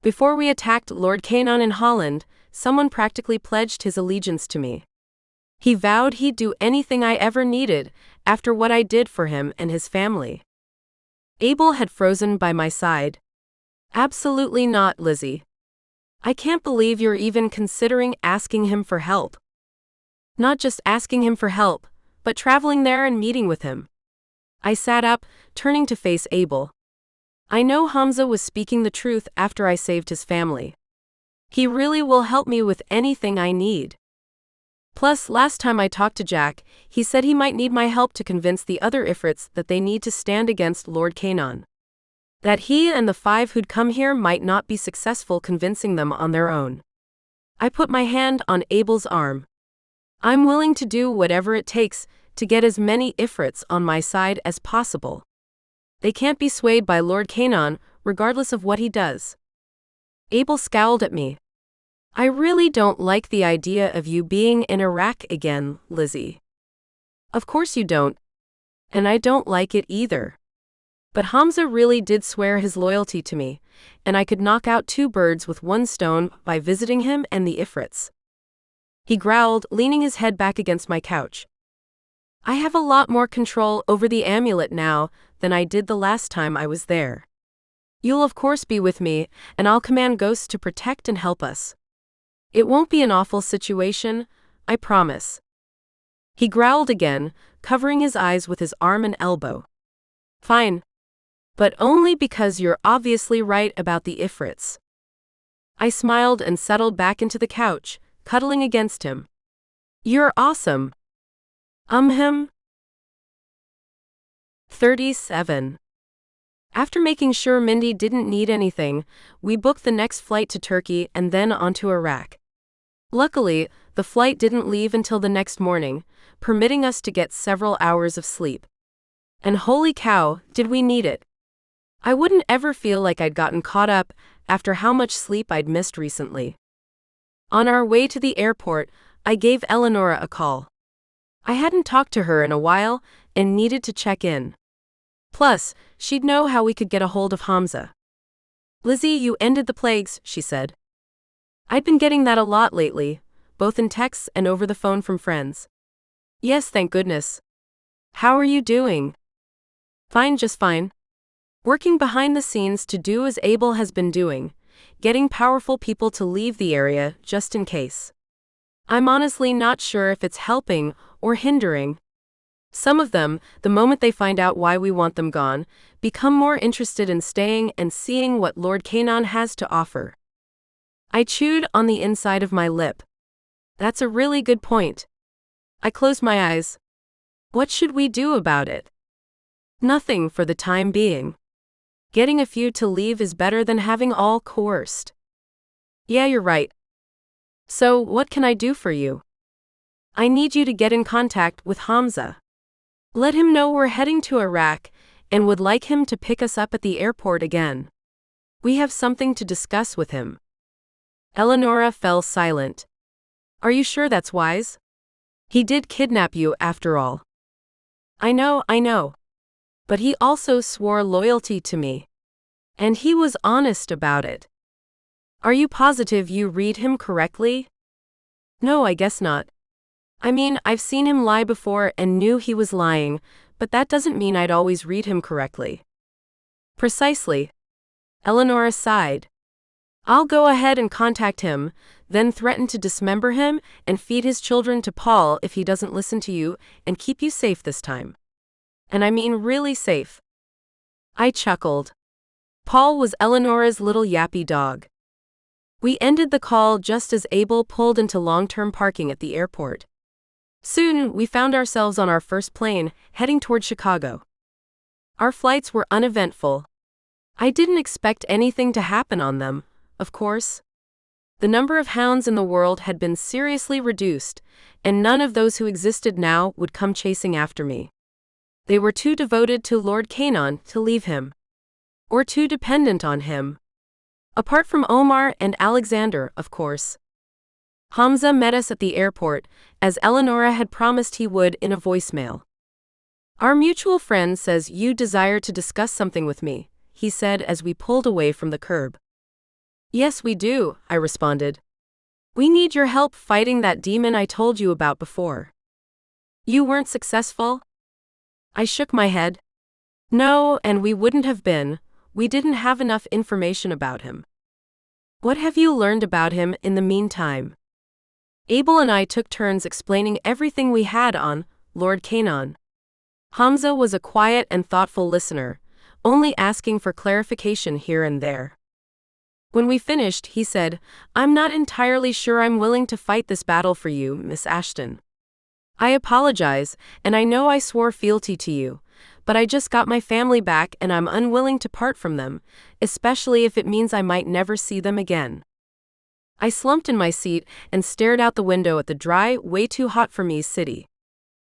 Before we attacked Lord Canaan in Holland, someone practically pledged his allegiance to me. He vowed he'd do anything I ever needed after what I did for him and his family. Abel had frozen by my side. Absolutely not, Lizzie. I can't believe you're even considering asking him for help. Not just asking him for help, but traveling there and meeting with him. I sat up, turning to face Abel. I know Hamza was speaking the truth after I saved his family. He really will help me with anything I need. Plus, last time I talked to Jack, he said he might need my help to convince the other Ifrits that they need to stand against Lord Canaan. That he and the 5 who'd come here might not be successful convincing them on their own. I put my hand on Abel's arm. I'm willing to do whatever it takes to get as many Ifrits on my side as possible. They can't be swayed by Lord Canaan, regardless of what he does. Abel scowled at me. I really don't like the idea of you being in Iraq again, Lizzie. Of course you don't. And I don't like it either. But Hamza really did swear his loyalty to me, and I could knock out 2 birds with 1 stone by visiting him and the Ifrits. He growled, leaning his head back against my couch. I have a lot more control over the amulet now than I did the last time I was there. You'll of course be with me, and I'll command ghosts to protect and help us. It won't be an awful situation, I promise. He growled again, covering his eyes with his arm and elbow. Fine. But only because you're obviously right about the Ifrits. I smiled and settled back into the couch, cuddling against him. You're awesome. Him. 37. After making sure Mindy didn't need anything, we booked the next flight to Turkey and then on to Iraq. Luckily, the flight didn't leave until the next morning, permitting us to get several hours of sleep. And holy cow, did we need it. I wouldn't ever feel like I'd gotten caught up after how much sleep I'd missed recently. On our way to the airport, I gave Eleonora a call. I hadn't talked to her in a while and needed to check in. Plus, she'd know how we could get a hold of Hamza. Lizzie, you ended the plagues, she said. I'd been getting that a lot lately, both in texts and over the phone from friends. Yes, thank goodness. How are you doing? Fine, just fine. Working behind the scenes to do as Abel has been doing, getting powerful people to leave the area just in case. I'm honestly not sure if it's helping or hindering. Some of them, the moment they find out why we want them gone, become more interested in staying and seeing what Lord Canaan has to offer. I chewed on the inside of my lip. That's a really good point. I closed my eyes. What should we do about it? Nothing for the time being. Getting a few to leave is better than having all coerced. Yeah, you're right. So, what can I do for you? I need you to get in contact with Hamza. Let him know we're heading to Iraq and would like him to pick us up at the airport again. We have something to discuss with him. Eleonora fell silent. Are you sure that's wise? He did kidnap you after all. I know. But he also swore loyalty to me. And he was honest about it. Are you positive you read him correctly? No, I guess not. I mean, I've seen him lie before and knew he was lying, but that doesn't mean I'd always read him correctly. Precisely. Eleonora sighed. I'll go ahead and contact him, then threaten to dismember him and feed his children to Paul if he doesn't listen to you and keep you safe this time. And I mean really safe. I chuckled. Paul was Eleonora's little yappy dog. We ended the call just as Abel pulled into long-term parking at the airport. Soon, we found ourselves on our first plane, heading toward Chicago. Our flights were uneventful. I didn't expect anything to happen on them, of course. The number of hounds in the world had been seriously reduced, and none of those who existed now would come chasing after me. They were too devoted to Lord Canaan to leave him. Or too dependent on him. Apart from Omar and Alexander, of course. Hamza met us at the airport, as Eleonora had promised he would in a voicemail. Our mutual friend says you desire to discuss something with me, he said as we pulled away from the curb. Yes, we do, I responded. We need your help fighting that demon I told you about before. You weren't successful? I shook my head. No, and we wouldn't have been. We didn't have enough information about him. What have you learned about him in the meantime? Abel and I took turns explaining everything we had on Lord Canaan. Hamza was a quiet and thoughtful listener, only asking for clarification here and there. When we finished, he said, I'm not entirely sure I'm willing to fight this battle for you, Miss Ashton. I apologize, and I know I swore fealty to you, but I just got my family back and I'm unwilling to part from them, especially if it means I might never see them again. I slumped in my seat and stared out the window at the dry, way too hot for me city.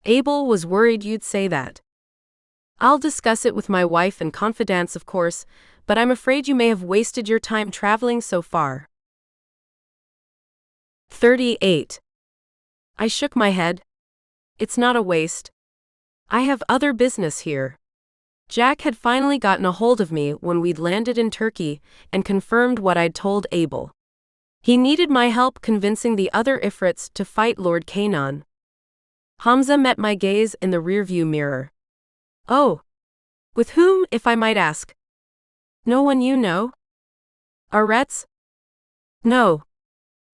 Abel was worried you'd say that. I'll discuss it with my wife and confidants, of course, but I'm afraid you may have wasted your time traveling so far. 38. I shook my head. It's not a waste. I have other business here. Jack had finally gotten a hold of me when we'd landed in Turkey and confirmed what I'd told Abel. He needed my help convincing the other Ifrits to fight Lord Canaan. Hamza met my gaze in the rearview mirror. Oh. With whom, if I might ask? No one you know? Arets? No.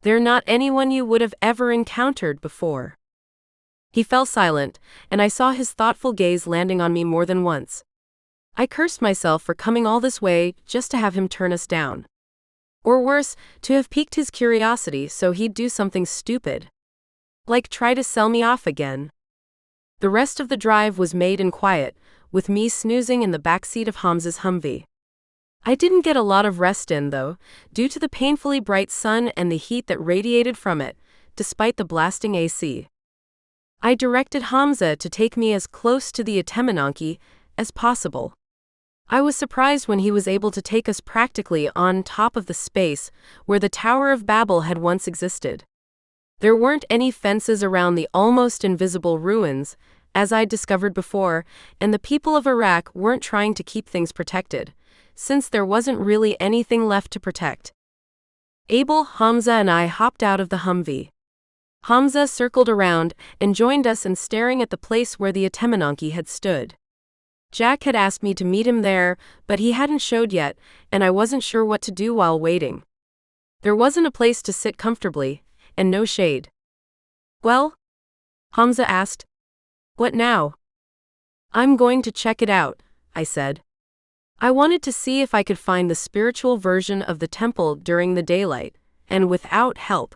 They're not anyone you would have ever encountered before. He fell silent, and I saw his thoughtful gaze landing on me more than once. I cursed myself for coming all this way just to have him turn us down. Or worse, to have piqued his curiosity so he'd do something stupid. Like try to sell me off again. The rest of the drive was made in quiet, with me snoozing in the backseat of Hamza's Humvee. I didn't get a lot of rest in, though, due to the painfully bright sun and the heat that radiated from it, despite the blasting AC. I directed Hamza to take me as close to the Atemenanki as possible. I was surprised when he was able to take us practically on top of the space where the Tower of Babel had once existed. There weren't any fences around the almost invisible ruins, as I'd discovered before, and the people of Iraq weren't trying to keep things protected, since there wasn't really anything left to protect. Abel, Hamza and I hopped out of the Humvee. Hamza circled around and joined us in staring at the place where the Atemenanki had stood. Jack had asked me to meet him there, but he hadn't showed yet, and I wasn't sure what to do while waiting. There wasn't a place to sit comfortably, and no shade. Well? Hamza asked. What now? I'm going to check it out, I said. I wanted to see if I could find the spiritual version of the temple during the daylight, and without help.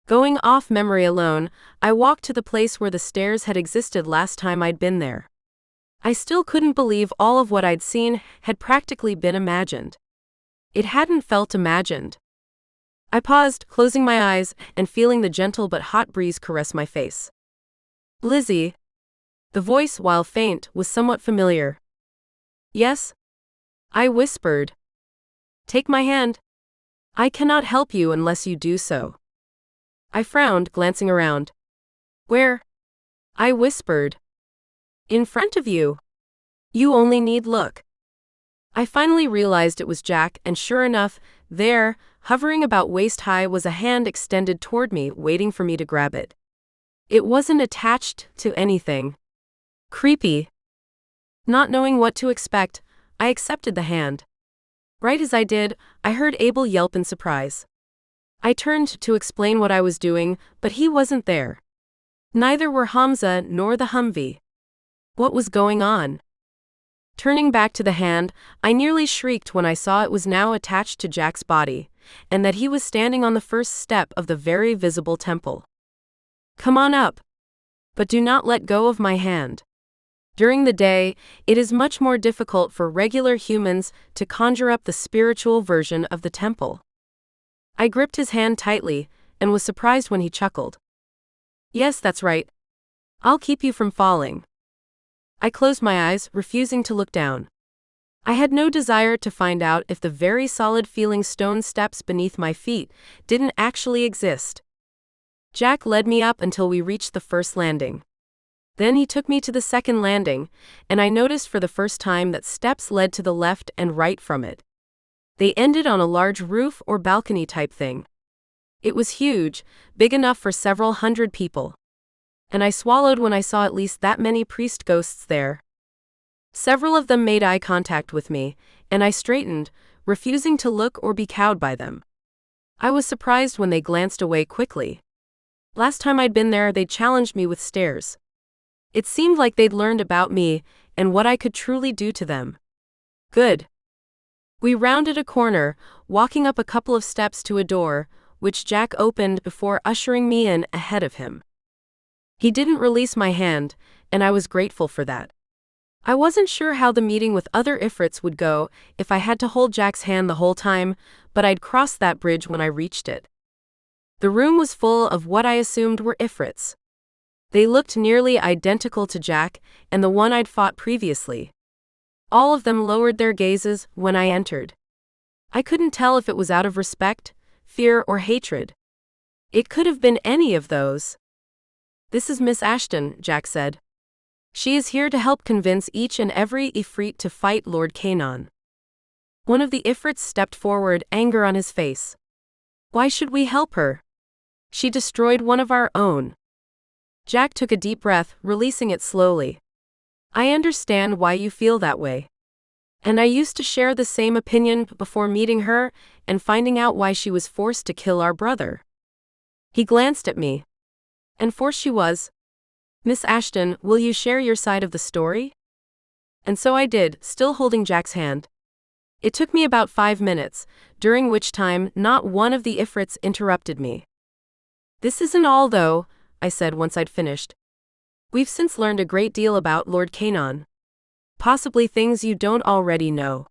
Going off memory alone, I walked to the place where the stairs had existed last time I'd been there. I still couldn't believe all of what I'd seen had practically been imagined. It hadn't felt imagined. I paused, closing my eyes and feeling the gentle but hot breeze caress my face. Lizzie. The voice, while faint, was somewhat familiar. Yes? I whispered. Take my hand. I cannot help you unless you do so. I frowned, glancing around. Where? I whispered. In front of you. You only need look. I finally realized it was Jack, and sure enough, there, hovering about waist-high, was a hand extended toward me, waiting for me to grab it. It wasn't attached to anything. Creepy. Not knowing what to expect, I accepted the hand. Right as I did, I heard Abel yelp in surprise. I turned to explain what I was doing, but he wasn't there. Neither were Hamza nor the Humvee. What was going on? Turning back to the hand, I nearly shrieked when I saw it was now attached to Jack's body, and that he was standing on the first step of the very visible temple. Come on up. But do not let go of my hand. During the day, it is much more difficult for regular humans to conjure up the spiritual version of the temple. I gripped his hand tightly, and was surprised when he chuckled. Yes, that's right. I'll keep you from falling. I closed my eyes, refusing to look down. I had no desire to find out if the very solid-feeling stone steps beneath my feet didn't actually exist. Jack led me up until we reached the first landing. Then he took me to the second landing, and I noticed for the first time that steps led to the left and right from it. They ended on a large roof or balcony type thing. It was huge, big enough for several hundred people. And I swallowed when I saw at least that many priest ghosts there. Several of them made eye contact with me, and I straightened, refusing to look or be cowed by them. I was surprised when they glanced away quickly. Last time I'd been there, they'd challenged me with stares. It seemed like they'd learned about me and what I could truly do to them. Good. We rounded a corner, walking up a couple of steps to a door, which Jack opened before ushering me in ahead of him. He didn't release my hand, and I was grateful for that. I wasn't sure how the meeting with other Ifrits would go if I had to hold Jack's hand the whole time, but I'd crossed that bridge when I reached it. The room was full of what I assumed were Ifrits. They looked nearly identical to Jack and the one I'd fought previously. All of them lowered their gazes when I entered. I couldn't tell if it was out of respect, fear, or hatred. It could have been any of those. "This is Miss Ashton," Jack said. "She is here to help convince each and every Ifrit to fight Lord Kanon." One of the Ifrits stepped forward, anger on his face. "Why should we help her? She destroyed one of our own." Jack took a deep breath, releasing it slowly. "I understand why you feel that way. And I used to share the same opinion before meeting her and finding out why she was forced to kill our brother." He glanced at me. "And forced she was? Miss Ashton, will you share your side of the story?" And so I did, still holding Jack's hand. It took me about 5 minutes, during which time not one of the Ifrits interrupted me. "This isn't all, though," I said once I'd finished. "We've since learned a great deal about Lord Kanon. Possibly things you don't already know."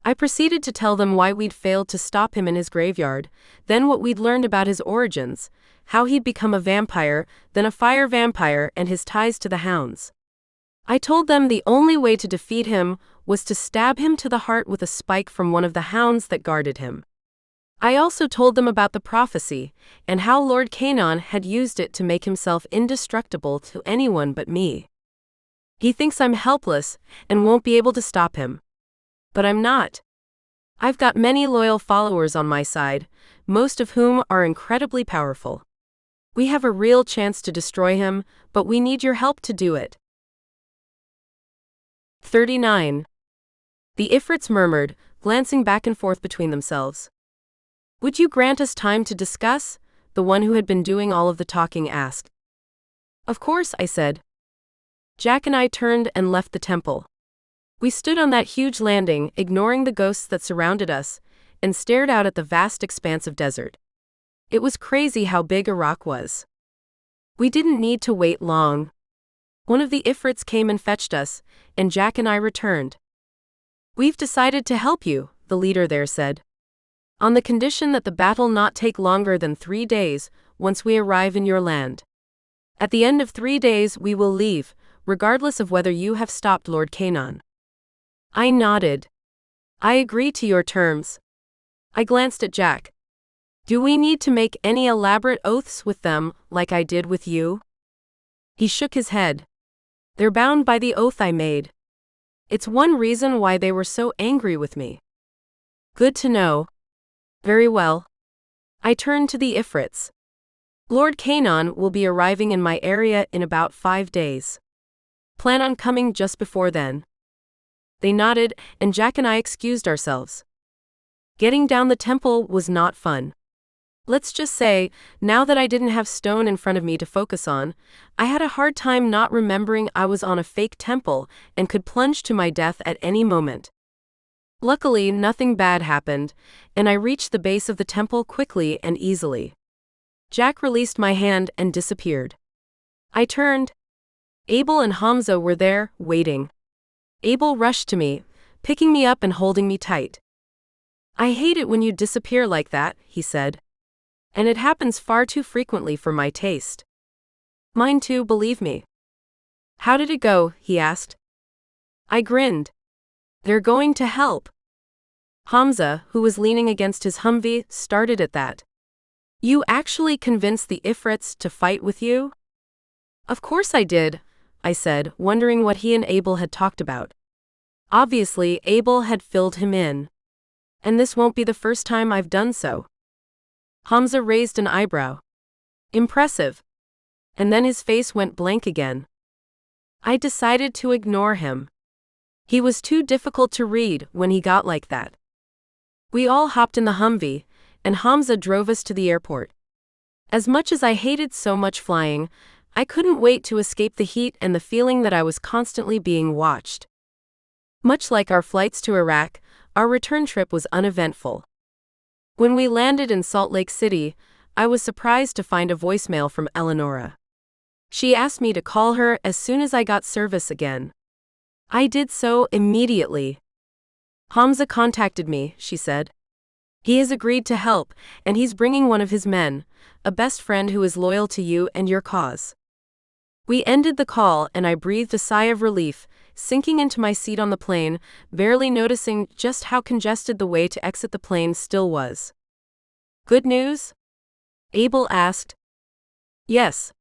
I proceeded to tell them why we'd failed to stop him in his graveyard, then what we'd learned about his origins, how he'd become a vampire, then a fire vampire, and his ties to the hounds. I told them the only way to defeat him was to stab him to the heart with a spike from one of the hounds that guarded him. I also told them about the prophecy, and how Lord Kanon had used it to make himself indestructible to anyone but me. He thinks I'm helpless and won't be able to stop him. But I'm not. I've got many loyal followers on my side, most of whom are incredibly powerful. We have a real chance to destroy him, but we need your help to do it. 39. The Ifrits murmured, glancing back and forth between themselves. "Would you grant us time to discuss?" the one who had been doing all of the talking asked. "Of course," I said. Jack and I turned and left the temple. We stood on that huge landing, ignoring the ghosts that surrounded us, and stared out at the vast expanse of desert. It was crazy how big Iraq was. We didn't need to wait long. One of the Ifrits came and fetched us, and Jack and I returned. "We've decided to help you," the leader there said. "On the condition that the battle not take longer than 3 days once we arrive in your land. At the end of 3 days we will leave, regardless of whether you have stopped Lord Kanon." I nodded. "I agree to your terms." I glanced at Jack. "Do we need to make any elaborate oaths with them, like I did with you?" He shook his head. "They're bound by the oath I made. It's one reason why they were so angry with me." "Good to know." "Very well." I turned to the Ifrits. "Lord Kanon will be arriving in my area in about 5 days. Plan on coming just before then." They nodded, and Jack and I excused ourselves. Getting down the temple was not fun. Let's just say, now that I didn't have stone in front of me to focus on, I had a hard time not remembering I was on a fake temple and could plunge to my death at any moment. Luckily, nothing bad happened, and I reached the base of the temple quickly and easily. Jack released my hand and disappeared. I turned. Abel and Hamza were there, waiting. Abel rushed to me, picking me up and holding me tight. "I hate it when you disappear like that," he said. "And it happens far too frequently for my taste." "Mine too, believe me." "How did it go?" he asked. I grinned. "They're going to help." Hamza, who was leaning against his Humvee, started at that. "You actually convinced the Ifrits to fight with you?" "Of course I did," I said, wondering what he and Abel had talked about. Obviously, Abel had filled him in. And this won't be the first time I've done so. Hamza raised an eyebrow. Impressive. And then his face went blank again. I decided to ignore him. He was too difficult to read when he got like that. We all hopped in the Humvee, and Hamza drove us to the airport. As much as I hated so much flying, I couldn't wait to escape the heat and the feeling that I was constantly being watched. Much like our flights to Iraq, our return trip was uneventful. When we landed in Salt Lake City, I was surprised to find a voicemail from Eleonora. She asked me to call her as soon as I got service again. I did so immediately. Hamza contacted me, she said. He has agreed to help, and he's bringing one of his men, a best friend who is loyal to you and your cause. We ended the call and I breathed a sigh of relief, sinking into my seat on the plane, barely noticing just how congested the way to exit the plane still was. Good news? Abel asked. Yes.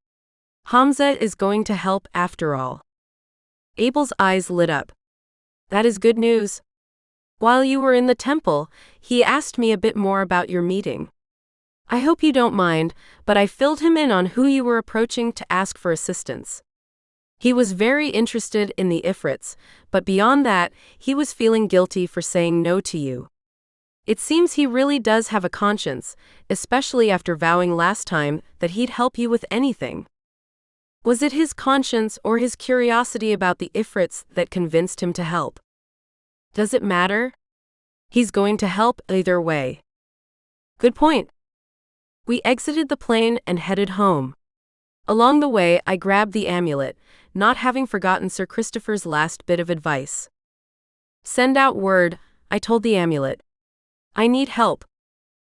Hamza is going to help after all. Abel's eyes lit up. That is good news. While you were in the temple, he asked me a bit more about your meeting. I hope you don't mind, but I filled him in on who you were approaching to ask for assistance. He was very interested in the Ifrits, but beyond that, he was feeling guilty for saying no to you. It seems he really does have a conscience, especially after vowing last time that he'd help you with anything. Was it his conscience or his curiosity about the Ifrits that convinced him to help? Does it matter? He's going to help either way. Good point. We exited the plane and headed home. Along the way, I grabbed the amulet, not having forgotten Sir Christopher's last bit of advice. Send out word, I told the amulet. I need help.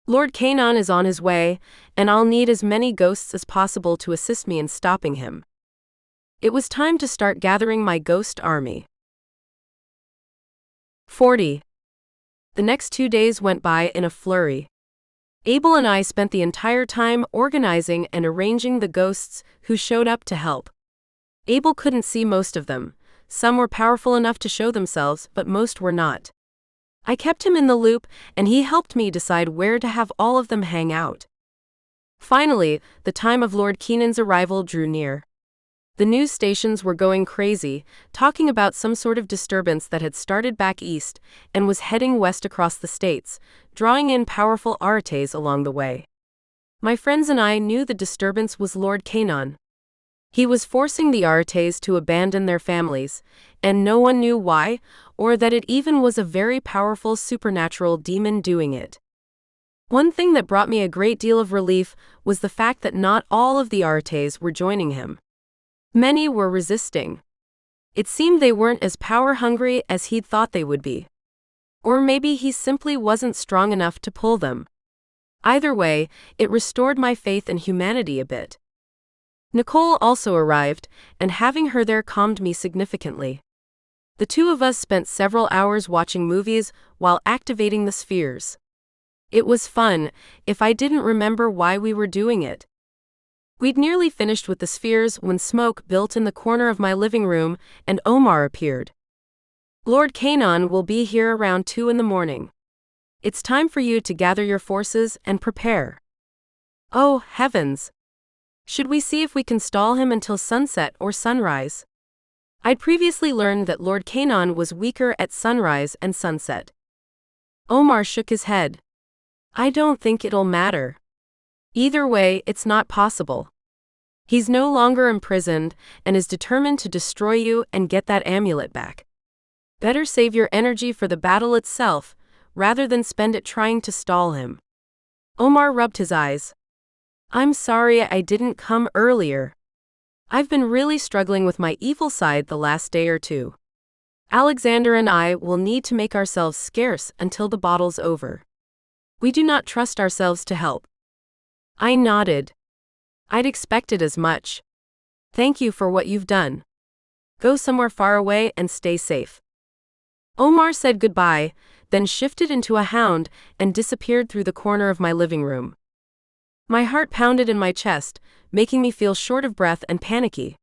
Lord Canaan is on his way, and I'll need as many ghosts as possible to assist me in stopping him. It was time to start gathering my ghost army. 40. The next 2 days went by in a flurry. Abel and I spent the entire time organizing and arranging the ghosts who showed up to help. Abel couldn't see most of them. Some were powerful enough to show themselves, but most were not. I kept him in the loop, and he helped me decide where to have all of them hang out. Finally, the time of Lord Keenan's arrival drew near. The news stations were going crazy, talking about some sort of disturbance that had started back east and was heading west across the states, drawing in powerful Arates along the way. My friends and I knew the disturbance was Lord Canaan. He was forcing the Arates to abandon their families, and no one knew why, or that it even was a very powerful supernatural demon doing it. One thing that brought me a great deal of relief was the fact that not all of the Arates were joining him. Many were resisting. It seemed they weren't as power-hungry as he'd thought they would be. Or maybe he simply wasn't strong enough to pull them. Either way, it restored my faith in humanity a bit. Nicole also arrived, and having her there calmed me significantly. The two of us spent several hours watching movies while activating the spheres. It was fun, if I didn't remember why we were doing it. We'd nearly finished with the spheres when smoke built in the corner of my living room, and Omar appeared. Lord Canaan will be here around 2 in the morning. It's time for you to gather your forces and prepare. Oh, heavens! Should we see if we can stall him until sunset or sunrise? I'd previously learned that Lord Canaan was weaker at sunrise and sunset. Omar shook his head. I don't think it'll matter. Either way, it's not possible. He's no longer imprisoned and is determined to destroy you and get that amulet back. Better save your energy for the battle itself, rather than spend it trying to stall him. Omar rubbed his eyes. I'm sorry I didn't come earlier. I've been really struggling with my evil side the last day or two. Alexander and I will need to make ourselves scarce until the battle's over. We do not trust ourselves to help. I nodded. I'd expected as much. Thank you for what you've done. Go somewhere far away and stay safe. Omar said goodbye, then shifted into a hound and disappeared through the corner of my living room. My heart pounded in my chest, making me feel short of breath and panicky.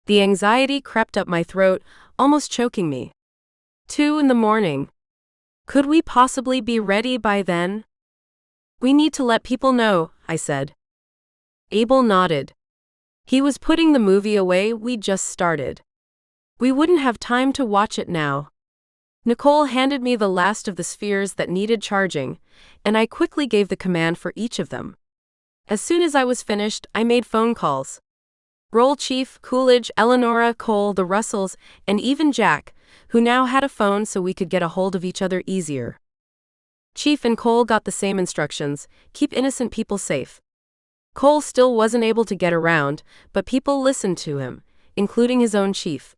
The anxiety crept up my throat, almost choking me. 2 in the morning. Could we possibly be ready by then? We need to let people know, I said. Abel nodded. He was putting the movie away we'd just started. We wouldn't have time to watch it now. Nicole handed me the last of the spheres that needed charging, and I quickly gave the command for each of them. As soon as I was finished, I made phone calls. Roll Chief, Coolidge, Eleonora, Cole, the Russells, and even Jack, who now had a phone so we could get a hold of each other easier. Chief and Cole got the same instructions: keep innocent people safe. Cole still wasn't able to get around, but people listened to him, including his own chief.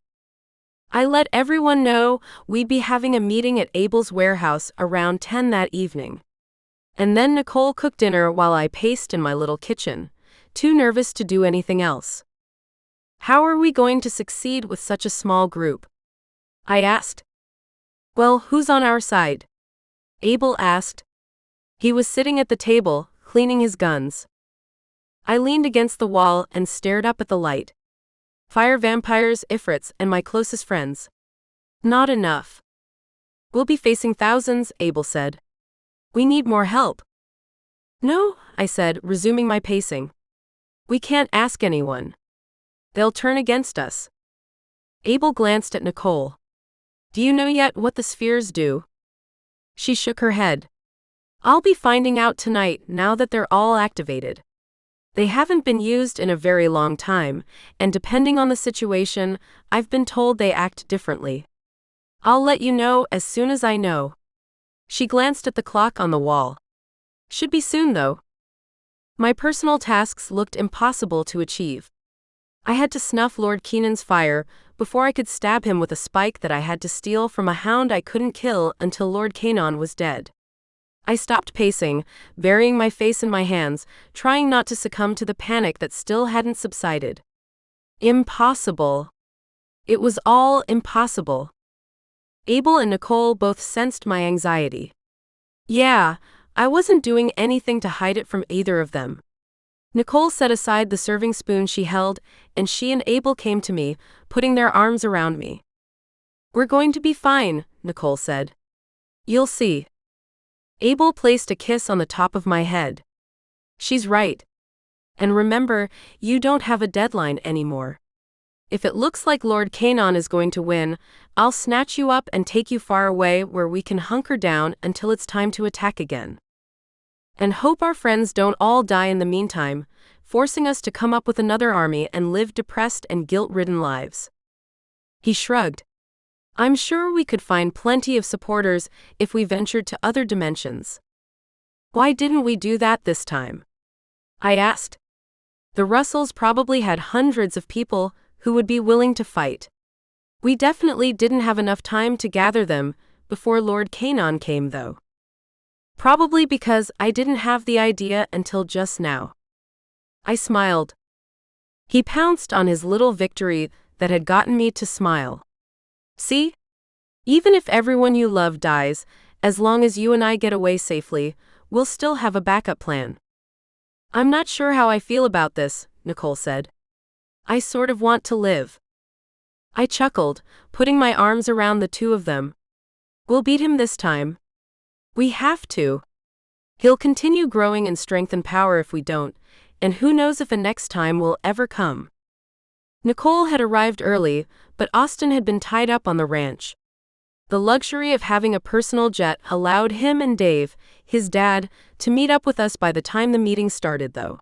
I let everyone know we'd be having a meeting at Abel's warehouse around 10 that evening. And then Nicole cooked dinner while I paced in my little kitchen, too nervous to do anything else. How are we going to succeed with such a small group? I asked. Well, who's on our side? Abel asked. He was sitting at the table, cleaning his guns. I leaned against the wall and stared up at the light. Fire vampires, Ifrits, and my closest friends. Not enough. We'll be facing thousands, Abel said. We need more help. No, I said, resuming my pacing. We can't ask anyone. They'll turn against us. Abel glanced at Nicole. Do you know yet what the spheres do? She shook her head. I'll be finding out tonight now that they're all activated. They haven't been used in a very long time, and depending on the situation, I've been told they act differently. I'll let you know as soon as I know. She glanced at the clock on the wall. Should be soon, though. My personal tasks looked impossible to achieve. I had to snuff Lord Keenan's fire before I could stab him with a spike that I had to steal from a hound I couldn't kill until Lord Keenan was dead. I stopped pacing, burying my face in my hands, trying not to succumb to the panic that still hadn't subsided. Impossible. It was all impossible. Abel and Nicole both sensed my anxiety. Yeah, I wasn't doing anything to hide it from either of them. Nicole set aside the serving spoon she held, and she and Abel came to me, putting their arms around me. We're going to be fine, Nicole said. You'll see. Abel placed a kiss on the top of my head. She's right. And remember, you don't have a deadline anymore. If it looks like Lord Keenan is going to win, I'll snatch you up and take you far away where we can hunker down until it's time to attack again. And hope our friends don't all die in the meantime, forcing us to come up with another army and live depressed and guilt-ridden lives. He shrugged. I'm sure we could find plenty of supporters if we ventured to other dimensions. Why didn't we do that this time? I asked. The Russells probably had hundreds of people who would be willing to fight. We definitely didn't have enough time to gather them before Lord Keenan came, though. Probably because I didn't have the idea until just now. I smiled. He pounced on his little victory that had gotten me to smile. See? Even if everyone you love dies, as long as you and I get away safely, we'll still have a backup plan. I'm not sure how I feel about this, Nicole said. I sort of want to live. I chuckled, putting my arms around the two of them. We'll beat him this time. We have to. He'll continue growing in strength and power if we don't, and who knows if a next time will ever come. Nicole had arrived early, but Austin had been tied up on the ranch. The luxury of having a personal jet allowed him and Dave, his dad, to meet up with us by the time the meeting started, though.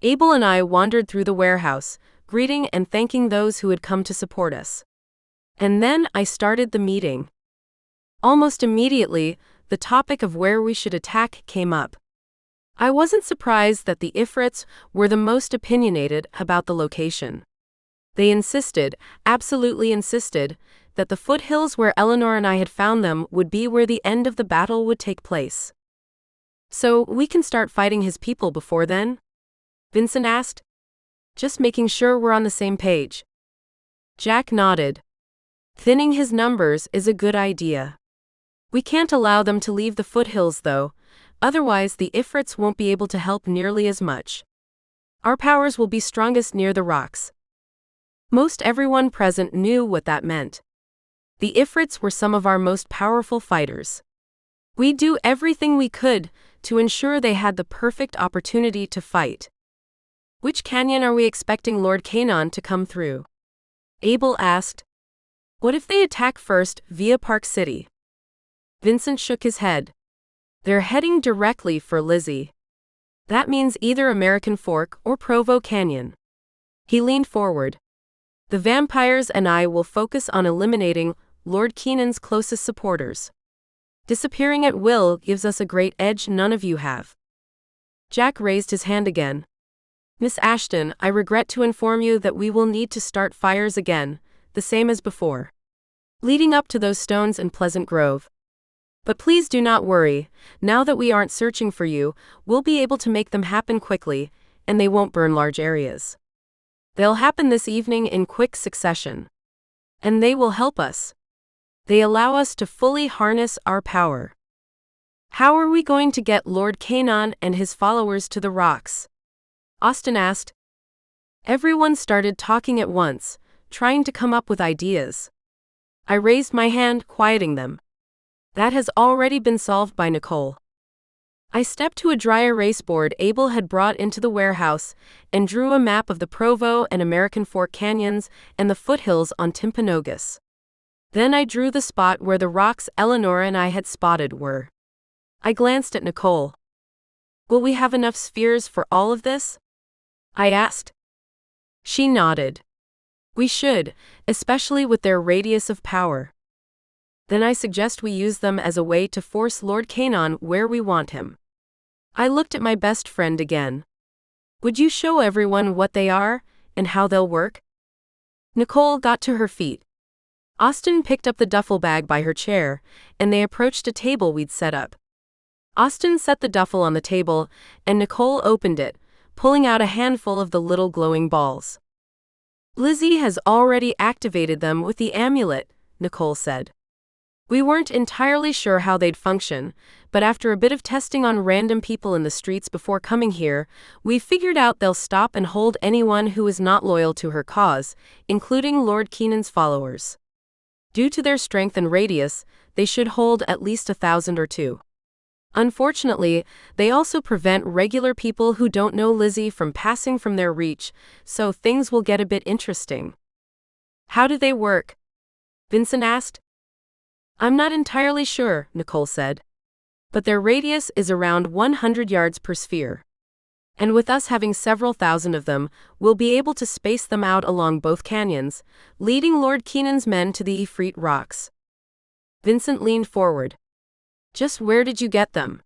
Abel and I wandered through the warehouse, greeting and thanking those who had come to support us. And then I started the meeting. Almost immediately, the topic of where we should attack came up. I wasn't surprised that the Ifrits were the most opinionated about the location. They insisted, absolutely insisted, that the foothills where Eleanor and I had found them would be where the end of the battle would take place. So we can start fighting his people before then? Vincent asked. Just making sure we're on the same page. Jack nodded. Thinning his numbers is a good idea. We can't allow them to leave the foothills, though, otherwise the Ifrits won't be able to help nearly as much. Our powers will be strongest near the rocks. Most everyone present knew what that meant. The Ifrits were some of our most powerful fighters. We do everything we could to ensure they had the perfect opportunity to fight. Which canyon are we expecting Lord Canaan to come through? Abel asked. What if they attack first via Park City? Vincent shook his head. They're heading directly for Lizzie. That means either American Fork or Provo Canyon. He leaned forward. The vampires and I will focus on eliminating Lord Keenan's closest supporters. Disappearing at will gives us a great edge none of you have. Jack raised his hand again. Miss Ashton, I regret to inform you that we will need to start fires again, the same as before. Leading up to those stones in Pleasant Grove. But please do not worry, now that we aren't searching for you, we'll be able to make them happen quickly, and they won't burn large areas. They'll happen this evening in quick succession. And they will help us. They allow us to fully harness our power. How are we going to get Lord Canaan and his followers to the rocks? Austin asked. Everyone started talking at once, trying to come up with ideas. I raised my hand, quieting them. That has already been solved by Nicole. I stepped to a dry erase board Abel had brought into the warehouse and drew a map of the Provo and American Fork canyons and the foothills on Timpanogos. Then I drew the spot where the rocks Eleanor and I had spotted were. I glanced at Nicole. Will we have enough spheres for all of this? I asked. She nodded. We should, especially with their radius of power. Then I suggest we use them as a way to force Lord Canaan where we want him. I looked at my best friend again. Would you show everyone what they are, and how they'll work? Nicole got to her feet. Austin picked up the duffel bag by her chair, and they approached a table we'd set up. Austin set the duffel on the table, and Nicole opened it, pulling out a handful of the little glowing balls. Lizzie has already activated them with the amulet, Nicole said. We weren't entirely sure how they'd function, but after a bit of testing on random people in the streets before coming here, we figured out they'll stop and hold anyone who is not loyal to her cause, including Lord Keenan's followers. Due to their strength and radius, they should hold at least 1,000 or two. Unfortunately, they also prevent regular people who don't know Lizzie from passing from their reach, so things will get a bit interesting. How do they work? Vincent asked. I'm not entirely sure, Nicole said. But their radius is around 100 yards per sphere. And with us having several thousand of them, we'll be able to space them out along both canyons, leading Lord Keenan's men to the Ifrit rocks. Vincent leaned forward. Just where did you get them?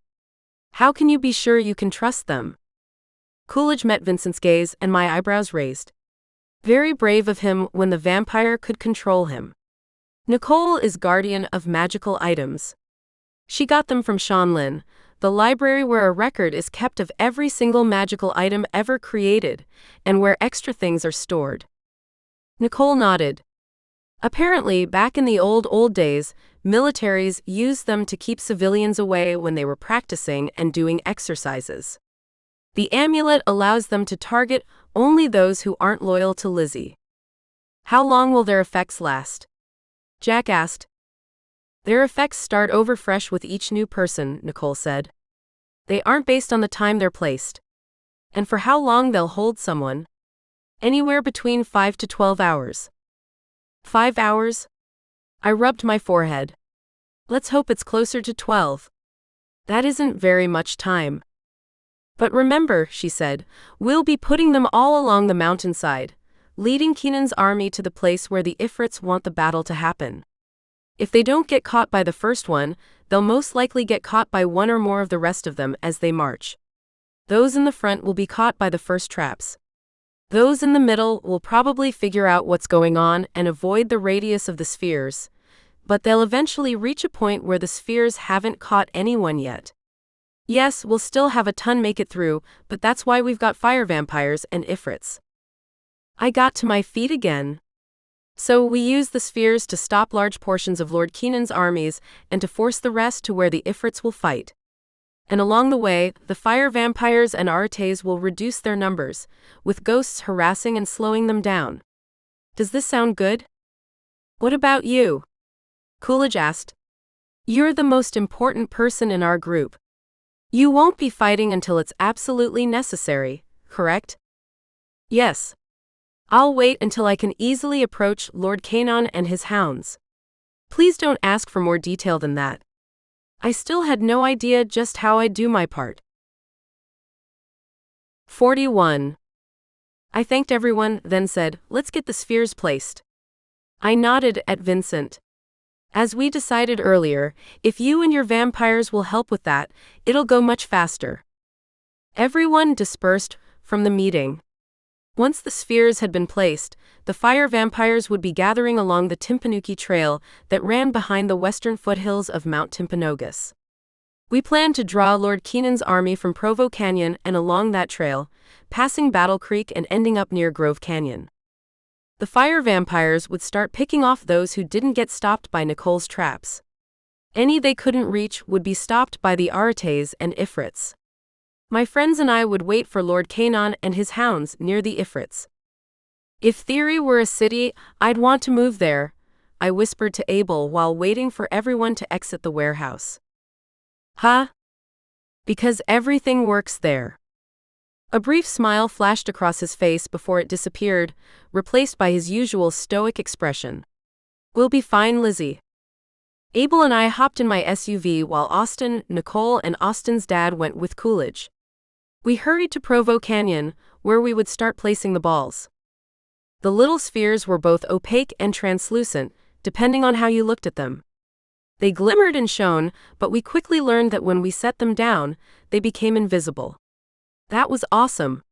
How can you be sure you can trust them? Coolidge met Vincent's gaze, and my eyebrows raised. Very brave of him when the vampire could control him. Nicole is guardian of magical items. She got them from Shanlin, the library where a record is kept of every single magical item ever created, and where extra things are stored. Nicole nodded. Apparently, back in the old days, militaries used them to keep civilians away when they were practicing and doing exercises. The amulet allows them to target only those who aren't loyal to Lizzie. How long will their effects last? Jack asked. Their effects start over fresh with each new person, Nicole said. They aren't based on the time they're placed. And for how long they'll hold someone? Anywhere between 5 to 12 hours. 5 hours? I rubbed my forehead. Let's hope it's closer to 12. That isn't very much time. But remember, she said, we'll be putting them all along the mountainside, leading Keenan's army to the place where the Ifrits want the battle to happen. If they don't get caught by the first one, they'll most likely get caught by one or more of the rest of them as they march. Those in the front will be caught by the first traps. Those in the middle will probably figure out what's going on and avoid the radius of the spheres, but they'll eventually reach a point where the spheres haven't caught anyone yet. Yes, we'll still have a ton make it through, but that's why we've got fire vampires and Ifrits. I got to my feet again. So we use the spheres to stop large portions of Lord Keenan's armies and to force the rest to where the Ifrits will fight. And along the way, the fire vampires and Artes will reduce their numbers, with ghosts harassing and slowing them down. Does this sound good? What about you? Coolidge asked. You're the most important person in our group. You won't be fighting until it's absolutely necessary, correct? Yes. I'll wait until I can easily approach Lord Canon and his hounds. Please don't ask for more detail than that. I still had no idea just how I'd do my part. 41. I thanked everyone, then said, "Let's get the spheres placed." I nodded at Vincent. "As we decided earlier, if you and your vampires will help with that, it'll go much faster." Everyone dispersed from the meeting. Once the spheres had been placed, the fire vampires would be gathering along the Timpanuki Trail that ran behind the western foothills of Mount Timpanogos. We planned to draw Lord Kenan's army from Provo Canyon and along that trail, passing Battle Creek and ending up near Grove Canyon. The fire vampires would start picking off those who didn't get stopped by Nicole's traps. Any they couldn't reach would be stopped by the Arates and Ifrits. My friends and I would wait for Lord Canon and his hounds near the Ifrits. If Theory were a city, I'd want to move there, I whispered to Abel while waiting for everyone to exit the warehouse. Huh? Because everything works there. A brief smile flashed across his face before it disappeared, replaced by his usual stoic expression. We'll be fine, Lizzie. Abel and I hopped in my SUV while Austin, Nicole, and Austin's dad went with Coolidge. We hurried to Provo Canyon, where we would start placing the balls. The little spheres were both opaque and translucent, depending on how you looked at them. They glimmered and shone, but we quickly learned that when we set them down, they became invisible. That was awesome.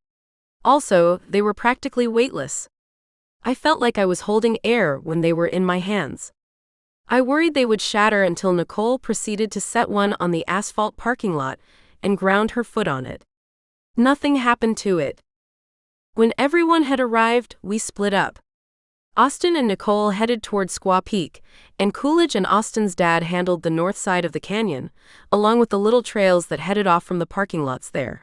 Also, they were practically weightless. I felt like I was holding air when they were in my hands. I worried they would shatter until Nicole proceeded to set one on the asphalt parking lot and ground her foot on it. Nothing happened to it. When everyone had arrived, we split up. Austin and Nicole headed toward Squaw Peak, and Coolidge and Austin's dad handled the north side of the canyon, along with the little trails that headed off from the parking lots there.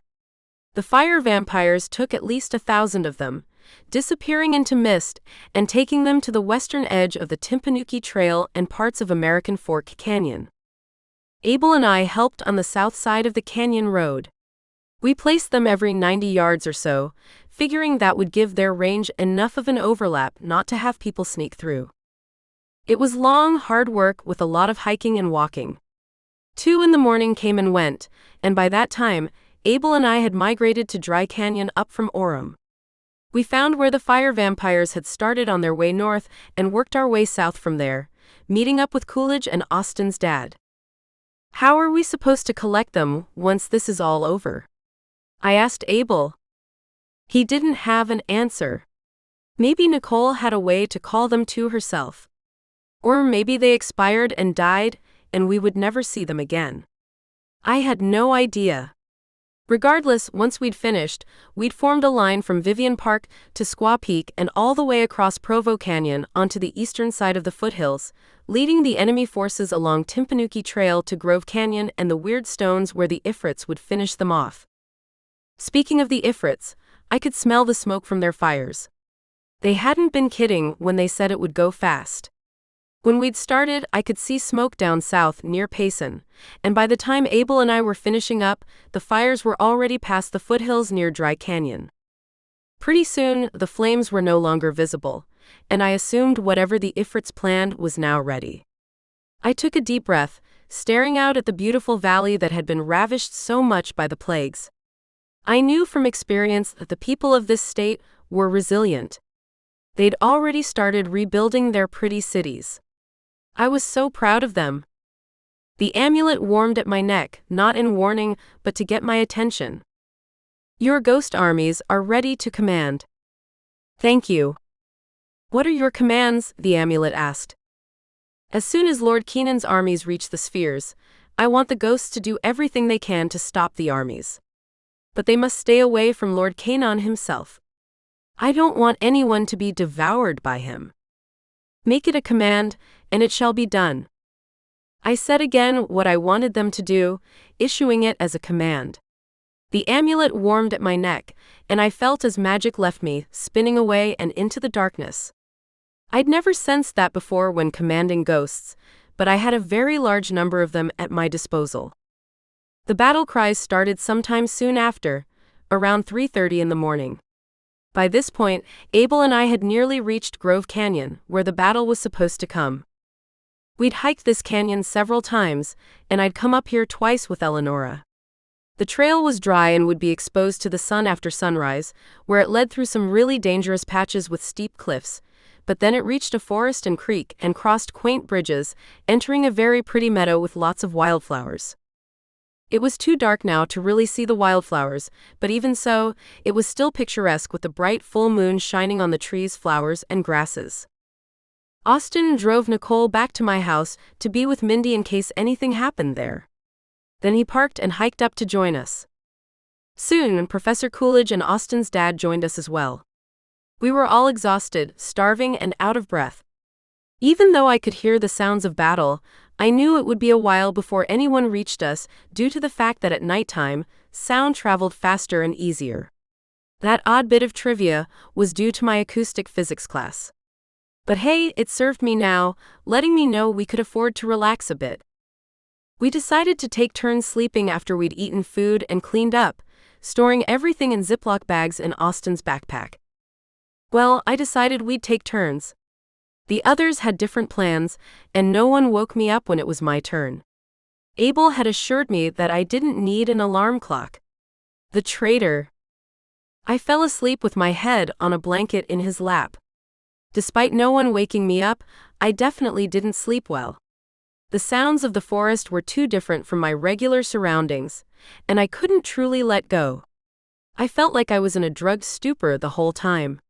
The fire vampires took at least 1,000 of them, disappearing into mist and taking them to the western edge of the Timpanuki Trail and parts of American Fork Canyon. Abel and I helped on the south side of the canyon road. We placed them every 90 yards or so, figuring that would give their range enough of an overlap not to have people sneak through. It was long, hard work with a lot of hiking and walking. 2 in the morning came and went, and by that time, Abel and I had migrated to Dry Canyon up from Orem. We found where the fire vampires had started on their way north and worked our way south from there, meeting up with Coolidge and Austin's dad. How are we supposed to collect them once this is all over? I asked Abel. He didn't have an answer. Maybe Nicole had a way to call them to herself. Or maybe they expired and died, and we would never see them again. I had no idea. Regardless, once we'd finished, we'd formed a line from Vivian Park to Squaw Peak and all the way across Provo Canyon onto the eastern side of the foothills, leading the enemy forces along Timpanuki Trail to Grove Canyon and the weird stones where the Ifrits would finish them off. Speaking of the Ifrits, I could smell the smoke from their fires. They hadn't been kidding when they said it would go fast. When we'd started, I could see smoke down south near Payson, and by the time Abel and I were finishing up, the fires were already past the foothills near Dry Canyon. Pretty soon, the flames were no longer visible, and I assumed whatever the Ifrits planned was now ready. I took a deep breath, staring out at the beautiful valley that had been ravished so much by the plagues. I knew from experience that the people of this state were resilient. They'd already started rebuilding their pretty cities. I was so proud of them. The amulet warmed at my neck, not in warning, but to get my attention. Your ghost armies are ready to command. Thank you. What are your commands? The amulet asked. As soon as Lord Kenan's armies reach the spheres, I want the ghosts to do everything they can to stop the armies. But they must stay away from Lord Canon himself. I don't want anyone to be devoured by him. Make it a command, and it shall be done. I said again what I wanted them to do, issuing it as a command. The amulet warmed at my neck, and I felt as magic left me, spinning away and into the darkness. I'd never sensed that before when commanding ghosts, but I had a very large number of them at my disposal. The battle cries started sometime soon after, around 3:30 in the morning. By this point, Abel and I had nearly reached Grove Canyon, where the battle was supposed to come. We'd hiked this canyon several times, and I'd come up here twice with Eleonora. The trail was dry and would be exposed to the sun after sunrise, where it led through some really dangerous patches with steep cliffs, but then it reached a forest and creek and crossed quaint bridges, entering a very pretty meadow with lots of wildflowers. It was too dark now to really see the wildflowers, but even so, it was still picturesque with the bright full moon shining on the trees, flowers, and grasses. Austin drove Nicole back to my house to be with Mindy in case anything happened there. Then he parked and hiked up to join us. Soon, Professor Coolidge and Austin's dad joined us as well. We were all exhausted, starving, and out of breath. Even though I could hear the sounds of battle, I knew it would be a while before anyone reached us due to the fact that at nighttime, sound traveled faster and easier. That odd bit of trivia was due to my acoustic physics class. But hey, it served me now, letting me know we could afford to relax a bit. We decided to take turns sleeping after we'd eaten food and cleaned up, storing everything in Ziploc bags in Austin's backpack. Well, I decided we'd take turns. The others had different plans, and no one woke me up when it was my turn. Abel had assured me that I didn't need an alarm clock. The traitor. I fell asleep with my head on a blanket in his lap. Despite no one waking me up, I definitely didn't sleep well. The sounds of the forest were too different from my regular surroundings, and I couldn't truly let go. I felt like I was in a drugged stupor the whole time.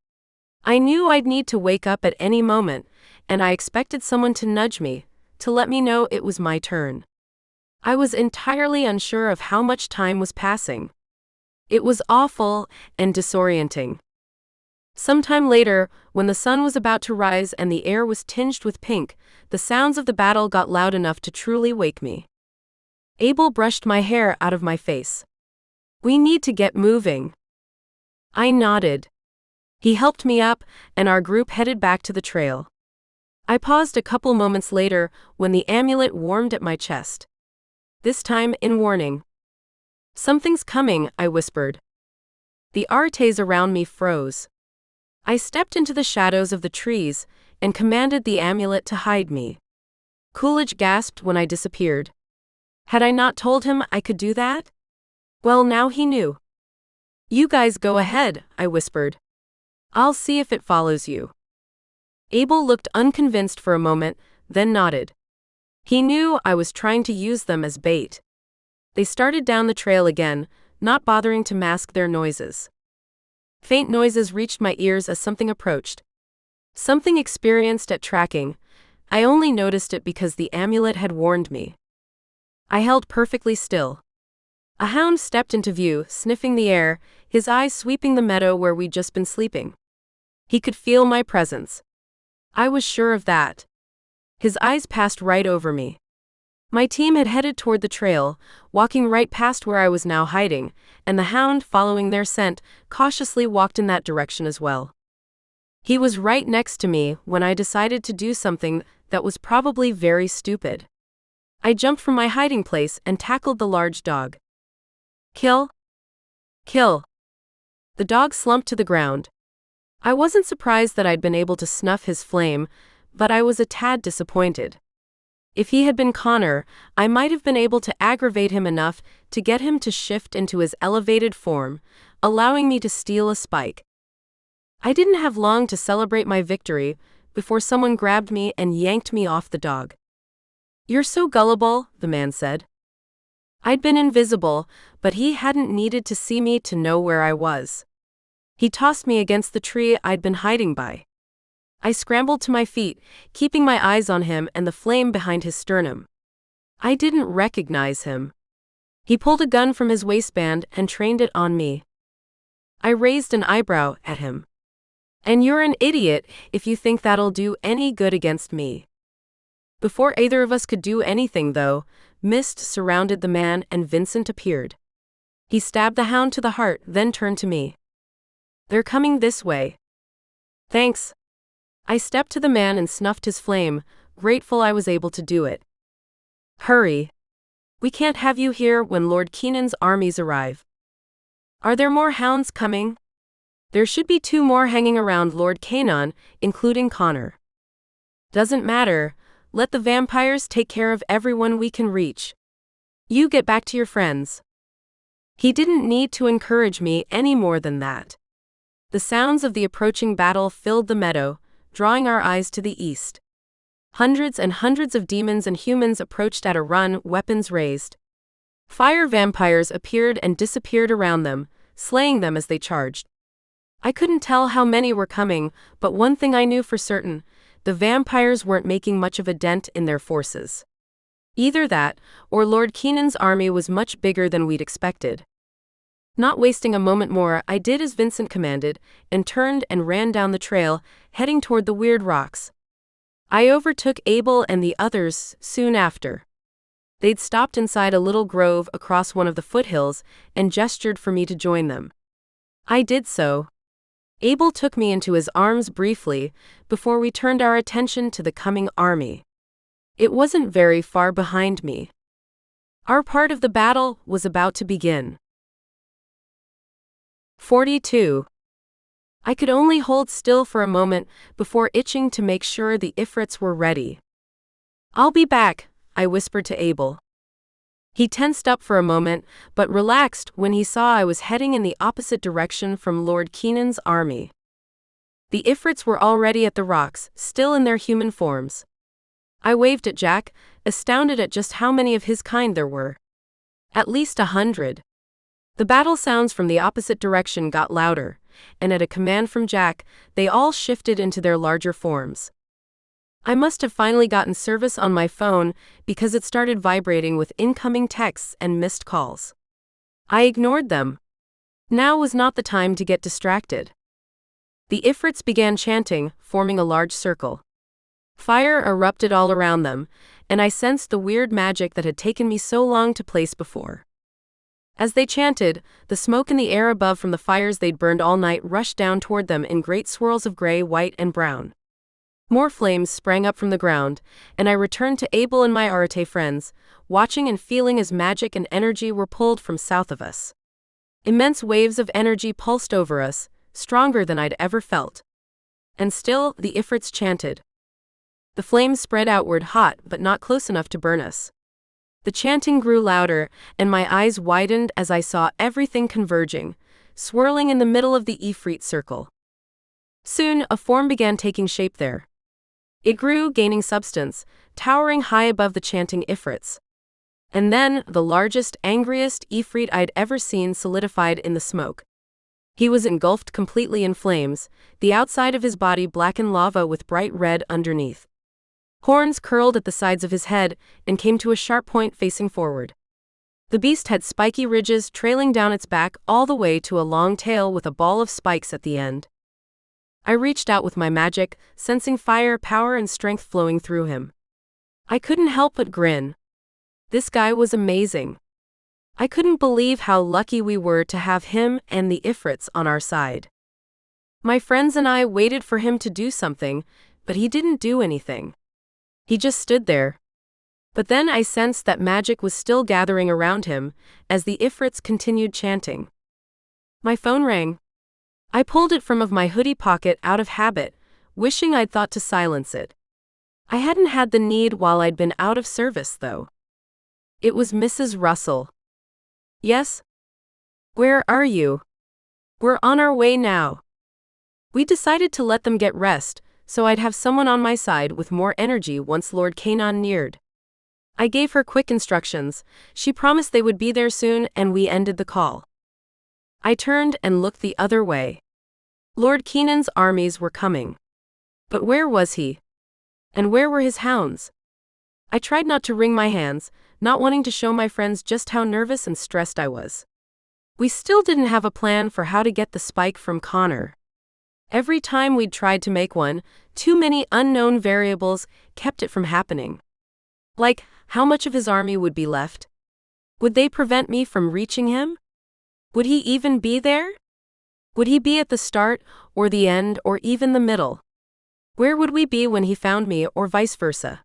I knew I'd need to wake up at any moment, and I expected someone to nudge me, to let me know it was my turn. I was entirely unsure of how much time was passing. It was awful and disorienting. Sometime later, when the sun was about to rise and the air was tinged with pink, the sounds of the battle got loud enough to truly wake me. Abel brushed my hair out of my face. "We need to get moving." I nodded. He helped me up, and our group headed back to the trail. I paused a couple moments later when the amulet warmed at my chest. This time in warning. "Something's coming," I whispered. The artes around me froze. I stepped into the shadows of the trees and commanded the amulet to hide me. Coolidge gasped when I disappeared. Had I not told him I could do that? Well, now he knew. "You guys go ahead," I whispered. "I'll see if it follows you." Abel looked unconvinced for a moment, then nodded. He knew I was trying to use them as bait. They started down the trail again, not bothering to mask their noises. Faint noises reached my ears as something approached. Something experienced at tracking. I only noticed it because the amulet had warned me. I held perfectly still. A hound stepped into view, sniffing the air, his eyes sweeping the meadow where we'd just been sleeping. He could feel my presence. I was sure of that. His eyes passed right over me. My team had headed toward the trail, walking right past where I was now hiding, and the hound, following their scent, cautiously walked in that direction as well. He was right next to me when I decided to do something that was probably very stupid. I jumped from my hiding place and tackled the large dog. "Kill! Kill!" The dog slumped to the ground. I wasn't surprised that I'd been able to snuff his flame, but I was a tad disappointed. If he had been Connor, I might have been able to aggravate him enough to get him to shift into his elevated form, allowing me to steal a spike. I didn't have long to celebrate my victory before someone grabbed me and yanked me off the dog. "You're so gullible," the man said. I'd been invisible, but he hadn't needed to see me to know where I was. He tossed me against the tree I'd been hiding by. I scrambled to my feet, keeping my eyes on him and the flame behind his sternum. I didn't recognize him. He pulled a gun from his waistband and trained it on me. I raised an eyebrow at him. "And you're an idiot if you think that'll do any good against me." Before either of us could do anything, though, mist surrounded the man and Vincent appeared. He stabbed the hound to the heart, then turned to me. "They're coming this way." "Thanks." I stepped to the man and snuffed his flame, grateful I was able to do it. Hurry. We can't have you here when Lord Kenan's armies arrive. Are there more hounds coming? There should be 2 more hanging around Lord Kenan, including Connor. Doesn't matter, let the vampires take care of everyone we can reach. You get back to your friends. He didn't need to encourage me any more than that. The sounds of the approaching battle filled the meadow, drawing our eyes to the east. Hundreds and hundreds of demons and humans approached at a run, weapons raised. Fire vampires appeared and disappeared around them, slaying them as they charged. I couldn't tell how many were coming, but one thing I knew for certain: the vampires weren't making much of a dent in their forces. Either that, or Lord Kenan's army was much bigger than we'd expected. Not wasting a moment more, I did as Vincent commanded, and turned and ran down the trail, heading toward the weird rocks. I overtook Abel and the others soon after. They'd stopped inside a little grove across one of the foothills and gestured for me to join them. I did so. Abel took me into his arms briefly before we turned our attention to the coming army. It wasn't very far behind me. Our part of the battle was about to begin. 42. I could only hold still for a moment before itching to make sure the Ifrits were ready. "I'll be back," I whispered to Abel. He tensed up for a moment, but relaxed when he saw I was heading in the opposite direction from Lord Kenan's army. The Ifrits were already at the rocks, still in their human forms. I waved at Jack, astounded at just how many of his kind there were. At least 100. The battle sounds from the opposite direction got louder, and at a command from Jack, they all shifted into their larger forms. I must have finally gotten service on my phone because it started vibrating with incoming texts and missed calls. I ignored them. Now was not the time to get distracted. The Ifrits began chanting, forming a large circle. Fire erupted all around them, and I sensed the weird magic that had taken me so long to place before. As they chanted, the smoke in the air above from the fires they'd burned all night rushed down toward them in great swirls of gray, white, and brown. More flames sprang up from the ground, and I returned to Abel and my Arate friends, watching and feeling as magic and energy were pulled from south of us. Immense waves of energy pulsed over us, stronger than I'd ever felt. And still, the Ifrits chanted. The flames spread outward, hot but not close enough to burn us. The chanting grew louder, and my eyes widened as I saw everything converging, swirling in the middle of the Ifrit circle. Soon, a form began taking shape there. It grew, gaining substance, towering high above the chanting Ifrits. And then, the largest, angriest Ifrit I'd ever seen solidified in the smoke. He was engulfed completely in flames, the outside of his body blackened lava with bright red underneath. Horns curled at the sides of his head and came to a sharp point facing forward. The beast had spiky ridges trailing down its back all the way to a long tail with a ball of spikes at the end. I reached out with my magic, sensing fire, power, and strength flowing through him. I couldn't help but grin. This guy was amazing. I couldn't believe how lucky we were to have him and the Ifrits on our side. My friends and I waited for him to do something, but he didn't do anything. He just stood there. But then I sensed that magic was still gathering around him as the Ifrits continued chanting. My phone rang. I pulled it from my hoodie pocket out of habit, wishing I'd thought to silence it. I hadn't had the need while I'd been out of service, though. It was Mrs. Russell. "Yes? Where are you?" "We're on our way now." We decided to let them get rest, so I'd have someone on my side with more energy once Lord Kenan neared. I gave her quick instructions. She promised they would be there soon, and we ended the call. I turned and looked the other way. Lord Kenan's armies were coming. But where was he? And where were his hounds? I tried not to wring my hands, not wanting to show my friends just how nervous and stressed I was. We still didn't have a plan for how to get the spike from Connor. Every time we'd tried to make one, too many unknown variables kept it from happening. Like, how much of his army would be left? Would they prevent me from reaching him? Would he even be there? Would he be at the start, or the end, or even the middle? Where would we be when he found me, or vice versa?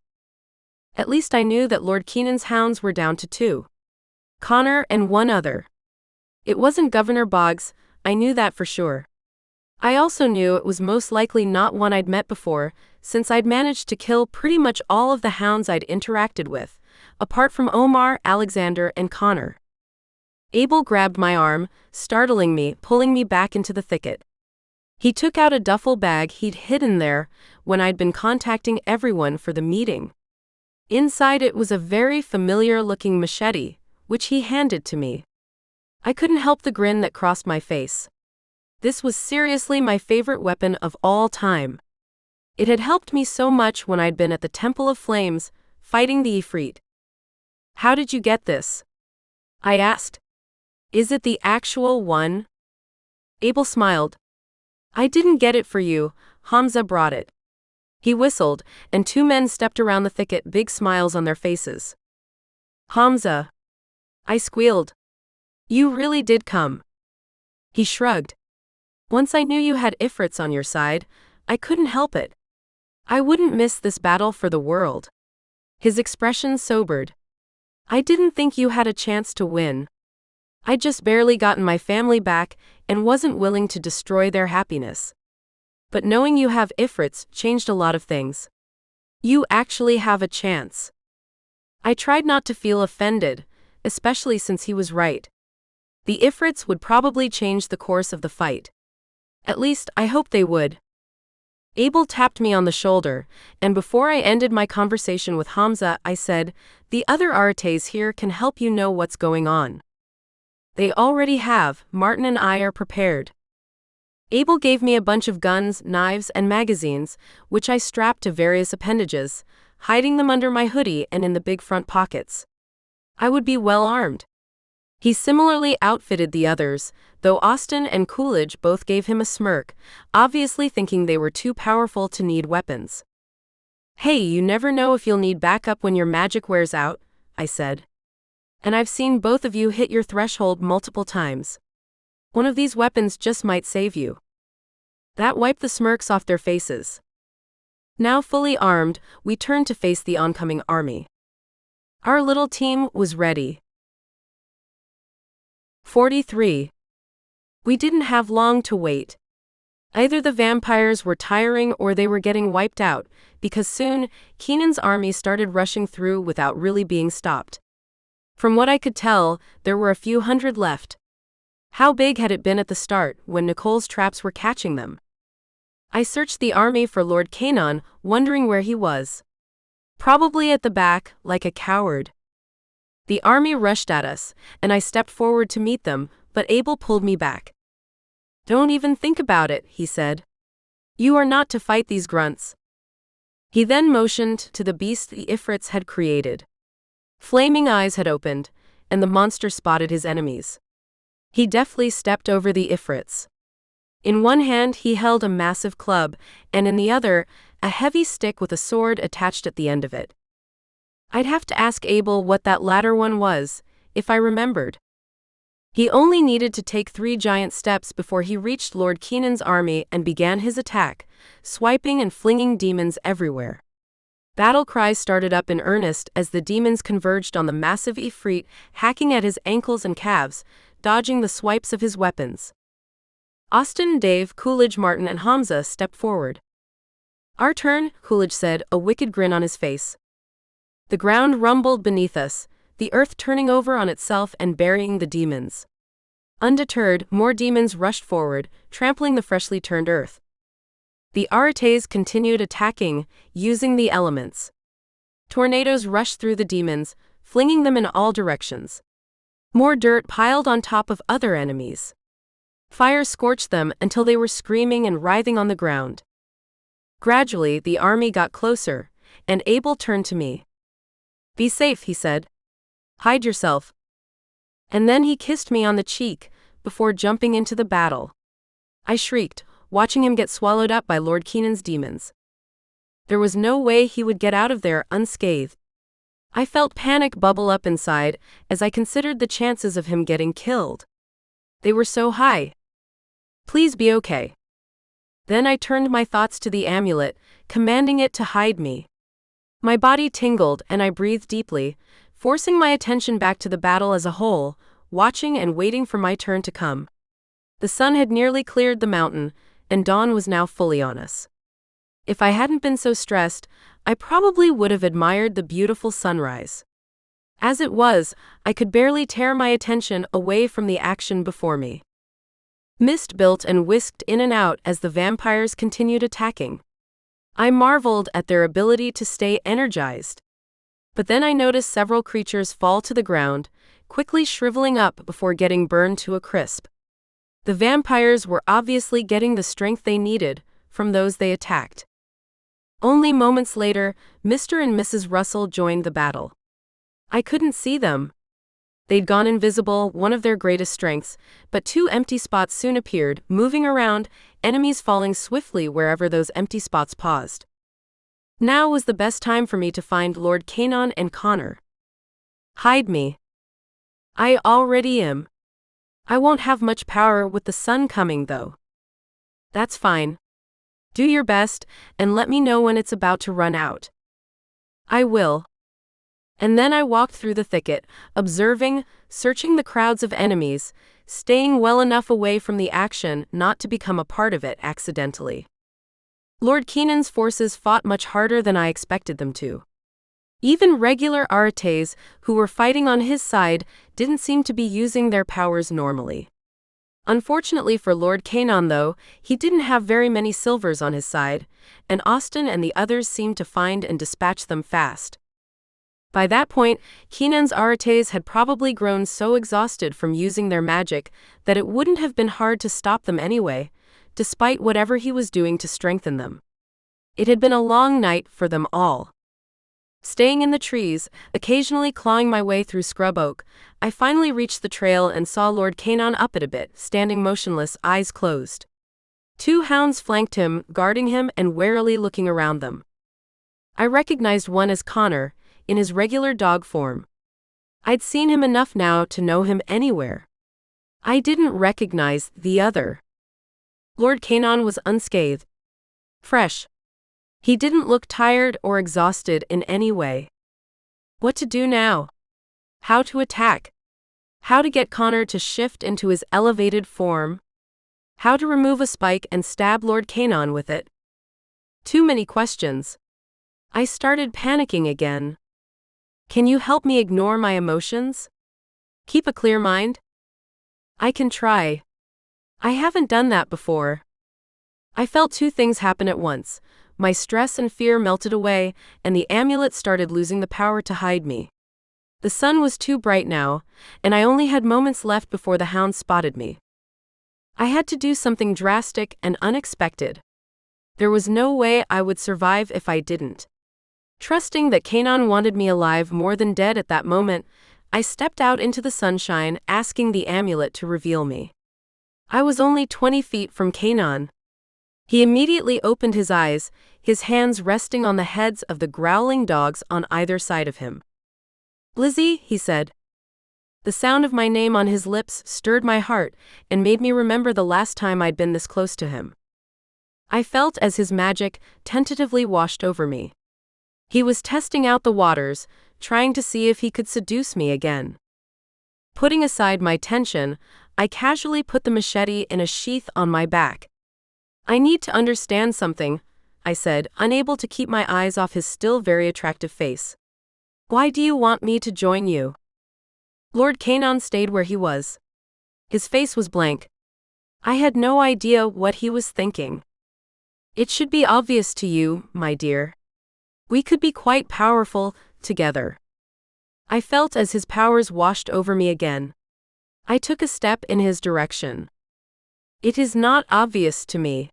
At least I knew that Lord Keenan's hounds were down to 2. Connor and one other. It wasn't Governor Boggs, I knew that for sure. I also knew it was most likely not one I'd met before, since I'd managed to kill pretty much all of the hounds I'd interacted with, apart from Omar, Alexander, and Connor. Abel grabbed my arm, startling me, pulling me back into the thicket. He took out a duffel bag he'd hidden there when I'd been contacting everyone for the meeting. Inside it was a very familiar-looking machete, which he handed to me. I couldn't help the grin that crossed my face. This was seriously my favorite weapon of all time. It had helped me so much when I'd been at the Temple of Flames, fighting the Ifrit. "How did you get this?" I asked. "Is it the actual one?" Abel smiled. "I didn't get it for you, Hamza brought it." He whistled, and 2 men stepped around the thicket, big smiles on their faces. "Hamza," I squealed. "You really did come." He shrugged. "Once I knew you had Ifrits on your side, I couldn't help it. I wouldn't miss this battle for the world." His expression sobered. "I didn't think you had a chance to win. I'd just barely gotten my family back and wasn't willing to destroy their happiness. But knowing you have Ifrits changed a lot of things. You actually have a chance." I tried not to feel offended, especially since he was right. The Ifrits would probably change the course of the fight. At least, I hoped they would. Abel tapped me on the shoulder, and before I ended my conversation with Hamza, I said, "The other Arates here can help you know what's going on." "They already have, Martin and I are prepared." Abel gave me a bunch of guns, knives, and magazines, which I strapped to various appendages, hiding them under my hoodie and in the big front pockets. I would be well armed. He similarly outfitted the others, though Austin and Coolidge both gave him a smirk, obviously thinking they were too powerful to need weapons. "Hey, you never know if you'll need backup when your magic wears out," I said. "And I've seen both of you hit your threshold multiple times. One of these weapons just might save you." That wiped the smirks off their faces. Now fully armed, we turned to face the oncoming army. Our little team was ready. 43. We didn't have long to wait. Either the vampires were tiring or they were getting wiped out, because soon, Keenan's army started rushing through without really being stopped. From what I could tell, there were a few hundred left. How big had it been at the start, when Nicole's traps were catching them? I searched the army for Lord Keenan, wondering where he was. Probably at the back, like a coward. The army rushed at us, and I stepped forward to meet them, but Abel pulled me back. "Don't even think about it," he said. "You are not to fight these grunts." He then motioned to the beast the Ifrits had created. Flaming eyes had opened, and the monster spotted his enemies. He deftly stepped over the Ifrits. In one hand he held a massive club, and in the other, a heavy stick with a sword attached at the end of it. I'd have to ask Abel what that latter one was, if I remembered. He only needed to take 3 giant steps before he reached Lord Keenan's army and began his attack, swiping and flinging demons everywhere. Battle cries started up in earnest as the demons converged on the massive Ifrit, hacking at his ankles and calves, dodging the swipes of his weapons. Austin, Dave, Coolidge, Martin, and Hamza stepped forward. "Our turn," Coolidge said, a wicked grin on his face. The ground rumbled beneath us, the earth turning over on itself and burying the demons. Undeterred, more demons rushed forward, trampling the freshly turned earth. The Arates continued attacking, using the elements. Tornadoes rushed through the demons, flinging them in all directions. More dirt piled on top of other enemies. Fire scorched them until they were screaming and writhing on the ground. Gradually, the army got closer, and Abel turned to me. "Be safe," he said. "Hide yourself." And then he kissed me on the cheek, before jumping into the battle. I shrieked, watching him get swallowed up by Lord Keenan's demons. There was no way he would get out of there unscathed. I felt panic bubble up inside as I considered the chances of him getting killed. They were so high. "Please be okay." Then I turned my thoughts to the amulet, commanding it to hide me. My body tingled and I breathed deeply, forcing my attention back to the battle as a whole, watching and waiting for my turn to come. The sun had nearly cleared the mountain, and dawn was now fully on us. If I hadn't been so stressed, I probably would have admired the beautiful sunrise. As it was, I could barely tear my attention away from the action before me. Mist built and whisked in and out as the vampires continued attacking. I marveled at their ability to stay energized. But then I noticed several creatures fall to the ground, quickly shriveling up before getting burned to a crisp. The vampires were obviously getting the strength they needed from those they attacked. Only moments later, Mr. and Mrs. Russell joined the battle. I couldn't see them. They'd gone invisible, one of their greatest strengths, but two empty spots soon appeared, moving around, enemies falling swiftly wherever those empty spots paused. Now was the best time for me to find Lord Canon and Connor. Hide me. I already am. I won't have much power with the sun coming, though. That's fine. Do your best, and let me know when it's about to run out. I will. And then I walked through the thicket, observing, searching the crowds of enemies, staying well enough away from the action not to become a part of it accidentally. Lord Kenan's forces fought much harder than I expected them to. Even regular Arates, who were fighting on his side, didn't seem to be using their powers normally. Unfortunately for Lord Canon, though, he didn't have very many silvers on his side, and Austin and the others seemed to find and dispatch them fast. By that point, Kenan's Arates had probably grown so exhausted from using their magic that it wouldn't have been hard to stop them anyway, despite whatever he was doing to strengthen them. It had been a long night for them all. Staying in the trees, occasionally clawing my way through scrub oak, I finally reached the trail and saw Lord Canon up it a bit, standing motionless, eyes closed. Two hounds flanked him, guarding him and warily looking around them. I recognized one as Connor, in his regular dog form. I'd seen him enough now to know him anywhere. I didn't recognize the other. Lord Canon was unscathed. Fresh. He didn't look tired or exhausted in any way. What to do now? How to attack? How to get Connor to shift into his elevated form? How to remove a spike and stab Lord Canon with it? Too many questions. I started panicking again. Can you help me ignore my emotions? Keep a clear mind? I can try. I haven't done that before. I felt two things happen at once. My stress and fear melted away, and the amulet started losing the power to hide me. The sun was too bright now, and I only had moments left before the hound spotted me. I had to do something drastic and unexpected. There was no way I would survive if I didn't. Trusting that Canon wanted me alive more than dead at that moment, I stepped out into the sunshine, asking the amulet to reveal me. I was only 20 feet from Canon. He immediately opened his eyes, his hands resting on the heads of the growling dogs on either side of him. Lizzie, he said. The sound of my name on his lips stirred my heart and made me remember the last time I'd been this close to him. I felt as his magic tentatively washed over me. He was testing out the waters, trying to see if he could seduce me again. Putting aside my tension, I casually put the machete in a sheath on my back. I need to understand something, I said, unable to keep my eyes off his still very attractive face. Why do you want me to join you? Lord Canon stayed where he was. His face was blank. I had no idea what he was thinking. It should be obvious to you, my dear. We could be quite powerful together. I felt as his powers washed over me again. I took a step in his direction. It is not obvious to me.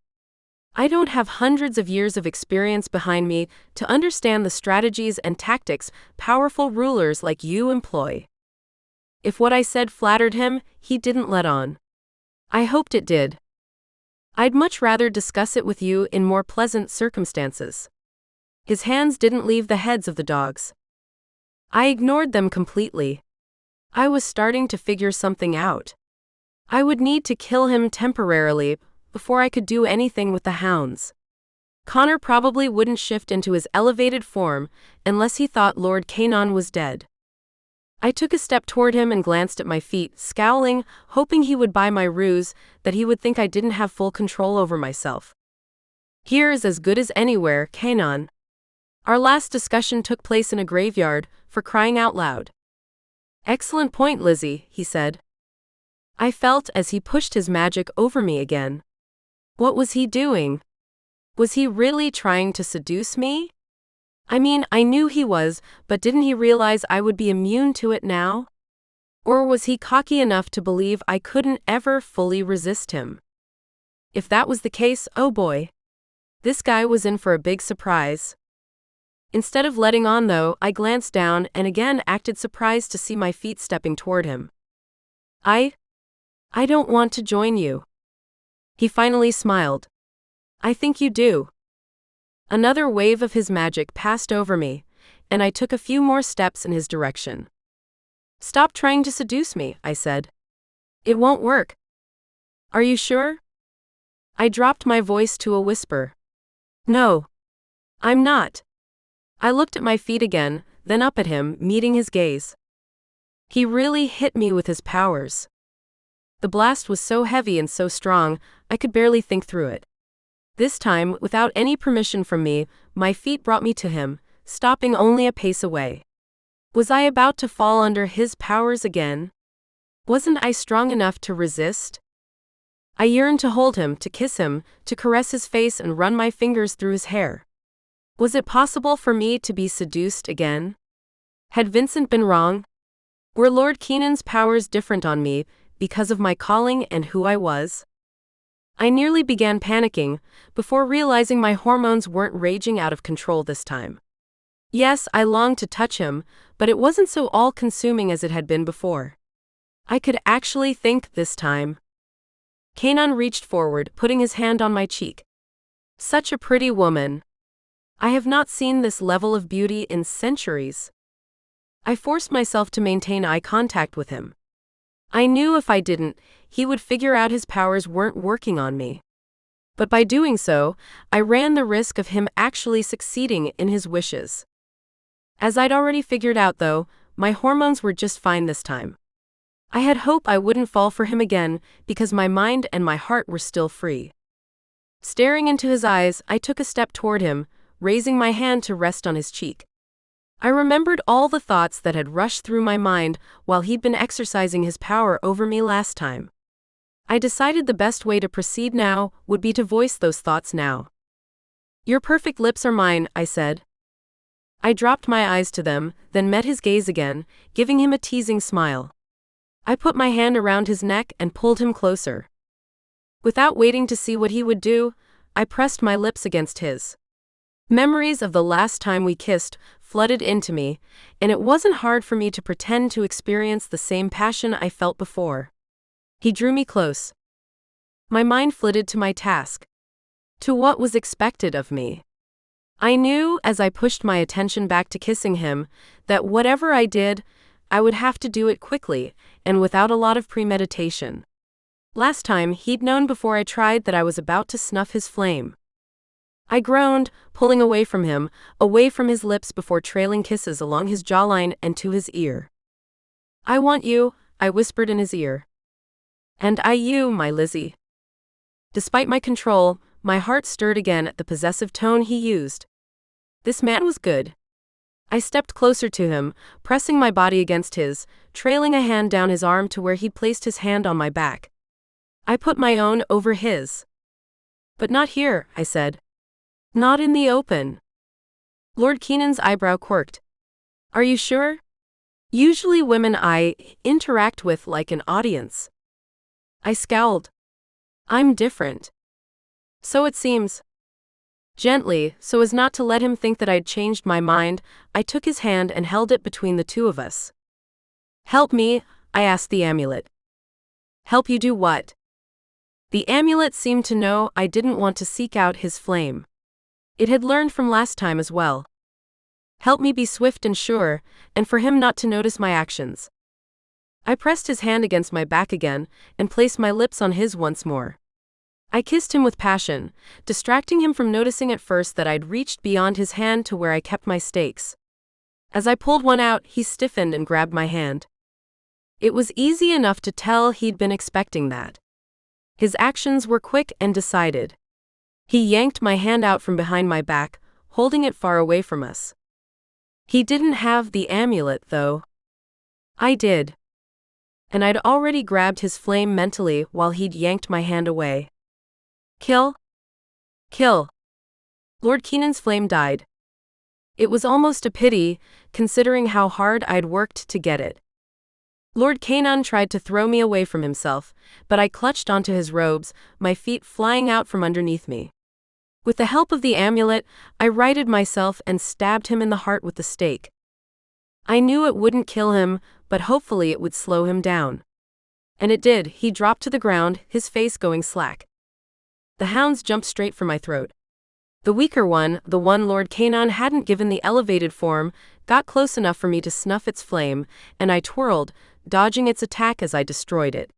I don't have hundreds of years of experience behind me to understand the strategies and tactics powerful rulers like you employ. If what I said flattered him, he didn't let on. I hoped it did. I'd much rather discuss it with you in more pleasant circumstances. His hands didn't leave the heads of the dogs. I ignored them completely. I was starting to figure something out. I would need to kill him temporarily before I could do anything with the hounds. Connor probably wouldn't shift into his elevated form unless he thought Lord Canon was dead. I took a step toward him and glanced at my feet, scowling, hoping he would buy my ruse, that he would think I didn't have full control over myself. Here is as good as anywhere, Canon. Our last discussion took place in a graveyard, for crying out loud. Excellent point, Lizzie, he said. I felt as he pushed his magic over me again. What was he doing? Was he really trying to seduce me? I mean, I knew he was, but didn't he realize I would be immune to it now? Or was he cocky enough to believe I couldn't ever fully resist him? If that was the case, oh boy. This guy was in for a big surprise. Instead of letting on though, I glanced down and again acted surprised to see my feet stepping toward him. I don't want to join you. He finally smiled. I think you do. Another wave of his magic passed over me, and I took a few more steps in his direction. Stop trying to seduce me, I said. It won't work. Are you sure? I dropped my voice to a whisper. No. I'm not. I looked at my feet again, then up at him, meeting his gaze. He really hit me with his powers. The blast was so heavy and so strong, I could barely think through it. This time, without any permission from me, my feet brought me to him, stopping only a pace away. Was I about to fall under his powers again? Wasn't I strong enough to resist? I yearned to hold him, to kiss him, to caress his face and run my fingers through his hair. Was it possible for me to be seduced again? Had Vincent been wrong? Were Lord Kenan's powers different on me because of my calling and who I was? I nearly began panicking, before realizing my hormones weren't raging out of control this time. Yes, I longed to touch him, but it wasn't so all-consuming as it had been before. I could actually think this time. Canon reached forward, putting his hand on my cheek. Such a pretty woman. I have not seen this level of beauty in centuries. I forced myself to maintain eye contact with him. I knew if I didn't, he would figure out his powers weren't working on me. But by doing so, I ran the risk of him actually succeeding in his wishes. As I'd already figured out though, my hormones were just fine this time. I had hope I wouldn't fall for him again because my mind and my heart were still free. Staring into his eyes, I took a step toward him, raising my hand to rest on his cheek. I remembered all the thoughts that had rushed through my mind while he'd been exercising his power over me last time. I decided the best way to proceed now would be to voice those thoughts now. Your perfect lips are mine, I said. I dropped my eyes to them, then met his gaze again, giving him a teasing smile. I put my hand around his neck and pulled him closer. Without waiting to see what he would do, I pressed my lips against his. Memories of the last time we kissed flooded into me, and it wasn't hard for me to pretend to experience the same passion I felt before. He drew me close. My mind flitted to my task, to what was expected of me. I knew, as I pushed my attention back to kissing him, that whatever I did, I would have to do it quickly, and without a lot of premeditation. Last time, he'd known before I tried that I was about to snuff his flame. I groaned, pulling away from him, away from his lips before trailing kisses along his jawline and to his ear. I want you, I whispered in his ear. And I you, my Lizzie. Despite my control, my heart stirred again at the possessive tone he used. This man was good. I stepped closer to him, pressing my body against his, trailing a hand down his arm to where he'd placed his hand on my back. I put my own over his. But not here, I said. Not in the open. Lord Kenan's eyebrow quirked. Are you sure? Usually women I interact with like an audience. I scowled. I'm different. So it seems. Gently, so as not to let him think that I'd changed my mind, I took his hand and held it between the two of us. Help me, I asked the amulet. Help you do what? The amulet seemed to know I didn't want to seek out his flame. It had learned from last time as well. Help me be swift and sure, and for him not to notice my actions. I pressed his hand against my back again, and placed my lips on his once more. I kissed him with passion, distracting him from noticing at first that I'd reached beyond his hand to where I kept my stakes. As I pulled one out, he stiffened and grabbed my hand. It was easy enough to tell he'd been expecting that. His actions were quick and decided. He yanked my hand out from behind my back, holding it far away from us. He didn't have the amulet, though. I did. And I'd already grabbed his flame mentally while he'd yanked my hand away. Kill? Kill. Lord Keenan's flame died. It was almost a pity, considering how hard I'd worked to get it. Lord Keenan tried to throw me away from himself, but I clutched onto his robes, my feet flying out from underneath me. With the help of the amulet, I righted myself and stabbed him in the heart with the stake. I knew it wouldn't kill him, but hopefully it would slow him down. And it did. He dropped to the ground, his face going slack. The hounds jumped straight for my throat. The weaker one, the one Lord Keenan hadn't given the elevated form, got close enough for me to snuff its flame, and I twirled, dodging its attack as I destroyed it.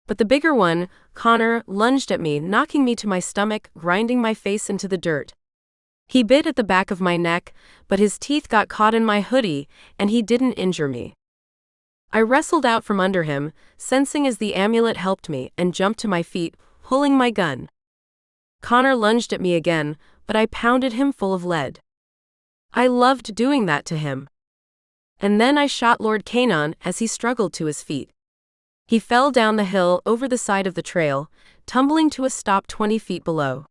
But the bigger one, Connor, lunged at me, knocking me to my stomach, grinding my face into the dirt. He bit at the back of my neck, but his teeth got caught in my hoodie, and he didn't injure me. I wrestled out from under him, sensing as the amulet helped me, and jumped to my feet, pulling my gun. Connor lunged at me again, but I pounded him full of lead. I loved doing that to him. And then I shot Lord Keenan as he struggled to his feet. He fell down the hill over the side of the trail, tumbling to a stop 20 feet below.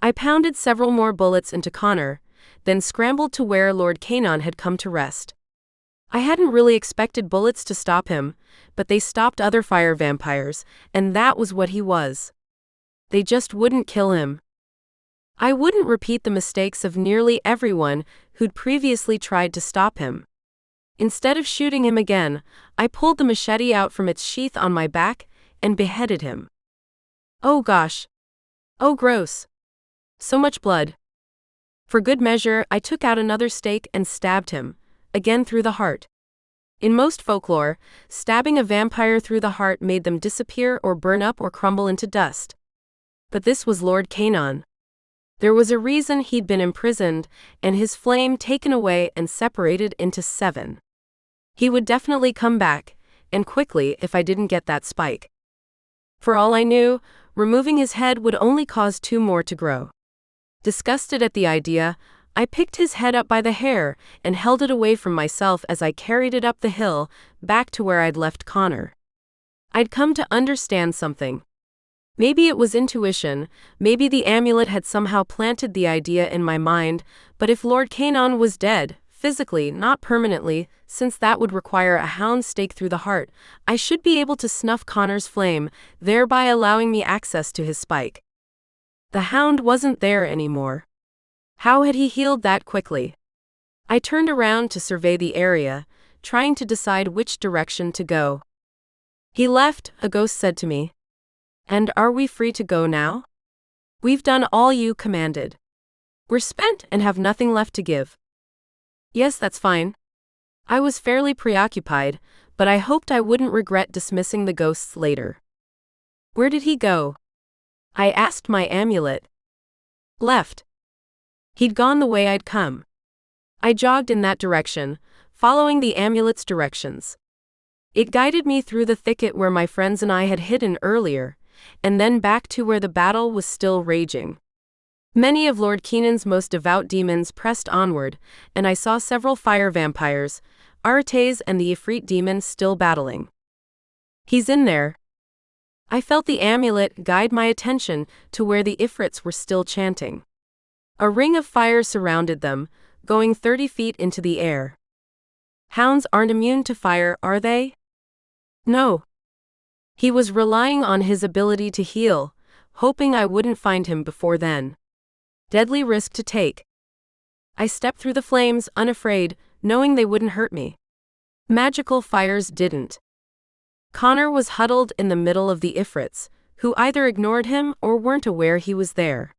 I pounded several more bullets into Connor, then scrambled to where Lord Keenan had come to rest. I hadn't really expected bullets to stop him, but they stopped other fire vampires, and that was what he was. They just wouldn't kill him. I wouldn't repeat the mistakes of nearly everyone who'd previously tried to stop him. Instead of shooting him again, I pulled the machete out from its sheath on my back and beheaded him. Oh gosh. Oh gross. So much blood. For good measure, I took out another stake and stabbed him, again through the heart. In most folklore, stabbing a vampire through the heart made them disappear or burn up or crumble into dust. But this was Lord Keenan. There was a reason he'd been imprisoned, and his flame taken away and separated into 7. He would definitely come back, and quickly if I didn't get that spike. For all I knew, removing his head would only cause 2 more to grow. Disgusted at the idea, I picked his head up by the hair and held it away from myself as I carried it up the hill, back to where I'd left Connor. I'd come to understand something. Maybe it was intuition, maybe the amulet had somehow planted the idea in my mind, but if Lord Keenan was dead, physically, not permanently, since that would require a hound stake through the heart, I should be able to snuff Connor's flame, thereby allowing me access to his spike. The hound wasn't there anymore. How had he healed that quickly? I turned around to survey the area, trying to decide which direction to go. He left, a ghost said to me. And are we free to go now? We've done all you commanded. We're spent and have nothing left to give. Yes, that's fine. I was fairly preoccupied, but I hoped I wouldn't regret dismissing the ghosts later. Where did he go? I asked my amulet. Left. He'd gone the way I'd come. I jogged in that direction, following the amulet's directions. It guided me through the thicket where my friends and I had hidden earlier, and then back to where the battle was still raging. Many of Lord Keenan's most devout demons pressed onward, and I saw several fire vampires, Artes and the Ifrit demon still battling. He's in there. I felt the amulet guide my attention to where the Ifrits were still chanting. A ring of fire surrounded them, going 30 feet into the air. Hounds aren't immune to fire, are they? No. He was relying on his ability to heal, hoping I wouldn't find him before then. Deadly risk to take. I stepped through the flames, unafraid, knowing they wouldn't hurt me. Magical fires didn't. Connor was huddled in the middle of the Ifrits, who either ignored him or weren't aware he was there.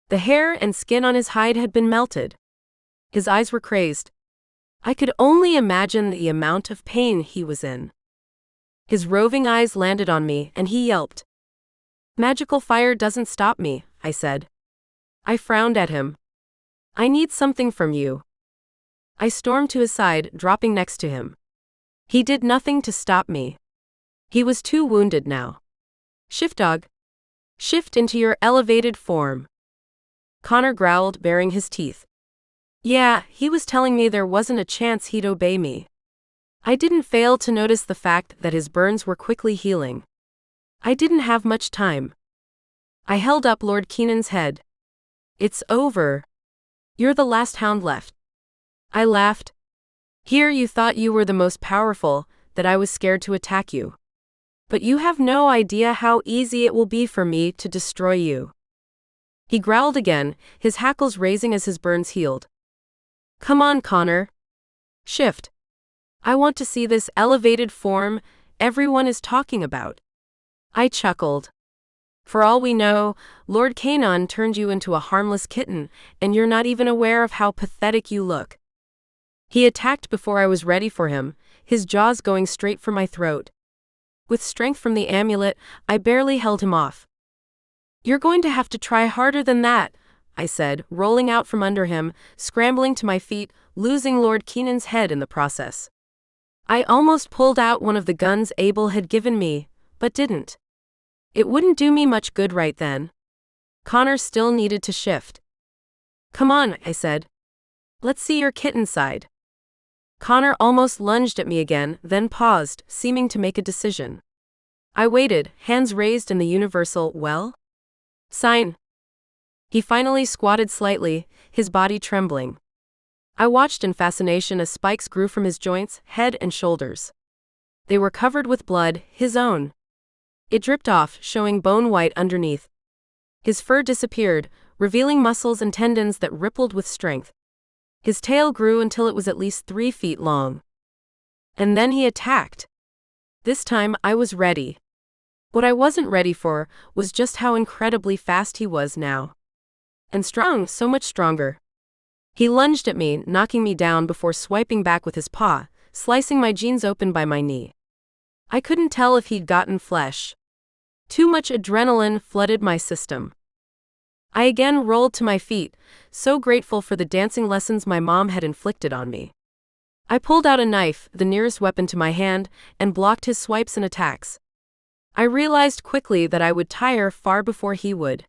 The hair and skin on his hide had been melted. His eyes were crazed. I could only imagine the amount of pain he was in. His roving eyes landed on me, and he yelped. Magical fire doesn't stop me, I said. I frowned at him. I need something from you. I stormed to his side, dropping next to him. He did nothing to stop me. He was too wounded now. Shift, dog. Shift into your elevated form. Connor growled, baring his teeth. Yeah, he was telling me there wasn't a chance he'd obey me. I didn't fail to notice the fact that his burns were quickly healing. I didn't have much time. I held up Lord Keenan's head. It's over. You're the last hound left. I laughed. Here you thought you were the most powerful, that I was scared to attack you. But you have no idea how easy it will be for me to destroy you. He growled again, his hackles raising as his burns healed. Come on, Connor. Shift. I want to see this elevated form everyone is talking about. I chuckled. For all we know, Lord Keenan turned you into a harmless kitten, and you're not even aware of how pathetic you look. He attacked before I was ready for him, his jaws going straight for my throat. With strength from the amulet, I barely held him off. You're going to have to try harder than that, I said, rolling out from under him, scrambling to my feet, losing Lord Keenan's head in the process. I almost pulled out one of the guns Abel had given me, but didn't. It wouldn't do me much good right then. Connor still needed to shift. Come on, I said. Let's see your kitten side. Connor almost lunged at me again, then paused, seeming to make a decision. I waited, hands raised in the universal, well? Sign. He finally squatted slightly, his body trembling. I watched in fascination as spikes grew from his joints, head and shoulders. They were covered with blood, his own. It dripped off, showing bone white underneath. His fur disappeared, revealing muscles and tendons that rippled with strength. His tail grew until it was at least 3 feet long. And then he attacked. This time I was ready. What I wasn't ready for was just how incredibly fast he was now. And strong, so much stronger. He lunged at me, knocking me down before swiping back with his paw, slicing my jeans open by my knee. I couldn't tell if he'd gotten flesh. Too much adrenaline flooded my system. I again rolled to my feet, so grateful for the dancing lessons my mom had inflicted on me. I pulled out a knife, the nearest weapon to my hand, and blocked his swipes and attacks. I realized quickly that I would tire far before he would.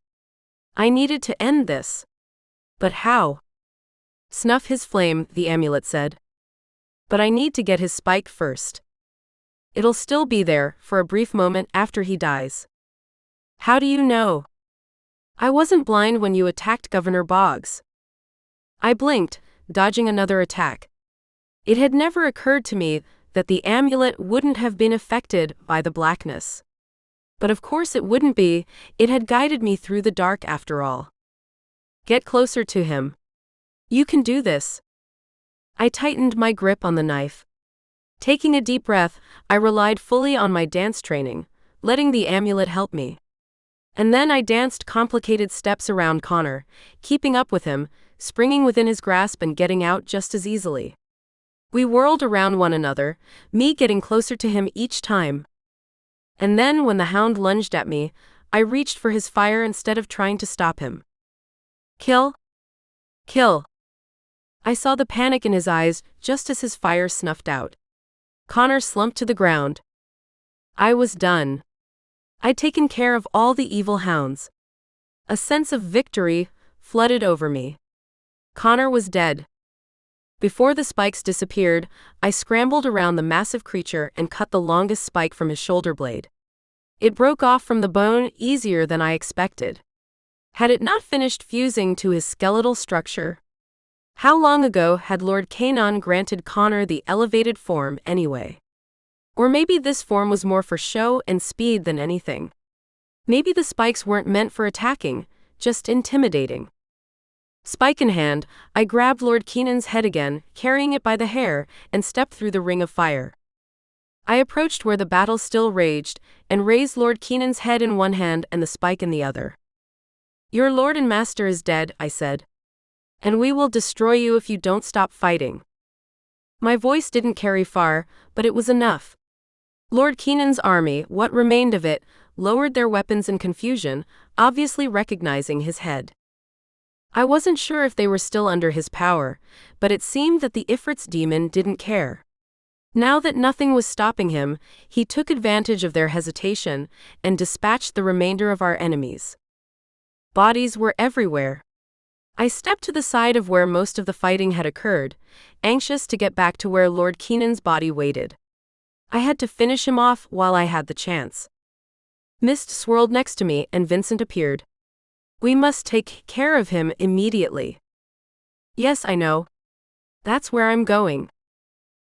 I needed to end this. But how? Snuff his flame, the amulet said. But I need to get his spike first. It'll still be there, for a brief moment after he dies. How do you know? I wasn't blind when you attacked Governor Boggs. I blinked, dodging another attack. It had never occurred to me that the amulet wouldn't have been affected by the blackness. But of course it wouldn't be, it had guided me through the dark after all. Get closer to him. You can do this. I tightened my grip on the knife. Taking a deep breath, I relied fully on my dance training, letting the amulet help me. And then I danced complicated steps around Connor, keeping up with him, springing within his grasp and getting out just as easily. We whirled around one another, me getting closer to him each time. And then when the hound lunged at me, I reached for his fire instead of trying to stop him. Kill? Kill. I saw the panic in his eyes just as his fire snuffed out. Connor slumped to the ground. I was done. I'd taken care of all the evil hounds. A sense of victory flooded over me. Connor was dead. Before the spikes disappeared, I scrambled around the massive creature and cut the longest spike from his shoulder blade. It broke off from the bone easier than I expected. Had it not finished fusing to his skeletal structure? How long ago had Lord Keenan granted Connor the elevated form anyway? Or maybe this form was more for show and speed than anything. Maybe the spikes weren't meant for attacking, just intimidating. Spike in hand, I grabbed Lord Keenan's head again, carrying it by the hair, and stepped through the ring of fire. I approached where the battle still raged, and raised Lord Keenan's head in one hand and the spike in the other. Your lord and master is dead, I said. And we will destroy you if you don't stop fighting. My voice didn't carry far, but it was enough. Lord Keenan's army, what remained of it, lowered their weapons in confusion, obviously recognizing his head. I wasn't sure if they were still under his power, but it seemed that the Ifrit's demon didn't care. Now that nothing was stopping him, he took advantage of their hesitation and dispatched the remainder of our enemies. Bodies were everywhere. I stepped to the side of where most of the fighting had occurred, anxious to get back to where Lord Keenan's body waited. I had to finish him off while I had the chance. Mist swirled next to me and Vincent appeared. We must take care of him immediately. Yes, I know. That's where I'm going.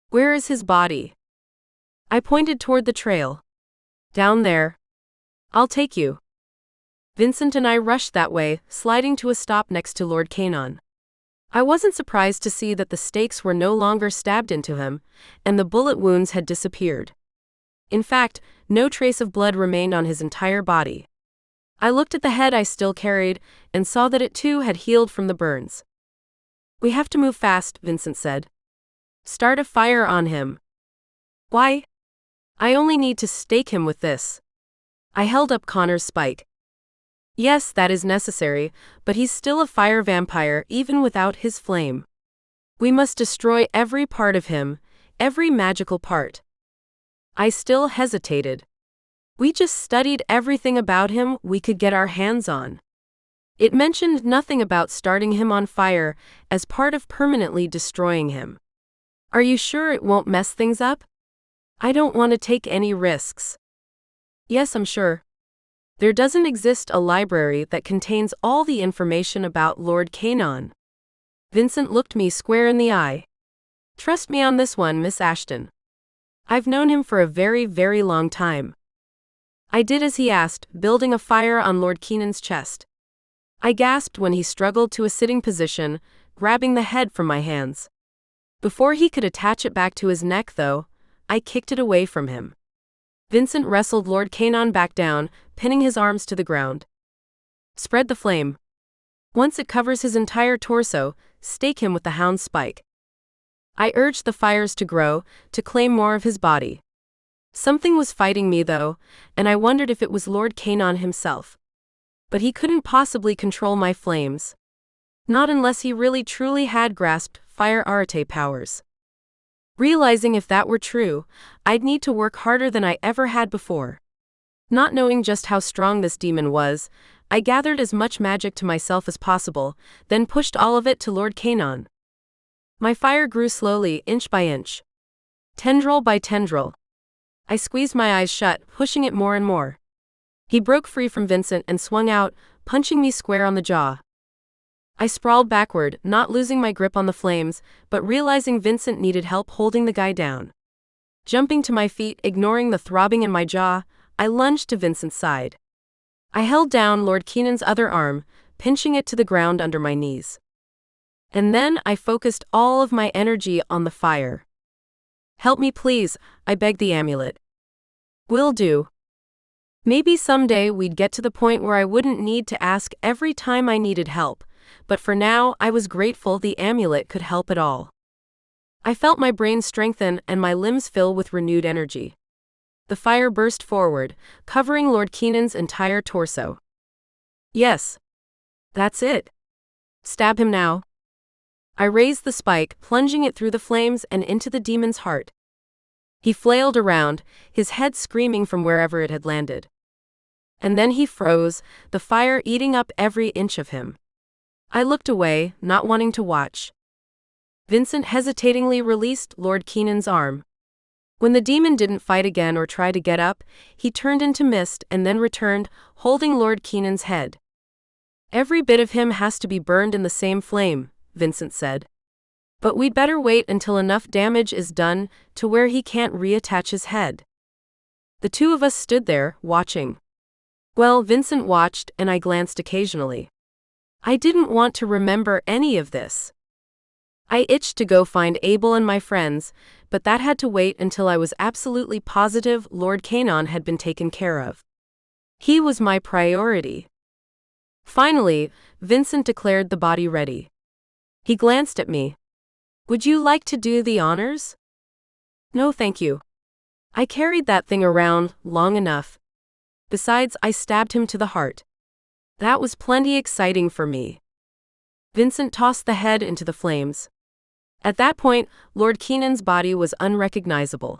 Where is his body? I pointed toward the trail. Down there. I'll take you. Vincent and I rushed that way, sliding to a stop next to Lord Canon. I wasn't surprised to see that the stakes were no longer stabbed into him, and the bullet wounds had disappeared. In fact, no trace of blood remained on his entire body. I looked at the head I still carried, and saw that it too had healed from the burns. We have to move fast, Vincent said. Start a fire on him. Why? I only need to stake him with this. I held up Connor's spike. Yes, that is necessary, but he's still a fire vampire even without his flame. We must destroy every part of him, every magical part. I still hesitated. We just studied everything about him we could get our hands on. It mentioned nothing about starting him on fire as part of permanently destroying him. Are you sure it won't mess things up? I don't want to take any risks. Yes, I'm sure. There doesn't exist a library that contains all the information about Lord Canon. Vincent looked me square in the eye. Trust me on this one, Miss Ashton. I've known him for a very, very long time. I did as he asked, building a fire on Lord Kenan's chest. I gasped when he struggled to a sitting position, grabbing the head from my hands. Before he could attach it back to his neck, though, I kicked it away from him. Vincent wrestled Lord Canon back down, pinning his arms to the ground. Spread the flame. Once it covers his entire torso, stake him with the hound's spike. I urged the fires to grow, to claim more of his body. Something was fighting me, though, and I wondered if it was Lord Canon himself. But he couldn't possibly control my flames. Not unless he really truly had grasped fire arete powers. Realizing if that were true, I'd need to work harder than I ever had before. Not knowing just how strong this demon was, I gathered as much magic to myself as possible, then pushed all of it to Lord Canon. My fire grew slowly, inch by inch. Tendril by tendril. I squeezed my eyes shut, pushing it more and more. He broke free from Vincent and swung out, punching me square on the jaw. I sprawled backward, not losing my grip on the flames, but realizing Vincent needed help holding the guy down. Jumping to my feet, ignoring the throbbing in my jaw, I lunged to Vincent's side. I held down Lord Kenan's other arm, pinching it to the ground under my knees. And then I focused all of my energy on the fire. Help me please, I begged the amulet. Will do. Maybe someday we'd get to the point where I wouldn't need to ask every time I needed help, but for now I was grateful the amulet could help at all. I felt my brain strengthen and my limbs fill with renewed energy. The fire burst forward, covering Lord Kenan's entire torso. Yes. That's it. Stab him now. I raised the spike, plunging it through the flames and into the demon's heart. He flailed around, his head screaming from wherever it had landed. And then he froze, the fire eating up every inch of him. I looked away, not wanting to watch. Vincent hesitatingly released Lord Kenan's arm. When the demon didn't fight again or try to get up, he turned into mist and then returned, holding Lord Kenan's head. Every bit of him has to be burned in the same flame, Vincent said. But we'd better wait until enough damage is done to where he can't reattach his head. The two of us stood there, watching. Well, Vincent watched and I glanced occasionally. I didn't want to remember any of this. I itched to go find Abel and my friends, but that had to wait until I was absolutely positive Lord Canon had been taken care of. He was my priority. Finally, Vincent declared the body ready. He glanced at me. Would you like to do the honors? No, thank you. I carried that thing around long enough. Besides, I stabbed him to the heart. That was plenty exciting for me. Vincent tossed the head into the flames. At that point, Lord Keenan's body was unrecognizable.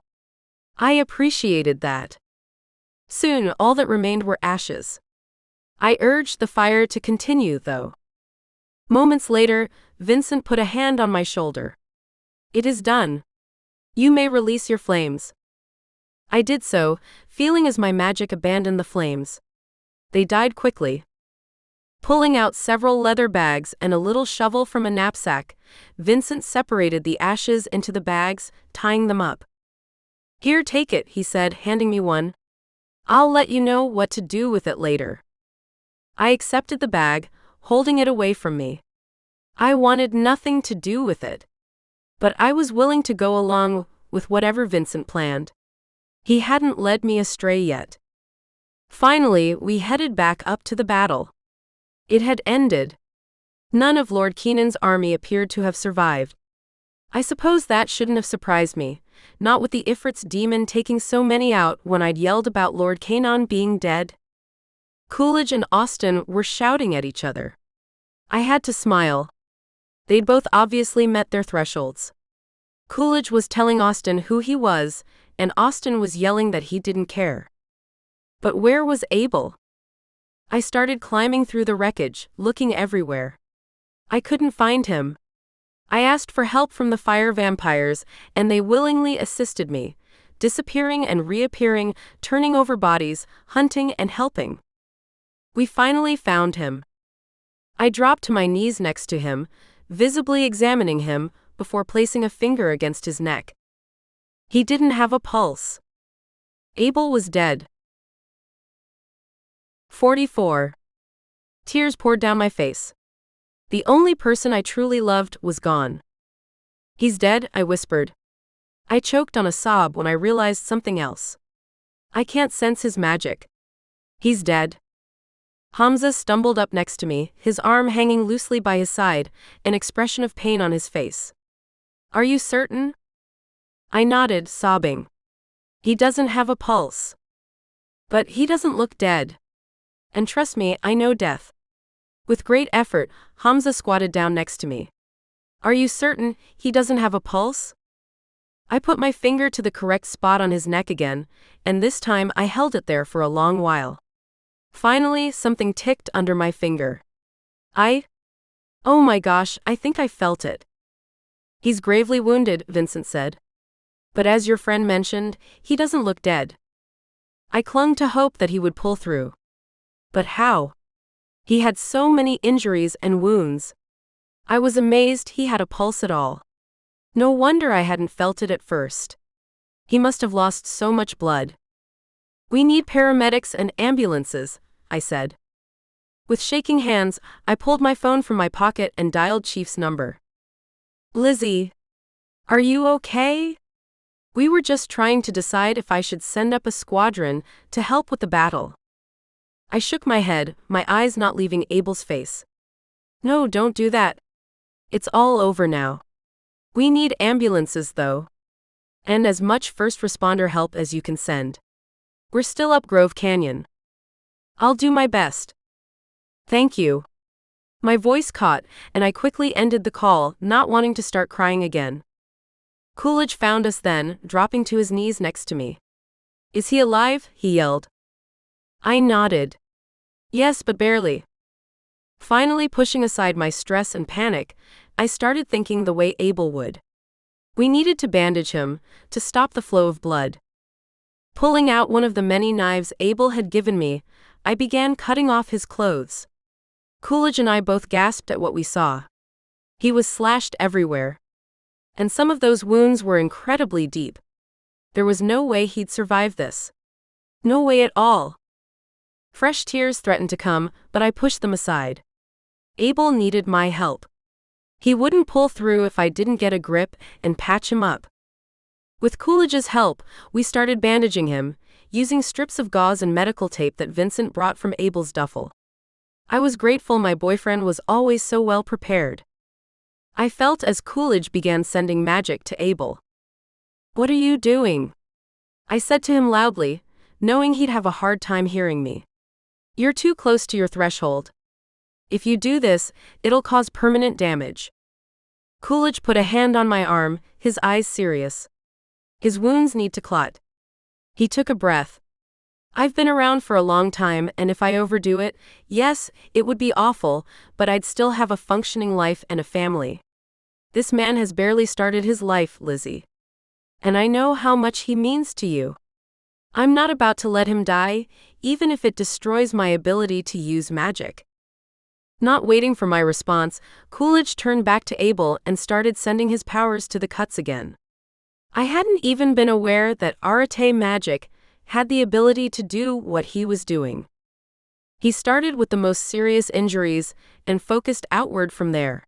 I appreciated that. Soon, all that remained were ashes. I urged the fire to continue, though. Moments later, Vincent put a hand on my shoulder. It is done. You may release your flames. I did so, feeling as my magic abandoned the flames. They died quickly. Pulling out several leather bags and a little shovel from a knapsack, Vincent separated the ashes into the bags, tying them up. Here, take it, he said, handing me one. I'll let you know what to do with it later. I accepted the bag, holding it away from me. I wanted nothing to do with it. But I was willing to go along with whatever Vincent planned. He hadn't led me astray yet. Finally, we headed back up to the battle. It had ended. None of Lord Keenan's army appeared to have survived. I suppose that shouldn't have surprised me, not with the Ifrit's demon taking so many out when I'd yelled about Lord Keenan being dead. Coolidge and Austin were shouting at each other. I had to smile. They'd both obviously met their thresholds. Coolidge was telling Austin who he was, and Austin was yelling that he didn't care. But where was Abel? I started climbing through the wreckage, looking everywhere. I couldn't find him. I asked for help from the fire vampires, and they willingly assisted me, disappearing and reappearing, turning over bodies, hunting and helping. We finally found him. I dropped to my knees next to him, visibly examining him, before placing a finger against his neck. He didn't have a pulse. Abel was dead. 44. Tears poured down my face. The only person I truly loved was gone. He's dead, I whispered. I choked on a sob when I realized something else. I can't sense his magic. He's dead. Hamza stumbled up next to me, his arm hanging loosely by his side, an expression of pain on his face. Are you certain? I nodded, sobbing. He doesn't have a pulse. But he doesn't look dead. And trust me, I know death. With great effort, Hamza squatted down next to me. Are you certain he doesn't have a pulse? I put my finger to the correct spot on his neck again, and this time I held it there for a long while. Finally, something ticked under my finger. Oh my gosh, I think I felt it. He's gravely wounded, Vincent said. But as your friend mentioned, he doesn't look dead. I clung to hope that he would pull through. But how? He had so many injuries and wounds. I was amazed he had a pulse at all. No wonder I hadn't felt it at first. He must have lost so much blood. We need paramedics and ambulances, I said. With shaking hands, I pulled my phone from my pocket and dialed Chief's number. Lizzie, are you okay? We were just trying to decide if I should send up a squadron to help with the battle. I shook my head, my eyes not leaving Abel's face. No, don't do that. It's all over now. We need ambulances, though. And as much first responder help as you can send. We're still up Grove Canyon. I'll do my best. Thank you. My voice caught, and I quickly ended the call, not wanting to start crying again. Coolidge found us then, dropping to his knees next to me. Is he alive? He yelled. I nodded. Yes, but barely. Finally pushing aside my stress and panic, I started thinking the way Abel would. We needed to bandage him, to stop the flow of blood. Pulling out one of the many knives Abel had given me, I began cutting off his clothes. Coolidge and I both gasped at what we saw. He was slashed everywhere. And some of those wounds were incredibly deep. There was no way he'd survive this. No way at all. Fresh tears threatened to come, but I pushed them aside. Abel needed my help. He wouldn't pull through if I didn't get a grip and patch him up. With Coolidge's help, we started bandaging him, using strips of gauze and medical tape that Vincent brought from Abel's duffel. I was grateful my boyfriend was always so well prepared. I felt as Coolidge began sending magic to Abel. What are you doing? I said to him loudly, knowing he'd have a hard time hearing me. "You're too close to your threshold. If you do this, it'll cause permanent damage." Coolidge put a hand on my arm, his eyes serious. "His wounds need to clot." He took a breath. "I've been around for a long time, and if I overdo it, yes, it would be awful, but I'd still have a functioning life and a family. This man has barely started his life, Lizzie. And I know how much he means to you. I'm not about to let him die, even if it destroys my ability to use magic." Not waiting for my response, Coolidge turned back to Abel and started sending his powers to the cuts again. I hadn't even been aware that Arate magic had the ability to do what he was doing. He started with the most serious injuries and focused outward from there.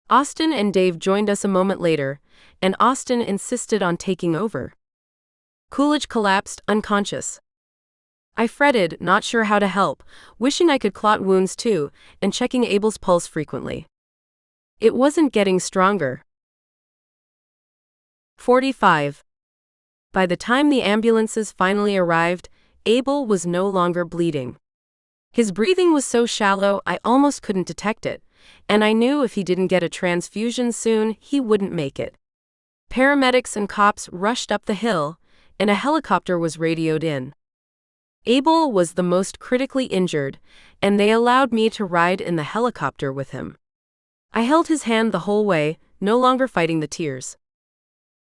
Austin and Dave joined us a moment later, and Austin insisted on taking over. Coolidge collapsed, unconscious. I fretted, not sure how to help, wishing I could clot wounds too, and checking Abel's pulse frequently. It wasn't getting stronger. 45. By the time the ambulances finally arrived, Abel was no longer bleeding. His breathing was so shallow I almost couldn't detect it, and I knew if he didn't get a transfusion soon, he wouldn't make it. Paramedics and cops rushed up the hill, and a helicopter was radioed in. Abel was the most critically injured, and they allowed me to ride in the helicopter with him. I held his hand the whole way, no longer fighting the tears.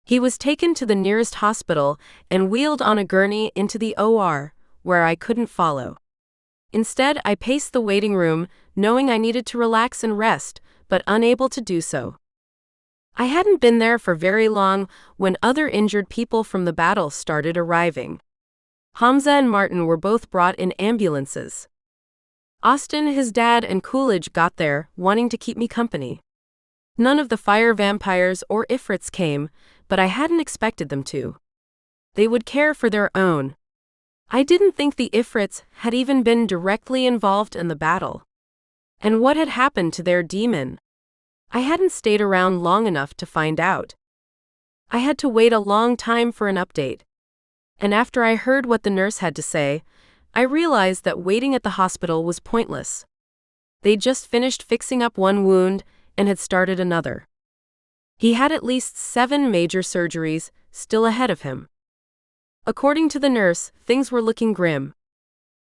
He was taken to the nearest hospital and wheeled on a gurney into the OR, where I couldn't follow. Instead, I paced the waiting room, knowing I needed to relax and rest, but unable to do so. I hadn't been there for very long when other injured people from the battle started arriving. Hamza and Martin were both brought in ambulances. Austin, his dad, and Coolidge got there, wanting to keep me company. None of the fire vampires or ifrits came, but I hadn't expected them to. They would care for their own. I didn't think the ifrits had even been directly involved in the battle. And what had happened to their demon? I hadn't stayed around long enough to find out. I had to wait a long time for an update. And after I heard what the nurse had to say, I realized that waiting at the hospital was pointless. They'd just finished fixing up one wound and had started another. He had at least 7 major surgeries still ahead of him. According to the nurse, things were looking grim.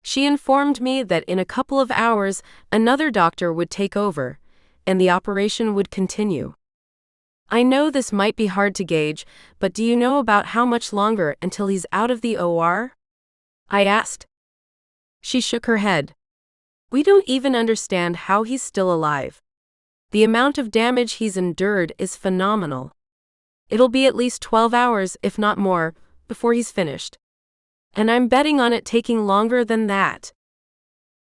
She informed me that in a couple of hours, another doctor would take over, and the operation would continue. I know this might be hard to gauge, but do you know about how much longer until he's out of the OR? I asked. She shook her head. We don't even understand how he's still alive. The amount of damage he's endured is phenomenal. It'll be at least 12 hours, if not more, before he's finished. And I'm betting on it taking longer than that.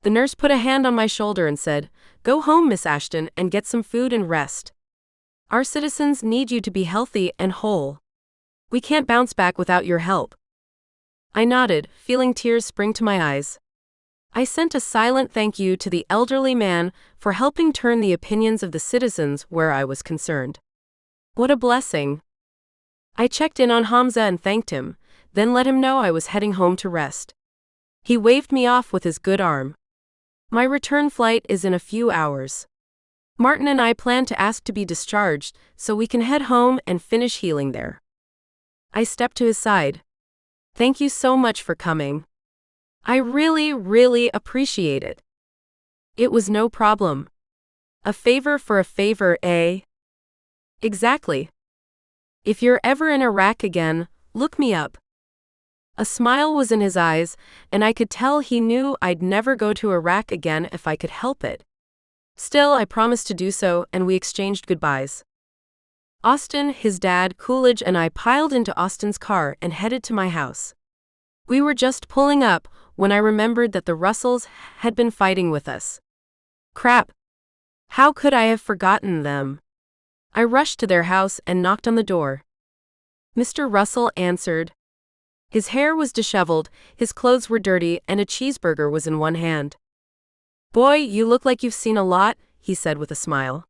The nurse put a hand on my shoulder and said, "Go home, Miss Ashton, and get some food and rest. Our citizens need you to be healthy and whole. We can't bounce back without your help." I nodded, feeling tears spring to my eyes. I sent a silent thank you to the elderly man for helping turn the opinions of the citizens where I was concerned. What a blessing. I checked in on Hamza and thanked him, then let him know I was heading home to rest. He waved me off with his good arm. My return flight is in a few hours. Martin and I plan to ask to be discharged so we can head home and finish healing there. I stepped to his side. Thank you so much for coming. I really appreciate it. It was no problem. A favor for a favor, eh? Exactly. If you're ever in Iraq again, look me up. A smile was in his eyes, and I could tell he knew I'd never go to Iraq again if I could help it. Still, I promised to do so, and we exchanged goodbyes. Austin, his dad, Coolidge, and I piled into Austin's car and headed to my house. We were just pulling up when I remembered that the Russells had been fighting with us. Crap! How could I have forgotten them? I rushed to their house and knocked on the door. Mr. Russell answered. His hair was disheveled, his clothes were dirty, and a cheeseburger was in one hand. "Boy, you look like you've seen a lot," he said with a smile.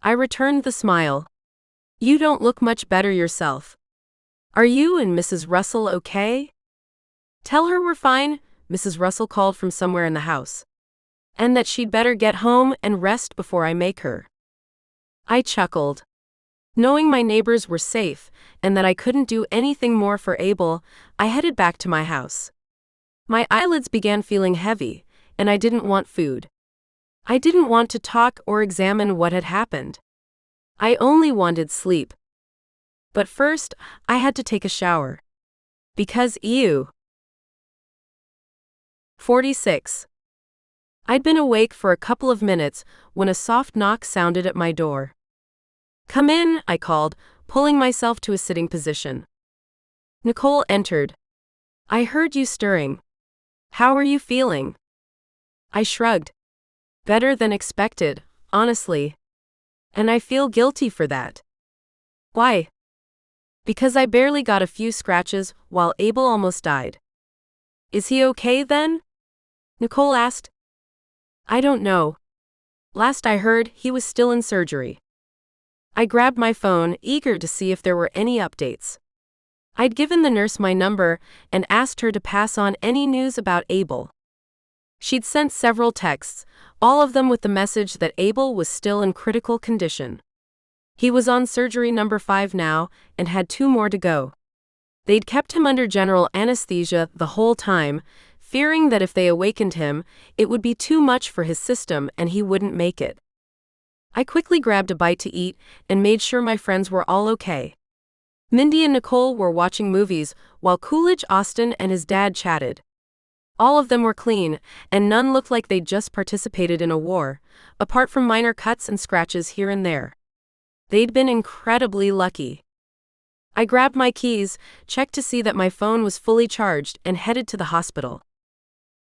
I returned the smile. "You don't look much better yourself. Are you and Mrs. Russell okay?" Tell her we're fine, Mrs. Russell called from somewhere in the house. And that she'd better get home and rest before I make her. I chuckled. Knowing my neighbors were safe and that I couldn't do anything more for Abel, I headed back to my house. My eyelids began feeling heavy, and I didn't want food. I didn't want to talk or examine what had happened. I only wanted sleep. But first, I had to take a shower. Because ew. 46. I'd been awake for a couple of minutes when a soft knock sounded at my door. Come in, I called, pulling myself to a sitting position. Nicole entered. I heard you stirring. How are you feeling? I shrugged. Better than expected, honestly. And I feel guilty for that. Why? Because I barely got a few scratches while Abel almost died. Is he okay then? Nicole asked. I don't know. Last I heard, he was still in surgery. I grabbed my phone, eager to see if there were any updates. I'd given the nurse my number and asked her to pass on any news about Abel. She'd sent several texts, all of them with the message that Abel was still in critical condition. He was on surgery number 5 now and had 2 more to go. They'd kept him under general anesthesia the whole time, fearing that if they awakened him, it would be too much for his system and he wouldn't make it. I quickly grabbed a bite to eat and made sure my friends were all okay. Mindy and Nicole were watching movies while Coolidge Austin and his dad chatted. All of them were clean, and none looked like they'd just participated in a war, apart from minor cuts and scratches here and there. They'd been incredibly lucky. I grabbed my keys, checked to see that my phone was fully charged, and headed to the hospital.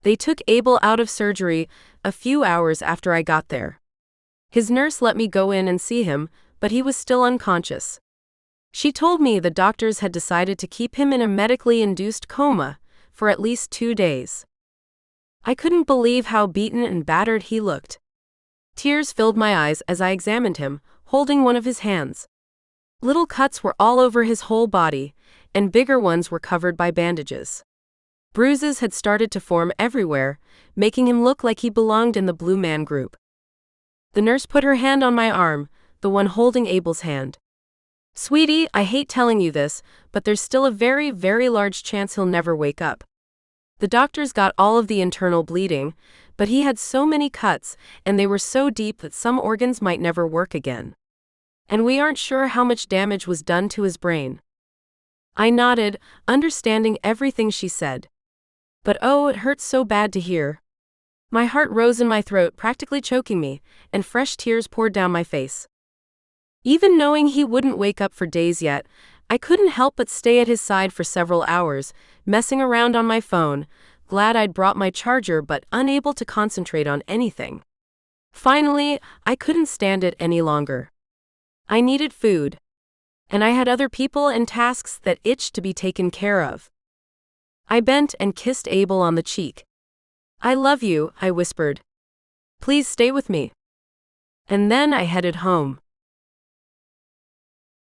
They took Abel out of surgery a few hours after I got there. His nurse let me go in and see him, but he was still unconscious. She told me the doctors had decided to keep him in a medically induced coma for at least 2 days. I couldn't believe how beaten and battered he looked. Tears filled my eyes as I examined him, holding one of his hands. Little cuts were all over his whole body, and bigger ones were covered by bandages. Bruises had started to form everywhere, making him look like he belonged in the Blue Man Group. The nurse put her hand on my arm, the one holding Abel's hand. Sweetie, I hate telling you this, but there's still a very, very large chance he'll never wake up. The doctors got all of the internal bleeding, but he had so many cuts, and they were so deep that some organs might never work again. And we aren't sure how much damage was done to his brain. I nodded, understanding everything she said. But oh, it hurt so bad to hear. My heart rose in my throat, practically choking me, and fresh tears poured down my face. Even knowing he wouldn't wake up for days yet, I couldn't help but stay at his side for several hours, messing around on my phone, glad I'd brought my charger but unable to concentrate on anything. Finally, I couldn't stand it any longer. I needed food. And I had other people and tasks that itched to be taken care of. I bent and kissed Abel on the cheek. I love you, I whispered. Please stay with me. And then I headed home.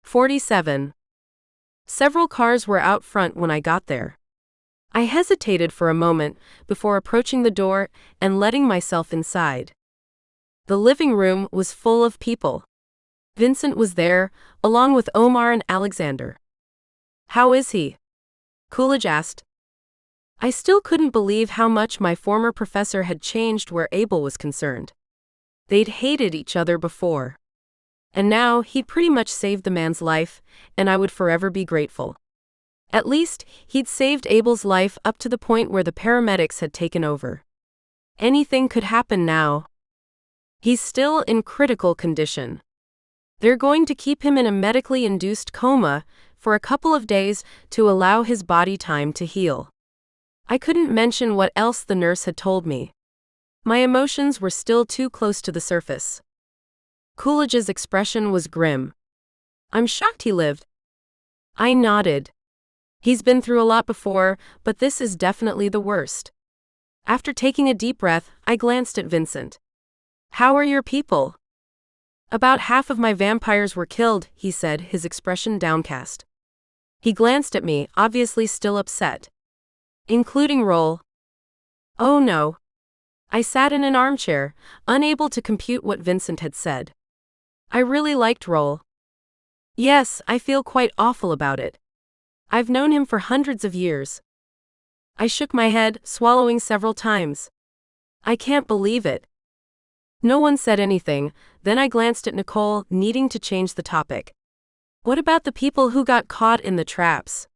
47. Several cars were out front when I got there. I hesitated for a moment before approaching the door and letting myself inside. The living room was full of people. Vincent was there, along with Omar and Alexander. How is he? Coolidge asked. I still couldn't believe how much my former professor had changed where Abel was concerned. They'd hated each other before. And now he'd pretty much saved the man's life, and I would forever be grateful. At least, he'd saved Abel's life up to the point where the paramedics had taken over. Anything could happen now. He's still in critical condition. They're going to keep him in a medically induced coma for a couple of days to allow his body time to heal. I couldn't mention what else the nurse had told me. My emotions were still too close to the surface. Coolidge's expression was grim. I'm shocked he lived. I nodded. He's been through a lot before, but this is definitely the worst. After taking a deep breath, I glanced at Vincent. How are your people? About half of my vampires were killed, he said, his expression downcast. He glanced at me, obviously still upset. Including Roll. Oh no. I sat in an armchair, unable to compute what Vincent had said. I really liked Roll. Yes, I feel quite awful about it. I've known him for hundreds of years. I shook my head, swallowing several times. I can't believe it. No one said anything, then I glanced at Nicole, needing to change the topic. What about the people who got caught in the traps?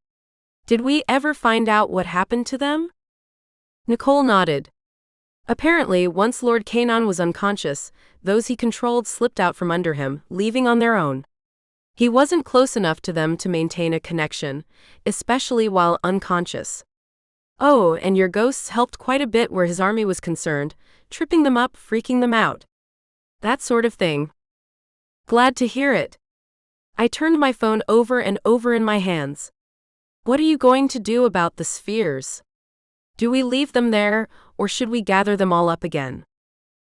Did we ever find out what happened to them? Nicole nodded. Apparently, once Lord Canon was unconscious, those he controlled slipped out from under him, leaving on their own. He wasn't close enough to them to maintain a connection, especially while unconscious. Oh, and your ghosts helped quite a bit where his army was concerned, tripping them up, freaking them out. That sort of thing. Glad to hear it. I turned my phone over and over in my hands. What are you going to do about the spheres? Do we leave them there, or should we gather them all up again?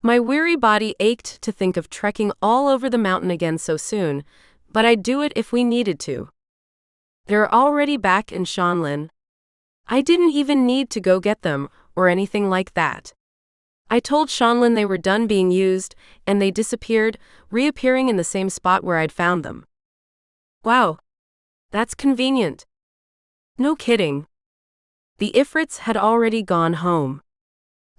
My weary body ached to think of trekking all over the mountain again so soon, but I'd do it if we needed to. They're already back in Shanlin. I didn't even need to go get them, or anything like that. I told Shanlin they were done being used, and they disappeared, reappearing in the same spot where I'd found them. Wow. That's convenient. No kidding. The Ifrits had already gone home.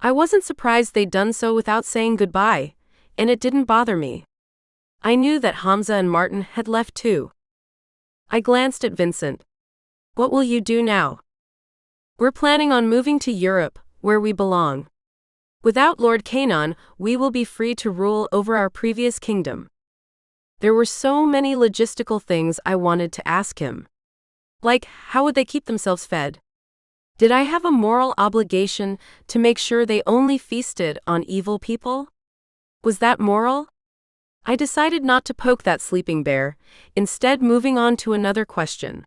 I wasn't surprised they'd done so without saying goodbye, and it didn't bother me. I knew that Hamza and Martin had left too. I glanced at Vincent. What will you do now? We're planning on moving to Europe, where we belong. Without Lord Canon, we will be free to rule over our previous kingdom. There were so many logistical things I wanted to ask him. Like, how would they keep themselves fed? Did I have a moral obligation to make sure they only feasted on evil people? Was that moral? I decided not to poke that sleeping bear, instead moving on to another question.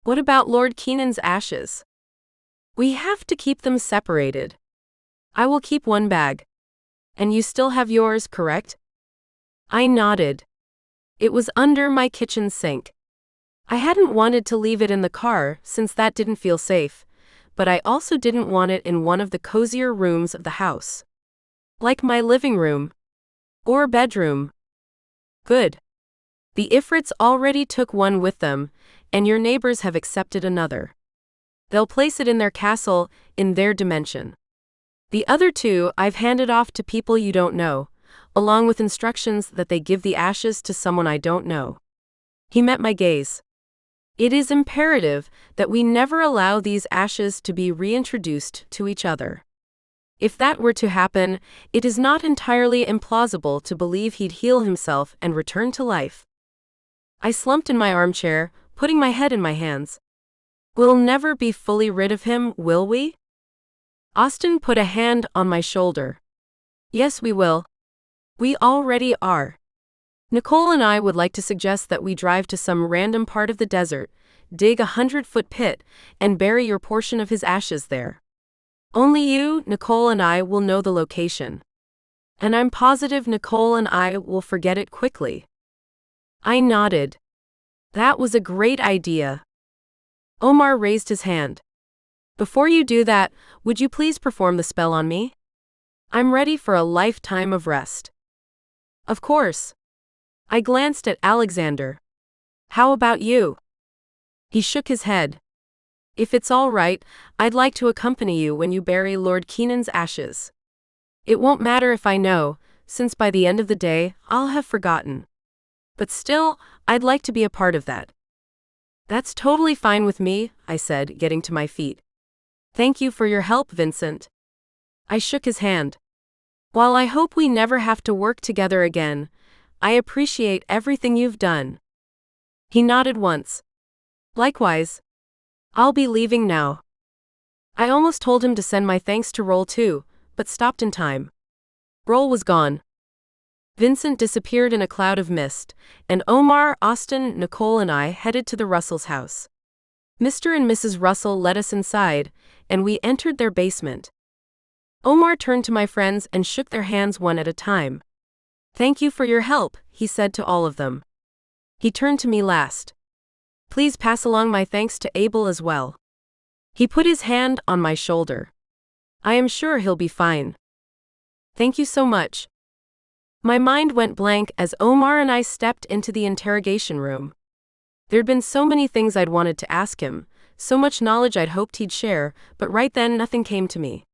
What about Lord Kenan's ashes? We have to keep them separated. I will keep one bag. And you still have yours, correct? I nodded. It was under my kitchen sink. I hadn't wanted to leave it in the car since that didn't feel safe, but I also didn't want it in one of the cozier rooms of the house. Like my living room. Or bedroom. Good. The Ifrits already took one with them, and your neighbors have accepted another. They'll place it in their castle, in their dimension. The other two I've handed off to people you don't know, along with instructions that they give the ashes to someone I don't know. He met my gaze. It is imperative that we never allow these ashes to be reintroduced to each other. If that were to happen, it is not entirely implausible to believe he'd heal himself and return to life. I slumped in my armchair, putting my head in my hands. We'll never be fully rid of him, will we? Austin put a hand on my shoulder. Yes, we will. We already are. Nicole and I would like to suggest that we drive to some random part of the desert, dig 100-foot pit, and bury your portion of his ashes there. Only you, Nicole, and I will know the location. And I'm positive Nicole and I will forget it quickly. I nodded. That was a great idea. Omar raised his hand. Before you do that, would you please perform the spell on me? I'm ready for a lifetime of rest. Of course. I glanced at Alexander. How about you? He shook his head. If it's all right, I'd like to accompany you when you bury Lord Kenan's ashes. It won't matter if I know, since by the end of the day, I'll have forgotten. But still, I'd like to be a part of that. That's totally fine with me, I said, getting to my feet. Thank you for your help, Vincent. I shook his hand. While I hope we never have to work together again, I appreciate everything you've done. He nodded once. Likewise. I'll be leaving now. I almost told him to send my thanks to Roll too, but stopped in time. Roll was gone. Vincent disappeared in a cloud of mist, and Omar, Austin, Nicole, and I headed to the Russells' house. Mr. and Mrs. Russell let us inside, and we entered their basement. Omar turned to my friends and shook their hands one at a time. Thank you for your help, he said to all of them. He turned to me last. Please pass along my thanks to Abel as well. He put his hand on my shoulder. I am sure he'll be fine. Thank you so much. My mind went blank as Omar and I stepped into the interrogation room. There'd been so many things I'd wanted to ask him, so much knowledge I'd hoped he'd share, but right then nothing came to me.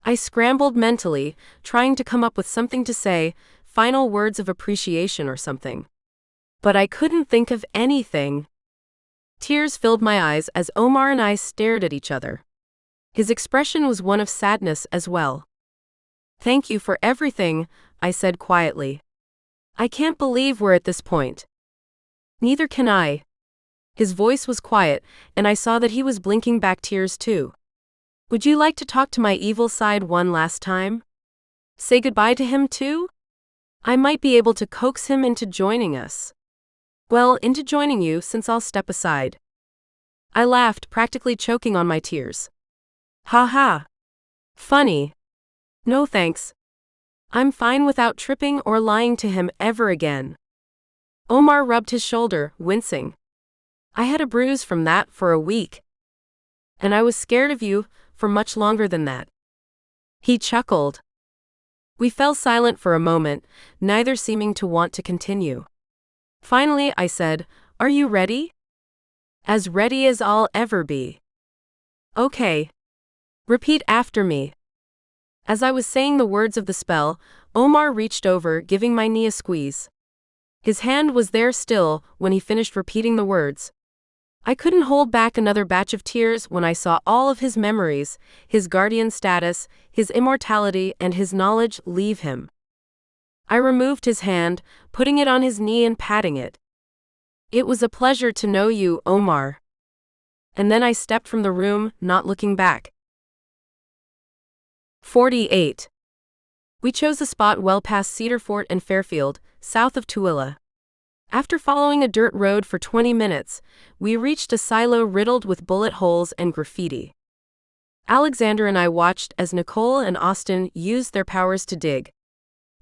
I scrambled mentally, trying to come up with something to say, final words of appreciation or something. But I couldn't think of anything. Tears filled my eyes as Omar and I stared at each other. His expression was one of sadness as well. Thank you for everything, I said quietly. I can't believe we're at this point. Neither can I. His voice was quiet, and I saw that he was blinking back tears too. Would you like to talk to my evil side one last time? Say goodbye to him too? I might be able to coax him into joining us. Well, into joining you since I'll step aside. I laughed, practically choking on my tears. Ha ha. Funny. No thanks. I'm fine without tripping or lying to him ever again. Omar rubbed his shoulder, wincing. I had a bruise from that for a week. And I was scared of you for much longer than that. He chuckled. We fell silent for a moment, neither seeming to want to continue. Finally, I said, Are you ready? As ready as I'll ever be. Okay. Repeat after me. As I was saying the words of the spell, Omar reached over, giving my knee a squeeze. His hand was there still when he finished repeating the words. I couldn't hold back another batch of tears when I saw all of his memories, his guardian status, his immortality, and his knowledge leave him. I removed his hand, putting it on his knee and patting it. It was a pleasure to know you, Omar. And then I stepped from the room, not looking back. 48. We chose a spot well past Cedar Fort and Fairfield, south of Tooele. After following a dirt road for 20 minutes, we reached a silo riddled with bullet holes and graffiti. Alexander and I watched as Nicole and Austin used their powers to dig.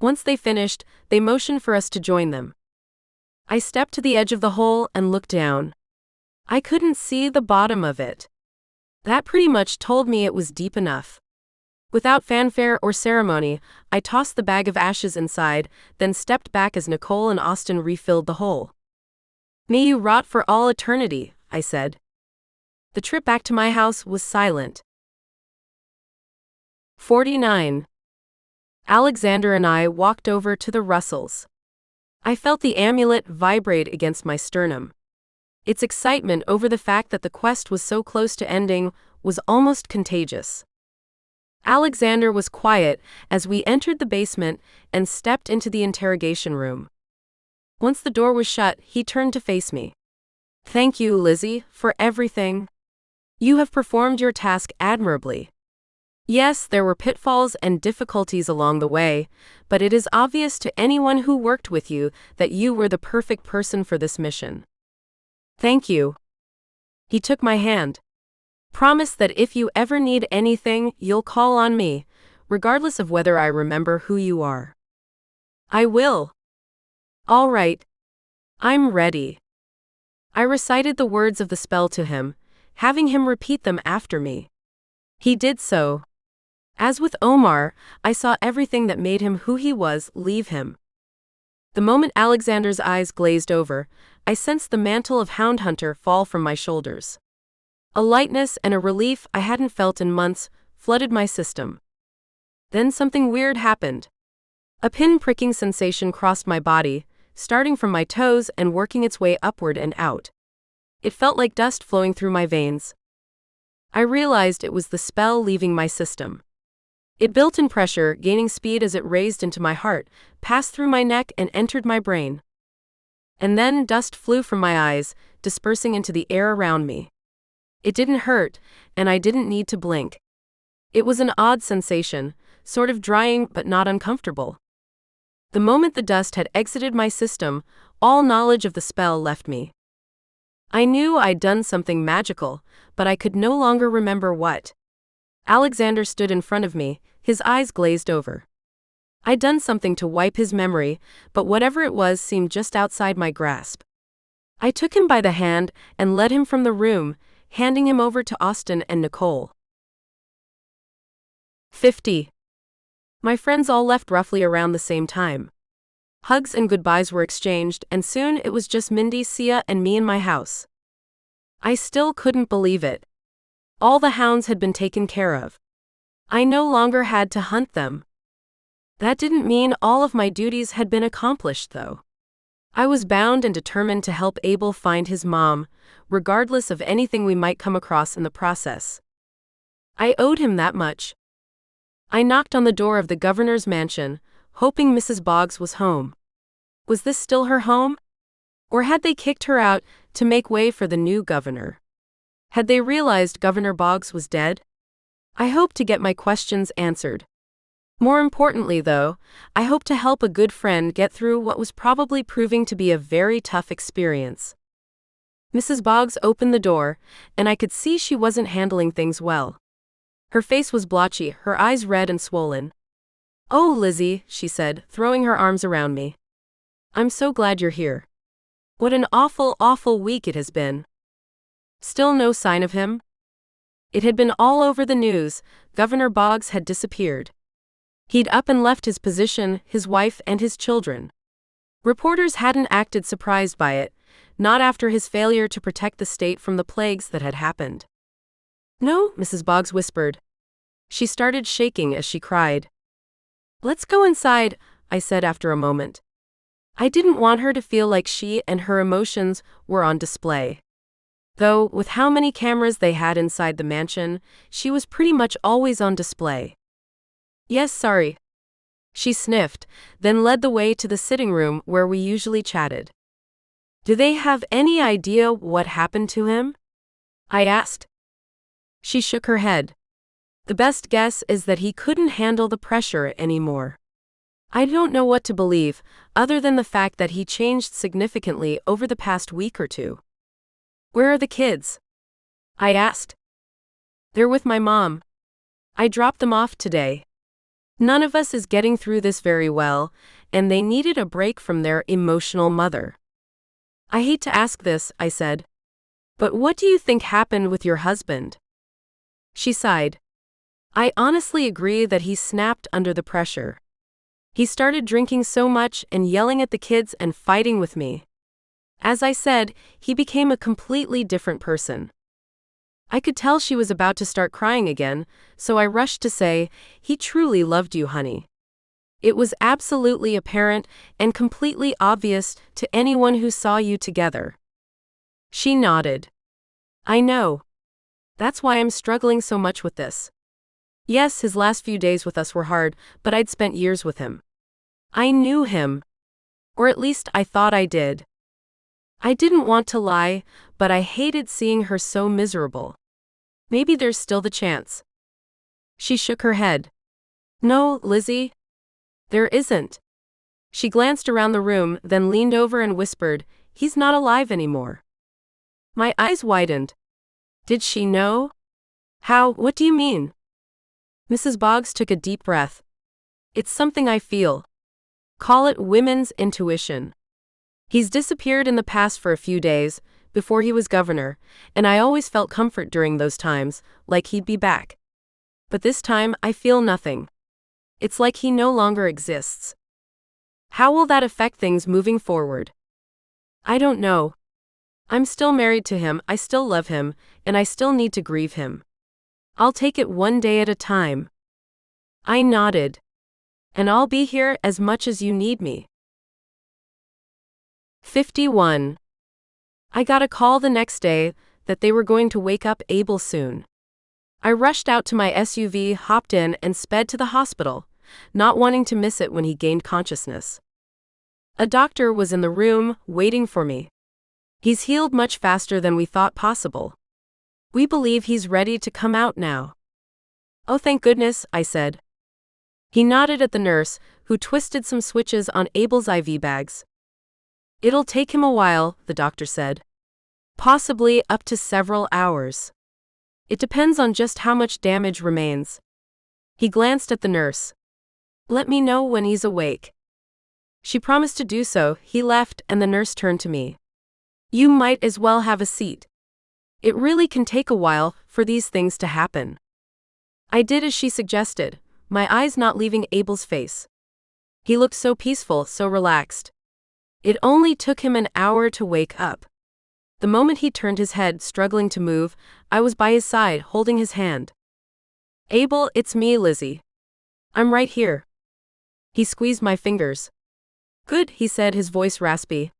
Once they finished, they motioned for us to join them. I stepped to the edge of the hole and looked down. I couldn't see the bottom of it. That pretty much told me it was deep enough. Without fanfare or ceremony, I tossed the bag of ashes inside, then stepped back as Nicole and Austin refilled the hole. May you rot for all eternity, I said. The trip back to my house was silent. 49. Alexander and I walked over to the Russells. I felt the amulet vibrate against my sternum. Its excitement over the fact that the quest was so close to ending was almost contagious. Alexander was quiet as we entered the basement and stepped into the interrogation room. Once the door was shut, he turned to face me. Thank you, Lizzie, for everything. You have performed your task admirably. Yes, there were pitfalls and difficulties along the way, but it is obvious to anyone who worked with you that you were the perfect person for this mission. Thank you. He took my hand. Promise that if you ever need anything, you'll call on me, regardless of whether I remember who you are. I will. All right. I'm ready. I recited the words of the spell to him, having him repeat them after me. He did so. As with Omar, I saw everything that made him who he was leave him. The moment Alexander's eyes glazed over, I sensed the mantle of Hound Hunter fall from my shoulders. A lightness and a relief I hadn't felt in months flooded my system. Then something weird happened. A pin-pricking sensation crossed my body, starting from my toes and working its way upward and out. It felt like dust flowing through my veins. I realized it was the spell leaving my system. It built in pressure, gaining speed as it raised into my heart, passed through my neck and entered my brain. And then dust flew from my eyes, dispersing into the air around me. It didn't hurt, and I didn't need to blink. It was an odd sensation, sort of drying but not uncomfortable. The moment the dust had exited my system, all knowledge of the spell left me. I knew I'd done something magical, but I could no longer remember what. Alexander stood in front of me, his eyes glazed over. I'd done something to wipe his memory, but whatever it was seemed just outside my grasp. I took him by the hand and led him from the room, handing him over to Austin and Nicole. 50. My friends all left roughly around the same time. Hugs and goodbyes were exchanged, and soon it was just Mindy, Sia, and me in my house. I still couldn't believe it. All the hounds had been taken care of. I no longer had to hunt them. That didn't mean all of my duties had been accomplished, though. I was bound and determined to help Abel find his mom, regardless of anything we might come across in the process. I owed him that much. I knocked on the door of the governor's mansion, hoping Mrs. Boggs was home. Was this still her home? Or had they kicked her out to make way for the new governor? Had they realized Governor Boggs was dead? I hoped to get my questions answered. More importantly, though, I hoped to help a good friend get through what was probably proving to be a very tough experience. Mrs. Boggs opened the door, and I could see she wasn't handling things well. Her face was blotchy, her eyes red and swollen. "Oh, Lizzie," she said, throwing her arms around me. "I'm so glad you're here. What an awful, awful week it has been." Still no sign of him? It had been all over the news. Governor Boggs had disappeared. He'd up and left his position, his wife, and his children. Reporters hadn't acted surprised by it, not after his failure to protect the state from the plagues that had happened. "No," Mrs. Boggs whispered. She started shaking as she cried. "Let's go inside," I said after a moment. I didn't want her to feel like she and her emotions were on display. Though, with how many cameras they had inside the mansion, she was pretty much always on display. "Yes, sorry." She sniffed, then led the way to the sitting room where we usually chatted. "Do they have any idea what happened to him?" I asked. She shook her head. "The best guess is that he couldn't handle the pressure anymore. I don't know what to believe, other than the fact that he changed significantly over the past week or two." "Where are the kids?" I asked. "They're with my mom. I dropped them off today. None of us is getting through this very well, and they needed a break from their emotional mother." "I hate to ask this," I said, "but what do you think happened with your husband?" She sighed. "I honestly agree that he snapped under the pressure. He started drinking so much and yelling at the kids and fighting with me. As I said, he became a completely different person." I could tell she was about to start crying again, so I rushed to say, "He truly loved you, honey. It was absolutely apparent and completely obvious to anyone who saw you together." She nodded. "I know. That's why I'm struggling so much with this. Yes, his last few days with us were hard, but I'd spent years with him. I knew him. Or at least I thought I did. I didn't want to lie, but I hated seeing her so miserable. Maybe there's still the chance." She shook her head. "No, Lizzie. There isn't." She glanced around the room, then leaned over and whispered, "He's not alive anymore." My eyes widened. Did she know? "How? What do you mean?" Mrs. Boggs took a deep breath. "It's something I feel. Call it women's intuition. He's disappeared in the past for a few days, before he was governor, and I always felt comfort during those times, like he'd be back. But this time, I feel nothing. It's like he no longer exists. How will that affect things moving forward?" "I don't know. I'm still married to him, I still love him, and I still need to grieve him. I'll take it one day at a time." I nodded. "And I'll be here as much as you need me." 51. I got a call the next day that they were going to wake up Abel soon. I rushed out to my SUV, hopped in, and sped to the hospital, not wanting to miss it when he gained consciousness. A doctor was in the room, waiting for me. "He's healed much faster than we thought possible. We believe he's ready to come out now." "Oh, thank goodness," I said. He nodded at the nurse, who twisted some switches on Abel's IV bags. "It'll take him a while," the doctor said. "Possibly up to several hours. It depends on just how much damage remains." He glanced at the nurse. "Let me know when he's awake." She promised to do so. He left, and the nurse turned to me. "You might as well have a seat." It really can take a while for these things to happen. I did as she suggested, my eyes not leaving Abel's face. He looked so peaceful, so relaxed. It only took him an hour to wake up. The moment he turned his head, struggling to move, I was by his side, holding his hand. Abel, it's me, Lizzie. I'm right here. He squeezed my fingers. Good, he said, his voice raspy.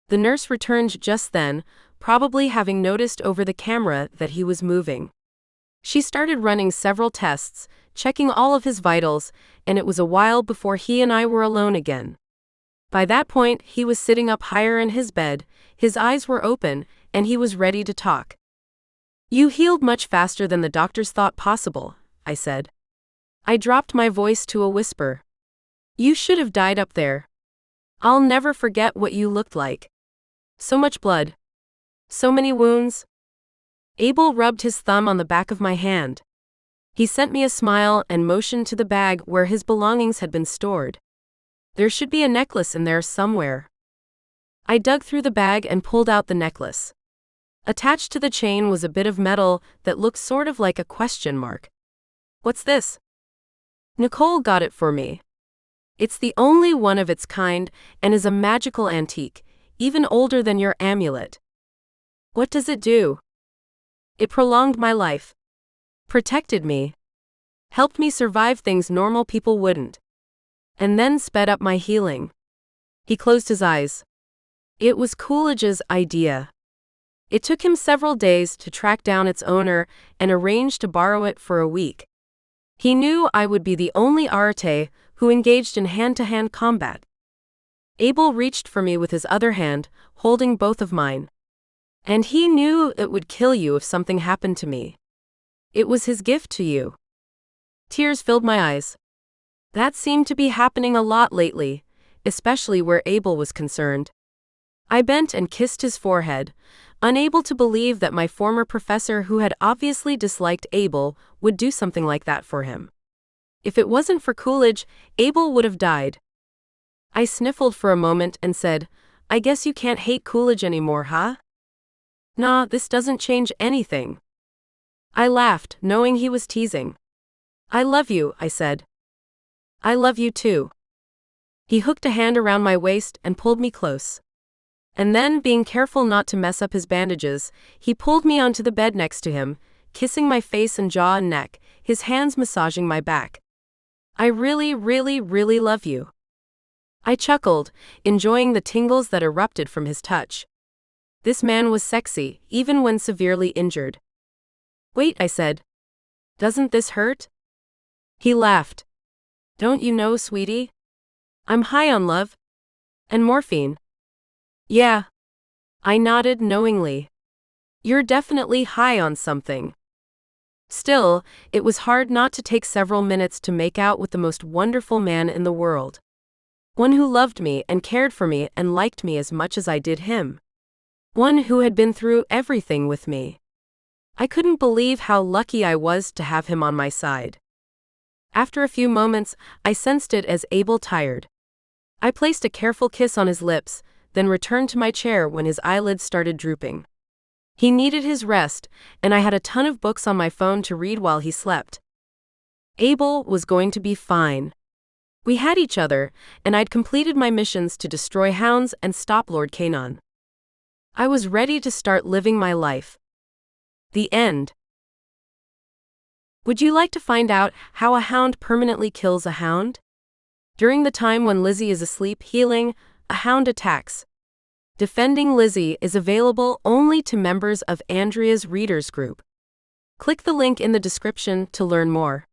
The nurse returned just then, probably having noticed over the camera that he was moving. She started running several tests, checking all of his vitals, and it was a while before he and I were alone again. By that point, he was sitting up higher in his bed, his eyes were open, and he was ready to talk. You healed much faster than the doctors thought possible, I said. I dropped my voice to a whisper. You should have died up there. I'll never forget what you looked like. So much blood. So many wounds. Abel rubbed his thumb on the back of my hand. He sent me a smile and motioned to the bag where his belongings had been stored. There should be a necklace in there somewhere. I dug through the bag and pulled out the necklace. Attached to the chain was a bit of metal that looked sort of like a question mark. What's this? Nicole got it for me. It's the only one of its kind and is a magical antique, even older than your amulet. What does it do? It prolonged my life. Protected me. Helped me survive things normal people wouldn't. And then sped up my healing. He closed his eyes. It was Coolidge's idea. It took him several days to track down its owner and arrange to borrow it for a week. He knew I would be the only Arte who engaged in hand-to-hand combat. Abel reached for me with his other hand, holding both of mine. And he knew it would kill you if something happened to me. It was his gift to you. Tears filled my eyes. That seemed to be happening a lot lately, especially where Abel was concerned. I bent and kissed his forehead, unable to believe that my former professor, who had obviously disliked Abel, would do something like that for him. If it wasn't for Coolidge, Abel would have died. I sniffled for a moment and said, I guess you can't hate Coolidge anymore, huh? Nah, this doesn't change anything. I laughed, knowing he was teasing. I love you, I said. I love you too. He hooked a hand around my waist and pulled me close. And then, being careful not to mess up his bandages, he pulled me onto the bed next to him, kissing my face and jaw and neck, his hands massaging my back. I really, really, really love you. I chuckled, enjoying the tingles that erupted from his touch. This man was sexy, even when severely injured. Wait, I said. Doesn't this hurt? He laughed. Don't you know, sweetie? I'm high on love. And morphine. Yeah. I nodded knowingly. You're definitely high on something. Still, it was hard not to take several minutes to make out with the most wonderful man in the world. One who loved me and cared for me and liked me as much as I did him. One who had been through everything with me. I couldn't believe how lucky I was to have him on my side. After a few moments, I sensed it as Abel tired. I placed a careful kiss on his lips, then returned to my chair when his eyelids started drooping. He needed his rest, and I had a ton of books on my phone to read while he slept. Abel was going to be fine. We had each other, and I'd completed my missions to destroy hounds and stop Lord Canon. I was ready to start living my life. The end. Would you like to find out how a hound permanently kills a hound? During the time when Lizzie is asleep healing, a hound attacks. Defending Lizzie is available only to members of Andrea's Readers Group. Click the link in the description to learn more.